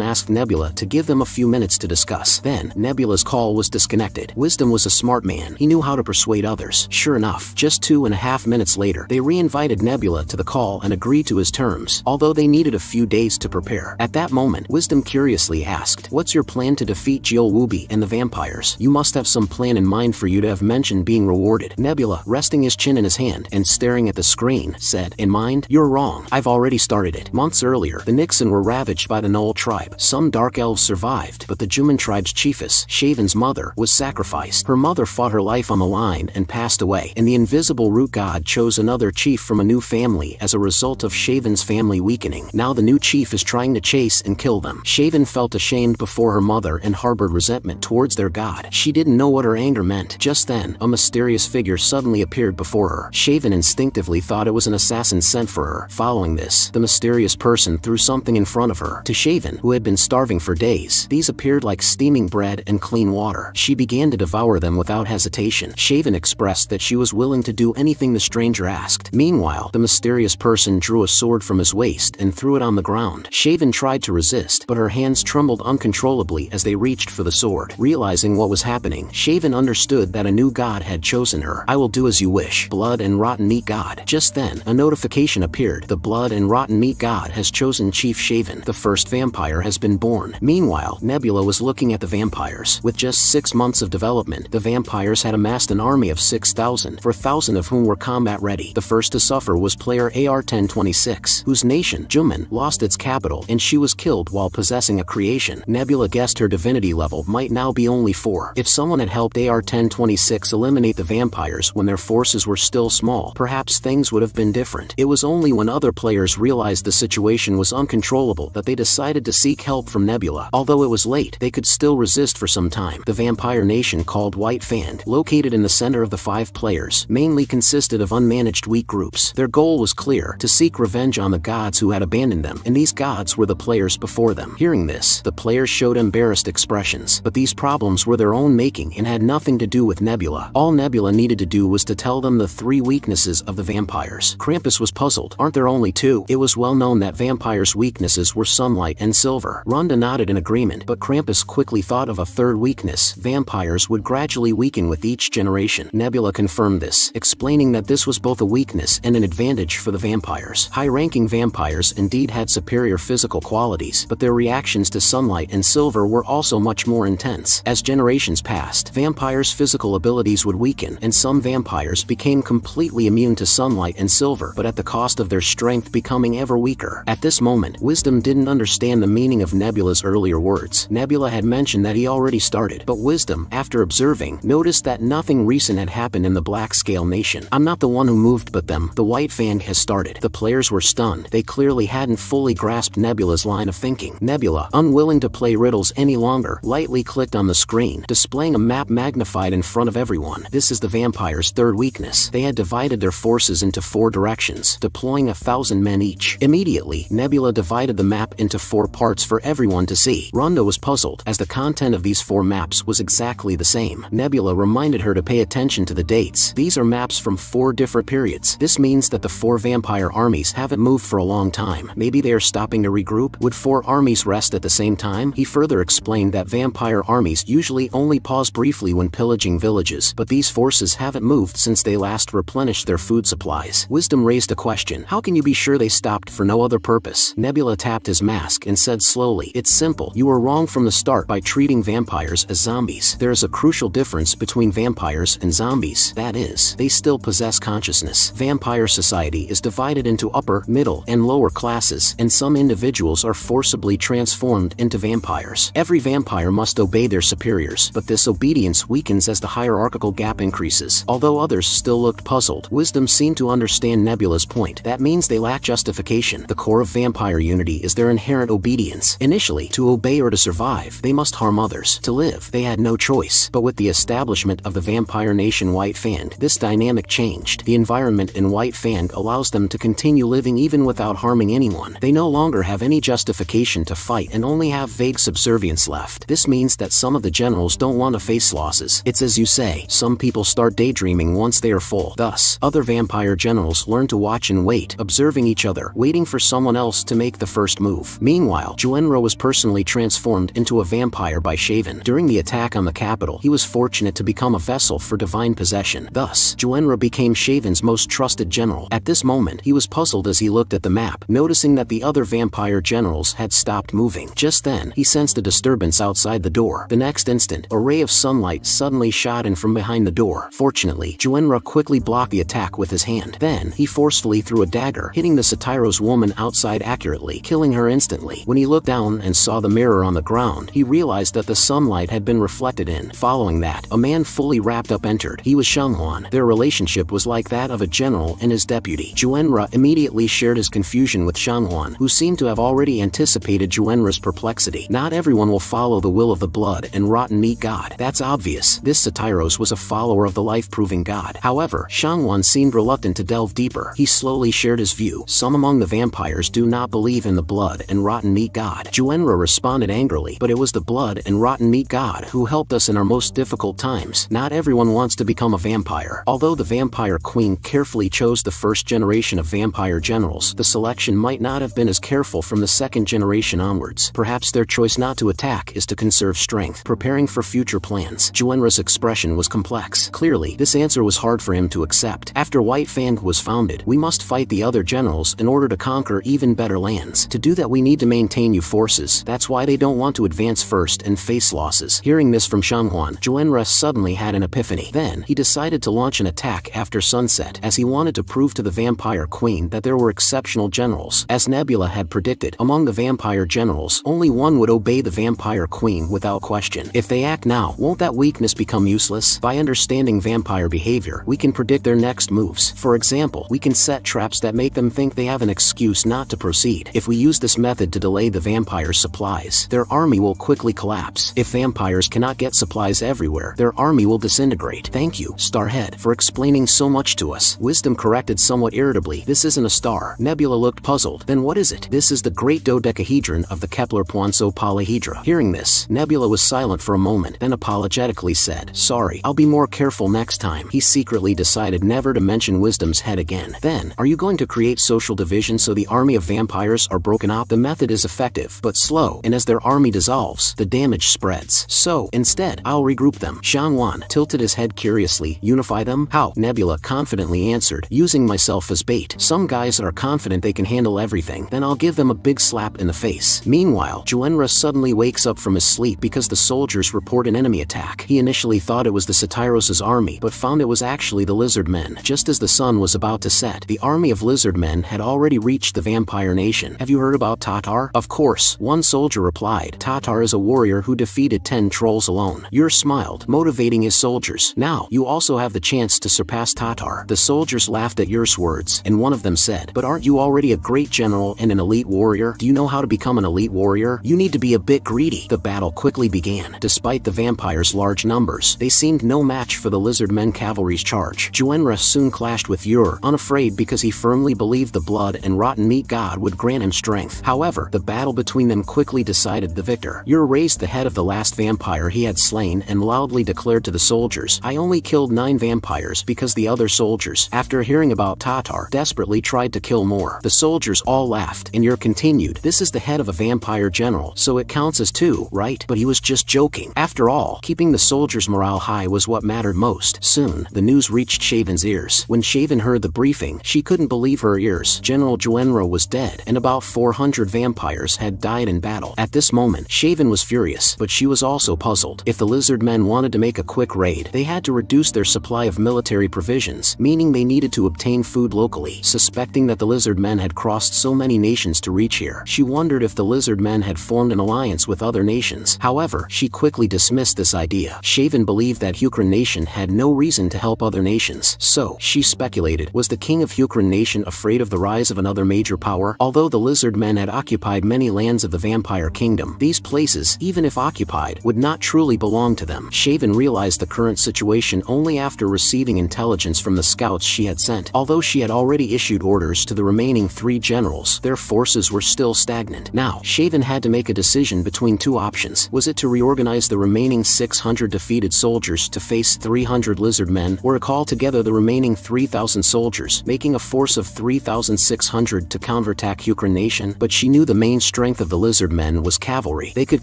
asked Nebula to give them a few minutes to discuss. Then, Nebula's call was disconnected. Wisdom was a smart man. He knew how to persuade others. Sure enough, just 2.5 minutes later, they re-invited Nebula to the call and agreed to his terms, although they needed a few days to prepare. At that moment, Wisdom curiously asked, "What's your plan to defeat Jiolwubi and the vampires? You must have some plan in mind for you to have mentioned being rewarded." Nebula, resting his chin in his hand and staring at the screen, said, "In mind? You're wrong. I've already started it." Months earlier, the Nixon were ravaged by the Knoll tribe. Some dark elves survived, but the Juman tribe's chiefess, Shaven's mother, was sacrificed. Her mother fought her life on the line and passed away, and the invisible root god chose another chief from a new family as a result of Shaven's family weakening. Now the new chief is trying to chase and kill them. Shaven felt ashamed before her mother and harbored resentment towards their god. She didn't know what her anger meant. Just then, a mysterious figure suddenly appeared before her. Shaven instinctively thought it was an assassin sent for her. Following this, the mysterious person threw something in front of her. To Shaven, who had been starving for days, these appeared like steaming bread and clean water. She began to devour them without hesitation. Shaven expressed that she was willing to do anything the stranger asked. Meanwhile, the mysterious person drew a sword from his waist and threw it on the ground. Shaven tried to resist, but her hands trembled uncontrollably as they reached for the sword. Realizing what was happening, Shaven understood that a new god had chosen her. "I will do as you wish, blood and rotten meat god." Just then, a notification appeared. The blood and rotten meat god has chosen Chief Shaven. The first vampire has been born. Meanwhile, Nebula was looking at the vampires. With just 6 months of development, the vampires had amassed an army of 6,000, 4,000 of whom were combat ready. The first to suffer was player AR-1026, whose nation, Juman, lost its capital, and she was killed while possessing a creation. Nebula guessed her divinity level might now be only 4. If someone had helped AR-1026 eliminate the vampires when their forces were still small, perhaps things would have been different. It was only when other players realized the situation was uncontrollable that they decided to seek help from Nebula. Although it was late, they could still resist for some time. The vampire nation called White Fang, located in the center of the 5 players, mainly consisted of unmanaged weak groups. Their goal was clear: to seek revenge on the gods who had abandoned them, and these gods were the players before them. Hearing this, the players showed embarrassed expressions, but these problems were their own making and had nothing to do with Nebula. All Nebula needed to do was to tell them the 3 weaknesses of the vampires. Krampus was puzzled. Aren't there only 2? It was well known that vampires' weaknesses were sunlight and silver. Rhonda nodded in agreement, but Krampus quickly thought of a 3rd weakness: vampires would gradually weaken with each generation. Nebula confirmed this, explaining that this was both a weakness and an advantage for the vampires. High-ranking vampires indeed had superior physical qualities, but their reactions to sunlight and silver were also much more intense. As generations passed, vampires' physical abilities would weaken, and some vampires became completely immune to sunlight and silver, but at the cost of their strength becoming ever weaker. At this moment, Wisdom didn't understand the meaning of Nebula's earlier words. Nebula had mentioned that he already started, but Wisdom, after observing, noticed that nothing recent had happened in the Black Scale Nation. "I'm not the one who moved but them. The White Fang has started." The players were stunned. They clearly hadn't fully grasped Nebula's line of thinking. Nebula, unwilling to play riddles any longer, lightly clicked on the screen, displaying a map magnified in front of everyone. This is the vampires' 3rd weakness. They had divided their forces into 4 directions, deploying 1,000 men each. Immediately, Nebula divided the map into 4 parts for everyone to see. Rhonda was puzzled, as the content of these 4 maps was exactly the same. Nebula reminded her to pay attention to the dates. These are maps from 4 different periods. This means that the 4 vampire armies haven't moved for a long time. Maybe they are stopping to regroup? Would 4 armies rest at the same time? He further explained that vampire armies usually only pause briefly when pillaging villages, but these forces haven't moved since they last replenished their food supplies. Wisdom raised a question: how can you be sure they stopped for no other purpose? Nebula tapped his mask and said slowly, "It's simple. You were wrong from the start by treating vampires as zombies. There is a crucial difference between vampires and zombies. That is, they still possess consciousness. Vampire society is divided into upper, middle, and lower classes, and some individuals are forcibly transformed into vampires. Every vampire must obey their superior superiors, but this obedience weakens as the hierarchical gap increases. Although others still looked puzzled, Wisdom seemed to understand Nebula's point. That means they lack justification. The core of vampire unity is their inherent obedience. Initially, to obey or to survive, they must harm others. To live, they had no choice. But with the establishment of the vampire nation White Fang, this dynamic changed. The environment in White Fang allows them to continue living even without harming anyone. They no longer have any justification to fight and only have vague subservience left. This means that some of the generals don't want to face losses. It's as you say, some people start daydreaming once they are full. Thus, other vampire generals learn to watch and wait, observing each other, waiting for someone else to make the first move. Meanwhile, Enro was personally transformed into a vampire by Shaven. During the attack on the capital, he was fortunate to become a vessel for divine possession. Thus, Enro became Shaven's most trusted general. At this moment, he was puzzled as he looked at the map, noticing that the other vampire generals had stopped moving. Just then, he sensed a disturbance outside the door. The next instant, a ray of sunlight suddenly shot in from behind the door. Fortunately, Enro quickly blocked the attack with his hand. Then, he forcefully threw a dagger, hitting the Satyros woman outside accurately, killing her instantly. When he looked down and saw the mirror on the ground, he realized that the sunlight had been reflected in. Following that, a man fully wrapped up entered. He was Shanghuan. Their relationship was like that of a general and his deputy. Juenra immediately shared his confusion with Shanghuan, who seemed to have already anticipated Juenra's perplexity. Not everyone will follow the will of the blood and rotten meat god. That's obvious. This Satyros was a follower of the life-proving god. However, Shanghuan seemed reluctant to delve deeper. He slowly shared his view. Some among the vampires do not believe in the blood and rotten meat god. Juenra responded angrily, but it was the blood and rotten meat god who helped us in our most difficult times. Not everyone wants to become a vampire. Although the vampire queen carefully chose the first generation of vampire generals, the selection might not have been as careful from the second generation onwards. Perhaps their choice not to attack is to conserve strength, preparing for future plans. Juenra's expression was complex. Clearly, this answer was hard for him to accept. After White Fang was founded, we must fight the other generals in order to conquer even better lands. To do that, we need to maintain new forces. That's why they don't want to advance first and face losses. Hearing this from Shanghuan, Juenra suddenly had an epiphany. Then, he decided to launch an attack after sunset, as he wanted to prove to the vampire queen that there were exceptional generals. As Nebula had predicted, among the vampire generals, only one would obey the vampire queen without question. If they act now, won't that weakness become useless? By understanding vampire behavior, we can predict their next moves. For example, we can set traps that make them think they have an excuse not to proceed. If we use this method to delay the vampire's supplies, their army will quickly collapse. If vampires cannot get supplies everywhere, their army will disintegrate. Thank you, Starhead, for explaining so much to us. Wisdom corrected somewhat irritably. This isn't a star. Nebula looked puzzled. Then what is it? This is the great dodecahedron of the Kepler-Poinsot polyhedra. Hearing this, Nebula was silent for a moment, then apologetically said, "Sorry, I'll be more careful next time." He secretly decided never to mention Wisdom's head again. Then, are you going to create social division so the army of vampires are broken up? The method is effective, but slow, and as their army dissolves, the damage spreads. So, instead, I'll regroup them. Shanghuan tilted his head curiously. Unify them? How? Nebula confidently answered, using myself as bait. Some guys are confident they can handle everything, then I'll give them a big slap in the face. Meanwhile, Juenra suddenly wakes up from his sleep because the soldiers report an enemy attack. He initially thought it was the Satyros' army, but found it was actually the Lizardmen. Just as the sun was about to set, the army of Lizardmen had already reached the vampire nation. Have you heard about Tatar? Of course, one soldier replied. Tatar is a warrior who defeated 10 trolls alone. Yer smiled, motivating his soldiers. Now, you also have the chance to surpass Tatar. The soldiers laughed at Yer's words, and one of them said, "But aren't you already a great general and an elite warrior? Do you know how to become an elite warrior? You need to be a bit greedy." The battle quickly began. Despite the vampires' large numbers, they seemed no match for the Lizardmen cavalry's charge. Juenra soon clashed with Yer, unafraid because he firmly believed the blood and rotten meat god would grant him strength. However, the battle between them quickly decided the victor. Yer raised the head of the last vampire he had slain and loudly declared to the soldiers, "I only killed 9 vampires because the other soldiers, after hearing about Tatar, desperately tried to kill more." The soldiers all laughed, and Yer continued, "This is the head of a vampire general, so it counts as 2, right?" But he was just joking. After all, keeping the soldiers' morale high was what mattered most. Soon, the news reached Shaven's ears. When Shaven heard the briefing, she couldn't believe her ears. General Juenra was dead, and about 400 vampires had died in battle. At this moment, Shaven was furious, but she was also puzzled. If the Lizardmen wanted to make a quick raid, they had to reduce their supply of military provisions, meaning they needed to obtain food locally. Suspecting that the Lizardmen had crossed so many nations to reach here, she wondered if the Lizardmen had formed an alliance with other nations. However, she quickly dismissed this idea. Shaven believed that Hukran Nation had no reason to help other nations, so she speculated, was the king of Hukran Nation afraid of the rise of another major power? Although the Lizardmen had occupied many lands of the Vampire Kingdom, these places, even if occupied, would not truly belong to them. Shaven realized the current situation only after receiving intelligence from the scouts she had sent. Although she had already issued orders to the remaining 3 generals, their forces were still stagnant. Now, Shaven had to make a decision between 2 options. Was it to reorganize the remaining 600 defeated soldiers to face 300 Lizardmen, or to call together the remaining 3,000 soldiers, making a force of 3,600 to counterattack Hukran Nation? But she knew the main strength of the Lizardmen was cavalry. They could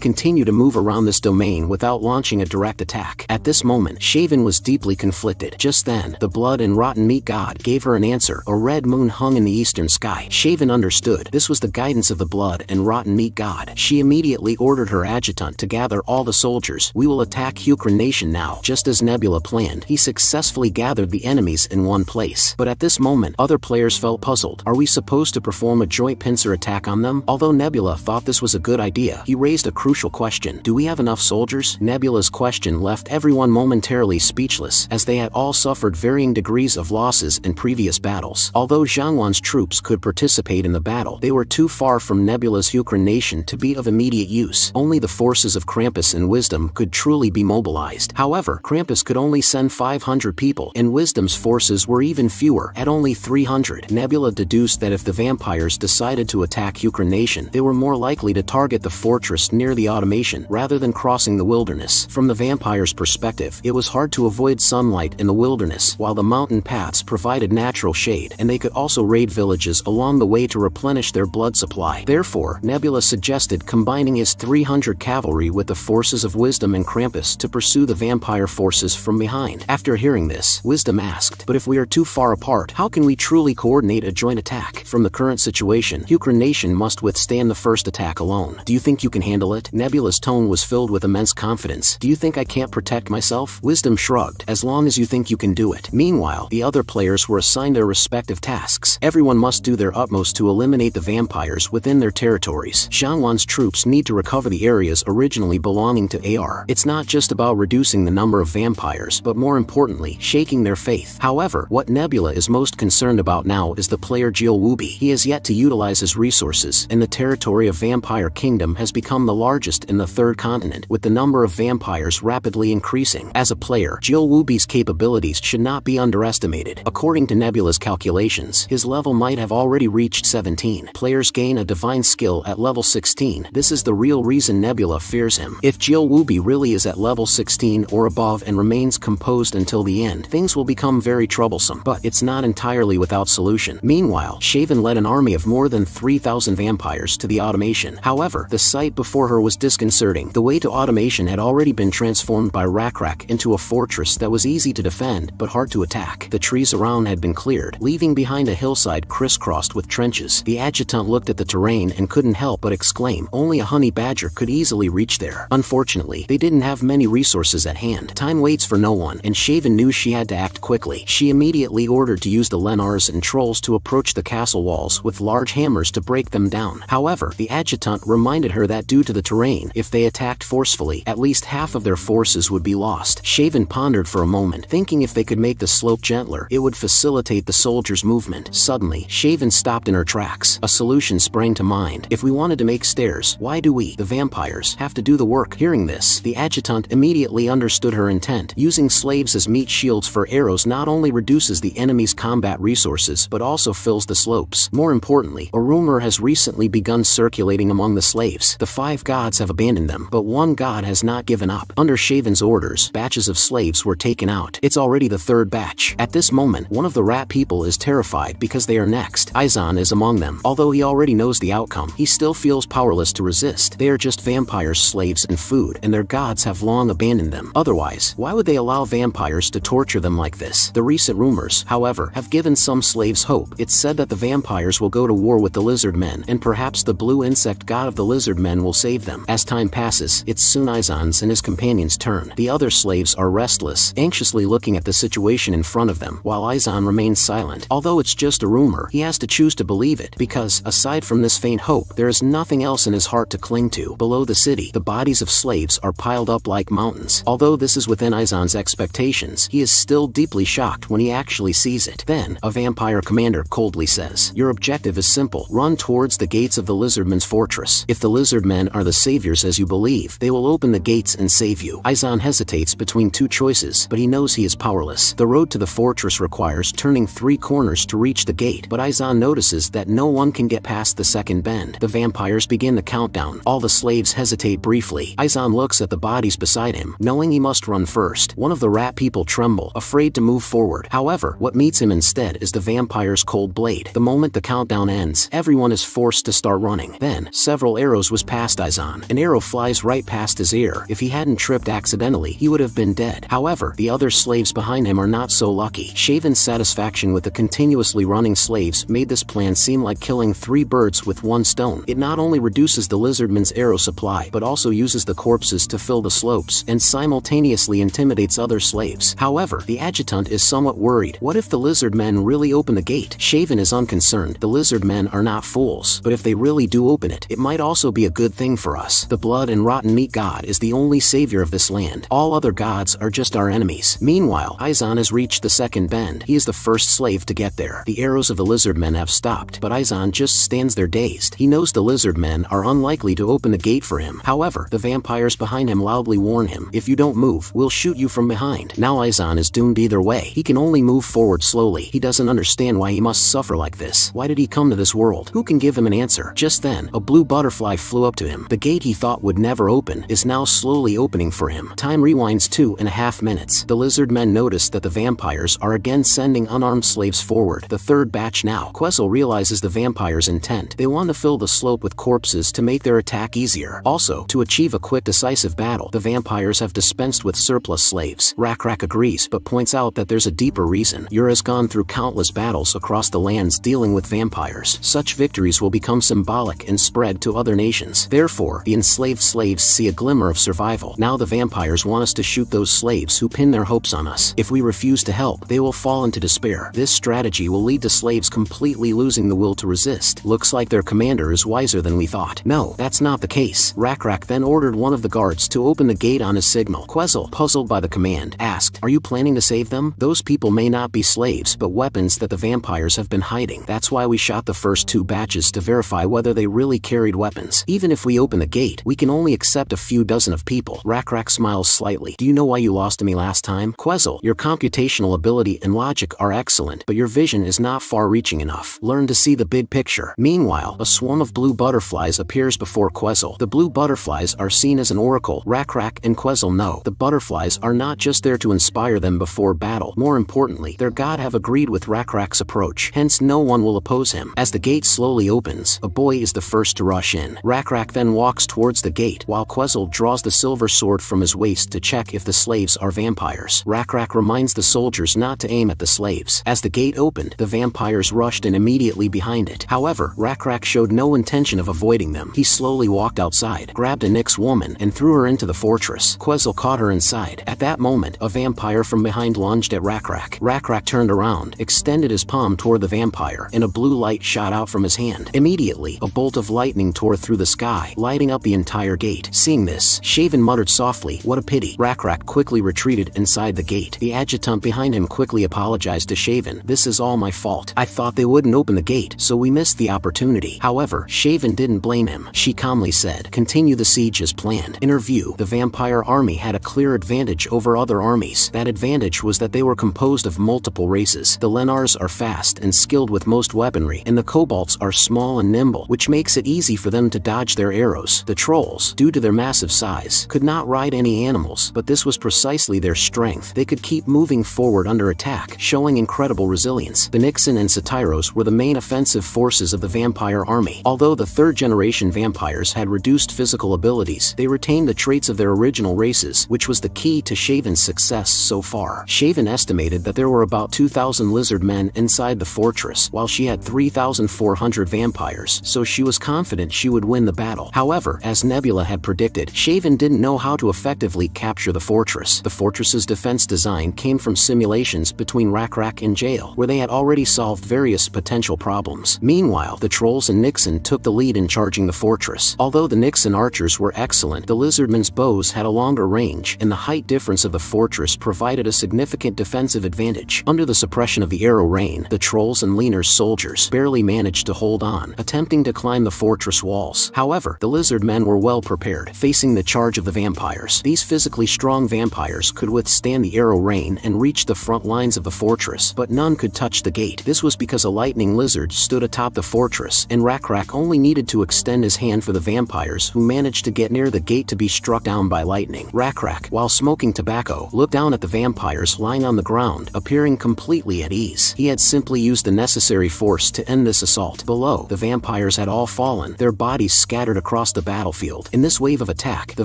continue to move around this domain without launching a direct attack. At this moment, Shaven was deeply conflicted. Just then, the blood and rotten meat god gave her an answer. A red moon hung in the eastern sky. Shaven understood. This was the guidance of the blood and rotten meat god. She immediately ordered her adjutant to gather all the soldiers. We will attack Hukran Nation now. Just as Nebula planned, he successfully gathered the enemies in one place. But at this moment, other players felt puzzled. Are we supposed to perform a joint pincer attack on them? Although Nebula thought this was a good idea, he raised a crucial question. Do we have enough soldiers? Nebula's question left everyone momentarily speechless, as they had all suffered varying degrees of losses in previous battles. Although Zhangwan's troops could participate in the battle, they were too far from Nebula's Hukran Nation to be of immediate use. Only the forces of Krampus and Wisdom could truly be mobilized. However, Krampus could only send 500 people, and Wisdom's forces were even fewer, at only 300. Nebula deduced that if the vampires decided to attack Hukran Nation, they were more likely to target the fortress near the automation rather than crossing the wilderness. From the vampires' perspective, it was hard to avoid sunlight in the wilderness, while the mountain paths provided natural shade, and they could also raid villages along the way to replenish their blood supply. Therefore, Nebula suggested combining his 300 cavalry with the forces of Wisdom and Krampus to pursue the vampire forces from behind. After hearing this, Wisdom asked, but if we are too far apart, how can we truly coordinate a joint attack? From the current situation, Hukran Nation must withstand the first attack alone. Do you think you can handle it? Nebula's tone was filled with immense confidence. Do you think I can't protect myself? Wisdom shrugged. As long as you think you can do it. Meanwhile, the other players were assigned their respective tasks. Everyone must do their utmost to eliminate the vampires within their territories. Zhangwan's troops need to recover the areas originally belonging to AR. It's not just about reducing the number of vampires, but more importantly, shaking their faith. However, what Nebula is most concerned about now is the player Jill Wooby. He has yet to utilize his resources, and the territory of Vampire Kingdom has become the largest in the 3rd continent, with the number of vampires rapidly increasing. As a player, Jill Wooby's capabilities should not be underestimated. According to Nebula's calculations, his level might have already reached 17. Players gain a divine skill at level 16. This is the real reason Nebula fears him. If Jill Wooby really is at level 16 or above and remains composed until the end, things will become very troublesome. But it's not entirely without solution. Meanwhile, Shaven led an army of more than 3,000 vampires to the automation. However, the sight before her was disconcerting. The way to automation had already been transformed by Rakrak into a fortress that was easy to defend but hard to attack. The trees around had been cleared, leaving behind a hillside crisscrossed with trenches. The adjutant looked at the terrain and couldn't help but exclaim, only a honey badger could easily reach there. Unfortunately, they didn't have many resources at hand. Time waits for no one, and Shaven knew she had to act quickly. She immediately ordered to use the Lenars and trolls to approach the castle walls with large hammers to break them down. However, the adjutant reminded her that due to the terrain, if they attacked forcefully, at least half of their forces would be lost. Shaven pondered for a moment, thinking if they could make the slope gentler, it would facilitate the soldiers' movement. Suddenly, Shaven stopped in her tracks. A solution sprang to mind. If we wanted to make stairs, why do we, the vampires, have to do the work? Hearing this, the adjutant immediately understood her intent. Using slaves as meat shields for arrows not only reduces the enemy's combat resources, but also fills the slopes. More importantly, a rumor has recently begun circulating among the slaves. The 5 gods have abandoned them, but one god has not given up. Under Shaven's orders, batches of slaves were taken out. It's already the 3rd batch. At this moment, one of the rat people is terrified because they are next. Izan is among them. Although he already knows the outcome, he still feels powerless to resist. They are just vampires, slaves, and food, and their gods have long abandoned them. Otherwise, why would they allow vampires to torture them like this? The recent rumors, however, have given some slaves hope. It's said that the vampires will go to war with the Lizardmen, and perhaps the blue insect god of the Lizardmen will save them. As time passes, it's soon Izan's and his companions' turn. The other slaves are restless, anxiously looking at the situation in front of them, while Izan remains silent. Although it's just a rumor, he has to choose to believe it, because, aside from this faint hope, there is nothing else in his heart to cling to. Below the city, the bodies of slaves are piled up like mountains. Although this is within Izan's expectations, he is still deeply shocked when he actually sees it. Then, a vampire commander coldly says, "Your objective is simple. Run towards the gates of the Lizardmen's fortress. If the Lizardmen are the saviors as you believe, they will open the gates and save you." Izan hesitates between two choices, but he knows he is powerless. The road to the fortress requires turning 3 corners to reach the gate, but Izan notices that no one can get past the second bend. The vampires begin the countdown. All the slaves hesitate briefly. Izan looks at the bodies beside him, knowing he must run first. One of the rat people tremble, afraid to move forward. However, what meets him instead is the vampire's cold blade. The moment the countdown ends, everyone is forced to start running. Then, several arrows whiz past Izan. An arrow flies right past his ear. If he hadn't tripped accidentally, he would have been dead. However, the other slaves behind him are not so lucky. Shaven's satisfaction with the continuously running slaves made this plan seem like killing 3 birds with 1 stone. It not only reduces the Lizardmen's arrow supply, but also uses the corpses to fill the slopes, and simultaneously intimidates other slaves. However, the adjutant is somewhat worried. What if the Lizardmen really open the gate? Shaven is unconcerned. The Lizardmen are not fools, but if they really do open it, it might also be a good thing for us. The blood and rotten meat god is the only savior of this land. All other gods are just our enemies. Meanwhile, Izan has reached the second bend. He is the first slave to get there. The arrows of the Lizardmen have stopped, but Izan just stands there dazed. He knows the Lizardmen are unlikely to open the gate for him. However, the vampires behind him loudly warn him, "If you don't move, we'll shoot you from behind." Now Izan is doomed either way. He can only move forward slowly. He doesn't understand why he must suffer like this. Why did he come to this world? Who can give him an answer? Just then, a blue butterfly flew up to him. The gate he thought would never open is now slowly opening for him. Time rewinds 2.5 minutes. The Lizardmen notice that the vampires are again sending unarmed slaves forward. The third batch now. Quetzal realizes the vampires' intent. They want to fill the slope with corpses to make their attack easier. Also, to achieve a quick decisive battle, the vampires have dispensed with surplus slaves. Rakrak agrees, but points out that there's a deeper reason. Ur has gone through countless battles across the lands dealing with vampires. Such victories will become symbolic and spread to other nations. Therefore, the enslaved slaves see a glimmer of survival. Now the vampires want us to shoot those slaves who pin their hopes on us. If we refuse to help, they will fall into despair. This strategy will lead to slaves completely losing the will to resist. Looks like their commander is wiser than we thought. No, that's not the case. Rakrak then ordered one of the guards to open the gate on his signal. Quetzal, puzzled by the command, asked, "Are you planning to save them? Those people may not be slaves, but weapons that the vampires have been hiding. That's why we shot the first 2 batches to verify whether they really carried weapons. Even if we open the gate, we can only accept a few dozen of people." Rakrak smiles slightly. "Do you know why you lost to me last time?" Quetzal, your computational ability and logic are excellent, but your vision is not far-reaching enough. Learn to see the big picture. Meanwhile, a swarm of blue butterflies appears before Quetzal. The blue butterflies are seen as an oracle. Rakrak and Quetzal know the butterflies are not just there to inspire them before battle. More importantly, their god have agreed with Rakrak's approach, hence no one will oppose him. As the gate slowly opens, a boy is the first to rush in. Rakrak then walks towards the gate, while Quetzal draws the silver sword from his waist to check if the slaves are vampires. Rakrak reminds the soldiers not to aim at the slaves. As the gate opened, the vampires rushed in immediately behind it. However, Rakrak showed no intention of avoiding them. He slowly walked outside, grabbed a Nyx woman, and threw her into the fortress. Quetzal caught her inside. At that moment, a vampire from behind lunged at Rakrak. Rakrak turned around, extended his palm toward the vampire, and a blue light shot out from his hand. Immediately, a bolt of lightning tore through the sky, lighting up the entire gate. Seeing this, Shaven muttered softly, "What a pity." Rakrak quickly retreated inside the gate. The adjutant behind him quickly apologized to Shaven. "This is all my fault. I thought they wouldn't open the gate, so we missed the opportunity." However, Shaven didn't blame him. She calmly said, "Continue the siege as planned." In her view, the vampire army had a clear advantage over other armies. That advantage was that they were composed of multiple races. The Lenars are fast and skilled with most weaponry, and the Kobolds are small and nimble, which makes it easy for them to dodge their arrows. The Trolls, due to their massive size, could not ride any animals, but this was precisely their strength. They could keep moving forward under attack, showing incredible resilience. The Nixon and Satyros were the main offensive forces of the vampire army. Although the third-generation vampires had reduced physical abilities, they retained the traits of their original races, which was the key to Shaven's success. success so far. Shaven estimated that there were about 2,000 lizardmen inside the fortress, while she had 3,400 vampires, so she was confident she would win the battle. However, as Nebula had predicted, Shaven didn't know how to effectively capture the fortress. The fortress's defense design came from simulations between Rak and Jail, where they had already solved various potential problems. Meanwhile, the trolls and Nixon took the lead in charging the fortress. Although the Nixon archers were excellent, the lizardmen's bows had a longer range, and the height difference of the fortress provided a significant defensive advantage. Under the suppression of the arrow rain, the trolls and leaner's soldiers barely managed to hold on, attempting to climb the fortress walls. However, the lizardmen were well prepared, facing the charge of the vampires. These physically strong vampires could withstand the arrow rain and reach the front lines of the fortress, but none could touch the gate. This was because a lightning lizard stood atop the fortress, and Rak only needed to extend his hand for the vampires who managed to get near the gate to be struck down by lightning. Rak, while smoking tobacco, looked down at the vampires lying on the ground, appearing completely at ease. He had simply used the necessary force to end this assault. Below, the vampires had all fallen, their bodies scattered across the battlefield. In this wave of attack, the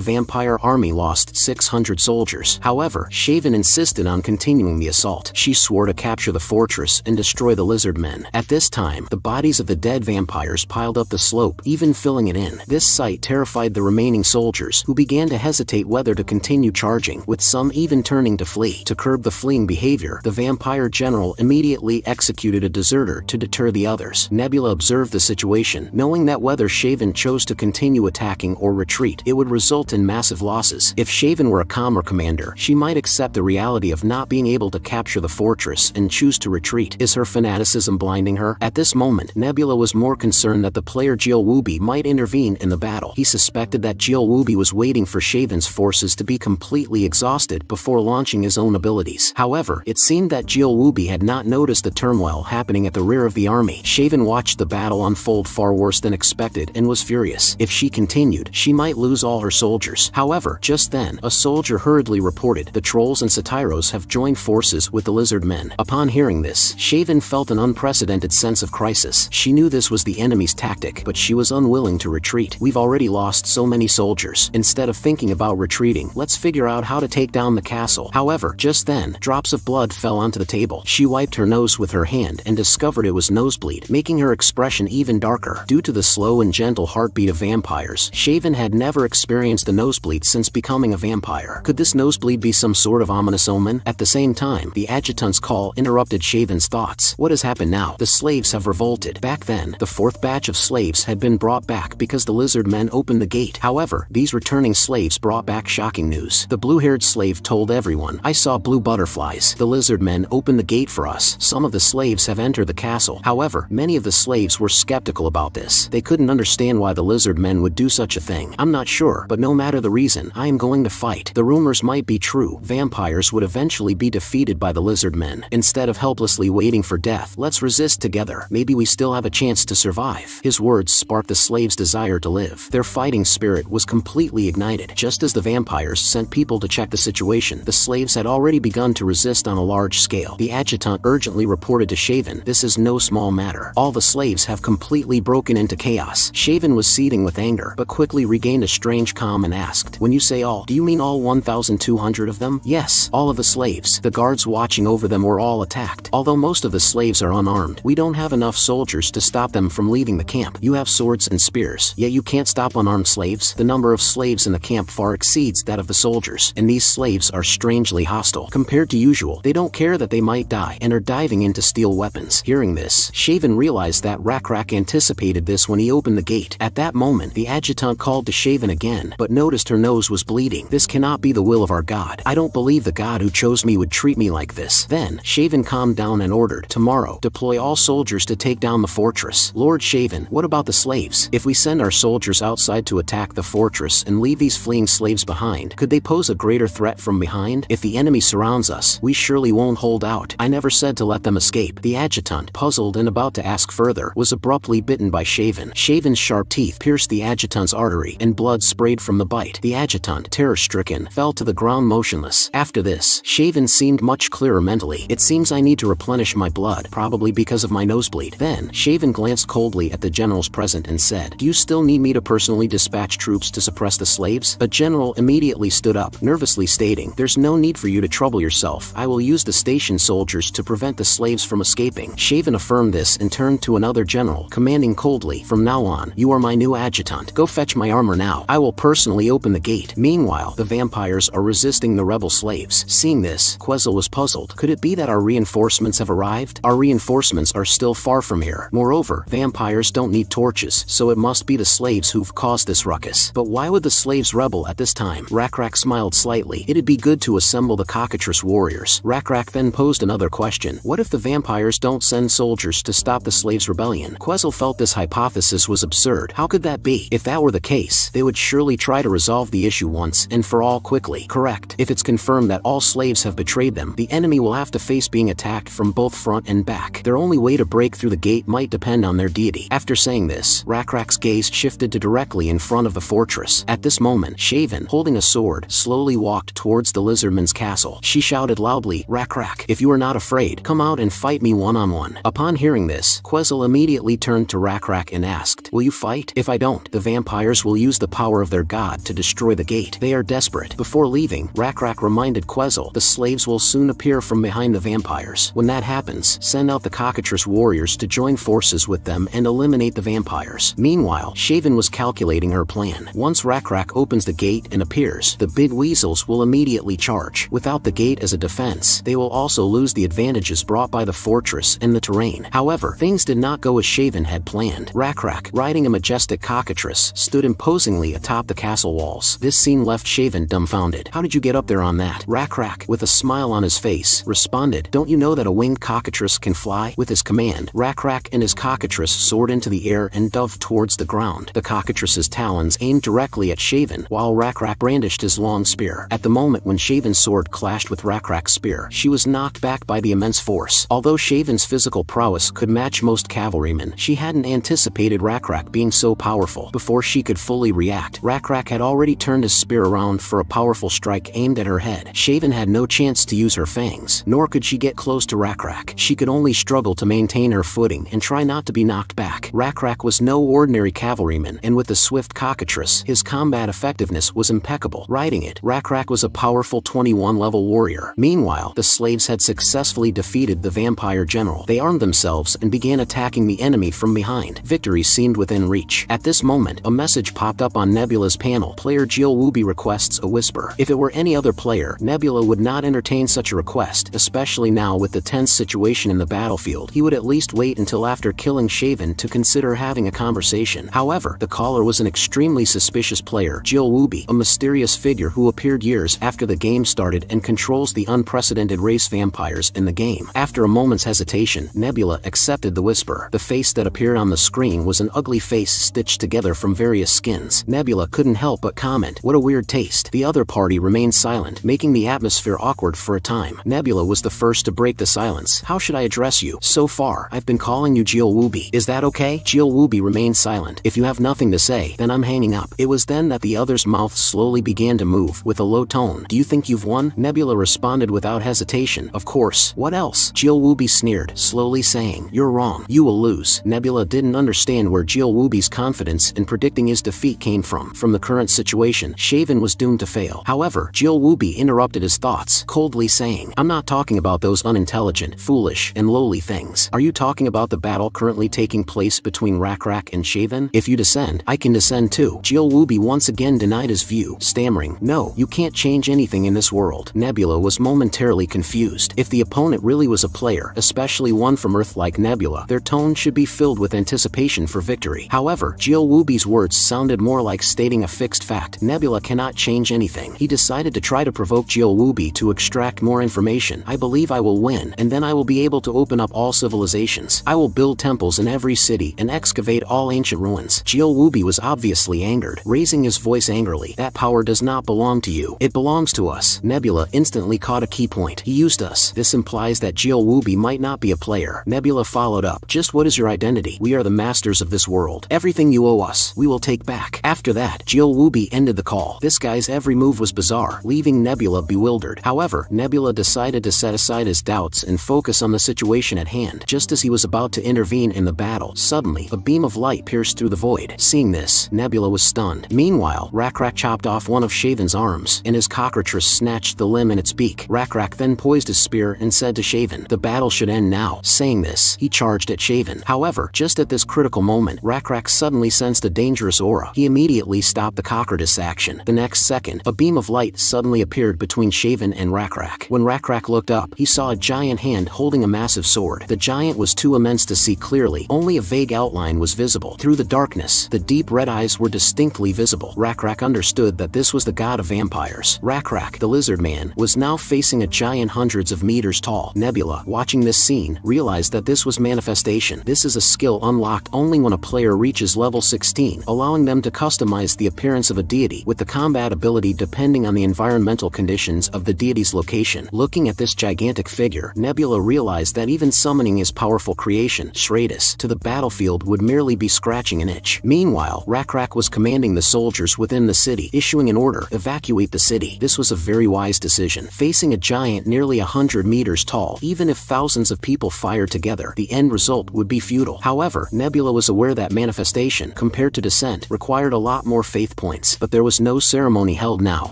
vampire army lost 600 soldiers. However, Shaven insisted on continuing the assault. She swore to capture the fortress and destroy the lizardmen. At this time, the bodies of the dead vampires piled up the slope, even filling it in. This sight terrified the remaining soldiers, who began to hesitate whether to continue charging, with some even turning to flee. To curb the fleeing behavior, the vampire general immediately executed a deserter to deter the others. Nebula observed the situation, knowing that whether Shaven chose to continue attacking or retreat, it would result in massive losses. If Shaven were a calmer commander, she might accept the reality of not being able to capture the fortress and choose to retreat. Is her fanaticism blinding her? At this moment, Nebula was more concerned that the player Jielwubi might intervene in the battle. He suspected that Jielwubi was waiting for Shaven's forces to be completely exhausted before launching his own abilities. However, it seemed that Jielwubi had not noticed the turmoil happening at the rear of the army. Shaven watched the battle unfold far worse than expected and was furious. If she continued, she might lose all her soldiers. However, just then, a soldier hurriedly reported, "The trolls and Satyros have joined forces with the lizardmen." Upon hearing this, Shaven felt an unprecedented sense of crisis. She knew this was the enemy's tactic, but she was unwilling to retreat. "We've already lost so many soldiers. Instead of thinking about retreating, let's figure out how to take down the castle." However, just then, drops of blood fell onto the table. She wiped her nose with her hand and discovered it was nosebleed, making her expression even darker. Due to the slow and gentle heartbeat of vampires, Shaven had never experienced a nosebleed since becoming a vampire. Could this nosebleed be some sort of ominous omen? At the same time, the adjutant's call interrupted Shaven's thoughts. What has happened now? The slaves have revolted. Back then, the fourth batch of slaves had been brought back because the lizardmen opened the gate. However, these returning slaves brought back shocking news. The blue-haired slave told everyone, "I saw blue butterflies. The lizardmen opened the gate for us. Some of the slaves have entered the castle." However, many of the slaves were skeptical about this. They couldn't understand why the lizardmen would do such a thing. "I'm not sure, but no matter the reason, I am going to fight." The rumors might be true. Vampires would eventually be defeated by the lizardmen. Instead of helplessly waiting for death, let's resist together. Maybe we still have a chance to survive. His words sparked the slaves' desire to live. Their fighting spirit was completely ignited. Just as the vampires sent people to check the situation, the slaves had already begun to resist on a large scale. The adjutant urgently reported to Shaven, "This is no small matter. All the slaves have completely broken into chaos." Shaven was seething with anger, but quickly regained a strange calm and asked, "When you say all, do you mean all 1,200 of them?" "Yes, all of the slaves. The guards watching over them were all attacked. Although most of the slaves are unarmed, we don't have enough soldiers to stop them from leaving the camp. You have swords and spears, yet you can't stop unarmed slaves. The number of slaves in the camp far exceeds that of the soldiers, and these slaves are strangely hostile. Compared to usual, they don't care that they might die, and are diving in to steal weapons." Hearing this, Shaven realized that Rak anticipated this when he opened the gate. At that moment, the adjutant called to Shaven again, but noticed her nose was bleeding. "This cannot be the will of our god. I don't believe the god who chose me would treat me like this." Then, Shaven calmed down and ordered, "Tomorrow, deploy all soldiers to take down the fortress." "Lord Shaven, what about the slaves? If we send our soldiers outside to attack the fortress and leave these fleeing slaves behind, could they pose a greater threat from behind? If the enemy surrounds us, we surely won't hold out. I never said to let them escape." The adjutant, puzzled and about to ask further, was abruptly bitten by Shaven. Shaven's sharp teeth pierced the adjutant's artery, and blood sprayed from the bite. The adjutant, terror-stricken, fell to the ground motionless. After this, Shaven seemed much clearer mentally. "It seems I need to replenish my blood, probably because of my nosebleed." Then, Shaven glanced coldly at the generals present and said, "Do you still need me to personally dispatch troops to suppress the slaves?" A general immediately stood up, nervously stating, "There's no need for you to trouble yourself. I will use the station soldiers to prevent the slaves from escaping." Shaven affirmed this and turned to another general, commanding coldly, "From now on, you are my new adjutant. Go fetch my armor now. I will personally open the gate." Meanwhile, the vampires are resisting the rebel slaves. Seeing this, Quetzal was puzzled. Could it be that our reinforcements have arrived? Our reinforcements are still far from here. Moreover, vampires don't need torches, so it must be the slaves who've caused this ruckus. But why would the slaves rebel at this time? Rakrak smiled slightly. It'd be good to assemble the cockatrice warriors. Rakrak then posed another question. What if the vampires don't send soldiers to stop the slaves' rebellion? Quetzal felt this hypothesis was absurd. How could that be? If that were the case, they would surely try to resolve the issue once and for all quickly. Correct. If it's confirmed that all slaves have betrayed them, the enemy will have to face being attacked from both front and back. Their only way to break through the gate might depend on their deity. After saying this, Rakrak's gaze shifted to directly in front of the fortress. At this moment, Shaven, holding a sword, slowly walked towards the Lizardmen's castle. She shouted loudly, "Rakrak, if you are not afraid, come out and fight me one-on-one." Upon hearing this, Quetzal immediately turned to Rakrak and asked, "Will you fight? If I don't, the vampires will use the power of their god to destroy the gate. They are desperate." Before leaving, Rakrak reminded Quetzal, "The slaves will soon appear from behind the vampires. When that happens, send out the cockatrice warriors to join forces with them and eliminate the vampires." Meanwhile, Shaven was calculating her plan. Once Rakrak opens the gate and appears, the big weasels will immediately charge. Without the gate as a defense, they will also lose the advantages brought by the fortress and the terrain. However, things did not go as Shaven had planned. Rakrak, riding a majestic cockatrice, stood imposingly atop the castle walls. This scene left Shaven dumbfounded. "How did you get up there on that?" Rakrak, with a smile on his face, responded, "Don't you know that a winged cockatrice can fly?" With his command, Rakrak and his cockatrice soared into the air and dove towards the ground. The cockatrice's talons aimed directly at Shaven, while Rakrak brandished his long spear. At the moment when Shaven's sword clashed with Rakrak's spear, she was knocked back by the immense force. Although Shaven's physical prowess could match most cavalrymen, she hadn't anticipated Rakrak being so powerful. Before she could fully react, Rakrak had already turned his spear around for a powerful strike aimed at her head. Shaven had no chance to use her fangs, nor could she get close to Rakrak. She could only struggle to maintain her footing and try not to be knocked back. Rakrak was no ordinary cavalryman, and with the swift cockatrice, his combat effectiveness was impeccable. Riding it, Rakrak was a powerful 21-level warrior. Meanwhile, the slaves had successfully defeated the vampire general. They armed themselves and began attacking the enemy from behind. Victory seemed within reach. At this moment, a message popped up on Nebula's panel. Player Jill Wooby requests a whisper. If it were any other player, Nebula would not entertain such a request, especially now with the tense situation in the battlefield. He would at least wait until after killing Shaven to consider having a conversation. However, the caller was an extremely suspicious player, Jill Wooby, a mysterious figure who appeared years after the game started and controls the unprecedented race vampires in the game. After a moment's hesitation, Nebula accepted the whisper. The face that appeared on the screen was an ugly face stitched together from various skins. Nebula couldn't help but comment, "What a weird taste." The other party remained silent, making the atmosphere awkward for a time. Nebula was the first to break the silence. "How should I address you? So far, I've been calling you Jill Wooby. Is that okay?" Jill Wooby remained silent. "If you have nothing to say, then I'm hanging up." It was then that the other's mouth slowly began to move, with a low tone. "Do you think you've won?" Nebula responded without hesitation. "Of course. What else?" Jill Wooby sneered, slowly saying, "You're wrong. You will lose." Nebula didn't understand where Jill Wooby's confidence in predicting his defeat came from. From the current situation, Shaven was doomed to fail. However, Jill Wooby interrupted his thoughts, coldly saying, "I'm not talking about those unintelligent, foolish, and lowly things. Are you talking about the battle currently taking place between Rakrak and Shaven? If you descend, I can descend too." Jill Wooby once again denied his view, stammering, "No, you can't change anything in this world." Nebula was momentarily confused. If the opponent really was a player, especially one from Earth like Nebula, their tone should be filled with anticipation for victory. However, Jill Wooby's words sounded more like stating a fixed fact. Nebula cannot change anything. He decided to try to provoke Jill Wooby to extract more information. "I believe I will win, and then I will be able to open up all civilizations. I will build temples in every city and excavate all ancient ruins." Jill Wooby was obviously angered, raising his voice angrily. "That power does not belong to you. It belongs to us." Nebula instantly caught a key point. "He used us." This implies that Jill Wooby might not be a player. Nebula followed up, "Just what is your identity? We are the masters of this world. Everything you owe us, we will take back." After that, Jill Wooby ended the call. This guy's every move was bizarre, leaving Nebula bewildered. However, Nebula decided to set aside his doubts and focus on the situation at hand. Just as he was about to intervene in the battle, suddenly, a beam of light pierced through the void. Seeing this, Nebula was stunned. Meanwhile, Rakrak chopped off one of Shaven's arms, and his cockatrice Centaurus snatched the limb in its beak. Rakrak then poised his spear and said to Shaven, "The battle should end now." Saying this, he charged at Shaven. However, just at this critical moment, Rakrak suddenly sensed a dangerous aura. He immediately stopped the Cockrotus action. The next second, a beam of light suddenly appeared between Shaven and Rakrak. When Rakrak looked up, he saw a giant hand holding a massive sword. The giant was too immense to see clearly. Only a vague outline was visible. Through the darkness, the deep red eyes were distinctly visible. Rakrak understood that this was the god of vampires. Rakrak, the lizard man, was now facing a giant hundreds of meters tall. Nebula, watching this scene, realized that this was manifestation. This is a skill unlocked only when a player reaches level 16, allowing them to customize the appearance of a deity, with the combat ability depending on the environmental conditions of the deity's location. Looking at this gigantic figure, Nebula realized that even summoning his powerful creation, Shradis, to the battlefield would merely be scratching an itch. Meanwhile, Rakrak was commanding the soldiers within the city, issuing an order, "Evacuate the city." This was a very wise decision. Facing a giant nearly 100 meters tall, even if thousands of people fired together, the end result would be futile. However, Nebula was aware that manifestation, compared to descent, required a lot more faith points. But there was no ceremony held now,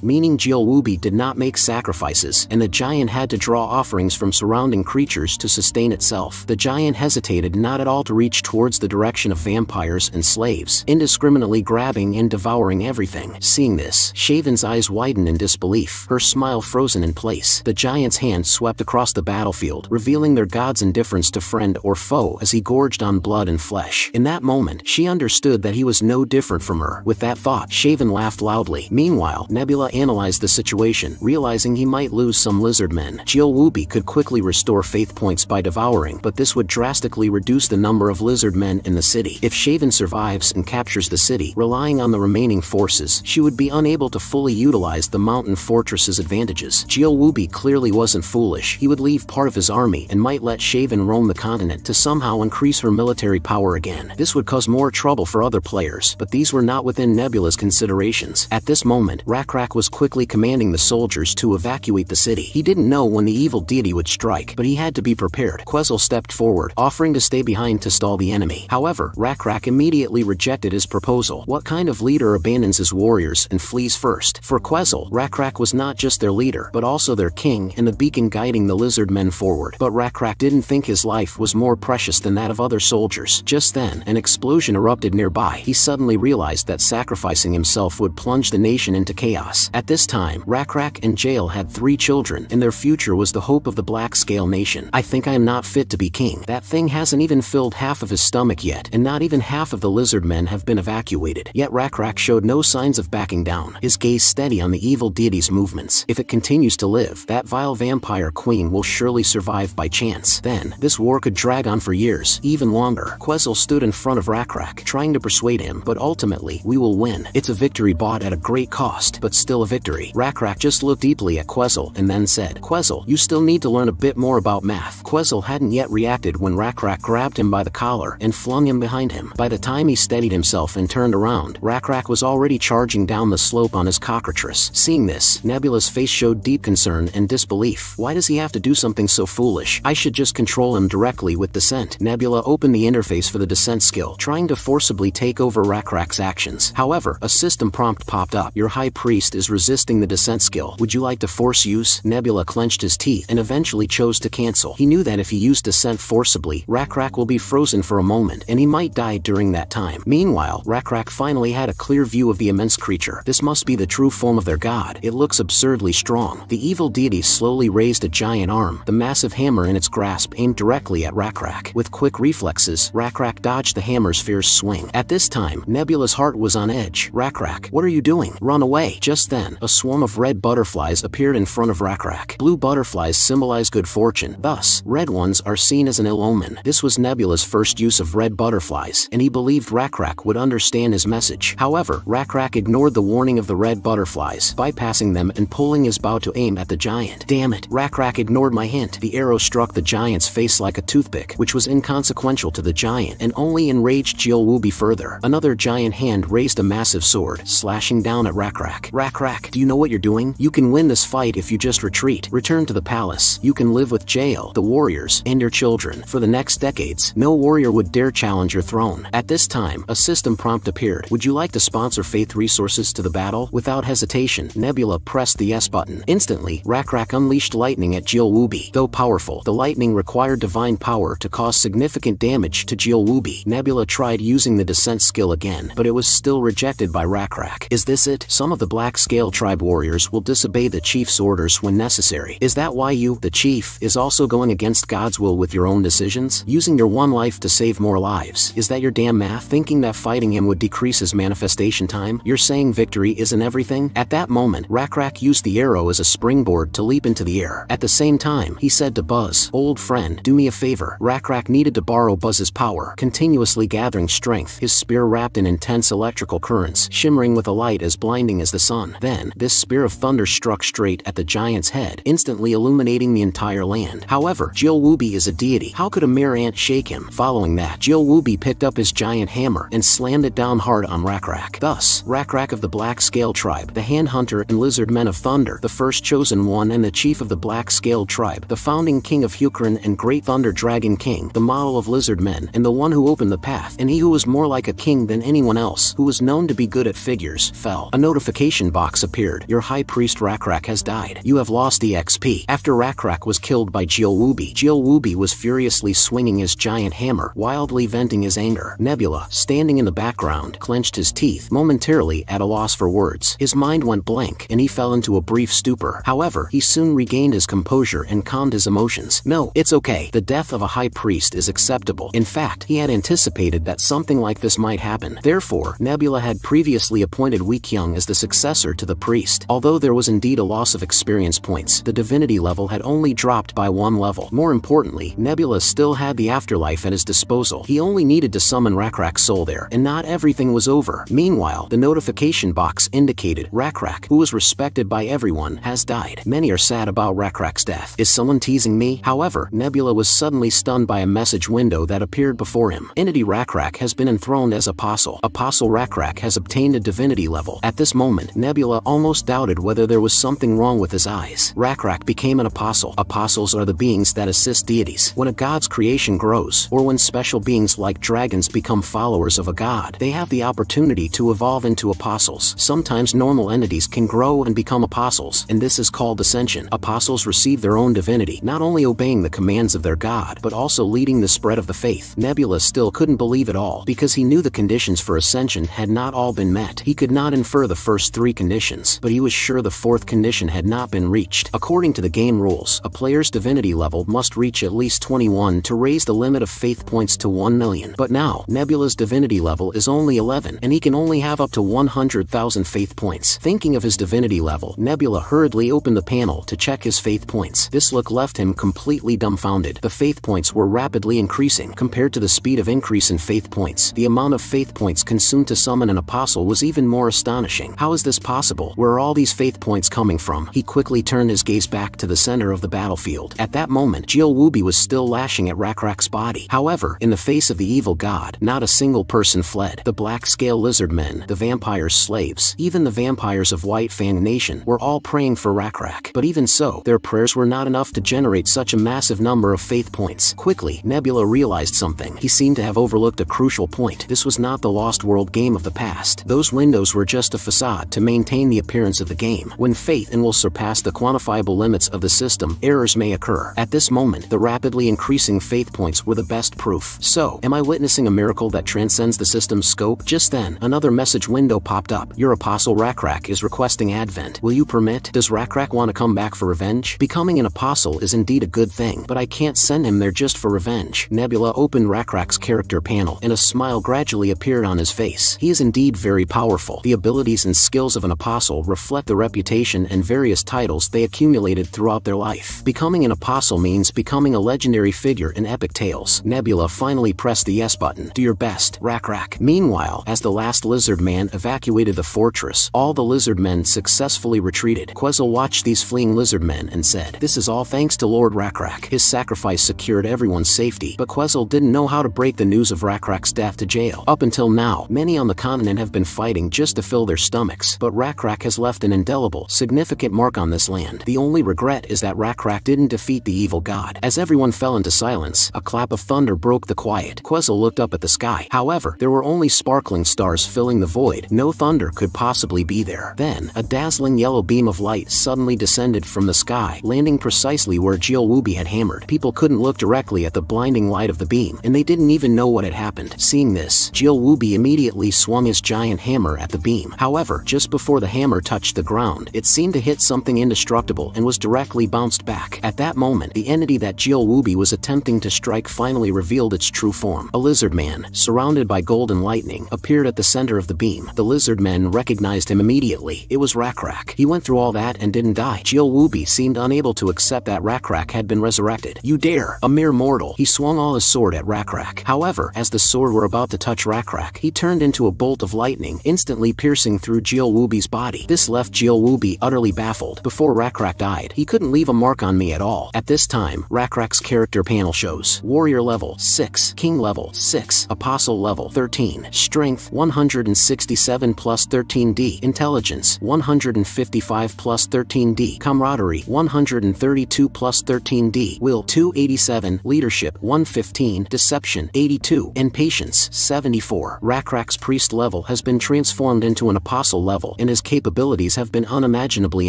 meaning Jielwubi did not make sacrifices, and the giant had to draw offerings from surrounding creatures to sustain itself. The giant hesitated not at all to reach towards the direction of vampires and slaves, indiscriminately grabbing and devouring everything. Seeing this, Shaven's eyes widened in disbelief, her smile frozen in place. The giant's hand swept across the battlefield, revealing their god's indifference to friend or foe as he gorged on blood and flesh. In that moment, she understood that he was no different from her. With that thought, Shaven laughed loudly. Meanwhile, Nebula analyzed the situation, realizing he might lose some lizardmen. Jielwubi could quickly restore faith points by devouring, but this would drastically reduce the number of lizardmen in the city. If Shaven survives and captures the city, relying on the remaining forces, she would be unable to fully utilize the mountain fortress's advantages. Jielwubi clearly wasn't foolish. He would leave part of his army and might let Shaven roam the continent to somehow increase her military power again. This would cause more trouble for other players, but these were not within Nebula's considerations. At this moment, Rakrak was quickly commanding the soldiers to evacuate the city. He didn't know when the evil deity would strike, but he had to be prepared. Quetzal stepped forward, offering to stay behind to stall the enemy. However, Rakrak immediately rejected his proposal. What kind of leader abandons his warriors and flees first? For Quetzal, Rakrak was not just their leader, but also their king and the beacon guiding the lizardmen forward. But Rakrak didn't think his life was more precious than that of other soldiers. Just then, an explosion erupted nearby. He suddenly realized that sacrificing himself would plunge the nation into chaos. At this time, Rakrak and Jael had 3 children, and their future was the hope of the Black Scale Nation. "I think I am not fit to be king. That thing hasn't even filled half of his stomach yet, and not even half of the lizardmen have been evacuated." Yet Rakrak showed no signs of backing down, his gaze steady on the evil deity's movements. If it continues to live, that vile vampire queen will surely survive by chance. Then, this war could drag on for years, even longer. Quetzal stood in front of Rakrak, trying to persuade him, but ultimately, "We will win. It's a victory bought at a great cost, but still a victory." Rakrak just looked deeply at Quetzal and then said, "Quetzal, you still need to learn a bit more about math." Quetzal hadn't yet reacted when Rakrak grabbed him by the collar and flung him behind him. By the time he steadied himself and turned around, Rakrak was already charging down the slope on his cockatrice. Seeing this, Nebula's face showed deep concern and disbelief. Why does he have to do something so foolish? I should just control him directly with descent. Nebula opened the interface for the descent skill, trying to forcibly take over Rakrak's actions. However, a system prompt popped up. "Your high priest is resisting the descent skill. Would you like to force use?" Nebula clenched his teeth and eventually chose to cancel. He knew that if he used descent forcibly, Rakrak will be frozen for a moment, and he might die during that time. Meanwhile, Rakrak finally had a clear view of the immense creature. This must be the true form of their god. It looks absurdly strong. The evil deity slowly raised a giant arm, the massive hammer in its grasp aimed directly at Rakrak. With quick reflexes, Rakrak dodged the hammer's fierce swing. At this time, Nebula's heart was on edge. "Rakrak, what are you doing? Run away!" Just then, a swarm of red butterflies appeared in front of Rakrak. Blue butterflies symbolize good fortune. Thus, red ones are seen as an ill omen. This was Nebula's first use of red butterflies, and he believed Rakrak would understand his message. However, Rakrak ignored the warning of the red butterflies, bypassing them and pulling his bow to aim at the giant. "Damn it, Rakrak ignored my hint." The arrow struck the giant's face like a toothpick, which was inconsequential to the giant and only enraged Jielwubi further. Another giant hand raised a massive sword, slashing down at Rakrak. "Rakrak, do you know what you're doing? You can win this fight if you just retreat. Return to the palace. You can live with Jael, the warriors, and your children. For the next decades, no warrior would dare challenge your throne." At this time, a system prompt appeared. "Would you like to sponsor faith resources to the battle?" Without hesitation, Nebula pressed pressed the S button. Instantly, Rakrak unleashed lightning at Jilwoobi. Though powerful, the lightning required divine power to cause significant damage to Jilwoobi. Nebula tried using the descent skill again, but it was still rejected by Rakrak. Is this it? Some of the Black Scale Tribe warriors will disobey the chief's orders when necessary. Is that why you, the chief, is also going against God's will with your own decisions? Using your one life to save more lives? Is that your damn math? Thinking that fighting him would decrease his manifestation time? You're saying victory isn't everything? At that moment, Rakrak used the arrow as a springboard to leap into the air. At the same time, he said to Buzz, "Old friend, do me a favor." Rakrak needed to borrow Buzz's power, continuously gathering strength, his spear wrapped in intense electrical currents, shimmering with a light as blinding as the sun. Then, this spear of thunder struck straight at the giant's head, instantly illuminating the entire land. However, Jilwoobi is a deity. How could a mere ant shake him? Following that, Jilwoobi picked up his giant hammer and slammed it down hard on Rakrak. Thus, Rakrak of the Black Scale Tribe, the Hand Hunter and Lizardmen of Thunder, the first chosen one and the chief of the Black Scale Tribe, the founding king of Hukurin and Great Thunder Dragon King, the model of Lizardmen, and the one who opened the path, and he who was more like a king than anyone else, who was known to be good at figures, fell. A notification box appeared. Your High Priest Rakrak has died. You have lost EXP. After Rakrak was killed by Jilwoobi, Jilwoobi was furiously swinging his giant hammer, wildly venting his anger. Nebula, standing in the background, clenched his teeth, momentarily at a loss for words. His mind went blank, and he fell into a brief stupor. However, he soon regained his composure and calmed his emotions. No, it's okay. The death of a high priest is acceptable. In fact, he had anticipated that something like this might happen. Therefore, Nebula had previously appointed Weekyung as the successor to the priest. Although there was indeed a loss of experience points, the divinity level had only dropped by 1 level. More importantly, Nebula still had the afterlife at his disposal. He only needed to summon Rakrak's soul there, and not everything was over. Meanwhile, the notification box indicated Rakrak, who was respected by everyone, has died. Many are sad about Rakrak's death. Is someone teasing me? However, Nebula was suddenly stunned by a message window that appeared before him. Entity Rakrak has been enthroned as Apostle. Apostle Rakrak has obtained a divinity level. At this moment, Nebula almost doubted whether there was something wrong with his eyes. Rakrak became an apostle. Apostles are the beings that assist deities. When a god's creation grows, or when special beings like dragons become followers of a god, they have the opportunity to evolve into apostles. Sometimes normal entities can grow and become apostles, and this is called ascension. Apostles receive their own divinity, not only obeying the commands of their god, but also leading the spread of the faith. Nebula still couldn't believe it all, because he knew the conditions for ascension had not all been met. He could not infer the first 3 conditions, but he was sure the 4th condition had not been reached. According to the game rules, a player's divinity level must reach at least 21 to raise the limit of faith points to 1 million. But now, Nebula's divinity level is only 11, and he can only have up to 100,000 faith points. Thinking of his divinity level, Nebula hurriedly opened the panel to check his faith points. This look left him completely dumbfounded. The faith points were rapidly increasing. Compared to the speed of increase in faith points, the amount of faith points consumed to summon an apostle was even more astonishing. How is this possible? Where are all these faith points coming from? He quickly turned his gaze back to the center of the battlefield. At that moment, Jilwoobi was still lashing at Rakrak's body. However, in the face of the evil god, not a single person fled. The Black Scale Lizardmen, the vampire's slaves, even the vampires of White Fang Nation were all praying for Rakrak. But even so, their prayers were not enough to generate such a massive number of faith points. Quickly, Nebula realized something. He seemed to have overlooked a crucial point. This was not the Lost World game of the past. Those windows were just a facade to maintain the appearance of the game. When faith will surpass the quantifiable limits of the system, errors may occur. At this moment, the rapidly increasing faith points were the best proof. So, am I witnessing a miracle that transcends the system's scope? Just then, another message window popped up. Your apostle Rakrak is requesting advent. Will you permit? Does Rakrak want to come back for revenge? Becoming an apostle is indeed a good thing, but I can't send him there just for revenge. Nebula opened Rakrak's character panel, and a smile gradually appeared on his face. He is indeed very powerful. The abilities and skills of an apostle reflect the reputation and various titles they accumulated throughout their life. Becoming an apostle means becoming a legendary figure in epic tales. Nebula finally pressed the yes button. Do your best, Rakrak. Meanwhile, as the last Lizardman evacuated the fortress, all the Lizardmen successfully retreated. Quetzal watched these fleeing Lizardmen and said, "This is all thanks to Lord Rakrak. His sacrifice secured everyone's safety." But Quetzal didn't know how to break the news of Rakrak's death to jail. Up until now, many on the continent have been fighting just to fill their stomachs, but Rakrak has left an indelible, significant mark on this land. The only regret is that Rakrak didn't defeat the evil god. As everyone fell into silence, a clap of thunder broke the quiet. Quetzal looked up at the sky. However, there were only sparkling stars filling the void. No thunder could possibly be there. Then, a dazzling swirling yellow beam of light suddenly descended from the sky, landing precisely where Jill Wooby had hammered. People couldn't look directly at the blinding light of the beam, and they didn't even know what had happened. Seeing this, Jill Wooby immediately swung his giant hammer at the beam. However, just before the hammer touched the ground, it seemed to hit something indestructible and was directly bounced back. At that moment, the entity that Jill Wooby was attempting to strike finally revealed its true form. A lizard man, surrounded by golden lightning, appeared at the center of the beam. The lizard men recognized him immediately. It was Rakrak. He went through all that and didn't die. Jill Wooby seemed unable to accept that Rakrak had been resurrected. "You dare, a mere mortal!" He swung all his sword at Rakrak. However, as the sword were about to touch Rakrak, he turned into a bolt of lightning, instantly piercing through Jill Wooby's body. This left Jill Wooby utterly baffled. Before Rakrak died, he couldn't leave a mark on me at all. At this time, Rakrak's character panel shows: Warrior level 6, King level 6, Apostle level 13, Strength 167 plus 13D, Intelligence 155 plus 13D, Camaraderie 132 plus 13D, Will 287, Leadership 115, Deception 82, and Patience 74. Rakrak's priest level has been transformed into an apostle level, and his capabilities have been unimaginably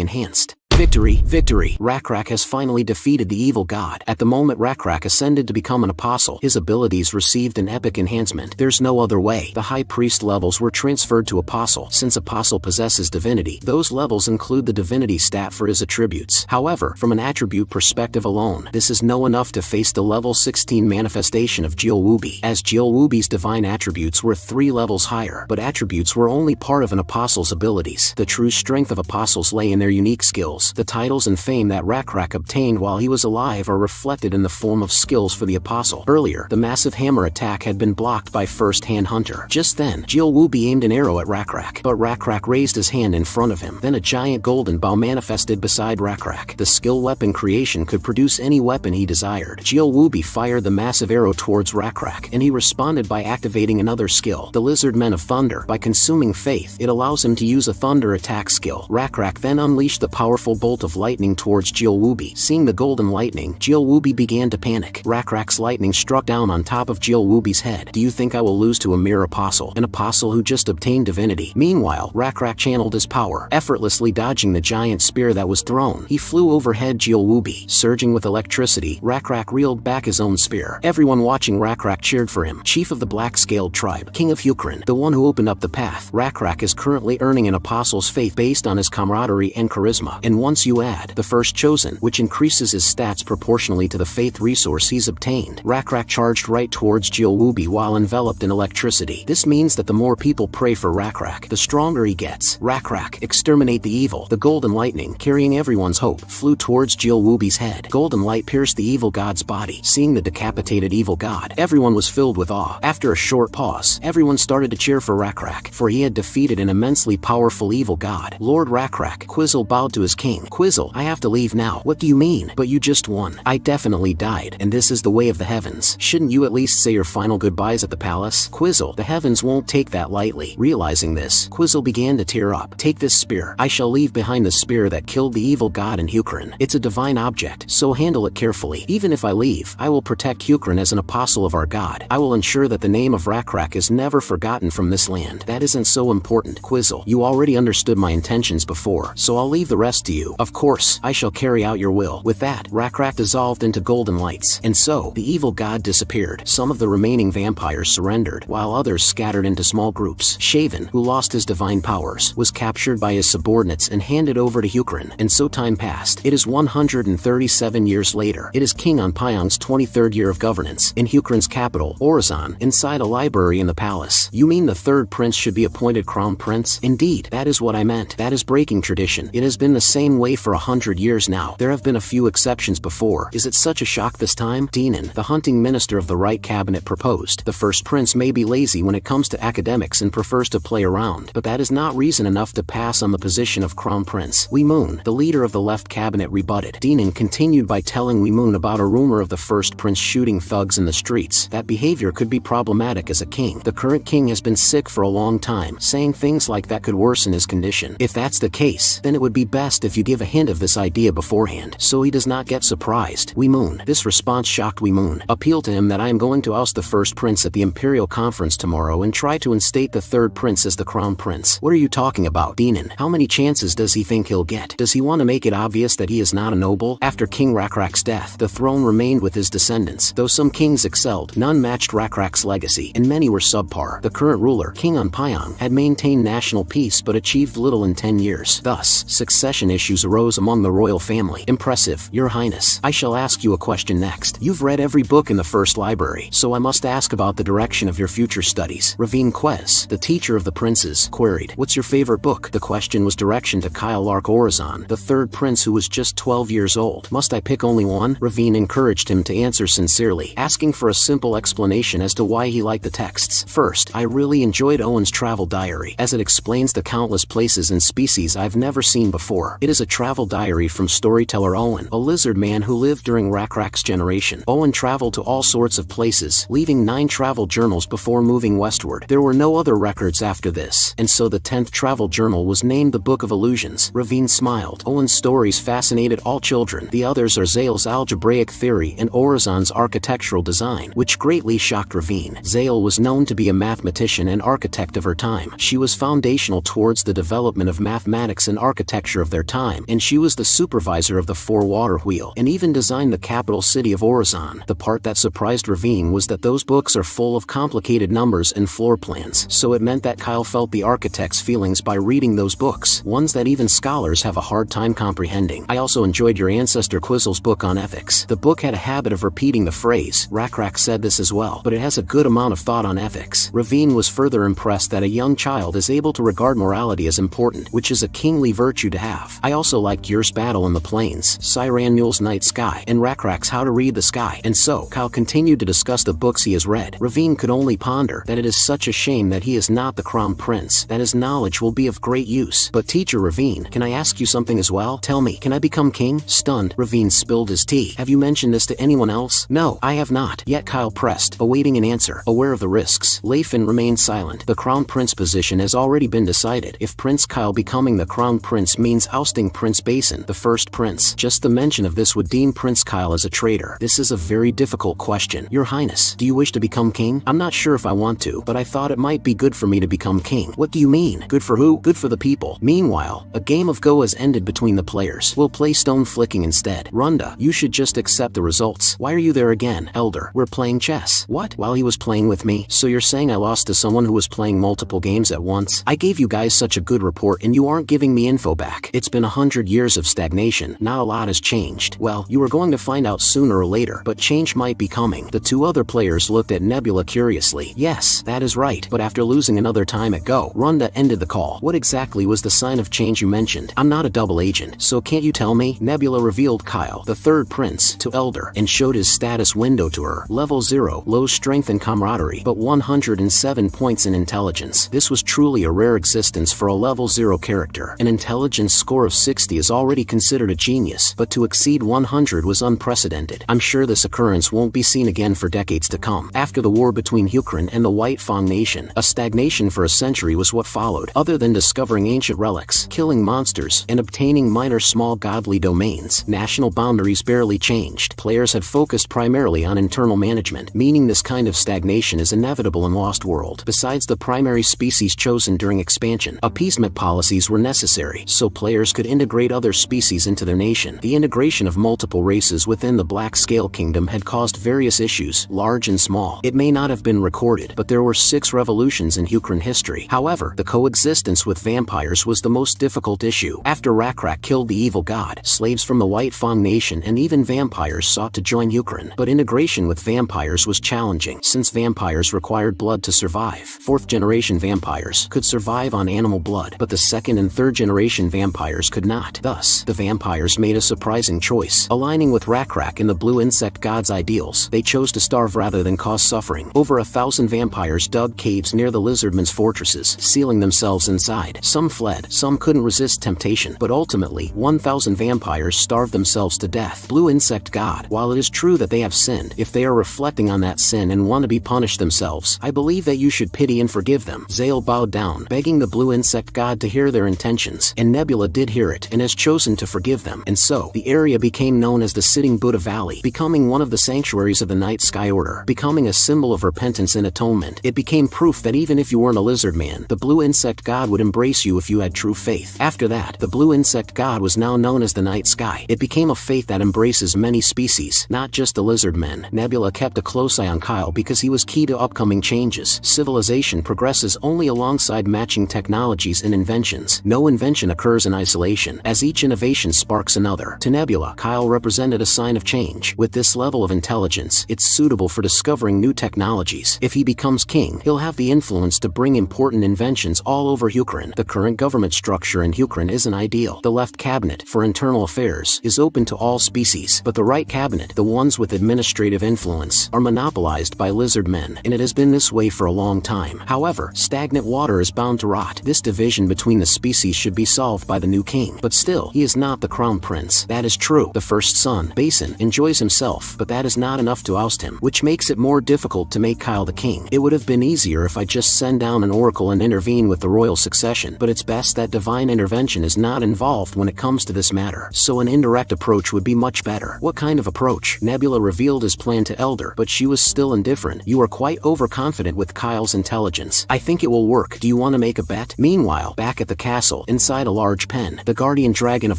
enhanced. Victory! Victory! Rakrak has finally defeated the evil god. At the moment Rakrak ascended to become an apostle, his abilities received an epic enhancement. There's no other way. The high priest levels were transferred to apostle. Since apostle possesses divinity, those levels include the divinity stat for his attributes. However, from an attribute perspective alone, this is no enough to face the level 16 manifestation of Jill Wooby, as Jill Wooby's divine attributes were 3 levels higher, but attributes were only part of an apostle's abilities. The true strength of apostles lay in their unique skills. The titles and fame that Rakrak obtained while he was alive are reflected in the form of skills for the apostle. Earlier, the massive hammer attack had been blocked by First-Hand Hunter. Just then, Jill Wooby aimed an arrow at Rakrak, but Rakrak raised his hand in front of him. Then a giant golden bow manifested beside Rakrak. The skill weapon creation could produce any weapon he desired. Jill Wooby fired the massive arrow towards Rakrak, and he responded by activating another skill, the Lizardmen of Thunder. By consuming faith, it allows him to use a thunder attack skill. Rakrak then unleashed the powerful bolt of lightning towards Jill Wooby. Seeing the golden lightning, Jill Wooby began to panic. Rakrak's lightning struck down on top of Jill Wooby's head. "Do you think I will lose to a mere apostle? An apostle who just obtained divinity?" Meanwhile, Rakrak channeled his power, effortlessly dodging the giant spear that was thrown. He flew overhead Jill Wooby. Surging with electricity, Rakrak reeled back his own spear. Everyone watching Rakrak cheered for him. Chief of the Black-Scaled Tribe, King of Hukrin, the one who opened up the path, Rakrak is currently earning an apostle's faith based on his camaraderie and charisma. And once you add the First Chosen, which increases his stats proportionally to the faith resource he's obtained, Rakrak charged right towards Jill Wooby while enveloped in electricity. This means that the more people pray for Rakrak, the stronger he gets. Rakrak, exterminate the evil. The golden lightning, carrying everyone's hope, flew towards Jill Wooby's head. Golden light pierced the evil god's body. Seeing the decapitated evil god, everyone was filled with awe. After a short pause, everyone started to cheer for Rakrak, for he had defeated an immensely powerful evil god. Lord Rakrak, Quizzle bowed to his king. "Quizzle, I have to leave now." "What do you mean?" "But you just won." "I definitely died, and this is the way of the heavens. Shouldn't you at least say your final goodbyes at the palace?" "Quizzle, the heavens won't take that lightly." Realizing this, Quizzle began to tear up. "Take this spear. I shall leave behind the spear that killed the evil god in Hukrin. It's a divine object, so handle it carefully. Even if I leave, I will protect Hukrin as an apostle of our god. I will ensure that the name of Rakrak is never forgotten from this land." "That isn't so important, Quizzle. You already understood my intentions before, so I'll leave the rest to you." "Of course, I shall carry out your will." With that, Rakrak dissolved into golden lights, and so, the evil god disappeared. Some of the remaining vampires surrendered, while others scattered into small groups. Shaven, who lost his divine powers, was captured by his subordinates and handed over to Hukrin, and so time passed. It is 137 years later. It is King Anpyong's 23rd year of governance. In Hukrin's capital, Orizon, inside a library in the palace. "You mean the third prince should be appointed crown prince?" "Indeed, that is what I meant. That is breaking tradition. It has been the same way for 100 years now. There have been a few exceptions before. Is it such a shock this time?" Dinan, the hunting minister of the right cabinet, proposed. "The first prince may be lazy when it comes to academics and prefers to play around, but that is not reason enough to pass on the position of crown prince." Wee Moon, the leader of the left cabinet, rebutted. Dinan continued by telling Wee Moon about a rumor of the first prince shooting thugs in the streets. That behavior could be problematic as a king. The current king has been sick for a long time, saying things like that could worsen his condition. If that's the case, then it would be best if you you give a hint of this idea beforehand, so he does not get surprised. Wee Moon. This response shocked Wee Moon. Appeal to him that I am going to oust the first prince at the Imperial Conference tomorrow and try to instate the third prince as the crown prince. What are you talking about, Dinan? How many chances does he think he'll get? Does he want to make it obvious that he is not a noble? After King Rakrak's death, the throne remained with his descendants. Though some kings excelled, none matched Rakrak's legacy, and many were subpar. The current ruler, King Unpyong, had maintained national peace but achieved little in 10 years. Thus, succession issues arose among the royal family. Impressive, Your Highness. I shall ask you a question next. You've read every book in the first library, so I must ask about the direction of your future studies. Ravine Quez, the teacher of the princes, queried, "What's your favorite book?" The question was directed to Kyle Lark Orazon, the third prince who was just 12 years old. Must I pick only one? Ravine encouraged him to answer sincerely, asking for a simple explanation as to why he liked the texts. First, I really enjoyed Owen's travel diary, as it explains the countless places and species I've never seen before. It is a travel diary from storyteller Owen, a lizard man who lived during Rakrak's generation. Owen traveled to all sorts of places, leaving 9 travel journals before moving westward. There were no other records after this, and so the 10th travel journal was named the Book of Illusions. Ravine smiled. Owen's stories fascinated all children. The others are Zale's algebraic theory and Orazon's architectural design, which greatly shocked Ravine. Zale was known to be a mathematician and architect of her time. She was foundational towards the development of mathematics and architecture of their time, and she was the supervisor of the 4-water wheel, and even designed the capital city of Orazon. The part that surprised Ravine was that those books are full of complicated numbers and floor plans, so it meant that Kyle felt the architect's feelings by reading those books, ones that even scholars have a hard time comprehending. I also enjoyed your ancestor Quizzle's book on ethics. The book had a habit of repeating the phrase. Rakrak said this as well, but it has a good amount of thought on ethics. Ravine was further impressed that a young child is able to regard morality as important, which is a kingly virtue to have. I also liked yours Battle in the Plains, Cyranul's Night Sky, and Rakrak's How to Read the Sky. And so, Kyle continued to discuss the books he has read. Ravine could only ponder that it is such a shame that he is not the crown prince, that his knowledge will be of great use. But Teacher Ravine, can I ask you something as well? Tell me, can I become king? Stunned, Ravine spilled his tea. Have you mentioned this to anyone else? No, I have not. Yet Kyle pressed, awaiting an answer, aware of the risks. Leifin remained silent. The crown prince position has already been decided. If Prince Kyle becoming the crown prince means ousting Prince Basin, the first prince, just the mention of this would deem Prince Kyle as a traitor. This is a very difficult question. Your Highness, do you wish to become king? I'm not sure if I want to, but I thought it might be good for me to become king. What do you mean? Good for who? Good for the people. Meanwhile, a game of Go has ended between the players. We'll play stone flicking instead. Runda, you should just accept the results. Why are you there again? Elder, we're playing chess. What? While he was playing with me? So you're saying I lost to someone who was playing multiple games at once? I gave you guys such a good report and you aren't giving me info back. It's been 100 years of stagnation. Not a lot has changed. Well, you were going to find out sooner or later, but change might be coming. The 2 other players looked at Nebula curiously. Yes, that is right, but after losing another time at Go, Runda ended the call. What exactly was the sign of change you mentioned? I'm not a double agent, so can't you tell me? Nebula revealed Kyle, the third prince, to Elder, and showed his status window to her. Level 0, low strength and camaraderie, but 107 points in intelligence. This was truly a rare existence for a level 0 character. An intelligence score of 60 is already considered a genius, but to exceed 100 was unprecedented. I'm sure this occurrence won't be seen again for decades to come. After the war between Hukrun and the White Fang Nation, a stagnation for a century was what followed. Other than discovering ancient relics, killing monsters, and obtaining minor small godly domains, national boundaries barely changed. Players had focused primarily on internal management, meaning this kind of stagnation is inevitable in Lost World. Besides the primary species chosen during expansion, appeasement policies were necessary, so players could integrate other species into their nation. The integration of multiple races within the Black Scale Kingdom had caused various issues, large and small. It may not have been recorded, but there were 6 revolutions in Hukrun history. However, the coexistence with vampires was the most difficult issue. After Rakrak killed the evil god, slaves from the White Fang Nation and even vampires sought to join Hukrun, but integration with vampires was challenging, since vampires required blood to survive. 4th generation vampires could survive on animal blood, but the 2nd and 3rd generation vampires could not. Thus, the vampires made a surprising choice. Aligning with Rakrak and the blue insect god's ideals, they chose to starve rather than cause suffering. Over 1,000 vampires dug caves near the Lizardmen's fortresses, sealing themselves inside. Some fled, some couldn't resist temptation, but ultimately, 1,000 vampires starved themselves to death. Blue insect god, while it is true that they have sinned, if they are reflecting on that sin and want to be punished themselves, I believe that you should pity and forgive them. Zale bowed down, begging the blue insect god to hear their intentions, and Nebula did hear spirit and has chosen to forgive them. And so, the area became known as the Sitting Buddha Valley, becoming one of the sanctuaries of the Night Sky Order, becoming a symbol of repentance and atonement. It became proof that even if you weren't a lizard man, the blue insect god would embrace you if you had true faith. After that, the blue insect god was now known as the Night Sky. It became a faith that embraces many species, not just the Lizardmen. Nebula kept a close eye on Kyle because he was key to upcoming changes. Civilization progresses only alongside matching technologies and inventions. No invention occurs in isolation, as each innovation sparks another. To Nebula, Kyle represented a sign of change. With this level of intelligence, it's suitable for discovering new technologies. If he becomes king, he'll have the influence to bring important inventions all over Ukraine. The current government structure in Ukraine isn't ideal. The left cabinet, for internal affairs, is open to all species, but the right cabinet, the ones with administrative influence, are monopolized by lizardmen, and it has been this way for a long time. However, stagnant water is bound to rot. This division between the species should be solved by the new king, but still, he is not the crown prince. That is true. The first son, Basin, enjoys himself, but that is not enough to oust him, which makes it more difficult to make Kyle the king. It would have been easier if I just send down an oracle and intervene with the royal succession, but it's best that divine intervention is not involved when it comes to this matter, so an indirect approach would be much better. What kind of approach? Nebula revealed his plan to Elder, but she was still indifferent. You are quite overconfident with Kyle's intelligence. I think it will work. Do you want to make a bet? Meanwhile, back at the castle, inside a large pen, the guardian dragon of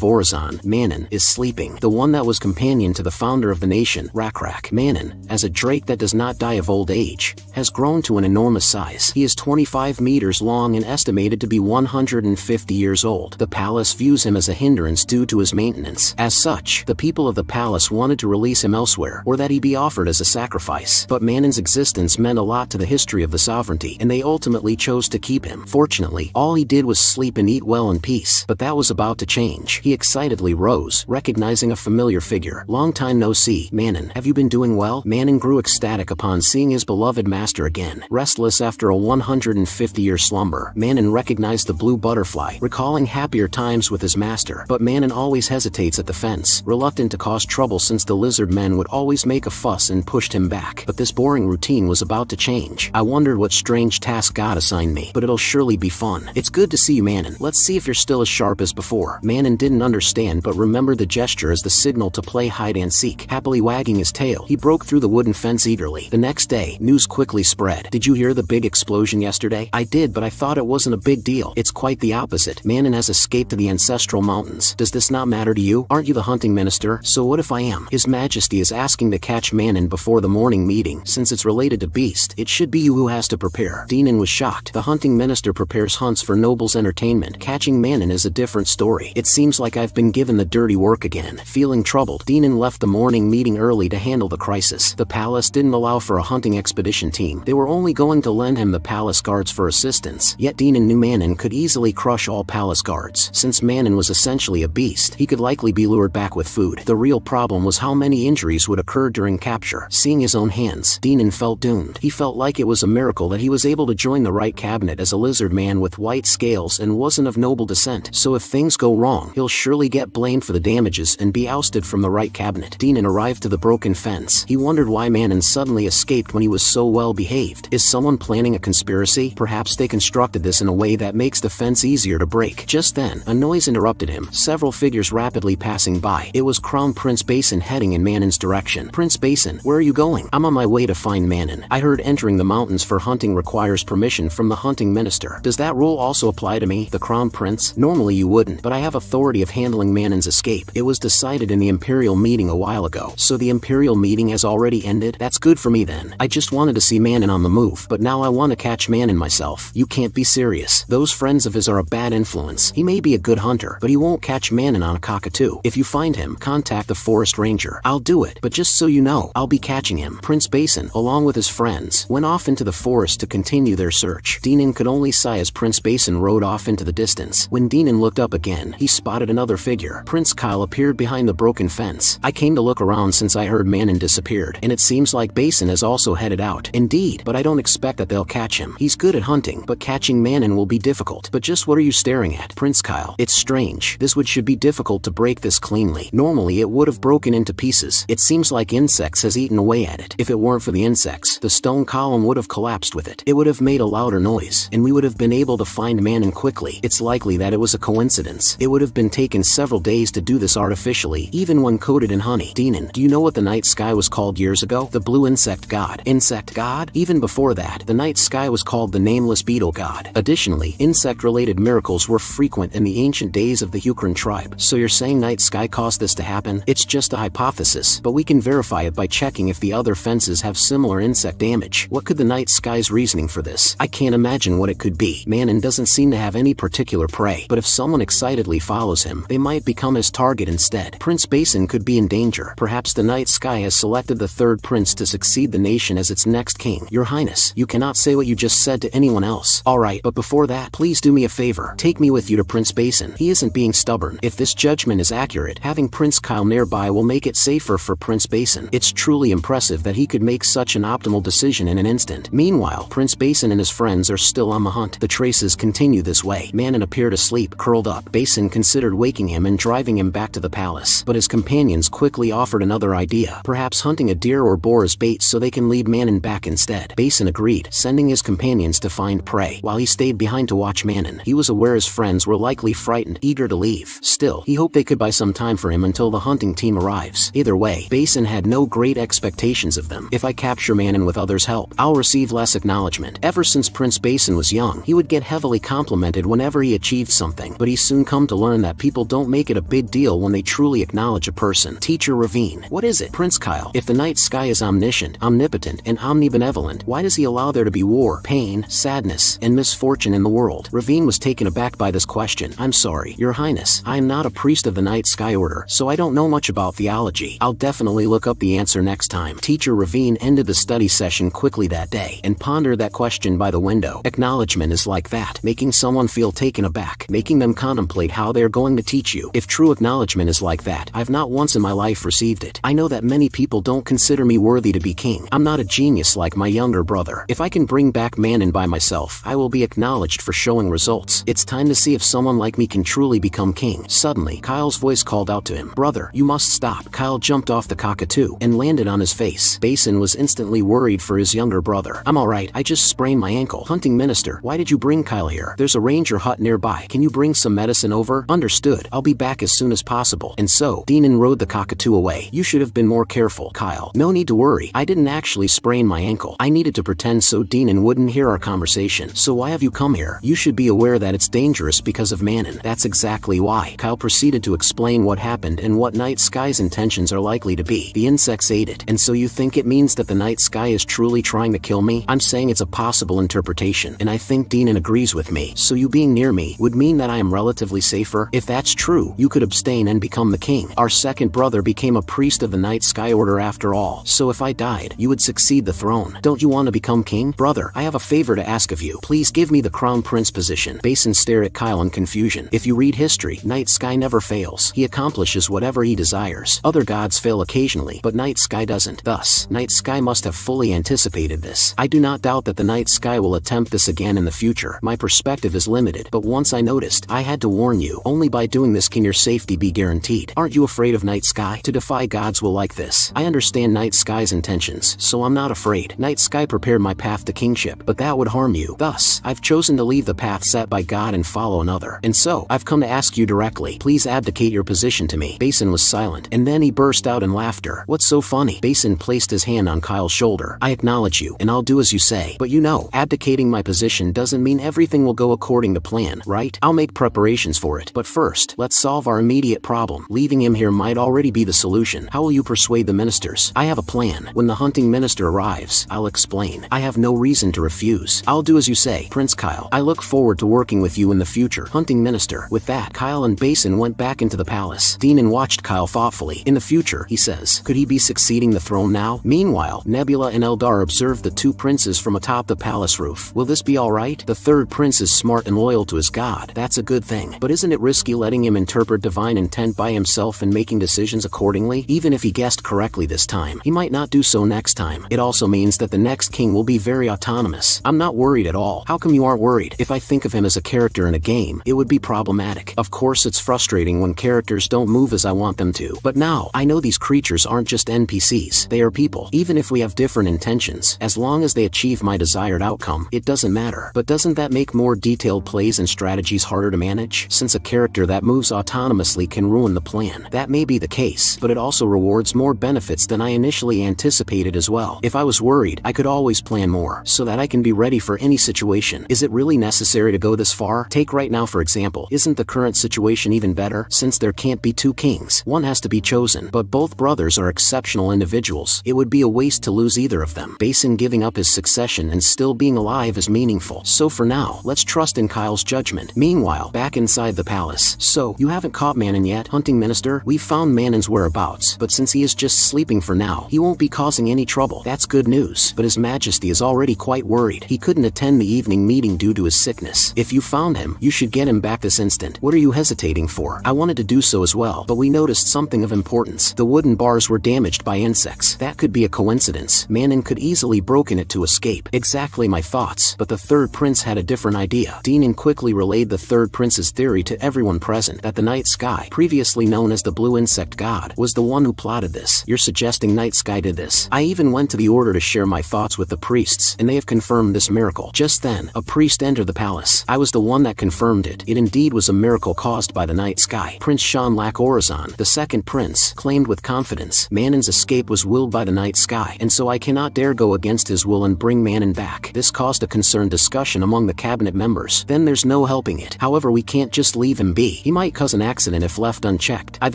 Orizon, Manon, is sleeping. The one that was companion to the founder of the nation, Rakrak. Manon, as a drake that does not die of old age, has grown to an enormous size. He is 25 meters long and estimated to be 150 years old. The palace views him as a hindrance due to his maintenance. As such, the people of the palace wanted to release him elsewhere, or that he be offered as a sacrifice. But Manon's existence meant a lot to the history of the sovereignty, and they ultimately chose to keep him. Fortunately, all he did was sleep and eat well in peace, but that was about to change. He excitedly rose, recognizing a familiar figure. Long time no see, Manon. Have you been doing well? Manon grew ecstatic upon seeing his beloved master again. Restless after a 150-year slumber, Manon recognized the blue butterfly, recalling happier times with his master. But Manon always hesitates at the fence, reluctant to cause trouble since the lizard men would always make a fuss and pushed him back. But this boring routine was about to change. I wondered what strange task God assigned me, but it'll surely be fun. It's good to see you, Manon. Let's see if you're still as sharp as before. Manon didn't understand but remembered the gesture as the signal to play hide and seek. Happily wagging his tail, he broke through the wooden fence eagerly. The next day, news quickly spread. Did you hear the big explosion yesterday? I did, but I thought it wasn't a big deal. It's quite the opposite. Manon has escaped to the ancestral mountains. Does this not matter to you? Aren't you the hunting minister? So what if I am? His Majesty is asking to catch Manon before the morning meeting. Since it's related to Beast, it should be you who has to prepare. Dinan was shocked. The hunting minister prepares hunts for nobles' entertainment. Catching Manon is a different story. It seems like I've been given the dirty work again. Feeling troubled, Dinan left the morning meeting early to handle the crisis. The palace didn't allow for a hunting expedition team. They were only going to lend him the palace guards for assistance. Yet Dinan knew Manon could easily crush all palace guards. Since Manon was essentially a beast, he could likely be lured back with food. The real problem was how many injuries would occur during capture. Seeing his own hands, Dinan felt doomed. He felt like it was a miracle that he was able to join the right cabinet as a lizard man with white scales and wasn't of noble descent. So if things go wrong, he'll surely get blamed for the damages and be ousted from the right cabinet. Dinan arrived to the broken fence. He wondered why Manon suddenly escaped when he was so well behaved. Is someone planning a conspiracy? Perhaps they constructed this in a way that makes the fence easier to break. Just then, a noise interrupted him, several figures rapidly passing by. It was Crown Prince Basin heading in Manon's direction. Prince Basin, where are you going? I'm on my way to find Manon. I heard entering the mountains for hunting requires permission from the hunting minister. Does that rule also apply to me, the Crown Prince? Normally you wouldn't, but I have authority of handling Manon's escape. It was decided in the Imperial meeting a while ago. So the Imperial meeting has already ended? That's good for me then. I just wanted to see Manon on the move, but now I want to catch Manon myself. You can't be serious. Those friends of his are a bad influence. He may be a good hunter, but he won't catch Manon on a cockatoo. If you find him, contact the forest ranger. I'll do it, but just so you know, I'll be catching him. Prince Basin, along with his friends, went off into the forest to continue their search. Dinan could only sigh as Prince Basin rode off into the distance. When Dinan looked up again, he spotted another figure. Prince Kyle appeared behind the broken fence. I came to look around since I heard Manon disappeared, and it seems like Basin has also headed out. Indeed, but I don't expect that they'll catch him. He's good at hunting, but catching Manon will be difficult. But just what are you staring at, Prince Kyle? It's strange. This wood should be difficult to break this cleanly. Normally it would have broken into pieces. It seems like insects has eaten away at it. If it weren't for the insects, the stone column would have collapsed with it. It would have made a louder noise, and we would have been able to find Manon quickly. It's likely that it was a coincidence. It would have been taken several days to do this artificially, even when coated in honey. Dinan, do you know what the night sky was called years ago? The blue insect god. Insect god? Even before that, the night sky was called the nameless beetle god. Additionally, insect-related miracles were frequent in the ancient days of the Hukran tribe. So you're saying night sky caused this to happen? It's just a hypothesis, but we can verify it by checking if the other fences have similar insect damage. What could the night sky's reasoning for this? I can't imagine what it could be. Manon doesn't seem to have any particular prey, but if someone excitedly follows him, they might become his target instead. Prince Basin could be in danger. Perhaps the night sky has selected the third prince to succeed the nation as its next king. Your Highness, you cannot say what you just said to anyone else. Alright, but before that, please do me a favor. Take me with you to Prince Basin. He isn't being stubborn. If this judgment is accurate, having Prince Kyle nearby will make it safer for Prince Basin. It's truly impressive that he could make such an optimal decision in an instant. Meanwhile, Prince Basin and his friends are still on the hunt. The traces continue this way. Manon appeared asleep, curled up. Basin considered waking him and driving him back to the palace, but his companions quickly offered another idea. Perhaps hunting a deer or boar as bait so they can lead Manon back instead. Basin agreed, sending his companions to find prey, while he stayed behind to watch Manon. He was aware his friends were likely frightened, eager to leave. Still, he hoped they could buy some time for him until the hunting team arrives. Either way, Basin had no great expectations of them. If I capture Manon with others' help, I'll receive less acknowledgement. Ever since Prince Basin was young, he would get heavily complimented whenever he achieved something, but he soon come to learn that people don't make it a big deal when they truly acknowledge a person. Teacher Ravine. What is it? Prince Kyle, if the night sky is omniscient, omnipotent, and omnibenevolent, why does he allow there to be war, pain, sadness, and misfortune in the world? Ravine was taken aback by this question. I'm sorry, Your Highness, I am not a priest of the Night Sky Order, so I don't know much about theology. I'll definitely look up the answer next time. Teacher Ravine ended the study session quickly that day, and pondered that question by the window. Acknowledgement is like that, making someone feel taken aback, making them contemplate how they are going to teach you. If true acknowledgement is like that, I've not once in my life received it. I know that many people don't consider me worthy to be king. I'm not a genius like my younger brother. If I can bring back Manon by myself, I will be acknowledged for showing results. It's time to see if someone like me can truly become king. Suddenly, Kyle's voice called out to him. Brother, you must stop. Kyle jumped off the cockatoo and landed on his face. Basin was instantly worried for his younger brother. I'm alright, I just sprained my ankle. Hunting Minister, why did you bring Kyle here? There's a ranger hut nearby. Can you bring some medicine over? Understood. I'll be back as soon as possible. And so, Dinan rode the cockatoo away. You should have been more careful, Kyle. No need to worry. I didn't actually sprain my ankle. I needed to pretend so Dinan wouldn't hear our conversation. So why have you come here? You should be aware that it's dangerous because of Manon. That's exactly why. Kyle proceeded to explain what happened and what Night Sky's intentions are likely to be. The insects ate it. And so you think it means that the Night Sky is truly trying to kill me? I'm saying it's a possible interpretation, and I think Dinan agrees with me. So you being near me would mean that I am relatively safer? If that's true, you could abstain and become the king. Our second brother became a priest of the Night Sky Order after all. So if I died, you would succeed the throne. Don't you want to become king? Brother, I have a favor to ask of you. Please give me the crown prince position. Basin stared at Kyle in confusion. If you read history, Night Sky never fails. He accomplishes whatever he desires. Other gods fail occasionally, but Night Sky doesn't. Thus, Night Sky must have fully anticipated this. I do not doubt that the Night Sky will attempt this again in the future. My perspective is limited, but once I noticed, I had to warn you. Only by doing this can your safety be guaranteed. Aren't you afraid of Night Sky? To defy gods will like this. I understand Night Sky's intentions, so I'm not afraid. Night Sky prepared my path to kingship, but that would harm you. Thus, I've chosen to leave the path set by God and follow another. And so, I've come to ask you directly. Please abdicate your position to me. Basin was silent, and then he burst out in laughter. What's so funny? Basin placed his hand on Kyle's shoulder. I acknowledge you, and I'll do as you say. But you know, abdicating my position doesn't mean everything will go according to plan, right? I'll make preparations for it. But first, let's solve our immediate problem. Leaving him here might already be the solution. How will you persuade the ministers? I have a plan. When the hunting minister arrives, I'll explain. I have no reason to refuse. I'll do as you say, Prince Kyle. I look forward to working with you in the future. Hunting minister. With that, Kyle and Basin went back into the palace. Dinan watched Kyle thoughtfully. In the future, he says, could he be succeeding the throne now? Meanwhile, Nebula and Eldar observed the two princes from atop the palace roof. Will this be alright? The third prince is smart and loyal to his god. That's a good thing. But isn't it risky letting him interpret divine intent by himself and making decisions accordingly? Even if he guessed correctly this time, he might not do so next time. It also means that the next king will be very autonomous. I'm not worried at all. How come you aren't worried? If I think of him as a character in a game, it would be problematic. Of course, it's frustrating when characters don't move as I want them to. But now, I know these creatures aren't just NPCs. They are people. Even if we have different intentions. As long as they achieve my desired outcome, it doesn't matter. But doesn't that make more detailed plays and strategies harder to manage? Since a character that moves autonomously can ruin the plan. That may be the case, but it also rewards more benefits than I initially anticipated as well. If I was worried, I could always plan more, so that I can be ready for any situation. Is it really necessary to go this far? Take right now for example. Isn't the current situation even better? Since there can't be two kings, one has to be chosen. But both brothers are exceptional individuals. It would be a waste to lose either of them. Basin giving up his succession and still being alive is meaningful. So for now, let's trust in Kyle's judgment. Meanwhile, back inside the palace. So, you haven't caught Manon yet, hunting minister? We've found Manon's whereabouts, but since he is just sleeping for now, he won't be causing any trouble. That's good news. But His Majesty is already quite worried. He couldn't attend the evening meeting due to his sickness. If you found him, you should get him back this instant. What are you hesitating for? I wanted to do so as well, but we noticed something of importance. The wooden bars were damaged by insects. That could be a coincidence. Manon could easily broken it to escape. Exactly my thoughts. But the third prince had a different idea. Dinan quickly relayed the third prince's theory to everyone present, that the night sky, previously known as the blue insect god, was the one who plotted this. You're suggesting night sky did this? I even went to the order to share my thoughts with the priests, and they have confirmed this miracle. Just then, a priest entered the palace. I was the one that confirmed it. It indeed was a miracle caused by the night sky. Prince Shanlak Orazan, the second prince, claimed with confidence, Manon's escape was willed by the night sky, and so I cannot dare go against his will and bring Manon back. This caused a concerned discussion among the cabinet members. Then there's no helping it. However, we can't just leave him be. He might cause an accident if left unchecked. I'd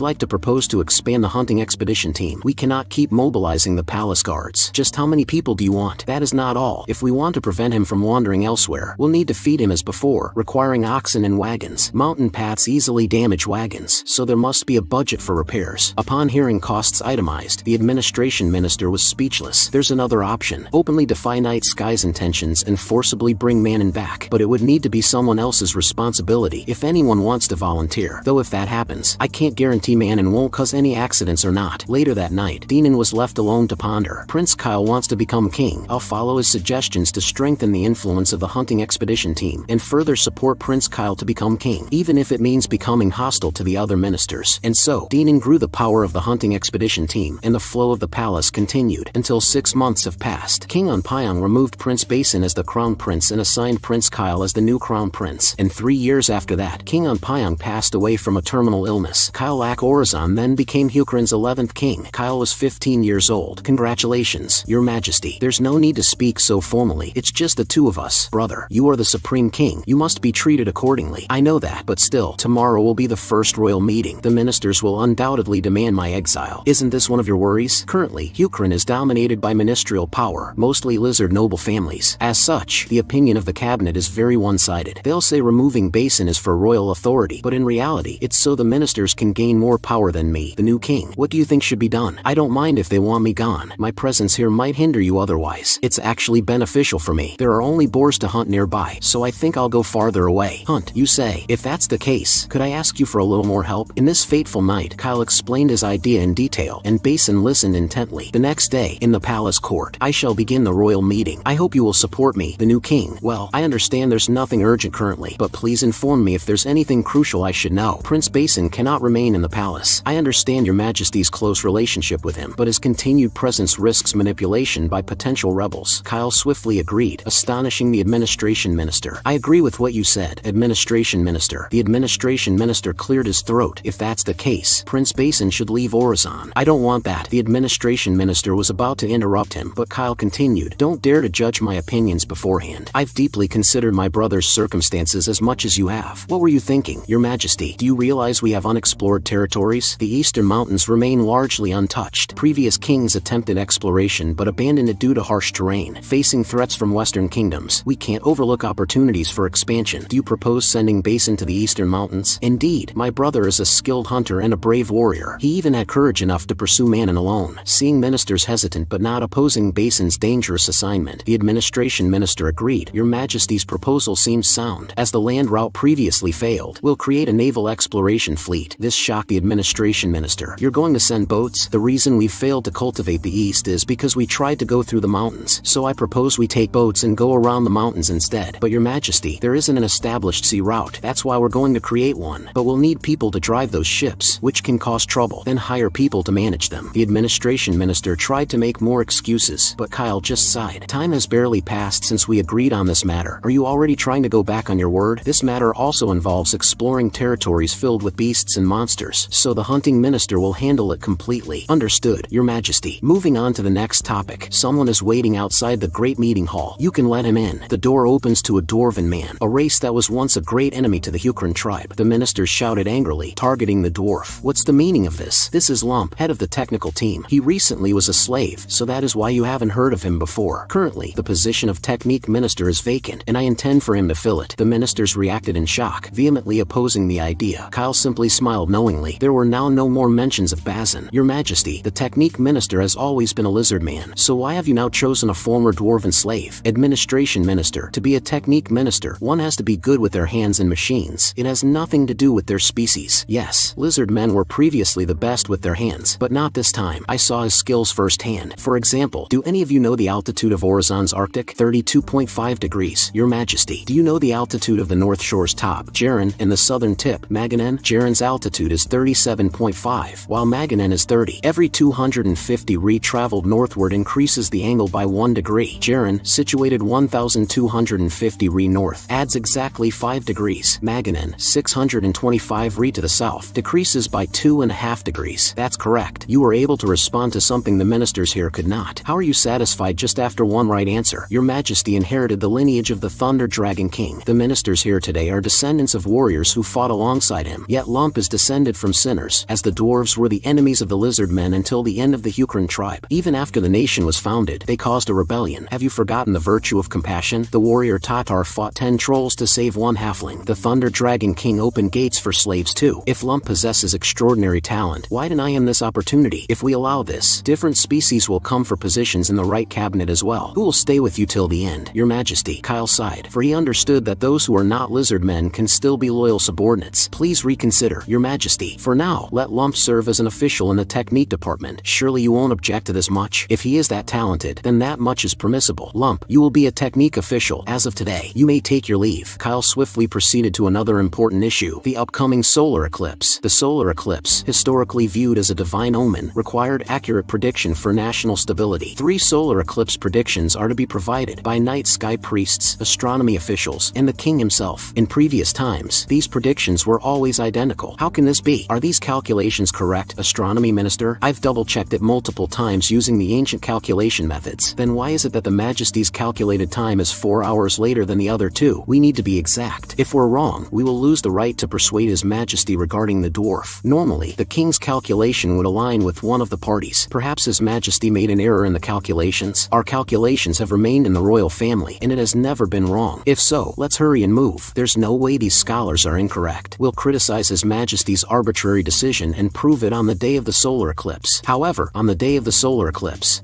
like to propose to expand the hunting expedition team. We cannot keep mobilizing the palace guards. Just how many people do you want? That is not all. If we want to prevent him from wandering elsewhere, we'll need to feed him as before, requiring oxen and wagons. Mountain paths easily damage wagons, so there must be a budget for repairs. Upon hearing costs itemized, the administration minister was speechless. There's another option. Openly defy Night Sky's intentions and forcibly bring Manon back, but it would need to be someone else's responsibility if anyone wants to volunteer. Though if that happens, I can't guarantee Manon won't cause any accidents or not. Later that night, Dinan was left alone to ponder. Prince Kyle wants to become king. I'll follow his suggestions to strengthen the influence of the hunting expedition team and further support Prince Kyle to become king, even if it means becoming hostile to the other ministers. And so, Dinan grew the power of the hunting expedition team, and the flow of the palace continued until 6 months have passed. King Unpyong removed Prince Basin as the crown prince and assigned Prince Kyle as the new crown prince. And 3 years after that, King Unpyong passed away from a terminal illness. Kyle Lak Orazan then became Hukrin's 11th king. Kyle was 15 years old. Congratulations, Your Majesty. There's no need to speak so formally. It's just the two of us. Brother, you are the supreme king. You must be treated accordingly. I know that, but still, tomorrow will be the first royal meeting. The ministers will undoubtedly demand my exile. Isn't this one of your worries? Currently, Hukrin is dominated by ministerial power, mostly lizard noble families. As such, the opinion of the cabinet is very one-sided. They'll say removing Basin is for royal authority, but in reality, it's so the ministers can gain more power than me, the new king. What do you think should be done? I don't mind if they want me gone. My presence here might hinder you otherwise. It's actually beneficial for me. There are only boars to hunt nearby, so I think I'll go farther away. Hunt, you say? If that's the case, could I ask you for a little more help? In this fateful night, Kyle explained his idea in detail, and Basin listened intently. The next day, in the palace court, I shall begin the royal meeting. I hope you will support me, the new king. Well, I understand there's nothing urgent currently, but please inform me if there's anything crucial I should know. Prince Basin cannot remain in the palace. I understand Your Majesty's close relationship with him, but his continued presence risks manipulation by potential rebels. Kyle swiftly agreed, astonishing the administration minister. I agree with what you said, administration minister. The administration minister cleared his throat. If that's the case, Prince Basin should leave Orazan. I don't want that. The administration minister was about to interrupt him, but Kyle continued, don't dare to judge my opinions beforehand. I've deeply considered my brother's circumstances as much as you have. What were you thinking, Your Majesty? Do you realize we have unexplored territories? The eastern mountains remain largely untouched. Previous kings attempted exploration but abandoned it due to harsh terrain. Facing threats from western kingdoms, we can't overlook opportunities for expansion. Do you propose sending Basin to the eastern mountains? Indeed, my brother is a skilled hunter and a brave warrior. He even had courage enough to pursue Manon alone. Seeing ministers hesitant but not opposing Basin's dangerous assignment, the administration minister agreed. Your Majesty's proposal seems sound. As the land route previously failed, we'll create a naval exploration fleet. This shocked the administration minister. You're going to send boats? The reason we failed to cultivate the east is because we tried to go through the mountains, so I propose we take boats and go around the mountains instead. But Your Majesty, there isn't an established sea route. That's why we're going to create one. But we'll need people to drive those ships, which can cause trouble. Then hire people to manage them. The administration minister tried to make more excuses excuses, but Kyle just sighed. Time has barely passed since we agreed on this matter. Are you already trying to go back on your word? This matter also involves exploring territories filled with beasts and monsters, so the hunting minister will handle it completely. Understood, Your Majesty. Moving on to the next topic. Someone is waiting outside the great meeting hall. You can let him in. The door opens to a dwarven man, a race that was once a great enemy to the Huron tribe. The minister shouted angrily, targeting the dwarf. What's the meaning of this? This is Lump, head of the technical team. He recently was a slave, so that is why you haven't heard of him before. Currently, the position of technique minister is vacant, and I intend for him to fill it. The ministers reacted in shock, vehemently opposing the idea. Kyle simply smiled knowingly. There were now no more mentions of Bazin. Your Majesty, the technique minister has always been a lizard man, so why have you now chosen a former dwarven slave? Administration minister. To be a technique minister, one has to be good with their hands and machines. It has nothing to do with their species. Yes, lizard men were previously the best with their hands, but not this time. I saw his skills firsthand. For example, do any of you know the altitude of Orizon's Arctic? 32.5 degrees. Your Majesty, do you know the altitude of the North Shore's top, Jaren, and the southern tip, Maganen? Jaren's altitude is 37.5, while Maganen is 30. Every 250 ri traveled northward increases the angle by 1 degree. Jaren, situated 1,250 ri north, adds exactly 5 degrees. Maganen, 625 ri to the south, decreases by 2.5 degrees. That's correct. You were able to respond to something the ministers here could not. How are you satisfied just after one right answer? Your Majesty inherited the lineage of the Thunder Dragon King. The ministers here today are descendants of warriors who fought alongside him, yet Lump is descended from sinners, as the dwarves were the enemies of the Lizardmen until the end of the Huron tribe. Even after the nation was founded, they caused a rebellion. Have you forgotten the virtue of compassion? The warrior Tatar fought 10 trolls to save 1 halfling. The Thunder Dragon King opened gates for slaves too. If Lump possesses extraordinary talent, why deny him this opportunity? If we allow this, different species will come for positions in the right cabinet as well. Who will stay with you till the end? Your Majesty. Kyle sighed, for he understood that those who are not lizard men can still be loyal subordinates. Please reconsider, Your Majesty. For now, let Lump serve as an official in the technique department. Surely you won't object to this much? If he is that talented, then that much is permissible. Lump, you will be a technique official. As of today, you may take your leave. Kyle swiftly proceeded to another important issue, the upcoming solar eclipse. The solar eclipse, historically viewed as a divine omen, required accurate prediction for national stability. 3 solar eclipse predictions are to be provided by night sky priests, astronomy officials, and the king himself. In previous times, these predictions were always identical. How can this be? Are these calculations correct, astronomy minister? I've double-checked it multiple times using the ancient calculation methods. Then why is it that the Majesty's calculated time is 4 hours later than the other 2? We need to be exact. If we're wrong, we will lose the right to persuade His Majesty regarding the dwarf. Normally, the king's calculation would align with one of the parties. Perhaps His Majesty made an error in the calculations. Our calculations have remained in the royal family, and it has never been wrong. If so, let's hurry and move. There's no way these scholars are incorrect. We'll criticize His Majesty's arbitrary decision and prove it on the day of the solar eclipse. However, on the day of the solar eclipse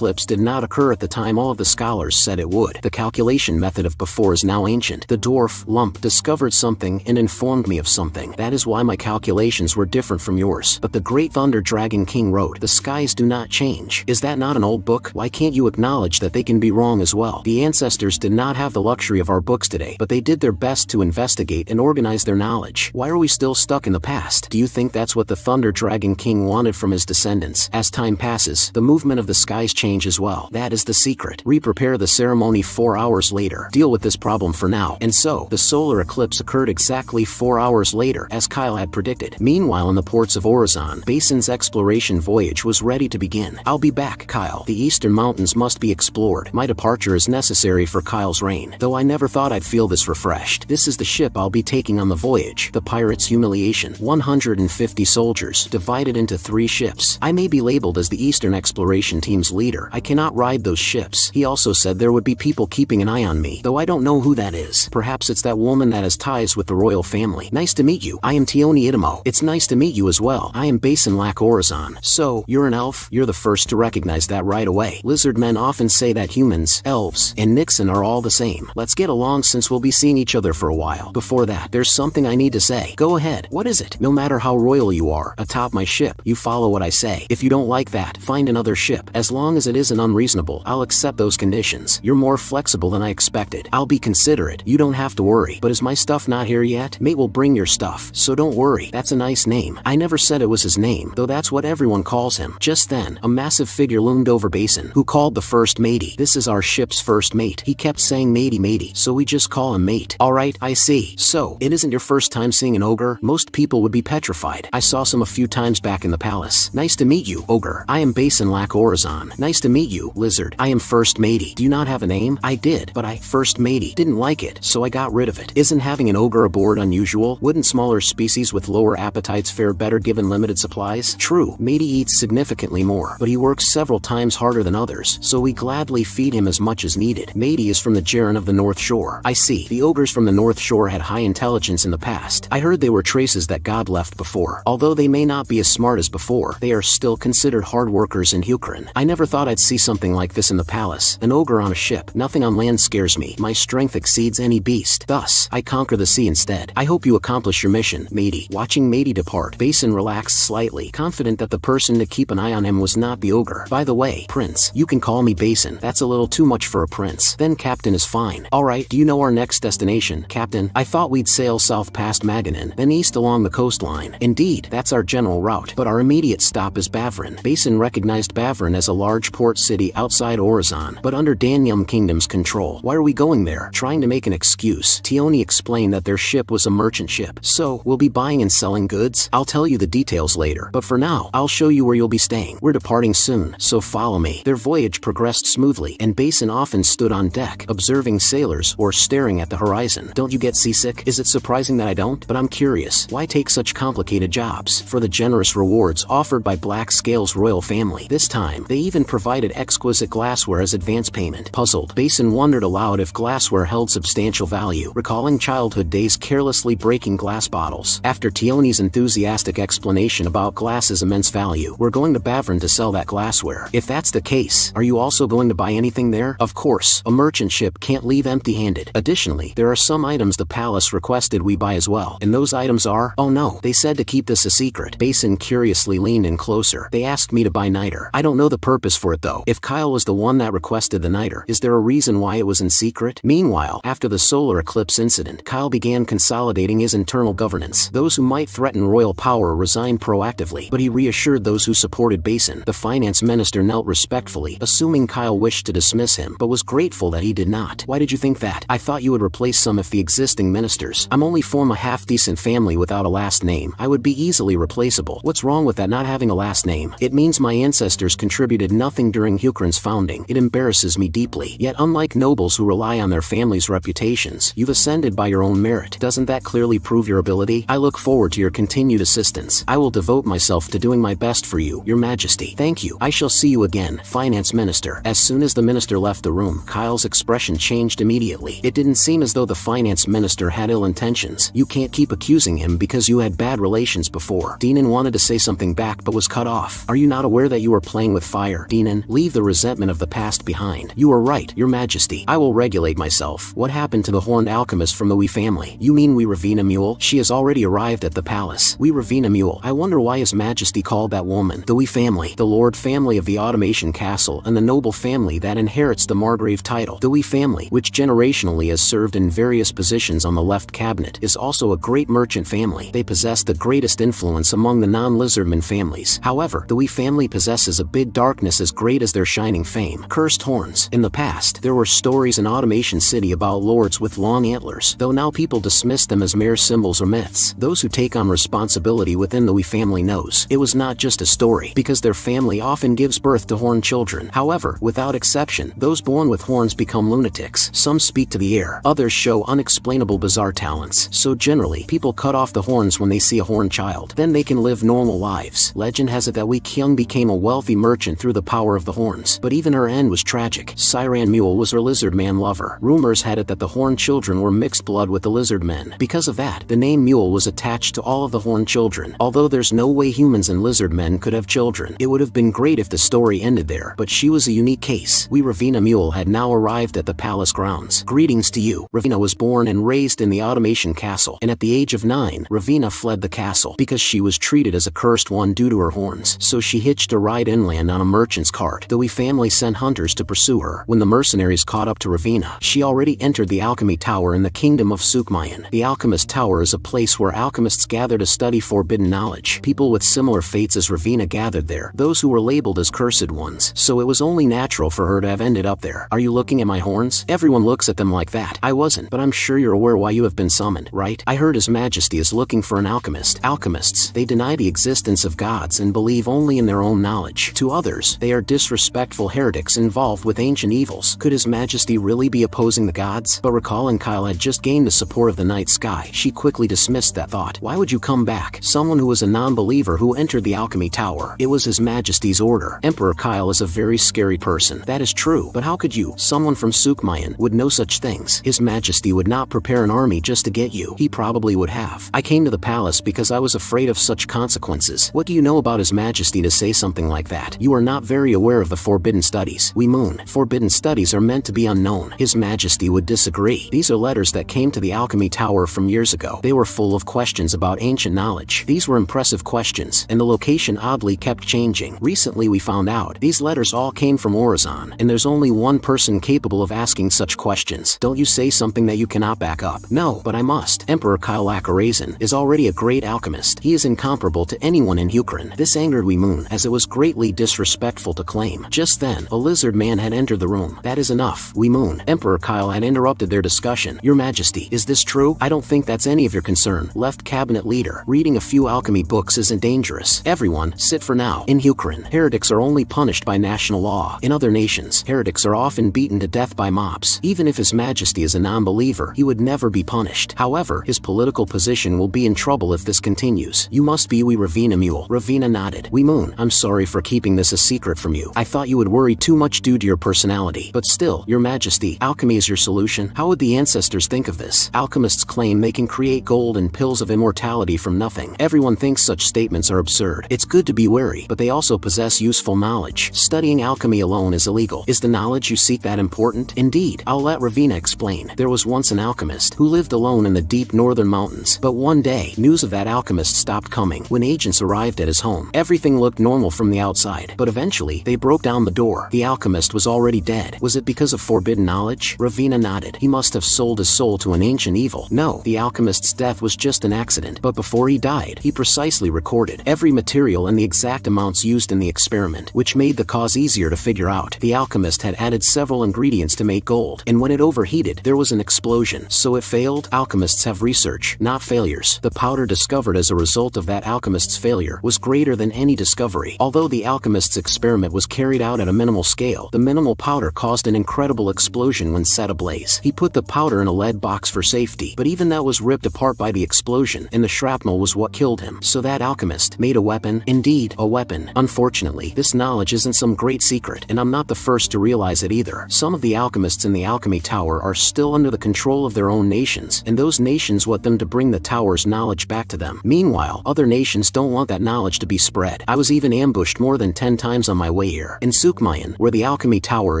did not occur at the time all of the scholars said it would. The calculation method of before is now ancient. The dwarf, Lump, discovered something and informed me of something. That is why my calculations were different from yours. But the great Thunder Dragon King wrote, "The skies do not change." Is that not an old book? Why can't you acknowledge that they can be wrong as well? The ancestors did not have the luxury of our books today, but they did their best to investigate and organize their knowledge. Why are we still stuck in the past? Do you think that's what the Thunder Dragon King wanted from his descendants? As time passes, the movement of the skies change as well. That is the secret. Re-prepare the ceremony 4 hours later. Deal with this problem for now. And so, the solar eclipse occurred exactly 4 hours later, as Kyle had predicted. Meanwhile, in the ports of Orizon, Basin's exploration voyage was ready to begin. I'll be back, Kyle. The eastern mountains must be explored. My departure is necessary for Kyle's reign, though I never thought I'd feel this refreshed. This is the ship I'll be taking on the voyage. The Pirate's Humiliation. 150 soldiers, divided into 3 ships. I may be labeled as the Eastern Exploration Team's leader. I cannot ride those ships. He also said there would be people keeping an eye on me, though I don't know who that is. Perhaps it's that woman that has ties with the royal family. Nice to meet you. I am Tioni Itamo. It's nice to meet you as well. I am Basin Lac Orizon. So, you're an elf? You're the first to recognize that right away. Lizardmen often say that humans, elves, and Nixon are all the same. Let's get along since we'll be seeing each other for a while. Before that, there's something I need to say. Go ahead. What is it? No matter how royal you are, atop my ship, you follow what I say. If you don't like that, find another ship. As long as it isn't unreasonable, I'll accept those conditions. You're more flexible than I expected. I'll be considerate. You don't have to worry. But is my stuff not here yet? Mate will bring your stuff, so don't worry. That's a nice name. I never said it was his name, though that's what everyone calls him. Just then, a massive figure loomed over Basin, who called the first matey. This is our ship's first mate. He kept saying matey matey, so we just call him mate. Alright, I see. So, it isn't your first time seeing an ogre? Most people would be petrified. I saw some a few times back in the palace. Nice to meet you, ogre. I am Basin Lack Orizon. Nice to meet you, lizard. I am first matey. Do you not have a name? I did, but I, first matey, didn't like it, so I got rid of it. Isn't having an ogre aboard unusual? Wouldn't smaller species with lower appetites fare better given limited supplies? True, matey eats significantly more, but he works several times harder than others, so we gladly feed him as much as needed. Matey is from the Jaren of the North Shore. I see. The ogres from the North Shore had high intelligence in the past. I heard they were traces that God left before. Although they may not be as smart as before, they are still considered hard workers in Hukrun. I never thought I'd see something like this in the palace. An ogre on a ship. Nothing on land scares me. My strength exceeds any beast. Thus, I conquer the sea instead. I hope you accomplish your mission, matey. Watching matey depart, Basin relaxed slightly, confident that the person to keep an eye on him was not the ogre. By the way, Prince, you can call me Basin. That's a little too much for a prince. Then Captain is fine. Alright, do you know our next destination, Captain? I thought we'd sail south past Maganin, then east along the coastline. Indeed, that's our general route, but our immediate stop is Bavrin. Basin recognized Bavrin as a large port city outside Orizon, but under Danyum Kingdom's control. Why are we going there? Trying to make an excuse. Tioni explained that their ship was a merchant ship, so we'll be buying and selling goods. I'll tell you the details later, but for now, I'll show you where you'll be staying. We're departing soon, so follow me. Their voyage progressed smoothly, and Basin often stood on deck, observing sailors or staring at the horizon. Don't you get seasick? Is it surprising that I don't? But I'm curious, why take such complicated jobs? For the generous rewards offered by Black Scale's royal family. This time, they even provided exquisite glassware as advance payment. Puzzled, Basin wondered aloud if glassware held substantial value, recalling childhood days carelessly breaking glass bottles. After Tioni's enthusiastic explanation about glass's immense value, we're going to Bavrin to sell that glassware. If that's the case, are you also going to buy anything there? Of course, a merchant ship can't leave empty-handed. Additionally, there are some items the palace requested we buy as well. And those items are, oh no, they said to keep this a secret. Basin curiously leaned in closer. They asked me to buy niter. I don't know the purpose for it though. If Kyle was the one that requested the niter, is there a reason why it was in secret? Meanwhile, after the solar eclipse incident, Kyle began consolidating his internal governance. Those who might threaten royal power resigned proactively, but he reassured those who supported Basin. The finance minister knelt respectfully, assuming Kyle wished to dismiss him, but was grateful that he did not. Why did you think that? I thought you would replace some of the existing ministers. I'm only from a half-decent family without a last name. I would be easily replaceable. What's wrong with that not having a last name? It means my ancestors contributed nothing during Hukrun's founding. It embarrasses me deeply. Yet unlike nobles who rely on their family's reputations, you've ascended by your own merit. Doesn't that clearly prove your ability? I look forward to your continued assistance. I will devote myself to doing my best for you, Your Majesty. Thank you. I shall see you again, Finance Minister. As soon as the minister left the room, Kyle's expression changed immediately. It didn't seem as though the finance minister had ill intentions. You can't keep accusing him because you had bad relations before. Dinan wanted to say something back but was cut off. Are you not aware that you are playing with fire? Dinan, leave the resentment of the past behind. You are right, Your Majesty. I will regulate myself. What happened to the horned alchemist from the Wee family? You mean Wee Ravina Mule? She has already arrived at the palace. Wee Ravina Mule. I wonder why His Majesty called that woman the Wee family. The lord family of the automation castle and the noble family that inherits the Margrave title. The Wee family, which generationally has served in various positions on the left cabinet, is also a great merchant family. They possess the greatest influence among the non-Lizardmen families. However, the Wee family possesses a big darkness as great as their shining fame. Cursed horns. In the past, there were stories in Automation City about lords with long antlers, though now people dismiss them as mere symbols or myths. Those who take on responsibility within the Wee family knows it was not just a story, because their family often gives birth to horned children. However, without exception, those born with horns become lunatics. Some speak to the air, others show unexplainable bizarre talents. So generally, people cut off the horns when they see a horned child. Then they can live normal lives. Legend has it that Wee Kyung became a wealthy merchant through the power of the horns, but even her end was tragic. Siran Mule was her lizardman lover. Rumors had it that the horned children were mixed blood with the lizardmen. Because of that, the name Mule was attached to all of the horned children. Although there's no way humans and lizardmen could have children. It would have been great if the story ended there, but she was a unique case. Wee Ravina Mule had now arrived at the palace grounds. Greetings to you. Ravina was born and raised in the automation castle, and at the age of 9, Ravina fled the castle because she was treated as a cursed one due to her horns. So she hitched a ride inland on a merchant's cart. The Wee family sent hunters to pursue her. When the mercenaries caught up to Ravina, she already entered the alchemy tower in the kingdom of Sukmayan. The alchemist tower is a place where alchemists gather to study forbidden knowledge. People with similar fates as Ravina gathered there. Those who were labeled as cursed ones, so it was only natural for her to have ended up there. Are you looking at my horns? Everyone looks at them like that. I wasn't, but I'm sure you're aware why you have been summoned, right? I heard His Majesty is looking for an alchemist. Alchemists, they deny the existence of gods and believe only in their own knowledge. To others, they are disrespectful heretics involved with ancient evils. Could His Majesty really be opposing the gods? But recalling Kyle had just gained the support of the night sky, she quickly dismissed that thought. Why would you come back? Someone who was a non-believer who entered the alchemy tower. It was His Majesty's order. Emperor Kyle is a very scary person. That is true, but how could you, someone from Sukmayan, would know such things? His Majesty would not prepare an army just to get you. He probably would have. I came to the palace because I was afraid of such consequences. What do you know about His Majesty to say something like that? You are not very aware of the forbidden studies. We moon. Forbidden studies are meant to be unknown. His Majesty would disagree. These are letters that came to the alchemy tower from years ago. They were full of questions about ancient knowledge. These were impressive questions, and the location oddly kept changing. Recently we found out these letters all came from Orizon, and there's only one person capable of asking such questions. Don't you say something that you cannot back up. No, but I must. Emperor Kyle Akarazan is already a great alchemist. He is incomparable to anyone in Ukraine. This angered Moon, as it was greatly disrespectful to claim. Just then, a lizard man had entered the room. That is enough, Moon. Emperor Kyle had interrupted their discussion. Your Majesty, is this true? I don't think that's any of your concern. Left cabinet leader. Reading a few alchemy books isn't dangerous. Everyone, sit for now. In Ukraine, heretics are only punished by national law. In other nations, heretics are often beaten to death by mobs. Even if His Majesty is a non-believer, he would never be punished. However, his political position will be in trouble if this continues. You must be Ravina Mule. Ravina nodded. Moon, I'm sorry for keeping this a secret from you. I thought you would worry too much due to your personality. But still, Your Majesty, alchemy is your solution? How would the ancestors think of this? Alchemists claim they can create gold and pills of immortality from nothing. Everyone thinks such statements are absurd. It's good to be wary, but they also possess useful knowledge. Studying alchemy alone is illegal. Is the knowledge you seek that important? Indeed. I'll let Ravina explain. There was once an alchemist who lived alone in the deep northern mountains. But one day, news of that alchemist stopped coming. When agents arrived at his home, everything looked normal from the outside. But eventually, they broke down the door. The alchemist was already dead. Was it because of forbidden knowledge? Ravina nodded. He must have sold his soul to an ancient evil. No, the alchemist's death was just an accident. But before he died, he precisely recorded every material and the exact amounts used in the experiment, which made the cause easier to figure out. The alchemist had added several ingredients to make gold, and when it overheated, there was an explosion. So it failed? Alchemists have research, not failures. The powder discovered as a result of that alchemist's failure was greater than any discovery. Although the alchemist's experiment was carried out at a minimal scale, the minimal powder caused an incredible explosion when set ablaze. He put the powder in a lead box for safety, but even that was ripped apart by the explosion, and the shrapnel was what killed him. So that alchemist made a weapon? Indeed, a weapon. Unfortunately, this knowledge isn't some great secret, and I'm not the first to realize it either. Some of the alchemists in the alchemy tower are still under the control of their own nations, and those nations want them to bring the tower's knowledge back to them. Meanwhile, other nations don't want that knowledge to be spread. I was even ambushed more than 10 times on my way here. In Sukmayan, where the alchemy tower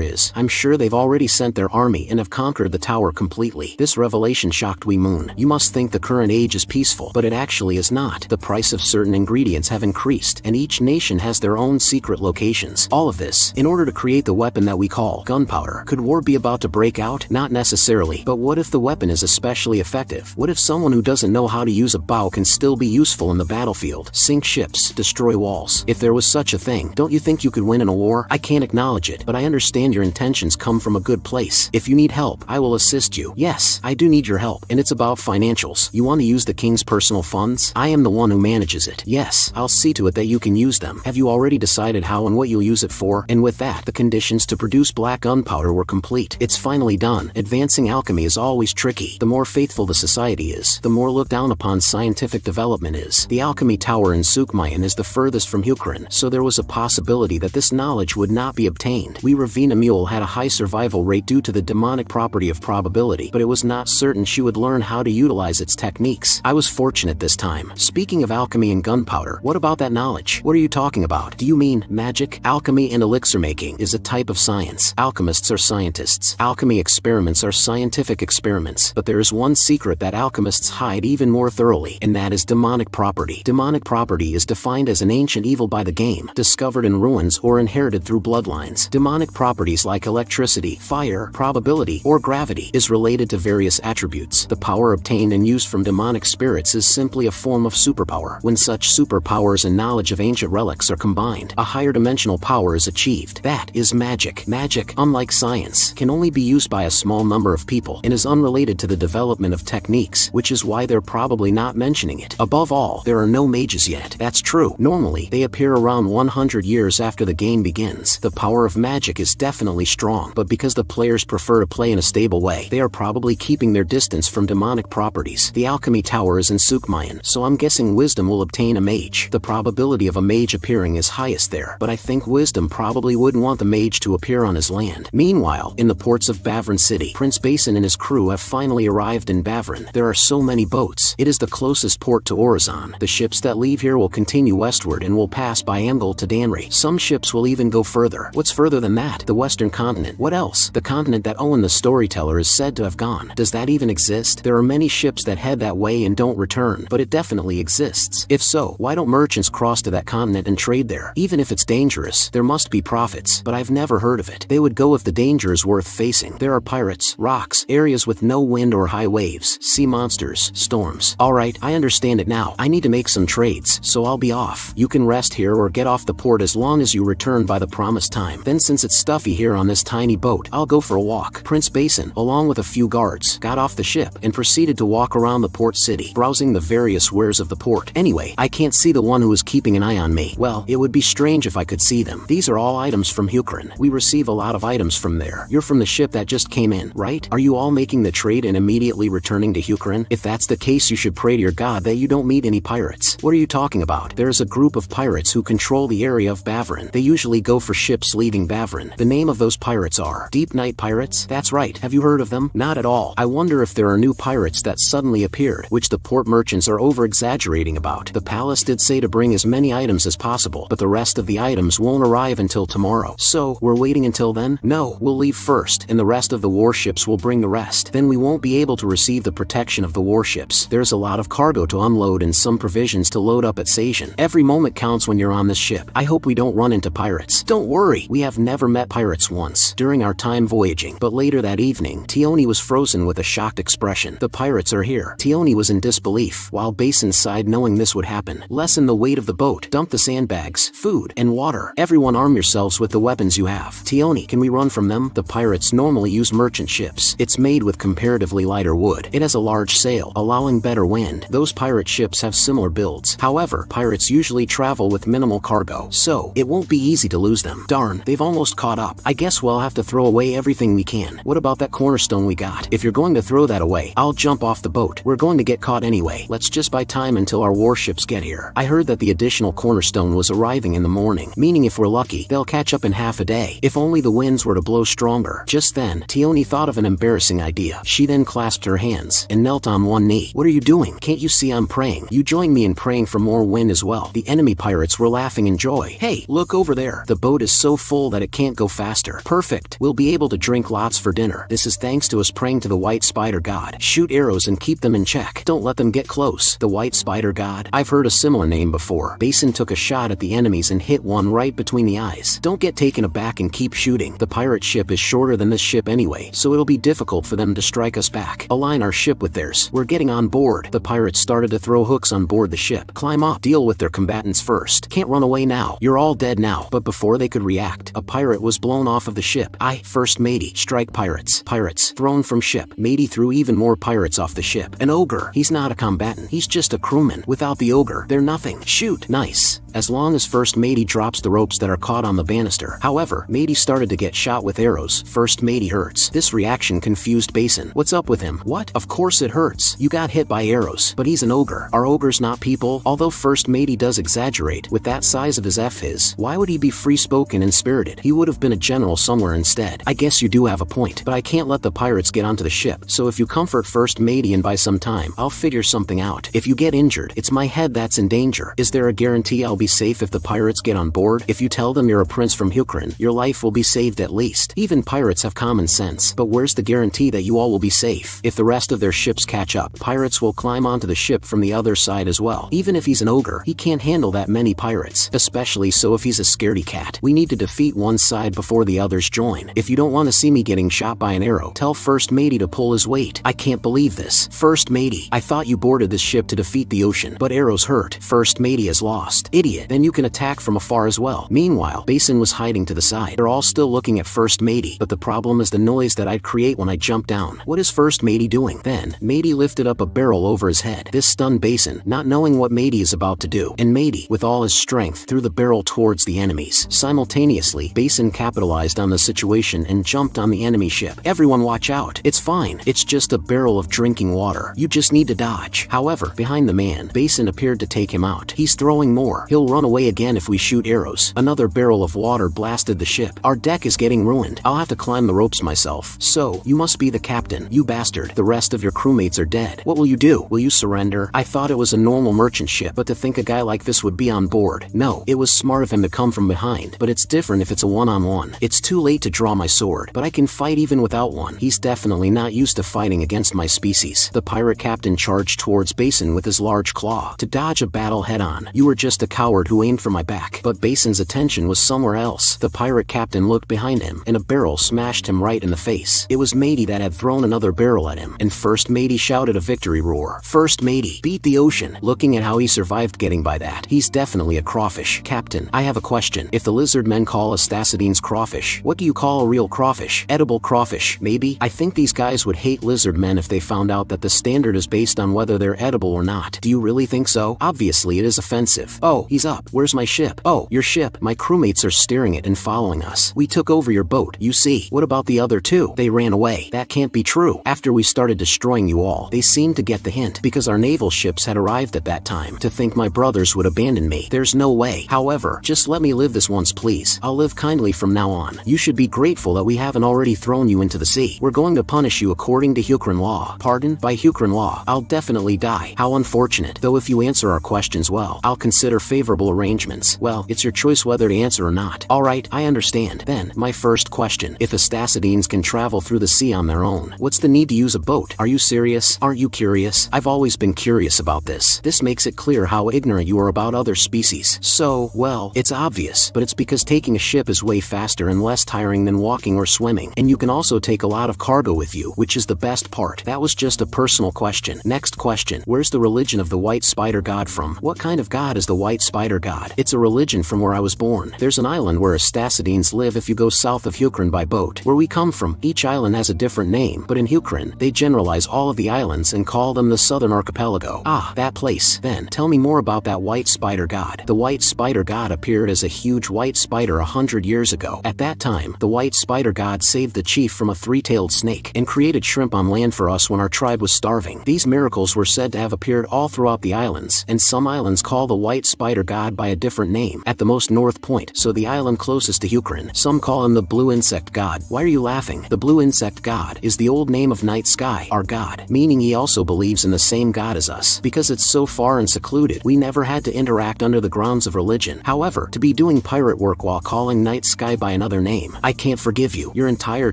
is, I'm sure they've already sent their army and have conquered the tower completely. This revelation shocked Moon. You must think the current age is peaceful, but it actually is not. The price of certain ingredients have increased, and each nation has their own secret locations. All of this, in order to create the weapon that we call gunpowder. Could war be about to break out? Not necessarily. But what if the weapon is especially effective? What if someone who doesn't know how to use a bow can still be useful in the battlefield? Sink ships, destroy walls. If there was such a thing, don't you think you could win in a war? I can't acknowledge it, but I understand your intentions come from a good place. If you need help, I will assist you. Yes, I do need your help, and it's about financials. You want to use the king's personal funds? I am the one who manages it. Yes, I'll see to it that you can use them. Have you already decided how and what you'll use it for? And with that, the conditions to produce black gunpowder were complete. It's finally done. Advancing alchemy is always tricky. The more faithful the society is, the more looked down upon scientific development is. The alchemy tower in Sukmayan is the furthest from Ukraine, so there was a possibility that this knowledge would not be obtained. Ravina Mule had a high survival rate due to the demonic property of probability, but it was not certain she would learn how to utilize its techniques. I was fortunate this time. Speaking of alchemy and gunpowder, what about that knowledge? What are you talking about? Do you mean magic? Alchemy and elixir making is a type of science. Alchemists are scientists. Alchemy experiments are scientific experiments. But there is one secret that alchemists hide even more thoroughly, and that is demonic property. Demonic property is defined as an ancient evil by the game, discovered in ruins or inherited through bloodlines. Demonic properties like electricity, fire, probability, or gravity is related to various attributes. The power obtained and used from demonic spirits is simply a form of superpower. When such superpowers and knowledge of ancient relics are combined, a higher higher dimensional power is achieved. That is magic. Magic, unlike science, can only be used by a small number of people and is unrelated to the development of techniques, which is why they're probably not mentioning it. Above all, there are no mages yet. That's true. Normally, they appear around 100 years after the game begins. The power of magic is definitely strong, but because the players prefer to play in a stable way, they are probably keeping their distance from demonic properties. The alchemy tower is in Sukmayan, so I'm guessing wisdom will obtain a mage. The probability of a mage appearing is highest there, but I think wisdom probably wouldn't want the mage to appear on his land. Meanwhile, in the ports of Bavran City, Prince Basin and his crew have finally arrived in Bavran. There are so many boats. It is the closest port to Orizon. The ships that leave here will continue westward and will pass by Angol to Danri. Some ships will even go further. What's further than that? The western continent. What else? The continent that Owen the storyteller is said to have gone. Does that even exist? There are many ships that head that way and don't return, but it definitely exists. If so, why don't merchants cross to that continent and trade there? Even if it's dangerous, there must be profits, but I've never heard of it. They would go if the danger is worth facing. There are pirates, rocks, areas with no wind or high waves, sea monsters, storms. Alright, I understand it now. I need to make some trades, so I'll be off. You can rest here or get off the port as long as you return by the promised time. Then since it's stuffy here on this tiny boat, I'll go for a walk. Prince Basin, along with a few guards, got off the ship and proceeded to walk around the port city, browsing the various wares of the port. Anyway, I can't see the one who is keeping an eye on me. Well, it would be strange if I could see them. These are all items from Hukran. We receive a lot of items from there. You're from the ship that just came in, right? Are you all making the trade and immediately returning to Hukran? If that's the case, you should pray to your god that you don't meet any pirates. What are you talking about? There's a group of pirates who control the area of Bavran. They usually go for ships leaving Bavran. The name of those pirates are Deep Night Pirates? That's right. Have you heard of them? Not at all. I wonder if there are new pirates that suddenly appeared, which the port merchants are over-exaggerating about. The palace did say to bring as many items as possible, but the rest of the items won't arrive until tomorrow. So, we're waiting until then? No, we'll leave first, and the rest of the warships will bring the rest. Then we won't be able to receive the protection of the warships. There's a lot of cargo to unload and some provisions to load up at Sajan. Every moment counts when you're on this ship. I hope we don't run into pirates. Don't worry, we have never met pirates once during our time voyaging. But later that evening, Tioni was frozen with a shocked expression. The pirates are here. Tioni was in disbelief, while Basin sighed knowing this would happen. Lessen the weight of the boat. Dump the sandbags, food, and water. Everyone arm yourselves with the weapons you have. Tioni, can we run from them? The pirates normally use merchant ships. It's made with comparatively lighter wood. It has a large sail, allowing better wind. Those pirate ships have similar builds. However, pirates usually travel with minimal cargo, so it won't be easy to lose them. Darn, they've almost caught up. I guess we'll have to throw away everything we can. What about that cornerstone we got? If you're going to throw that away, I'll jump off the boat. We're going to get caught anyway. Let's just buy time until our warships get here. I heard that the additional cornerstone was arriving in the morning, meaning if we're lucky, they'll catch up in half a day. If only the winds were to blow stronger. Just then, Tioni thought of an embarrassing idea. She then clasped her hands and knelt on one knee. What are you doing? Can't you see I'm praying? You join me in praying for more wind as well. The enemy pirates were laughing in joy. Hey, look over there. The boat is so full that it can't go faster. Perfect. We'll be able to drink lots for dinner. This is thanks to us praying to the white spider god. Shoot arrows and keep them in check. Don't let them get close. The white spider god? I've heard a similar name before. Basin took a shot at the enemies and hit one right between the eyes. Don't get taken aback and keep shooting. The pirate ship is shorter than this ship anyway, so it'll be difficult for them to strike us back. Align our ship with theirs. We're getting on board. The pirates started to throw hooks on board the ship. Climb up. Deal with their combatants first. Can't run away now. You're all dead now. But before they could react, a pirate was blown off of the ship. First matey. Strike pirates. Pirates. Thrown from ship. Matey threw even more pirates off the ship. An ogre. He's not a combatant. He's just a crewman. Without the ogre, they're nothing. Shoot. Nice. As long as First Matey drops the ropes that are caught on the banister. However, Matey started to get shot with arrows. First Matey hurts. This reaction confused Basin. What's up with him? What? Of course it hurts. You got hit by arrows. But he's an ogre. Are ogres not people? Although First Matey does exaggerate, with that size of his why would he be free-spoken and spirited? He would have been a general somewhere instead. I guess you do have a point, but I can't let the pirates get onto the ship. So if you comfort First Matey and buy some time, I'll figure something out. If you get injured, it's my head that's in danger. Is there a guarantee I'll be safe if the pirates get on board? If you tell them you're a prince from Hukran, your life will be saved at least. Even pirates have common sense, but where's the guarantee that you all will be safe? If the rest of their ships catch up, pirates will climb onto the ship from the other side as well. Even if he's an ogre, he can't handle that many pirates, especially so if he's a scaredy cat. We need to defeat one side before the others join. If you don't want to see me getting shot by an arrow, tell First Matey to pull his weight. I can't believe this. First Matey, I thought you boarded this ship to defeat the ocean, but arrows hurt. First Matey is lost. Idiot. Then you can attack from afar far as well. Meanwhile, Basin was hiding to the side. They're all still looking at First Matey, but the problem is the noise that I'd create when I jump down. What is First Matey doing? Then, Matey lifted up a barrel over his head. This stunned Basin, not knowing what Matey is about to do, and Matey, with all his strength, threw the barrel towards the enemies. Simultaneously, Basin capitalized on the situation and jumped on the enemy ship. Everyone watch out. It's fine. It's just a barrel of drinking water. You just need to dodge. However, behind the man, Basin appeared to take him out. He's throwing more. He'll run away again if we shoot arrows. Another barrel of water blasted the ship. Our deck is getting ruined. I'll have to climb the ropes myself. So, you must be the captain, you bastard. The rest of your crewmates are dead. What will you do? Will you surrender? I thought it was a normal merchant ship, but to think a guy like this would be on board. No, it was smart of him to come from behind, but it's different if it's a one-on-one. It's too late to draw my sword, but I can fight even without one. He's definitely not used to fighting against my species. The pirate captain charged towards Basin with his large claw. To dodge a battle head-on. You were just a coward who aimed for my back. But Basin's attention was somewhere else. The pirate captain looked behind him, and a barrel smashed him right in the face. It was Matey that had thrown another barrel at him, and First Matey shouted a victory roar. First Matey beat the ocean. Looking at how he survived getting by that, he's definitely a crawfish. Captain, I have a question. If the Lizardmen call Astacidines crawfish, what do you call a real crawfish? Edible crawfish, maybe? I think these guys would hate Lizardmen if they found out that the standard is based on whether they're edible or not. Do you really think so? Obviously it is offensive. Oh, he's up. Where's my ship? Oh, your ship. My crewmates are steering it and following us. We took over your boat, you see. What about the other two? They ran away. That can't be true. After we started destroying you all, they seemed to get the hint, because our naval ships had arrived at that time. To think my brothers would abandon me. There's no way. However, just let me live this once please. I'll live kindly from now on. You should be grateful that we haven't already thrown you into the sea. We're going to punish you according to Hukran law. Pardon? By Hukran law, I'll definitely die. How unfortunate. Though if you answer our questions well, I'll consider favorable arrangements. Well, it's your choice whether to answer or not. Alright, I understand. Then, my first question. If Astacidines can travel through the sea on their own, what's the need to use a boat? Are you serious? Aren't you curious? I've always been curious about this. This makes it clear how ignorant you are about other species. So, well, it's obvious, but it's because taking a ship is way faster and less tiring than walking or swimming, and you can also take a lot of cargo with you, which is the best part. That was just a personal question. Next question. Where's the religion of the white spider god from? What kind of god is the white spider god? It's a religion from where I was born. There's an island where Astacidines live if you go south of Hukran by boat. Where we come from, each island has a different name, but in Hukran, they generalize all of the islands and call them the Southern Archipelago. Ah, that place. Then, tell me more about that white spider god. The white spider god appeared as a huge white spider 100 years ago. At that time, the white spider god saved the chief from a three-tailed snake and created shrimp on land for us when our tribe was starving. These miracles were said to have appeared all throughout the islands, and some islands call the white spider god by a different name. At the most north point, so the island closest to Hukran, some call him the blue insect god. Why are you laughing? The blue insect god is the old name of night sky, our god, meaning he also believes in the same god as us. Because it's so far and secluded, we never had to interact under the grounds of religion. However, to be doing pirate work while calling night sky by another name, I can't forgive you. Your entire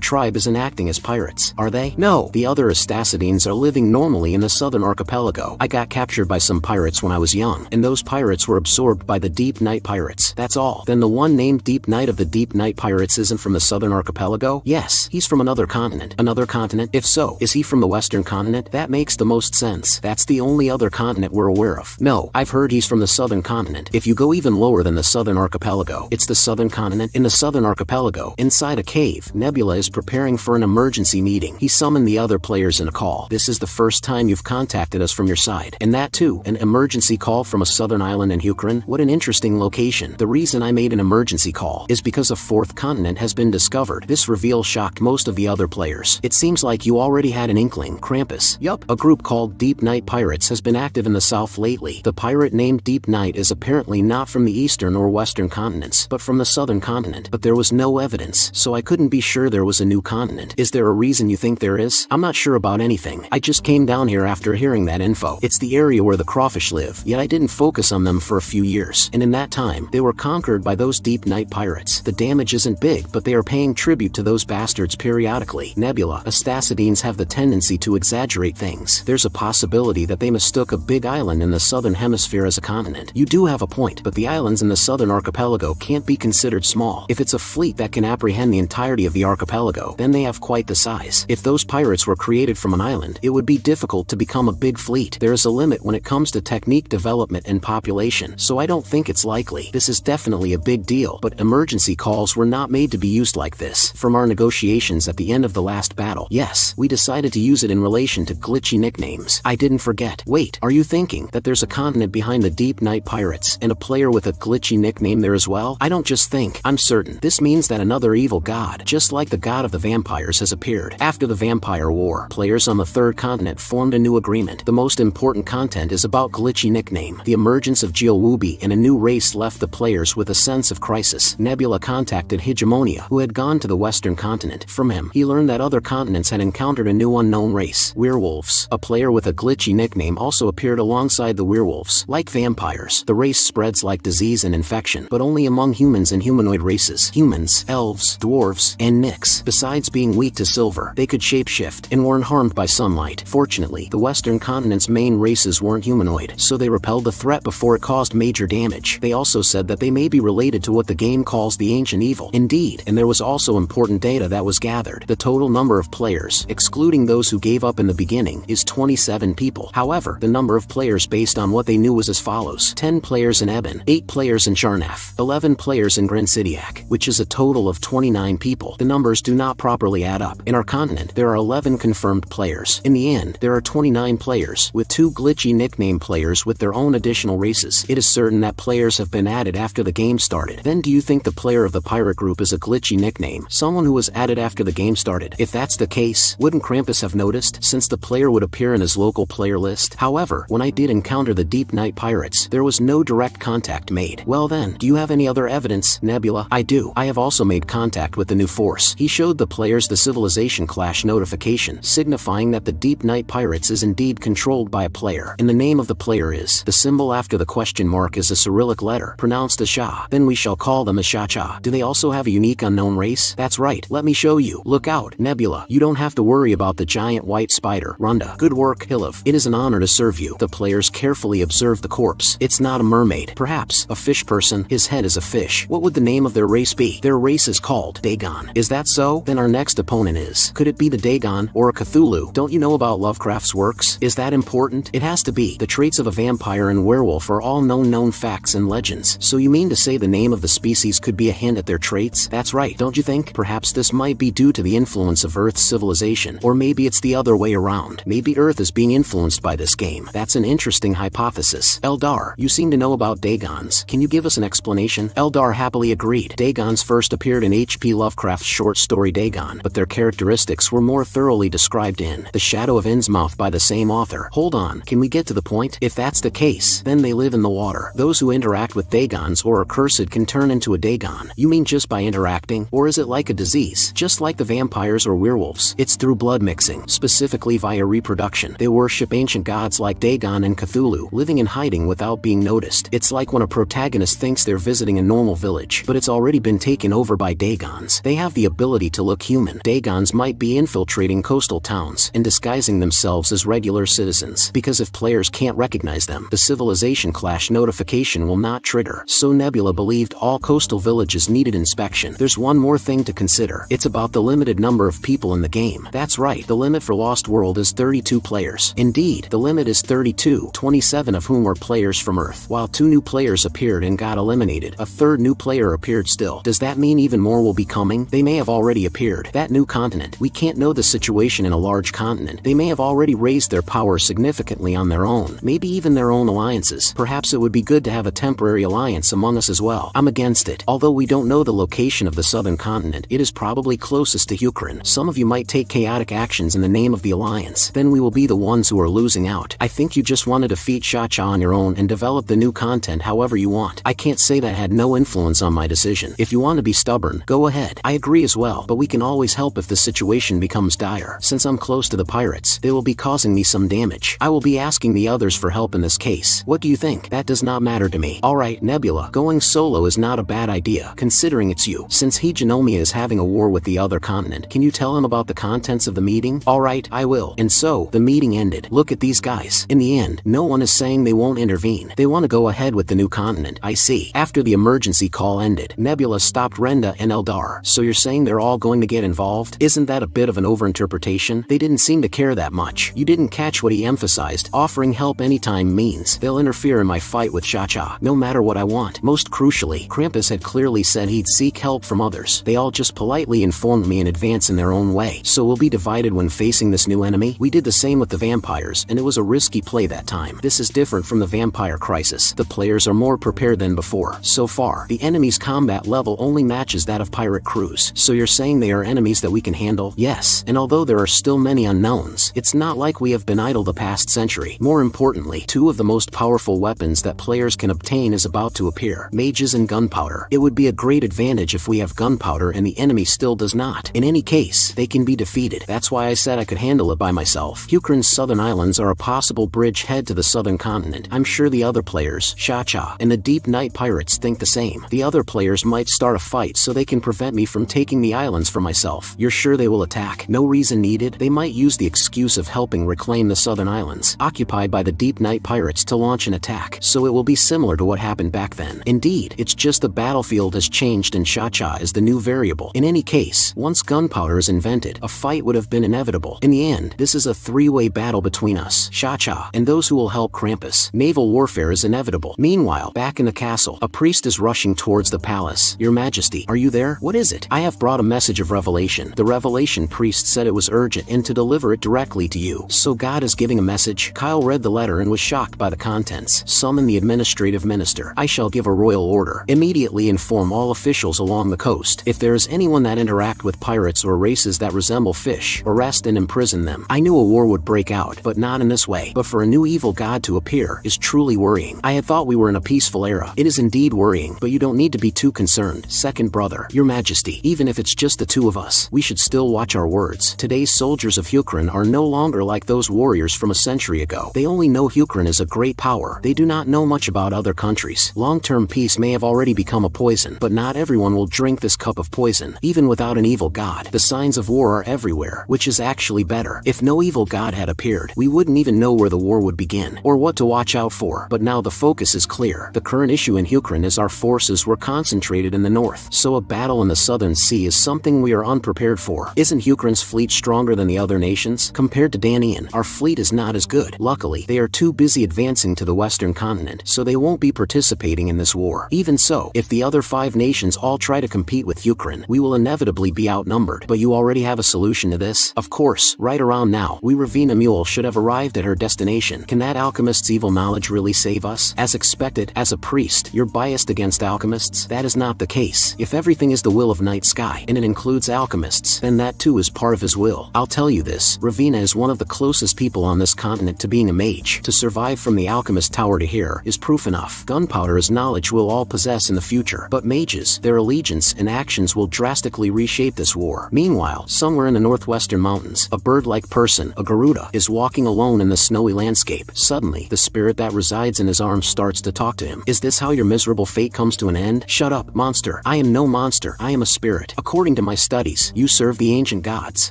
tribe isn't acting as pirates, are they? No, the other Astacidines are living normally in the Southern Archipelago. I got captured by some pirates when I was young, and those pirates were absorbed by the Deep Night Pirates. That's all. Then the one named Deep Night of the Deep Night Pirates isn't from the Southern Archipelago? Yes, he's from another continent. Another continent? If so, is he from the Western continent? That makes the most sense. That's the only other continent we're aware of. No, I've heard he's from the Southern continent. If you go even lower than the Southern Archipelago, it's the Southern continent. In the Southern Archipelago, inside a cave, Nebula is preparing for an emergency meeting. He summoned the other players in a call. This is the first time you've contacted us from your side. And that too, an emergency call from a southern island in Hukran? What an interesting location. The reason I made an emergency call is because a fourth continent has been discovered. This reveal shocked most of the other players. It seems like you already had an inkling. Krampus. Yup, a group called Deep Night Pirates has been active in the south lately. The pirate named Deep Night is apparently not from the eastern or western continents, but from the southern continent. But there was no evidence, so I couldn't be sure there was a new continent. Is there a reason you think there is? I'm not sure about anything. I just came down here after hearing that info. It's the area where the crawfish live, yet I didn't focus on them for a few years, and in that time, they were conquered by those Deep Night Pirates. The damage isn't big, but they are paying tribute to those bastards periodically. Nebula, Astacidines have the tendency to exaggerate things. There's a possibility that they mistook a big island in the southern hemisphere as a continent. You do have a point, but the islands in the southern archipelago can't be considered small. If it's a fleet that can apprehend the entirety of the archipelago, then they have quite the size. If those pirates were created from an island, it would be difficult to become a big fleet. There is a limit when it comes to technique development and population, so I don't think it's likely. Exactly. This is definitely a big deal, but emergency calls were not made to be used like this. From our negotiations at the end of the last battle, yes, we decided to use it in relation to glitchy nicknames. I didn't forget. Wait, are you thinking that there's a continent behind the Deep Night Pirates and a player with a glitchy nickname there as well? I don't just think, I'm certain. This means that another evil god, just like the god of the vampires, has appeared. After the Vampire War, players on the third continent formed a new agreement. The most important content is about glitchy nickname. The emergence of Geowubi and a new race left the players with a sense of crisis. Nebula contacted Hegemonia, who had gone to the western continent. From him, he learned that other continents had encountered a new unknown race, werewolves. A player with a glitchy nickname also appeared alongside the werewolves. Like vampires, the race spreads like disease and infection, but only among humans and humanoid races. Humans, elves, dwarves, and Nyx. Besides being weak to silver, they could shapeshift and weren't harmed by sunlight. Fortunately, the western continent's main races weren't humanoid, so they repelled the threat before it caused major damage. They also said that they may be related to what the game calls the ancient evil. Indeed, and there was also important data that was gathered. The total number of players, excluding those who gave up in the beginning, is 27 people. However, the number of players based on what they knew was as follows: 10 players in Eben, 8 players in Charnaf, 11 players in Grensidiak, which is a total of 29 people. The numbers do not properly add up. In our continent, there are 11 confirmed players. In the end, there are 29 players, with 2 glitchy nickname players with their own additional races. It is certain that players have been added after the game started. Then do you think the player of the pirate group is a glitchy nickname, someone who was added after the game started? If that's the case, wouldn't Krampus have noticed, since the player would appear in his local player list? However, when I did encounter the Deep Night Pirates, there was no direct contact made. Well then, do you have any other evidence, Nebula? I do. I have also made contact with the new force. He showed the players the civilization clash notification, signifying that the Deep Night Pirates is indeed controlled by a player, and the name of the player is. The symbol after the question mark is a Cyrillic letter, pronounced as Sha. Then we shall call them as Sha-Cha. Do they also have a unique unknown race? That's right. Let me show you. Look out, Nebula. You don't have to worry about the giant white spider. Rhonda. Good work, Hilav. It is an honor to serve you. The players carefully observe the corpse. It's not a mermaid. Perhaps a fish person. His head is a fish. What would the name of their race be? Their race is called Dagon. Is that so? Then our next opponent is. Could it be the Dagon or a Cthulhu? Don't you know about Lovecraft's works? Is that important? It has to be. The traits of a vampire and werewolf are all known facts and legends. So you mean to say the name of the species could be a hint at their traits? That's right, don't you think? Perhaps this might be due to the influence of Earth's civilization, or maybe it's the other way around. Maybe Earth is being influenced by this game. That's an interesting hypothesis. Eldar, you seem to know about Dagons. Can you give us an explanation? Eldar happily agreed. Dagons first appeared in H.P. Lovecraft's short story Dagon, but their characteristics were more thoroughly described in The Shadow of Innsmouth by the same author. Hold on, can we get to the point? If that's the case, then they live in the water. Those who interact with Dagons or are cursed can turn into a Dagon. You mean just by interacting? Or is it like a disease? Just like the vampires or werewolves, it's through blood mixing, specifically via reproduction. They worship ancient gods like Dagon and Cthulhu, living in hiding without being noticed. It's like when a protagonist thinks they're visiting a normal village, but it's already been taken over by Dagons. They have the ability to look human. Dagons might be infiltrating coastal towns and disguising themselves as regular citizens, because if players can't recognize them, the civilization clash notification will not trigger. So Nebula believed all coastal villages needed inspection. There's one more thing to consider. It's about the limited number of people in the game. That's right, the limit for Lost World is 32 players. Indeed, the limit is 32, 27 of whom were players from Earth. While 2 new players appeared and got eliminated, a 3rd new player appeared still. Does that mean even more will be coming? They may have already appeared. That new continent. We can't know the situation in a large continent. They may have already raised their power significantly on their own. Maybe even their own alliances. Perhaps it would be good to have a temporary alliance among us as well. I'm against it. Although we don't know the location of the southern continent, it is probably closest to Ukraine. Some of you might take chaotic actions in the name of the alliance. Then we will be the ones who are losing out. I think you just want to defeat Sha-Cha on your own and develop the new content however you want. I can't say that had no influence on my decision. If you want to be stubborn, go ahead. I agree as well, but we can always help if the situation becomes dire. Since I'm close to the pirates, they will be causing me some damage. I will be asking the others for help in this case. What do you think? That does not matter to me. Alright, Nebula, going solo is not a bad idea, considering it's you. Since Hegemonia is having a war with the other continent, can you tell him about the contents of the meeting? Alright, I will. And so, the meeting ended. Look at these guys. In the end, no one is saying they won't intervene. They want to go ahead with the new continent. I see. After the emergency call ended, Nebula stopped Renda and Eldar. So you're saying they're all going to get involved? Isn't that a bit of an overinterpretation? They didn't seem to care that much. You didn't catch what he emphasized. Offering help anytime means they'll interfere in my fight with Sha-Cha. No matter what what I want. Most crucially, Krampus had clearly said he'd seek help from others. They all just politely informed me in advance in their own way. So we'll be divided when facing this new enemy? We did the same with the vampires, and it was a risky play that time. This is different from the vampire crisis. The players are more prepared than before. So far, the enemy's combat level only matches that of pirate crews. So you're saying they are enemies that we can handle? Yes, and although there are still many unknowns, it's not like we have been idle the past century. More importantly, two of the most powerful weapons that players can obtain is about to appear: mages and gunpowder. It would be a great advantage if we have gunpowder and the enemy still does not. In any case, they can be defeated. That's why I said I could handle it by myself. Hukrun's southern islands are a possible bridgehead to the southern continent. I'm sure the other players, Cha-Cha, and the Deep Night Pirates think the same. The other players might start a fight so they can prevent me from taking the islands for myself. You're sure they will attack? No reason needed. They might use the excuse of helping reclaim the southern islands, occupied by the Deep Night Pirates, to launch an attack. So it will be similar to what happened back then. Indeed, it's just the battlefield has changed and Cha-Cha is the new variable. In any case, once gunpowder is invented, a fight would have been inevitable. In the end, this is a three-way battle between us, Cha-Cha, and those who will help Krampus. Naval warfare is inevitable. Meanwhile, back in the castle, a priest is rushing towards the palace. Your Majesty, are you there? What is it? I have brought a message of revelation. The revelation priest said it was urgent and to deliver it directly to you. So God is giving a message? Kyle read the letter and was shocked by the contents. Summon the administrative minister. I shall give a royal order. Immediately inform all officials along the coast. If there is anyone that interact with pirates or races that resemble fish, arrest and imprison them. I knew a war would break out, but not in this way. But for a new evil god to appear is truly worrying. I had thought we were in a peaceful era. It is indeed worrying, but you don't need to be too concerned. Second brother, Your Majesty, even if it's just the two of us, we should still watch our words. Today's soldiers of Hukrun are no longer like those warriors from a century ago. They only know Hukrun is a great power. They do not know much about other countries. Long-term peace may have already become a poison, but not everyone will drink this cup of poison. Even without an evil god, the signs of war are everywhere, which is actually better. If no evil god had appeared, we wouldn't even know where the war would begin, or what to watch out for. But now the focus is clear. The current issue in Hukrun is our forces were concentrated in the north, so a battle in the southern sea is something we are unprepared for. Isn't Hukrun's fleet stronger than the other nations? Compared to Danian, our fleet is not as good. Luckily, they are too busy advancing to the western continent, so they won't be participating in this war. Even so, if the other 5 nations all try to compete with Hukrun, we will inevitably be outnumbered. But you already have a solution to this? Of course, right around now, we Ravina Mule should have arrived at her destination. Can that alchemist's evil knowledge really save us? As expected, as a priest, you're biased against alchemists? That is not the case. If everything is the will of Night Sky, and it includes alchemists, then that too is part of his will. I'll tell you this, Ravina is one of the closest people on this continent to being a mage. To survive from the alchemist tower to here is proof enough. Gunpowder is knowledge we'll all possess in the future, but mages, their allegiance and actions will drastically reshape this war. Meanwhile, somewhere in the northwestern mountains, a bird-like person, a Garuda, is walking alone in the snowy landscape. Suddenly, the spirit that resides in his arms starts to talk to him. Is this how your miserable fate comes to an end? Shut up, monster. I am no monster. I am a spirit. According to my studies, you serve the ancient gods.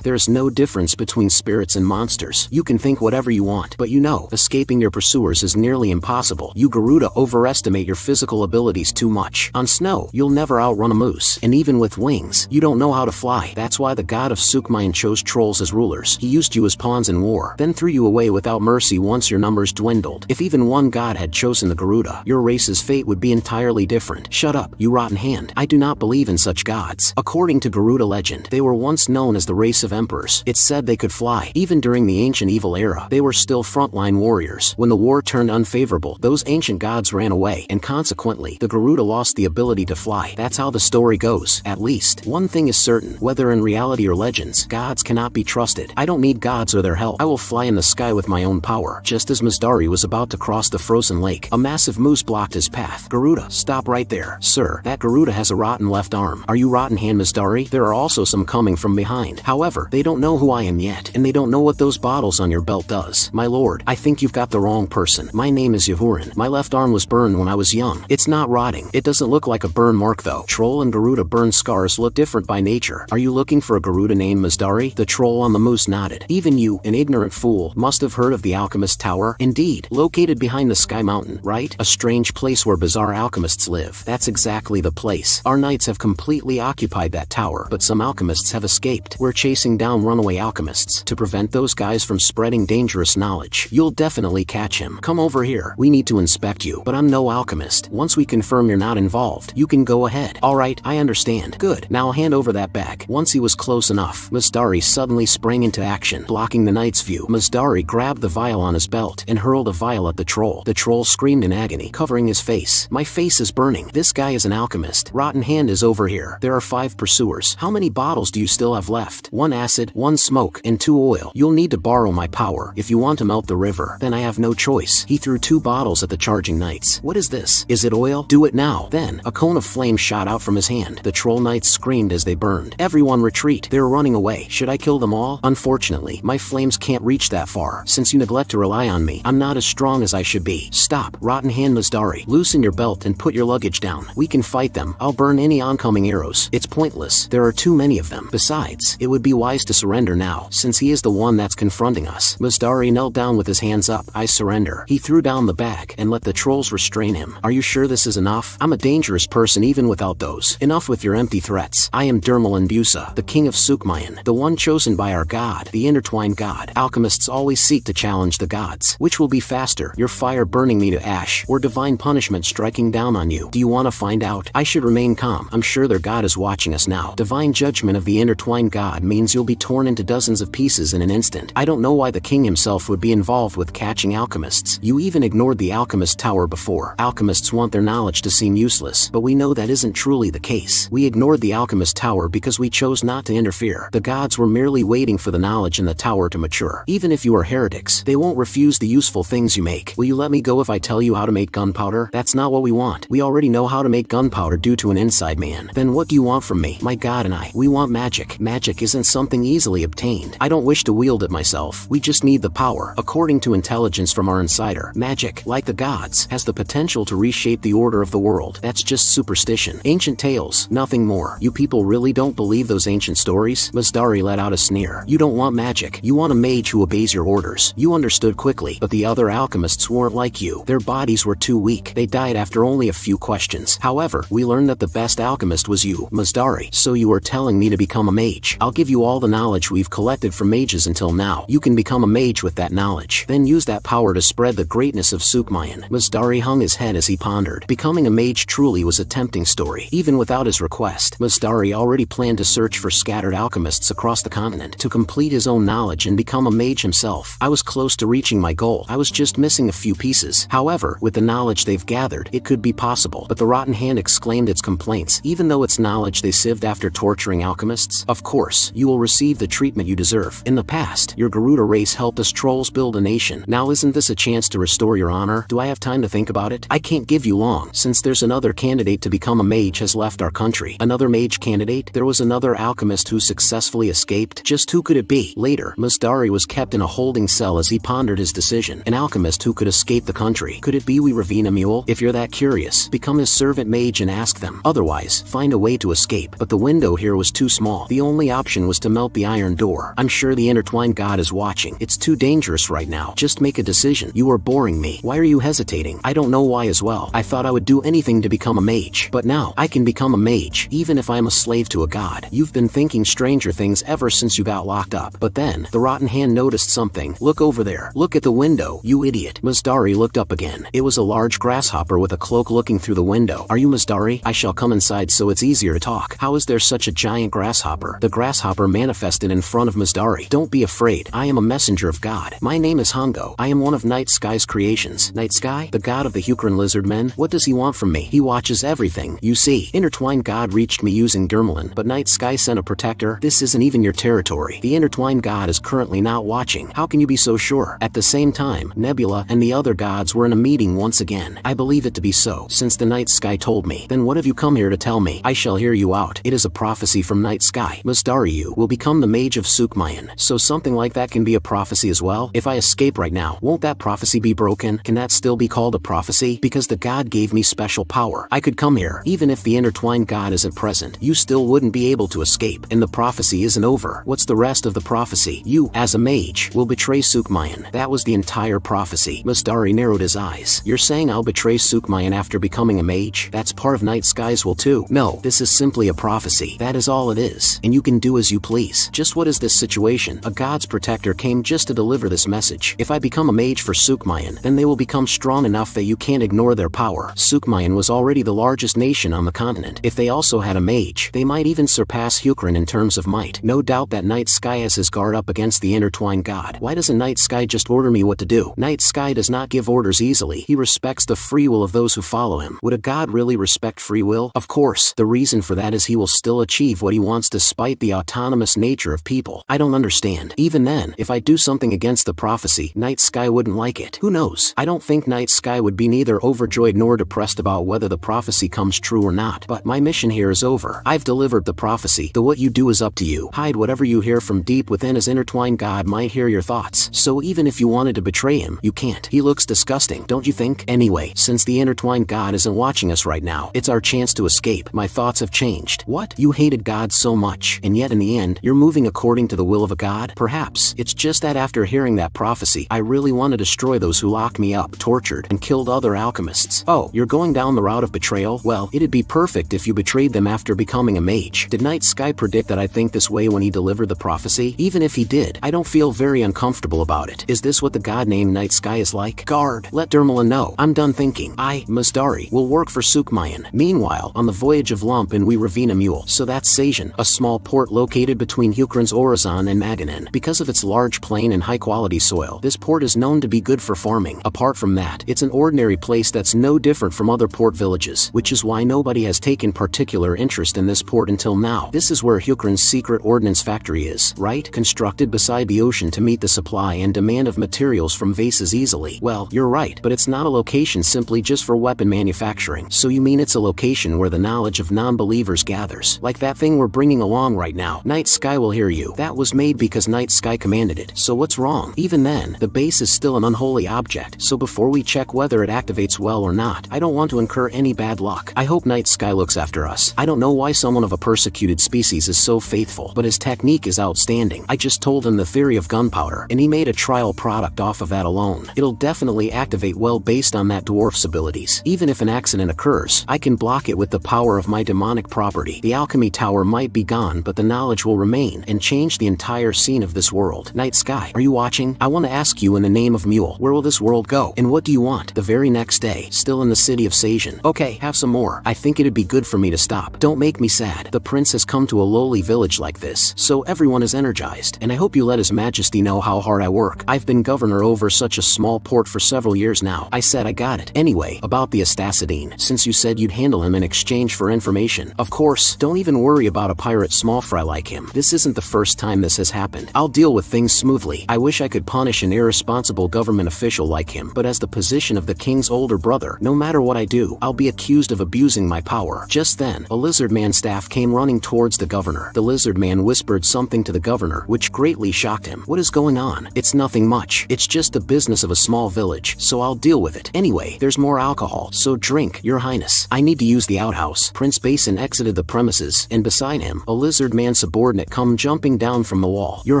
There is no difference between spirits and monsters. You can think whatever you want, but you know, escaping your pursuers is nearly impossible. You Garuda overestimate your physical abilities too much. On snow, you'll never outrun a moose, and even with wings, you don't know how to fly. That's why the god of Sukmayan chose trolls as rulers. He used you as pawns in war, then threw you away without mercy once your numbers dwindled. If even one god had chosen the Garuda, your race's fate would be entirely different. Shut up, you rotten hand. I do not believe in such gods. According to Garuda legend, they were once known as the race of emperors. It's said they could fly. Even during the ancient evil era, they were still frontline warriors. When the war turned unfavorable, those ancient gods ran away, and consequently, the Garuda lost the ability to fly. That's how the story goes. At least, one thing is certain, whether in reality or legends, gods cannot be trusted. I don't need gods or their help. I will fly in the sky with my own power. Just as Masdari was about to cross the frozen lake, a massive moose blocked his path. Garuda, stop right there. Sir, that Garuda has a rotten left arm. Are you rotten hand, Masdari? There are also some coming from behind. However, they don't know who I am yet, and they don't know what those bottles on your belt does. My lord, I think you've got the wrong person. My name is Yahurin. My left arm was burned when I was young. It's not rotting. It doesn't look like a burn mark though. Troll and Garuda burn scars look different by nature. Are you looking for a Garuda named Masdari? The troll on the moose nodded. Even you, an ignorant fool, must have heard of the Alchemist Tower. Indeed, located behind the Sky Mountain, right? A strange place where bizarre alchemists live. That's exactly the place. Our knights have completely occupied that tower, but some alchemists have escaped. We're chasing down runaway alchemists to prevent those guys from spreading dangerous knowledge. You'll definitely catch him. Come over here. We need to inspect you. But I'm no alchemist. alchemist. Once we confirm you're not involved, you can go ahead. Alright, I understand. Good. Now hand over that bag. Once he was close enough, Masdari suddenly sprang into action, blocking the knight's view. Masdari grabbed the vial on his belt and hurled a vial at the troll. The troll screamed in agony, covering his face. My face is burning. This guy is an alchemist. Rotten Hand is over here. There are 5 pursuers. How many bottles do you still have left? 1 acid, 1 smoke, and 2 oil. You'll need to borrow my power if you want to melt the river. Then I have no choice. He threw 2 bottles at the charging knights. What is this? Is it oil? Do it now. Then, a cone of flame shot out from his hand. The troll knights screamed as they burned. Everyone retreat. They're running away. Should I kill them all? Unfortunately, my flames can't reach that far. Since you neglect to rely on me, I'm not as strong as I should be. Stop. Rotten Hand Masdari. Loosen your belt and put your luggage down. We can fight them. I'll burn any oncoming arrows. It's pointless. There are too many of them. Besides, it would be wise to surrender now, since he is the one that's confronting us. Masdari knelt down with his hands up. I surrender. He threw down the bag and let the trolls restrain him. Are you sure this is enough? I'm a dangerous person even without those. Enough with your empty threats. I am Dermal Busa, the king of Sukmayan, the one chosen by our god, the intertwined god. Alchemists always seek to challenge the gods. Which will be faster, your fire burning me to ash, or divine punishment striking down on you? Do you want to find out? I should remain calm. I'm sure their god is watching us now. Divine judgment of the intertwined god means you'll be torn into dozens of pieces in an instant. I don't know why the king himself would be involved with catching alchemists. You even ignored the alchemist tower before. Alchemists want their knowledge to seem useless, but we know that isn't truly the case. We ignored the alchemist tower because we chose not to interfere. The gods were merely waiting for the knowledge in the tower to mature. Even if you are heretics, they won't refuse the useful things you make. Will you let me go if I tell you how to make gunpowder? That's not what we want. We already know how to make gunpowder due to an inside man. Then what do you want from me? My god and I, we want magic. Magic isn't something easily obtained. I don't wish to wield it myself. We just need the power. According to intelligence from our insider, magic, like the gods, has the potential to reshape the order of the world. That's just superstition. Ancient tales, nothing more. You people really don't believe those ancient stories? Masdari let out a sneer. You don't want magic. You want a mage who obeys your orders. You understood quickly, but the other alchemists weren't like you. Their bodies were too weak. They died after only a few questions. However, we learned that the best alchemist was you, Masdari. So you are telling me to become a mage. I'll give you all the knowledge we've collected from mages until now. You can become a mage with that knowledge. Then use that power to spread the greatness of Sukmayan. Masdari hung his head as he pondered. Becoming a mage truly was a tempting story. Even without his request, Masdari already planned to search for scattered alchemists across the continent to complete his own knowledge and become a mage himself. I was close to reaching my goal. I was just missing a few pieces. However, with the knowledge they've gathered, it could be possible. But the Rotten Hand exclaimed its complaints, even though it's knowledge they sieved after torturing alchemists. Of course, you will receive the treatment you deserve. In the past, your Garuda race helped us trolls build a nation. Now isn't this a chance to restore your honor? Do I have time to think about it? I can't give you long, since there's another candidate to become a mage has left our country. Another mage candidate? There was another alchemist who successfully escaped. Just who could it be? Later, Masdari was kept in a holding cell as he pondered his decision. An alchemist who could escape the country. Could it be we Ravina Mule? If you're that curious, become his servant mage and ask them. Otherwise, find a way to escape. But the window here was too small. The only option was to melt the iron door. I'm sure the intertwined god is watching. It's too dangerous right now. Just make a decision. You are boring me. Why are you hesitating? I don't know why as well. I thought I would do anything to become a mage. But now, I can become a mage, even if I'm a slave to a god. You've been thinking stranger things ever since you got locked up. But then, the Rotten Hand noticed something. Look over there. Look at the window, you idiot. Masdari looked up again. It was a large grasshopper with a cloak looking through the window. Are you Masdari? I shall come inside so it's easier to talk. How is there such a giant grasshopper? The grasshopper manifested in front of Masdari. Don't be afraid. I am a messenger of God. My name is Hongo. I am one of Night Sky's creations. Night Sky? The god of the Hukran Lizardmen? What does he want from me? He watches everything. You see, intertwined god reached me using Dermalin, but Night Sky sent a protector. This isn't even your territory. The intertwined god is currently not watching. How can you be so sure? At the same time, Nebula and the other gods were in a meeting once again. I believe it to be so, since the Night Sky told me. Then what have you come here to tell me? I shall hear you out. It is a prophecy from Night Sky. Masdari, you will become the mage of Sukmayan. So something like that can be a prophecy as well? If I escape right now, won't that prophecy be broken? Can that still be called a prophecy? Because the god gave me special power. I could come here. Even if the intertwined god isn't present, you still wouldn't be able to escape. And the prophecy isn't over. What's the rest of the prophecy? You, as a mage, will betray Sukmayan. That was the entire prophecy. Masdari narrowed his eyes. You're saying I'll betray Sukmayan after becoming a mage? That's part of Night Sky's will too. No, this is simply a prophecy. That is all it is. And you can do as you please. Just what is this situation? A god's protector came just to deliver this message. If I become a mage for Sukmayan, then they will become strong enough that you can't ignore ignore their power. Sukmayan was already the largest nation on the continent. If they also had a mage, they might even surpass Hukran in terms of might. No doubt that Night Sky has his guard up against the intertwined god. Why doesn't Night Sky just order me what to do? Night Sky does not give orders easily. He respects the free will of those who follow him. Would a god really respect free will? Of course. The reason for that is he will still achieve what he wants despite the autonomous nature of people. I don't understand. Even then, if I do something against the prophecy, Night Sky wouldn't like it. Who knows? I don't think Night Sky would be neither overjoyed nor depressed about whether the prophecy comes true or not. But my mission here is over. I've delivered the prophecy. The what you do is up to you. Hide whatever you hear from deep within, as intertwined god might hear your thoughts. So even if you wanted to betray him, you can't. He looks disgusting, don't you think? Anyway, since the intertwined god isn't watching us right now, it's our chance to escape. My thoughts have changed. What? You hated God so much, and yet in the end, you're moving according to the will of a god? Perhaps. It's just that after hearing that prophecy, I really want to destroy those who locked me up, tortured, and killed other alchemists. Oh, you're going down the route of betrayal? Well, it'd be perfect if you betrayed them after becoming a mage. Did Night Sky predict that I'd think this way when he delivered the prophecy? Even if he did, I don't feel very uncomfortable about it. Is this what the god named Night Sky is like? Guard, let Dermala know. I'm done thinking. I, Masdari, will work for Sukmayan. Meanwhile, on the voyage of Lump and we Ravina Mule, so that's Sajan, a small port located between Hukran's Orazon and Maganan. Because of its large plain and high-quality soil, this port is known to be good for farming. Apart from that, it's an ordinary place that's no different from other port villages, which is why nobody has taken particular interest in this port until now. This is where Hukran's secret ordnance factory is, right? Constructed beside the ocean to meet the supply and demand of materials from vases easily. Well, you're right, but it's not a location simply just for weapon manufacturing. So you mean it's a location where the knowledge of non-believers gathers, like that thing we're bringing along right now? Night Sky will hear you. That was made because Night Sky commanded it. So what's wrong? Even then, the base is still an unholy object, so before we check whether it activates well or not, I don't want to incur any bad luck. I hope Night Sky looks after us. I don't know why someone of a persecuted species is so faithful, but his technique is outstanding. I just told him the theory of gunpowder, and he made a trial product off of that alone. It'll definitely activate well based on that dwarf's abilities. Even if an accident occurs, I can block it with the power of my demonic property. The alchemy tower might be gone, but the knowledge will remain and change the entire scene of this world. Night Sky, are you watching? I want to ask you in the name of Mule, where will this world go? And what do you want? The very next day, still in the city of Sajan. Okay, have some more. I think it'd be good for me to stop. Don't make me sad. The prince has come to a lowly village like this, so everyone is energized, and I hope you let his majesty know how hard I work. I've been governor over such a small port for several years now. I said I got it. Anyway, about the Astacidine, since you said you'd handle him in exchange for information. Of course, don't even worry about a pirate small fry like him. This isn't the first time this has happened. I'll deal with things smoothly. I wish I could punish an irresponsible government official like him, but as the position of the king's older brother, no matter what I do, I'll be accused of abusing my power. Just then, a Lizardman staff came running towards the governor. The Lizardman whispered something to the governor, which greatly shocked him. What is going on? It's nothing much. It's just the business of a small village, so I'll deal with it. Anyway, there's more alcohol, so drink, your highness. I need to use the outhouse. Prince Basin exited the premises, and beside him, a Lizardman subordinate come jumping down from the wall. Your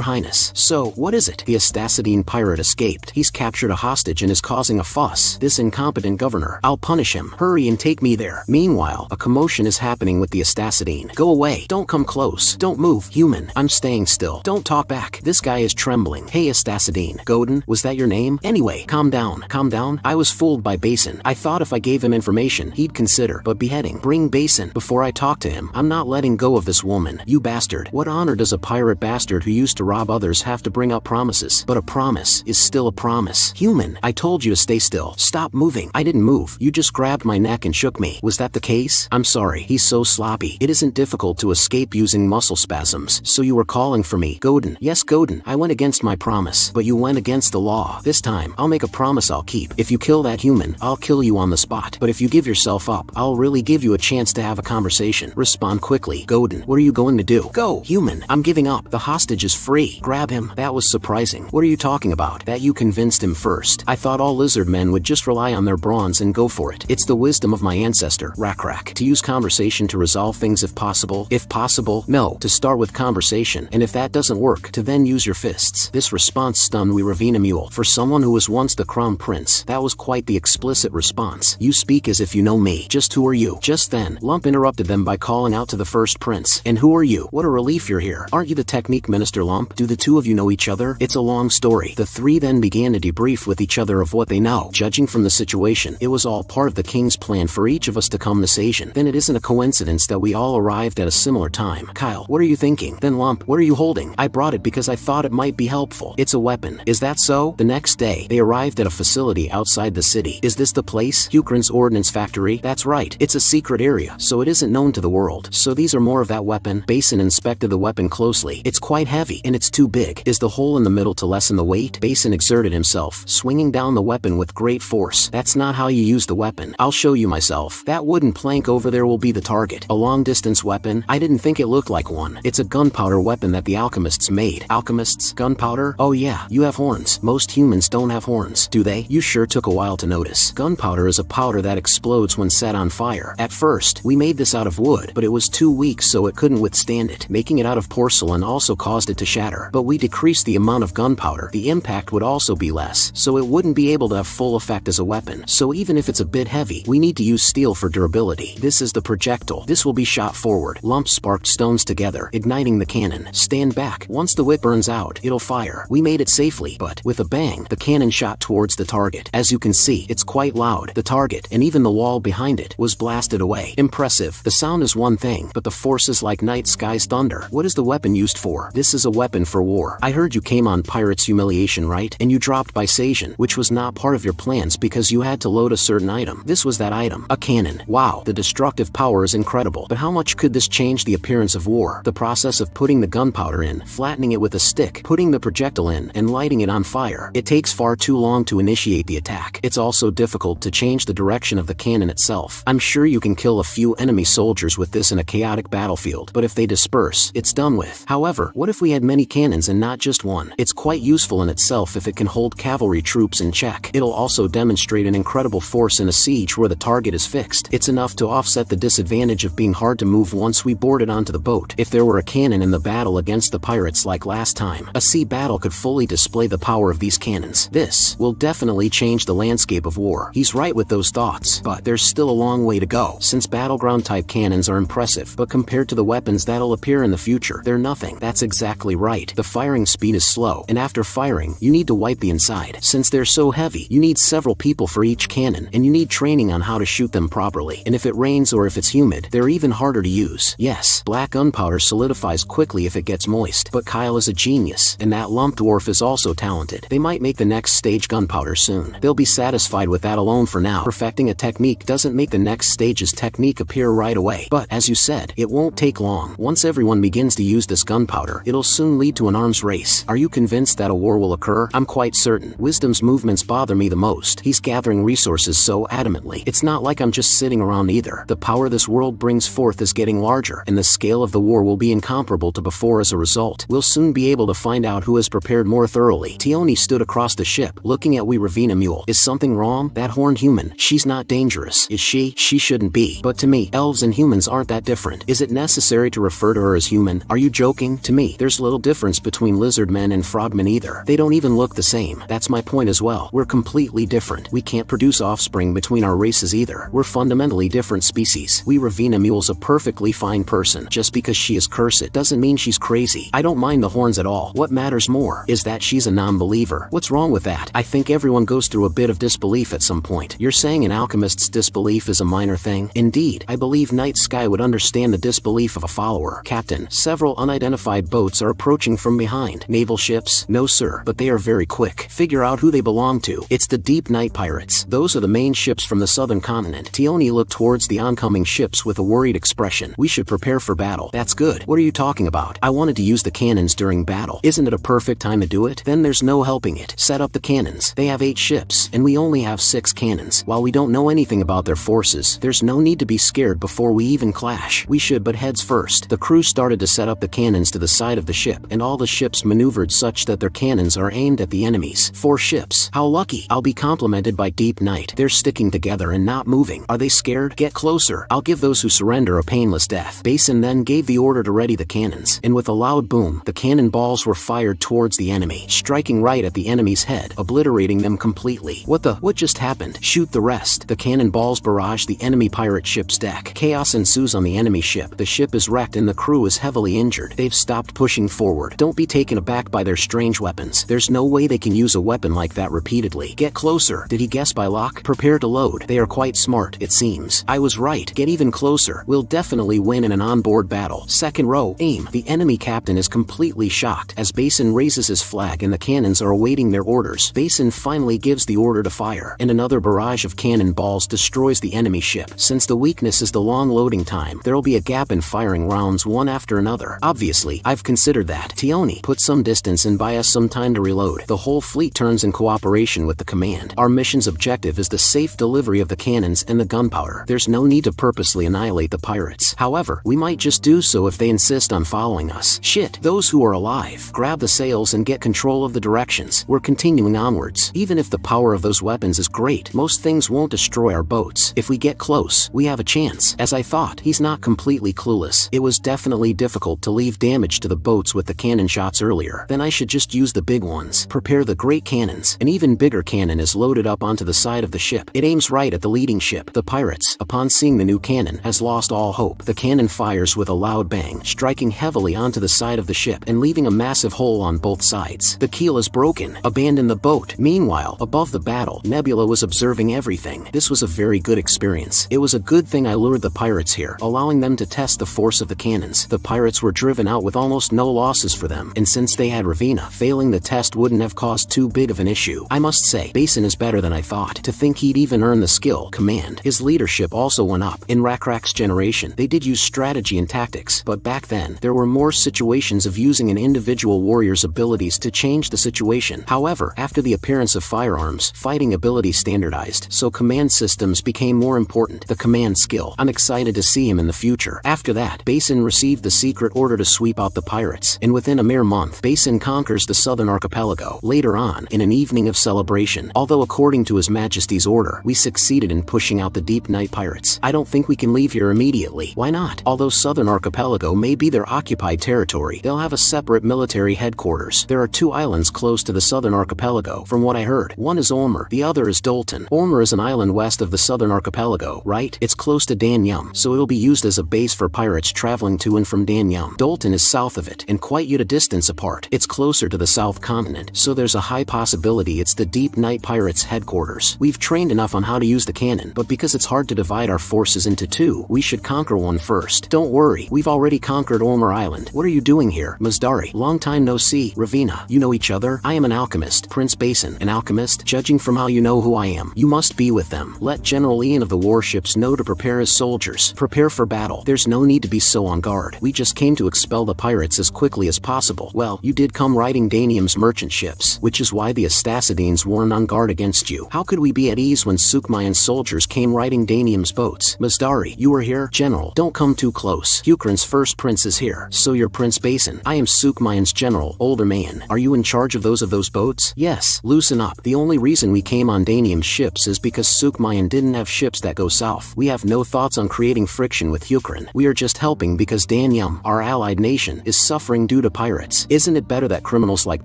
highness. So, what is it? The Astacidine pirate escaped. He's captured a hostage and is causing a fuss. This incompetent governor. I'll punish him. Hurry and take me there. Meanwhile, a commotion is happening with the Astacidine. Go away. Don't come close. Don't move. Human. I'm staying still. Don't talk back. This guy is trembling. Hey Astacidine. Godin, was that your name? Anyway, calm down. Calm down. I was fooled by Basin. I thought if I gave him information, he'd consider, but beheading. Bring Basin before I talk to him. I'm not letting go of this woman. You bastard. What honor does a pirate bastard who used to rob others have to bring up promises? But a promise is still a promise. Human, I told you to stay still. Stop moving. I didn't move. You just grabbed my neck and shook me. Was that the case? I'm sorry. He's so sloppy. It isn't difficult to escape using muscle spasms. So you were calling for me. Godin. Yes, Godin. I went against my promise. But you went against the law. This time, I'll make a promise I'll keep. If you kill that human, I'll kill you on the spot. But if you give yourself up, I'll really give you a chance to have a conversation. Respond quickly. Godin, what are you going to do? Go, human. I'm giving up. The hostage is free. Grab him. That was surprising. What are you talking about? That you convinced him first. I thought all Lizardmen would just rely on their bronze and go for it. It's the wisdom of my ancestor, Rakrak, to use conversation to resolve things if possible. If possible, no. To start with conversation, and if that doesn't work, to then use your fists. This response stunned Ravina Mule. For someone who was once the crown prince, that was quite the explicit response. You speak as if you know me. Just who are you? Just then, Lump interrupted them by calling out to the first prince. And who are you? What a relief you're here. Aren't you the technique minister, Lump? Do the two of you know each other? It's a long story. The three then began to debrief with each other of what they know. Judging from the situation situation. It was all part of the king's plan for each of us to come this Asian. Then it isn't a coincidence that we all arrived at a similar time. Kyle, what are you thinking? Then Lump, what are you holding? I brought it because I thought it might be helpful. It's a weapon. Is that so? The next day, they arrived at a facility outside the city. Is this the place? Ukraine's ordnance factory? That's right. It's a secret area, so it isn't known to the world. So these are more of that weapon. Basin inspected the weapon closely. It's quite heavy, and it's too big. Is the hole in the middle to lessen the weight? Basin exerted himself, swinging down the weapon with great force. That's not how you use the weapon. I'll show you myself. That wooden plank over there will be the target. A long-distance weapon? I didn't think it looked like one. It's a gunpowder weapon that the alchemists made. Alchemists? Gunpowder? Oh yeah, you have horns. Most humans don't have horns, do they? You sure took a while to notice. Gunpowder is a powder that explodes when set on fire. At first, we made this out of wood, but it was too weak so it couldn't withstand it. Making it out of porcelain also caused it to shatter. But we decreased the amount of gunpowder. The impact would also be less, so it wouldn't be able to have full effect as a weapon. So even if it's a bit heavy, we need to use steel for durability. This is the projectile. This will be shot forward. Lumps sparked stones together, igniting the cannon. Stand back. Once the wick burns out, it'll fire. We made it safely, but with a bang, the cannon shot towards the target. As you can see, it's quite loud. The target, and even the wall behind it, was blasted away. Impressive. The sound is one thing, but the force is like night sky's thunder. What is the weapon used for? This is a weapon for war. I heard you came on Pirate's Humiliation, right? And you dropped by Sajin, which was not part of your plans because you had to load a certain item. This was that item. A cannon. Wow, the destructive power is incredible. But how much could this change the appearance of war? The process of putting the gunpowder in, flattening it with a stick, putting the projectile in, and lighting it on fire. It takes far too long to initiate the attack. It's also difficult to change the direction of the cannon itself. I'm sure you can kill a few enemy soldiers with this in a chaotic battlefield, but if they disperse, it's done with. However, what if we had many cannons and not just one? It's quite useful in itself if it can hold cavalry troops in check. It'll also demonstrate an incredible force in a siege where the target is fixed. It's enough to offset the disadvantage of being hard to move once we boarded onto the boat. If there were a cannon in the battle against the pirates like last time, a sea battle could fully display the power of these cannons. This will definitely change the landscape of war. He's right with those thoughts, but there's still a long way to go. Since battleground type cannons are impressive, but compared to the weapons that'll appear in the future, they're nothing. That's exactly right. The firing speed is slow, and after firing, you need to wipe the inside. Since they're so heavy, you need several people for each cannon, and you need training on how to shoot them properly. And if it rains or if it's humid, they're even harder to use. Yes, black gunpowder solidifies quickly if it gets moist, but Kyle is a genius, and that lump dwarf is also talented. They might make the next stage gunpowder soon. They'll be satisfied with that alone for now. Perfecting a technique doesn't make the next stage's technique appear right away, but as you said, it won't take long. Once everyone begins to use this gunpowder, it'll soon lead to an arms race. Are you convinced that a war will occur? I'm quite certain. Wisdom's movements bother me the most. He's gathering resources so adamantly. It's not like I'm just sitting around either. The power this world brings forth is getting larger, and the scale of the war will be incomparable to before. As a result, we'll soon be able to find out who has prepared more thoroughly. Tioni stood across the ship, looking at Ravina Mule. Is something wrong? That horned human, she's not dangerous, is she? She shouldn't be. But to me, elves and humans aren't that different. Is it necessary to refer to her as human? Are you joking? To me, there's little difference between lizardmen and frogmen either. They don't even look the same. That's my point as well. We're completely different. We can't produce offspring between our races either. We're fundamentally different species. Ravina Mule's a perfectly fine person. Just because she is cursed doesn't mean she's crazy. I don't mind the horns at all. What matters more is that she's a non-believer. What's wrong with that? I think everyone goes through a bit of disbelief at some point. You're saying an alchemist's disbelief is a minor thing? Indeed, I believe Night Sky would understand the disbelief of a follower. Captain, several unidentified boats are approaching from behind. Naval ships? No sir, but they are very quick. Figure out who they belong to. It's the Deep Night Pirates. Those are the main ships from the southern continent. Tioni looked towards the oncoming ships with a worried expression. We should prepare for battle. That's good. What are you talking about? I wanted to use the cannons during battle. Isn't it a perfect time to do it? Then there's no helping it. Set up the cannons. They have 8 ships, and we only have 6 cannons. While we don't know anything about their forces, there's no need to be scared before we even clash. We should butt heads first. The crew started to set up the cannons to the side of the ship, and all the ships maneuvered such that their cannons are aimed at the enemies. 4 ships. How lucky. I'll be complimented by Deep Night. They're sticking together and not moving. Are they scared? Get closer. I'll give those who surrender a painless death. Basin then gave the order to ready the cannons, and with a loud boom, the cannon balls were fired towards the enemy, striking right at the enemy's head, obliterating them completely. What just happened? Shoot the rest. The cannonballs barrage the enemy pirate ship's deck. Chaos ensues on the enemy ship. The ship is wrecked and the crew is heavily injured. They've stopped pushing forward. Don't be taken aback by their strange weapons. There's no way they can use a weapon like that repeatedly. Get closer. Did he guess us by lock? Prepare to load. They are quite smart, it seems. I was right. Get even closer. We'll definitely win in an onboard battle. Second row, aim. The enemy captain is completely shocked as Basin raises his flag and the cannons are awaiting their orders. Basin finally gives the order to fire, and another barrage of cannonballs destroys the enemy ship. Since the weakness is the long loading time, there'll be a gap in firing rounds one after another. Obviously, I've considered that. Tioni, put some distance and buy us some time to reload. The whole fleet turns in cooperation with the command. Our mission's objective is the safe delivery of the cannons and the gunpowder. There's no need to purposely annihilate the pirates. However, we might just do so if they insist on following us. Shit, those who are alive, grab the sails and get control of the directions. We're continuing onwards. Even if the power of those weapons is great, most things won't destroy our boats. If we get close, we have a chance. As I thought, he's not completely clueless. It was definitely difficult to leave damage to the boats with the cannon shots earlier. Then I should just use the big ones. Prepare the great cannons. An even bigger cannon is loaded up onto the side of the ship. It aims right at the leading ship. The pirates, upon seeing the new cannon, has lost all hope. The cannon fires with a loud bang, striking heavily onto the side of the ship and leaving a massive hole on both sides. The keel is broken. Abandon the boat. Meanwhile, above the battle, Nebula was observing everything. This was a very good experience. It was a good thing I lured the pirates here, allowing them to test the force of the cannons. The pirates were driven out with almost no losses for them, and since they had Ravina, failing the test wouldn't have caused too big of an issue. I must say, Basin is better than I thought. To think he'd even earn the skill command. His leadership also went up. In Rakrak's generation, they did use strategy and tactics, but back then, there were more situations of using an individual warrior's abilities to change the situation. However, after the appearance of firearms, fighting abilities standardized, so command systems became more important. The command skill. I'm excited to see him in the future. After that, Basin received the secret order to sweep out the pirates, and within a mere month, Basin conquers the southern archipelago. Later on, in an evening of celebration, although according to His Majesty's order, we succeeded in pushing out the deep night pirates. I don't think we can leave here immediately. Why not? Although southern archipelago may be their occupied territory, they'll have a separate military headquarters. There are two islands close to the southern archipelago, from what I heard. One is Ulmer, the other is Dolton. Ulmer is an island west of the southern archipelago, right? It's close to Danyum, so it'll be used as a base for pirates traveling to and from Danyum. Dolton is south of it, and quite yet a distance apart. It's closer to the south continent, so there's a high possibility it's the Deep Night Pirates headquarters. We've trained enough on how to use the cannon, but because it's hard to divide our forces into two, we should conquer one first. Don't worry, we've already conquered Ulmer Island. What are you doing here? Mazdari, long time no see. Ravina, you know each other? I am an alchemist. Prince Basin, an alchemist? Judging from how you know who I am, you must be with them. Let General Ian of the warships know to prepare his soldiers. Prepare for battle. There's no need to be so on guard. We just came to expel the pirates as quickly as possible. Well, you did come riding Danium's merchant ships, which is why the Astacidines weren't on guard against you. How could we be at ease when Sukmayan's soldiers came riding Danium's boats? Mazdari, you are here? General, don't come too close. Hukran's first prince is here. So you're Prince Basin. I am Sukmayan's general, older man. Are you in charge of those boats? Yes. Loosen up. The only reason we came on Danium's ships is because Sukmayan didn't have ships that go south. We have no thoughts on creating friction with Hukran. We are just helping because Danyum, our allied nation, is suffering due to pirates. Isn't it better that criminals like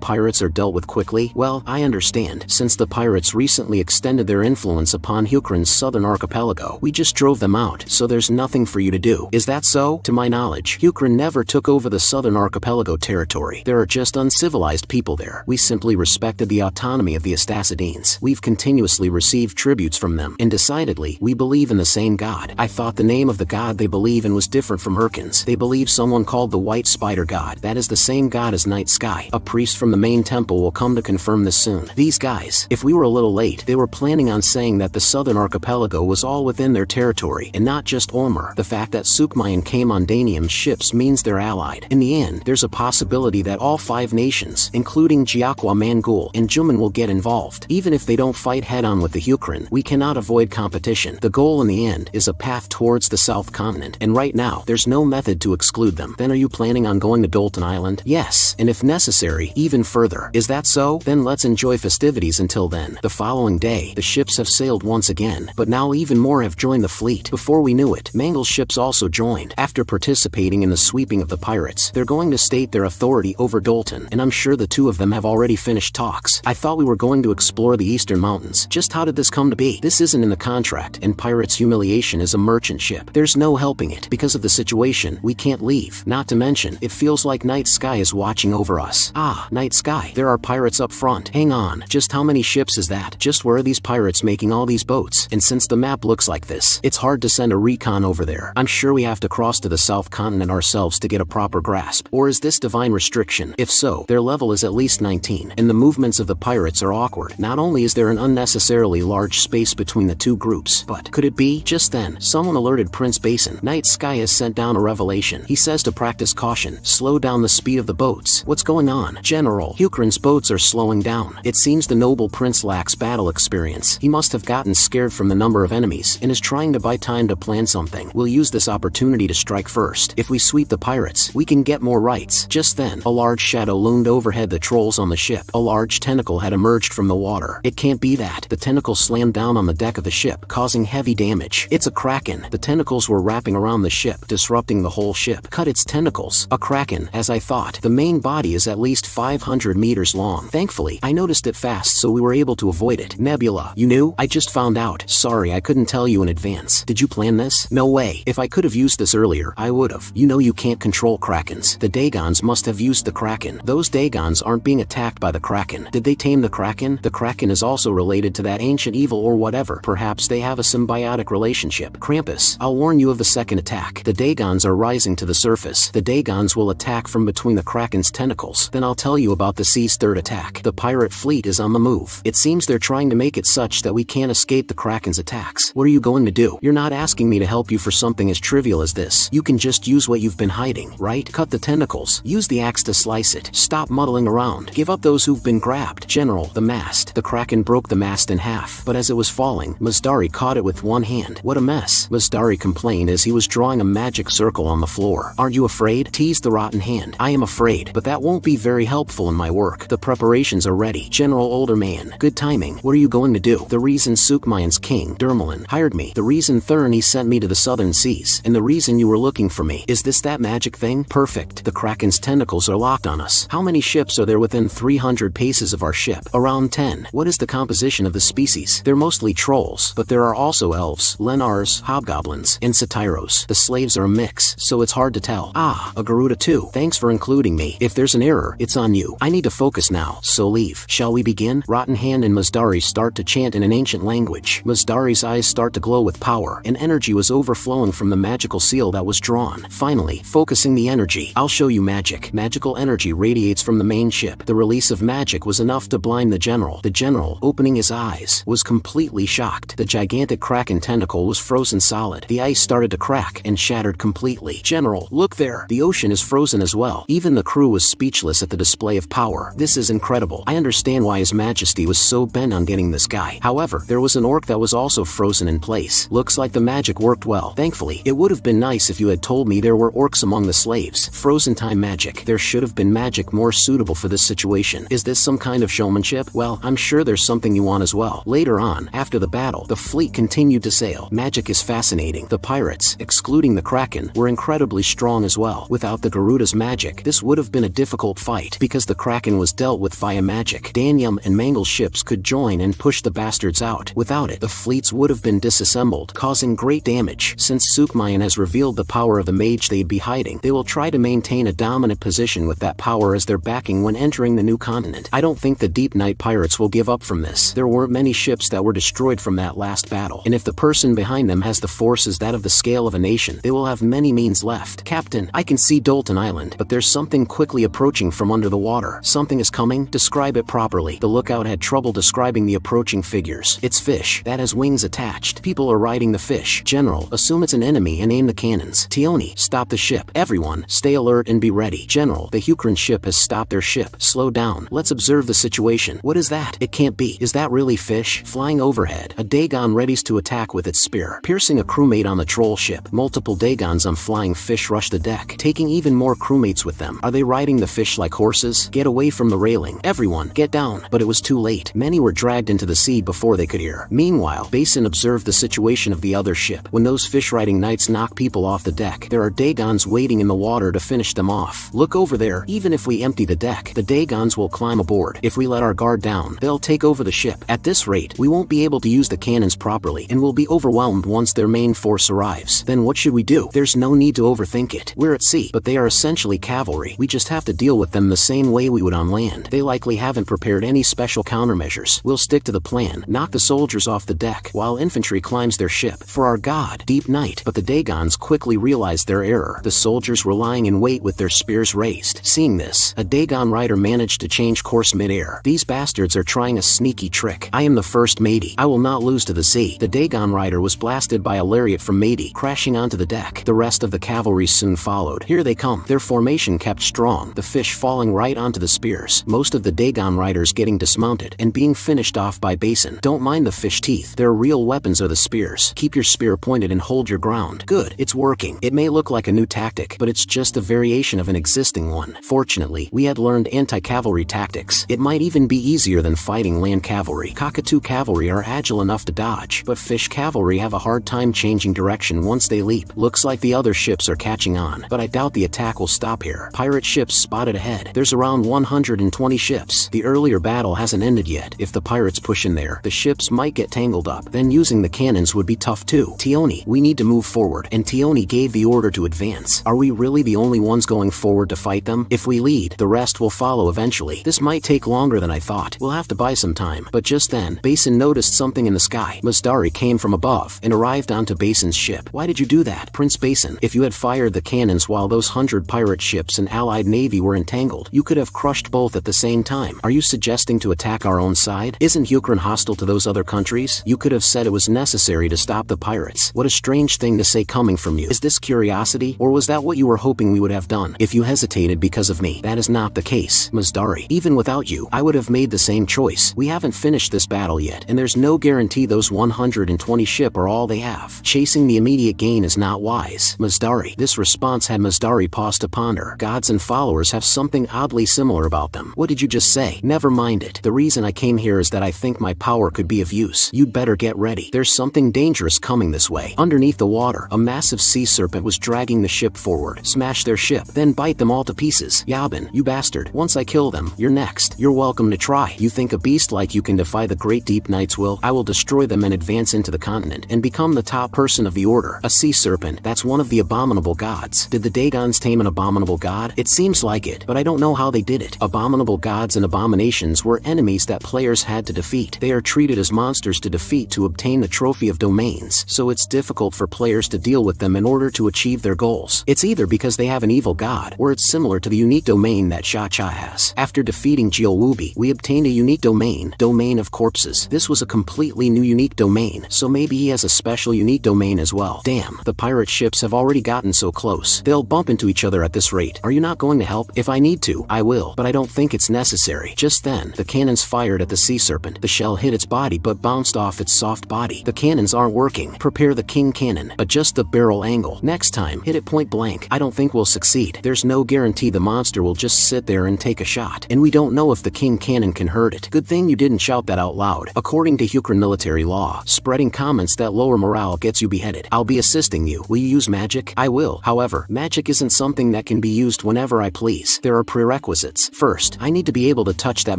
pirates are dealt with quickly? Well, I understand. Since the pirates recently extended their influence upon Hukran's southern archipelago, we just drove them out, so there's nothing for you to do. Is that so? To my knowledge, Hukran never took over the southern archipelago territory. There are just uncivilized people there. We simply respected the autonomy of the Astacidines. We've continuously received tributes from them, and decidedly, we believe in the same god. I thought the name of the god they believe in was different from Hurkin's. They believe someone called the White Spider God. That is the same god as Night Sky. A priest from the main temple will come to confirm this soon. These guys, if we were a little late, they were planning on saying that the southern archipelago was all within their territory, and not just Ulmer. The fact that Sukmayan came on Danium's ships means they're allied. In the end, there's a possibility that all 5 nations, including Jiaqua Mangul and Juman, will get involved. Even if they don't fight head-on with the Hukran, we cannot avoid competition. The goal in the end is a path towards the South Continent, and right now, there's no method to exclude them. Then are you planning on going to Dolton Island? Yes, and if necessary, even further. Is that so? Then let's enjoy festivities until then. The following day, the ships have sailed once again, but now even more have joined the fleet. Before we knew it, Mangul's ships also joined. After participating in the sweeping of the pirates, they're going to state their authority over Dolton, and I'm sure the two of them have already finished talks. I thought we were going to explore the eastern mountains. Just how did this come to be? This isn't in the contract, and Pirates Humiliation is a merchant ship. There's no helping it. Because of the situation, we can't leave. Not to mention, it feels like Night Sky is watching over us. Ah, Night Sky. There are pirates up front. Hang on. Just how many ships is that? Just where are these pirates making all these boats? And since the map looks like this, it's hard to send a recon over there. I'm sure we have to cross to the south continent ourselves to get a proper grasp. Or is this divine restriction? If so, their level is at least 19, and the movements of the pirates are awkward. Not only is there an unnecessarily large space between the two groups, but could it be? Just then, someone alerted Prince Basin. Night Sky has sent down a revelation. He says to practice caution, slow down the speed of the boats. What's going on? General, Hukrin's boats are slowing down. It seems the noble prince lacks battle experience. He must have gotten scared from the number of enemies, and is trying to buy time to plan something. We'll use this opportunity to strike first. If we sweep the pirates, we can get more rights. Just then, a large shadow loomed overhead the trolls on the ship. A large tentacle had emerged from the water. It can't be that. The tentacle slammed down on the deck of the ship, causing heavy damage. It's a kraken. The tentacles were wrapping around the ship, disrupting the whole ship. Cut its tentacles. A kraken, as I thought. The main body is at least 500 meters long. Thankfully, I noticed it fast so we were able to avoid it. Nebula, you knew? I just found out. Sorry, I couldn't tell you in advance. Did you plan this? No way. If I could have used this earlier, I would have. You know you can't control krakens. The Dagons must have used the kraken. Those Dagons aren't being attacked by the kraken. Did they tame the kraken? The kraken is also related to that ancient evil or whatever. Perhaps they have a symbiotic relationship. Krampus, I'll warn you of the second attack. The Dagons are rising to the surface. The Dagons will attack from between the kraken's tentacles. Then I'll tell you about the sea's third attack. The pirate fleet is on the move. It seems they're trying to make it such that we can't escape the kraken's attacks. What are you going to do? You're not asking me to help you for something as trivial as this. You can just use what you've been hiding, right? Cut the tentacles. Use the axe to slice it. Stop muddling around. Give up those who've been grabbed. General, the mast. The kraken broke the mast in half, but as it was falling, Masdari caught it with one hand. What a mess. Masdari complained as he was drawing a magic circle on the floor. Aren't you afraid? Teased the rotten hand. I am afraid, but that won't be very helpful in my work. The preparations are ready. General Older Man. Good timing. What are you going to do? The reason Sukmayan's king, Dermalin, hired me. The reason Thurni sent me to the southern seas. And the reason you were looking for me. Is this that magic thing? Perfect. The kraken's tentacles are locked on us. How many ships are there within 300 paces of our ship? Around 10. What is the composition of the species? They're mostly trolls, but there are also elves, lenars, hobgoblins, and satyros. The slaves are a mix, so it's hard to tell. Ah, a Garuda too. Thanks for including me. If there's an error, it's on you. I need to focus now, so leave. Shall we begin? Rotten Hand and Masdari start to chant in an ancient language. Masdari's eyes start to glow with power, and energy was overflowing from the magical seal that was drawn. Finally, focusing the energy. I'll show you magic. Magical energy radiates from the main ship. The release of magic was enough to blind the general. The general, opening his eyes, was completely shocked. The gigantic kraken tentacle was frozen solid. The ice started to crack and shattered completely. General, look there. The ocean is frozen as well. Even the crew was speechless at the display of power. This is incredible. I understand why His Majesty was so bent on getting this guy. However, there was an orc that was also frozen in place. Looks like the magic worked well. Thankfully, it would have been nice if you had told me there were orcs among the slaves. Frozen time magic. There should have been magic more suitable for this situation. Is this some kind of showmanship? Well, I'm sure there's something you want as well. Later on, after the battle, the fleet continued to sail. Magic is fascinating. The pirates, excluding the kraken, were incredibly strong as well. Without the Garuda's magic, this would have been a difficult fight because the kraken was dealt with via magic. Danyam and Mangal's ships could join and push the bastards out. Without it, the fleets would have been disassembled, causing great damage. Since Sukmayan has revealed the power of the mage they'd be hiding, they will try to maintain a dominant position with that power as their backing when entering the new continent. I don't think the Deep Night pirates will give up from this. There weren't many ships that were destroyed from that last battle, and if the person behind them has the forces that of the scale of a nation, they will have many means left. Captain, I can see Dolton Island, but there's something quickly approaching from under the water. Something is coming? Describe it properly. The lookout had trouble describing the approaching figures. It's fish that has wings attached. People are riding the fish. General, assume it's an enemy and aim the cannons. Tioni, stop the ship. Everyone, stay alert and be ready. General, the Hukrin ship has stopped their ship. Slow down. Let's observe the situation. What is that? It can't be. Is that really fish? Flying overhead. A Dagon readies to attack with its spear, piercing a crewmate on the troll ship. Multiple Dagons on flying fish rush the deck, taking even more crewmates with them. Are they riding the fish like horses? Get away from the railing. Everyone, get down. But it was too late. Many were dragged into the sea before they could hear. Meanwhile, Basin observed the situation of the other ship. When those fish-riding knights knock people off the deck, there are Dagons waiting in the water to finish them off. Look over there. Even if we empty the deck, the Dagons will climb aboard. If we let our guard down, they'll take over the ship. At this rate, we won't be able to use the cannons properly and will be overwhelmed once their main force arrives. Then what should we do? There's no need to overthink it. We're at sea, but they are essentially cavalry. We just have to deal with them the same way we would on land. They likely haven't prepared any special countermeasures. We'll stick to the plan. Knock the soldiers off the deck while infantry climbs their ship. For our god, deep night. But the Dagons quickly realized their error. The soldiers were lying in wait with their spears raised. Seeing this, a Dagon rider managed to change course mid-air. These bastards are trying a sneaky trick. I am the first matey. I will not lose to the sea. The Dagon rider was blasted by a lariat from matey, crashing onto the deck. The rest of the cavalry soon followed. Here they come. Their formation kept strong, the fish falling right onto the spears. Most of the Dagon riders getting dismounted and being finished off by Basin. Don't mind the fish teeth. Their real weapons are the spears. Keep your spear pointed and hold your ground. Good, it's working. It may look like a new tactic, but it's just a variation of an existing one. Fortunately, we had learned anti-cavalry tactics. It might even be easier than fighting land cavalry. Cockatoo cavalry are agile enough to dodge, but fish cavalry have a hard time changing direction once they leap. Looks like the other ships are catching on, but I doubt the attack will stop here. Pirate ships spotted ahead. There's around 120 ships. The earlier battle hasn't ended yet. If the pirates push in there, the ships might get tangled up. Then using the cannons would be tough too. Tioni, we need to move forward. And Tioni gave the order to advance. Are we really the only ones going forward to fight them? If we lead, the rest will follow eventually. This might take longer than I thought. We'll have to buy some time. But just then, Basin noticed something in the sky. Masdari came from above and arrived onto Basin's ship. Why did you do that, Prince Basin? If you had fired the cannons while those 100 pirate ships and allied navy were entangled, you could have crushed both at the same time. Are you suggesting to attack our own side? Isn't Ukraine hostile to those other countries? You could have said it was necessary to stop the pirates. What a strange thing to say coming from you. Is this curiosity, or was that what you were hoping we would have done? If you hesitated because of me, that is not the case, Masdari. Even without you, I would have made the same choice. We haven't finished this battle yet, and there's no guarantee those 120 ship are all they have. Chasing the immediate gain is not wise, Masdari. This response had Masdari pause to ponder. Gods and followers have something oddly similar about them. What did you just say? Never mind it. The reason I came here is that I think my power could be of use. You'd better get ready. There's something dangerous coming this way. Underneath the water, a massive sea serpent was dragging the ship forward. Smash their ship, then bite them all to pieces. Yabin, you bastard. Once I kill them, you're next. You're welcome to try. You think a beast like you can defy the great deep nights will? I will destroy them and advance into the continent and become the top person of the order. A sea serpent, that's one of the abominable gods. Did the Dagons tame an abominable god? It seems like it, but I don't know how they did it. Abominable gods and abominations were enemies that players had to defeat. They are treated as monsters to defeat to obtain the trophy of domains, so it's difficult for players to deal with them in order to achieve their goals. It's either because they have an evil god, or it's similar to the unique domain that Cha-Cha has. After defeating Jiolwubi, we obtained a unique domain, Domain of Corpses. This was a completely new unique domain, so maybe he has a special unique domain as well. Damn, the pirate ships have already gotten so close. They'll bump into each other at this rate. Are you not going to help? If I need to, I will, but I don't think it's necessary. Just then, the cannons fired at the sea serpent. The shell hit its body but bounced off its soft body. The cannons aren't working. Prepare the king cannon. Adjust the barrel angle. Next time, hit it point blank. I don't think we'll succeed. There's no guarantee the monster will just sit there and take a shot. And we don't know if the king cannon can hurt it. Good thing you didn't shout that out loud. According to Ukraine military law, spreading comments that lower morale gets you beheaded. I'll be assisting you. Will you use magic? I will. However, magic isn't something that can be used whenever I please. There are prerequisites. First, I need to be able to touch that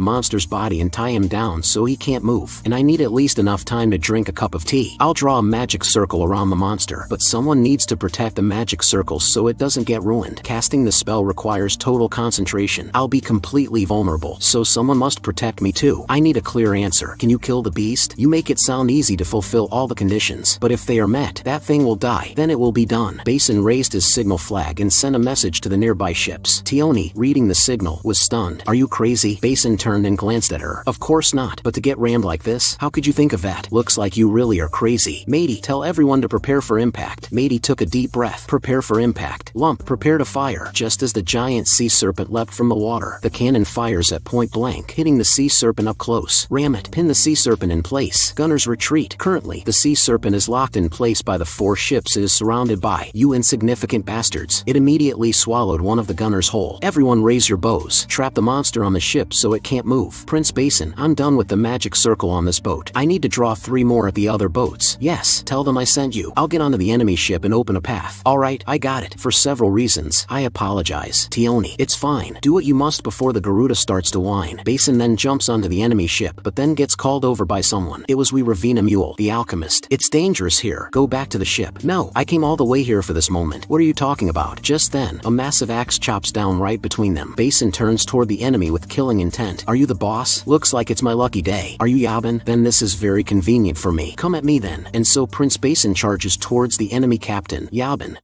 monster's body and tie him down so he can't move. And I need at least enough time to drink a cup of tea. I'll draw a magic circle around the monster, but someone needs to protect the magic circle so it doesn't get ruined. Casting the spell requires total concentration. I'll be completely vulnerable, so someone must protect me too. I need a clear answer. Can you kill the beast? You make it sound easy to fulfill all the conditions, but if they are met, that thing will die. Then it will be done. Basin raised his signal flag and sent a message to the nearby ships. Tioni, reading the signal, was stunned. Are you crazy? Basin turned and glanced at her. Of course not, but to get rammed like this? How could you think of that? Looks like you really are crazy. Matey, tell everyone to prepare for impact. Matey took a deep breath. Prepare for impact. Lump, prepare to fire. Just as the giant sea serpent leapt from the water, the cannon fires at point blank, hitting the sea serpent up close. Ram it. Pin the sea serpent in place. Gunners retreat. Currently, the sea serpent is locked in place by the 4 ships it is surrounded by. You insignificant bastards. It immediately swallowed one of the gunners whole. Everyone raise your bows. Trap the monster on the ship so it can't move. Prince Basin, I'm done with the magic circle on this boat. I need to draw 3 more at the other boats. Yes, tell them I sent you. I'll get onto the enemy ship and open a path. Alright, I got it. For several reasons, I apologize. Tioni, it's fine. Do what you must before the Garuda starts to whine. Basin then jumps onto the enemy ship, but then gets called over by someone. It was Ravina Mule, the alchemist. It's dangerous here. Go back to the ship. No, I came all the way here for this moment. What are you talking about? Just then, a massive axe chops down right between them. Basin turns toward the enemy with killing intent. Are you the boss? Looks like it's my lucky day. say, "Are you Yabin? Then this is very convenient for me. Come at me then." And so Prince Basin charges towards the enemy captain, Yabin.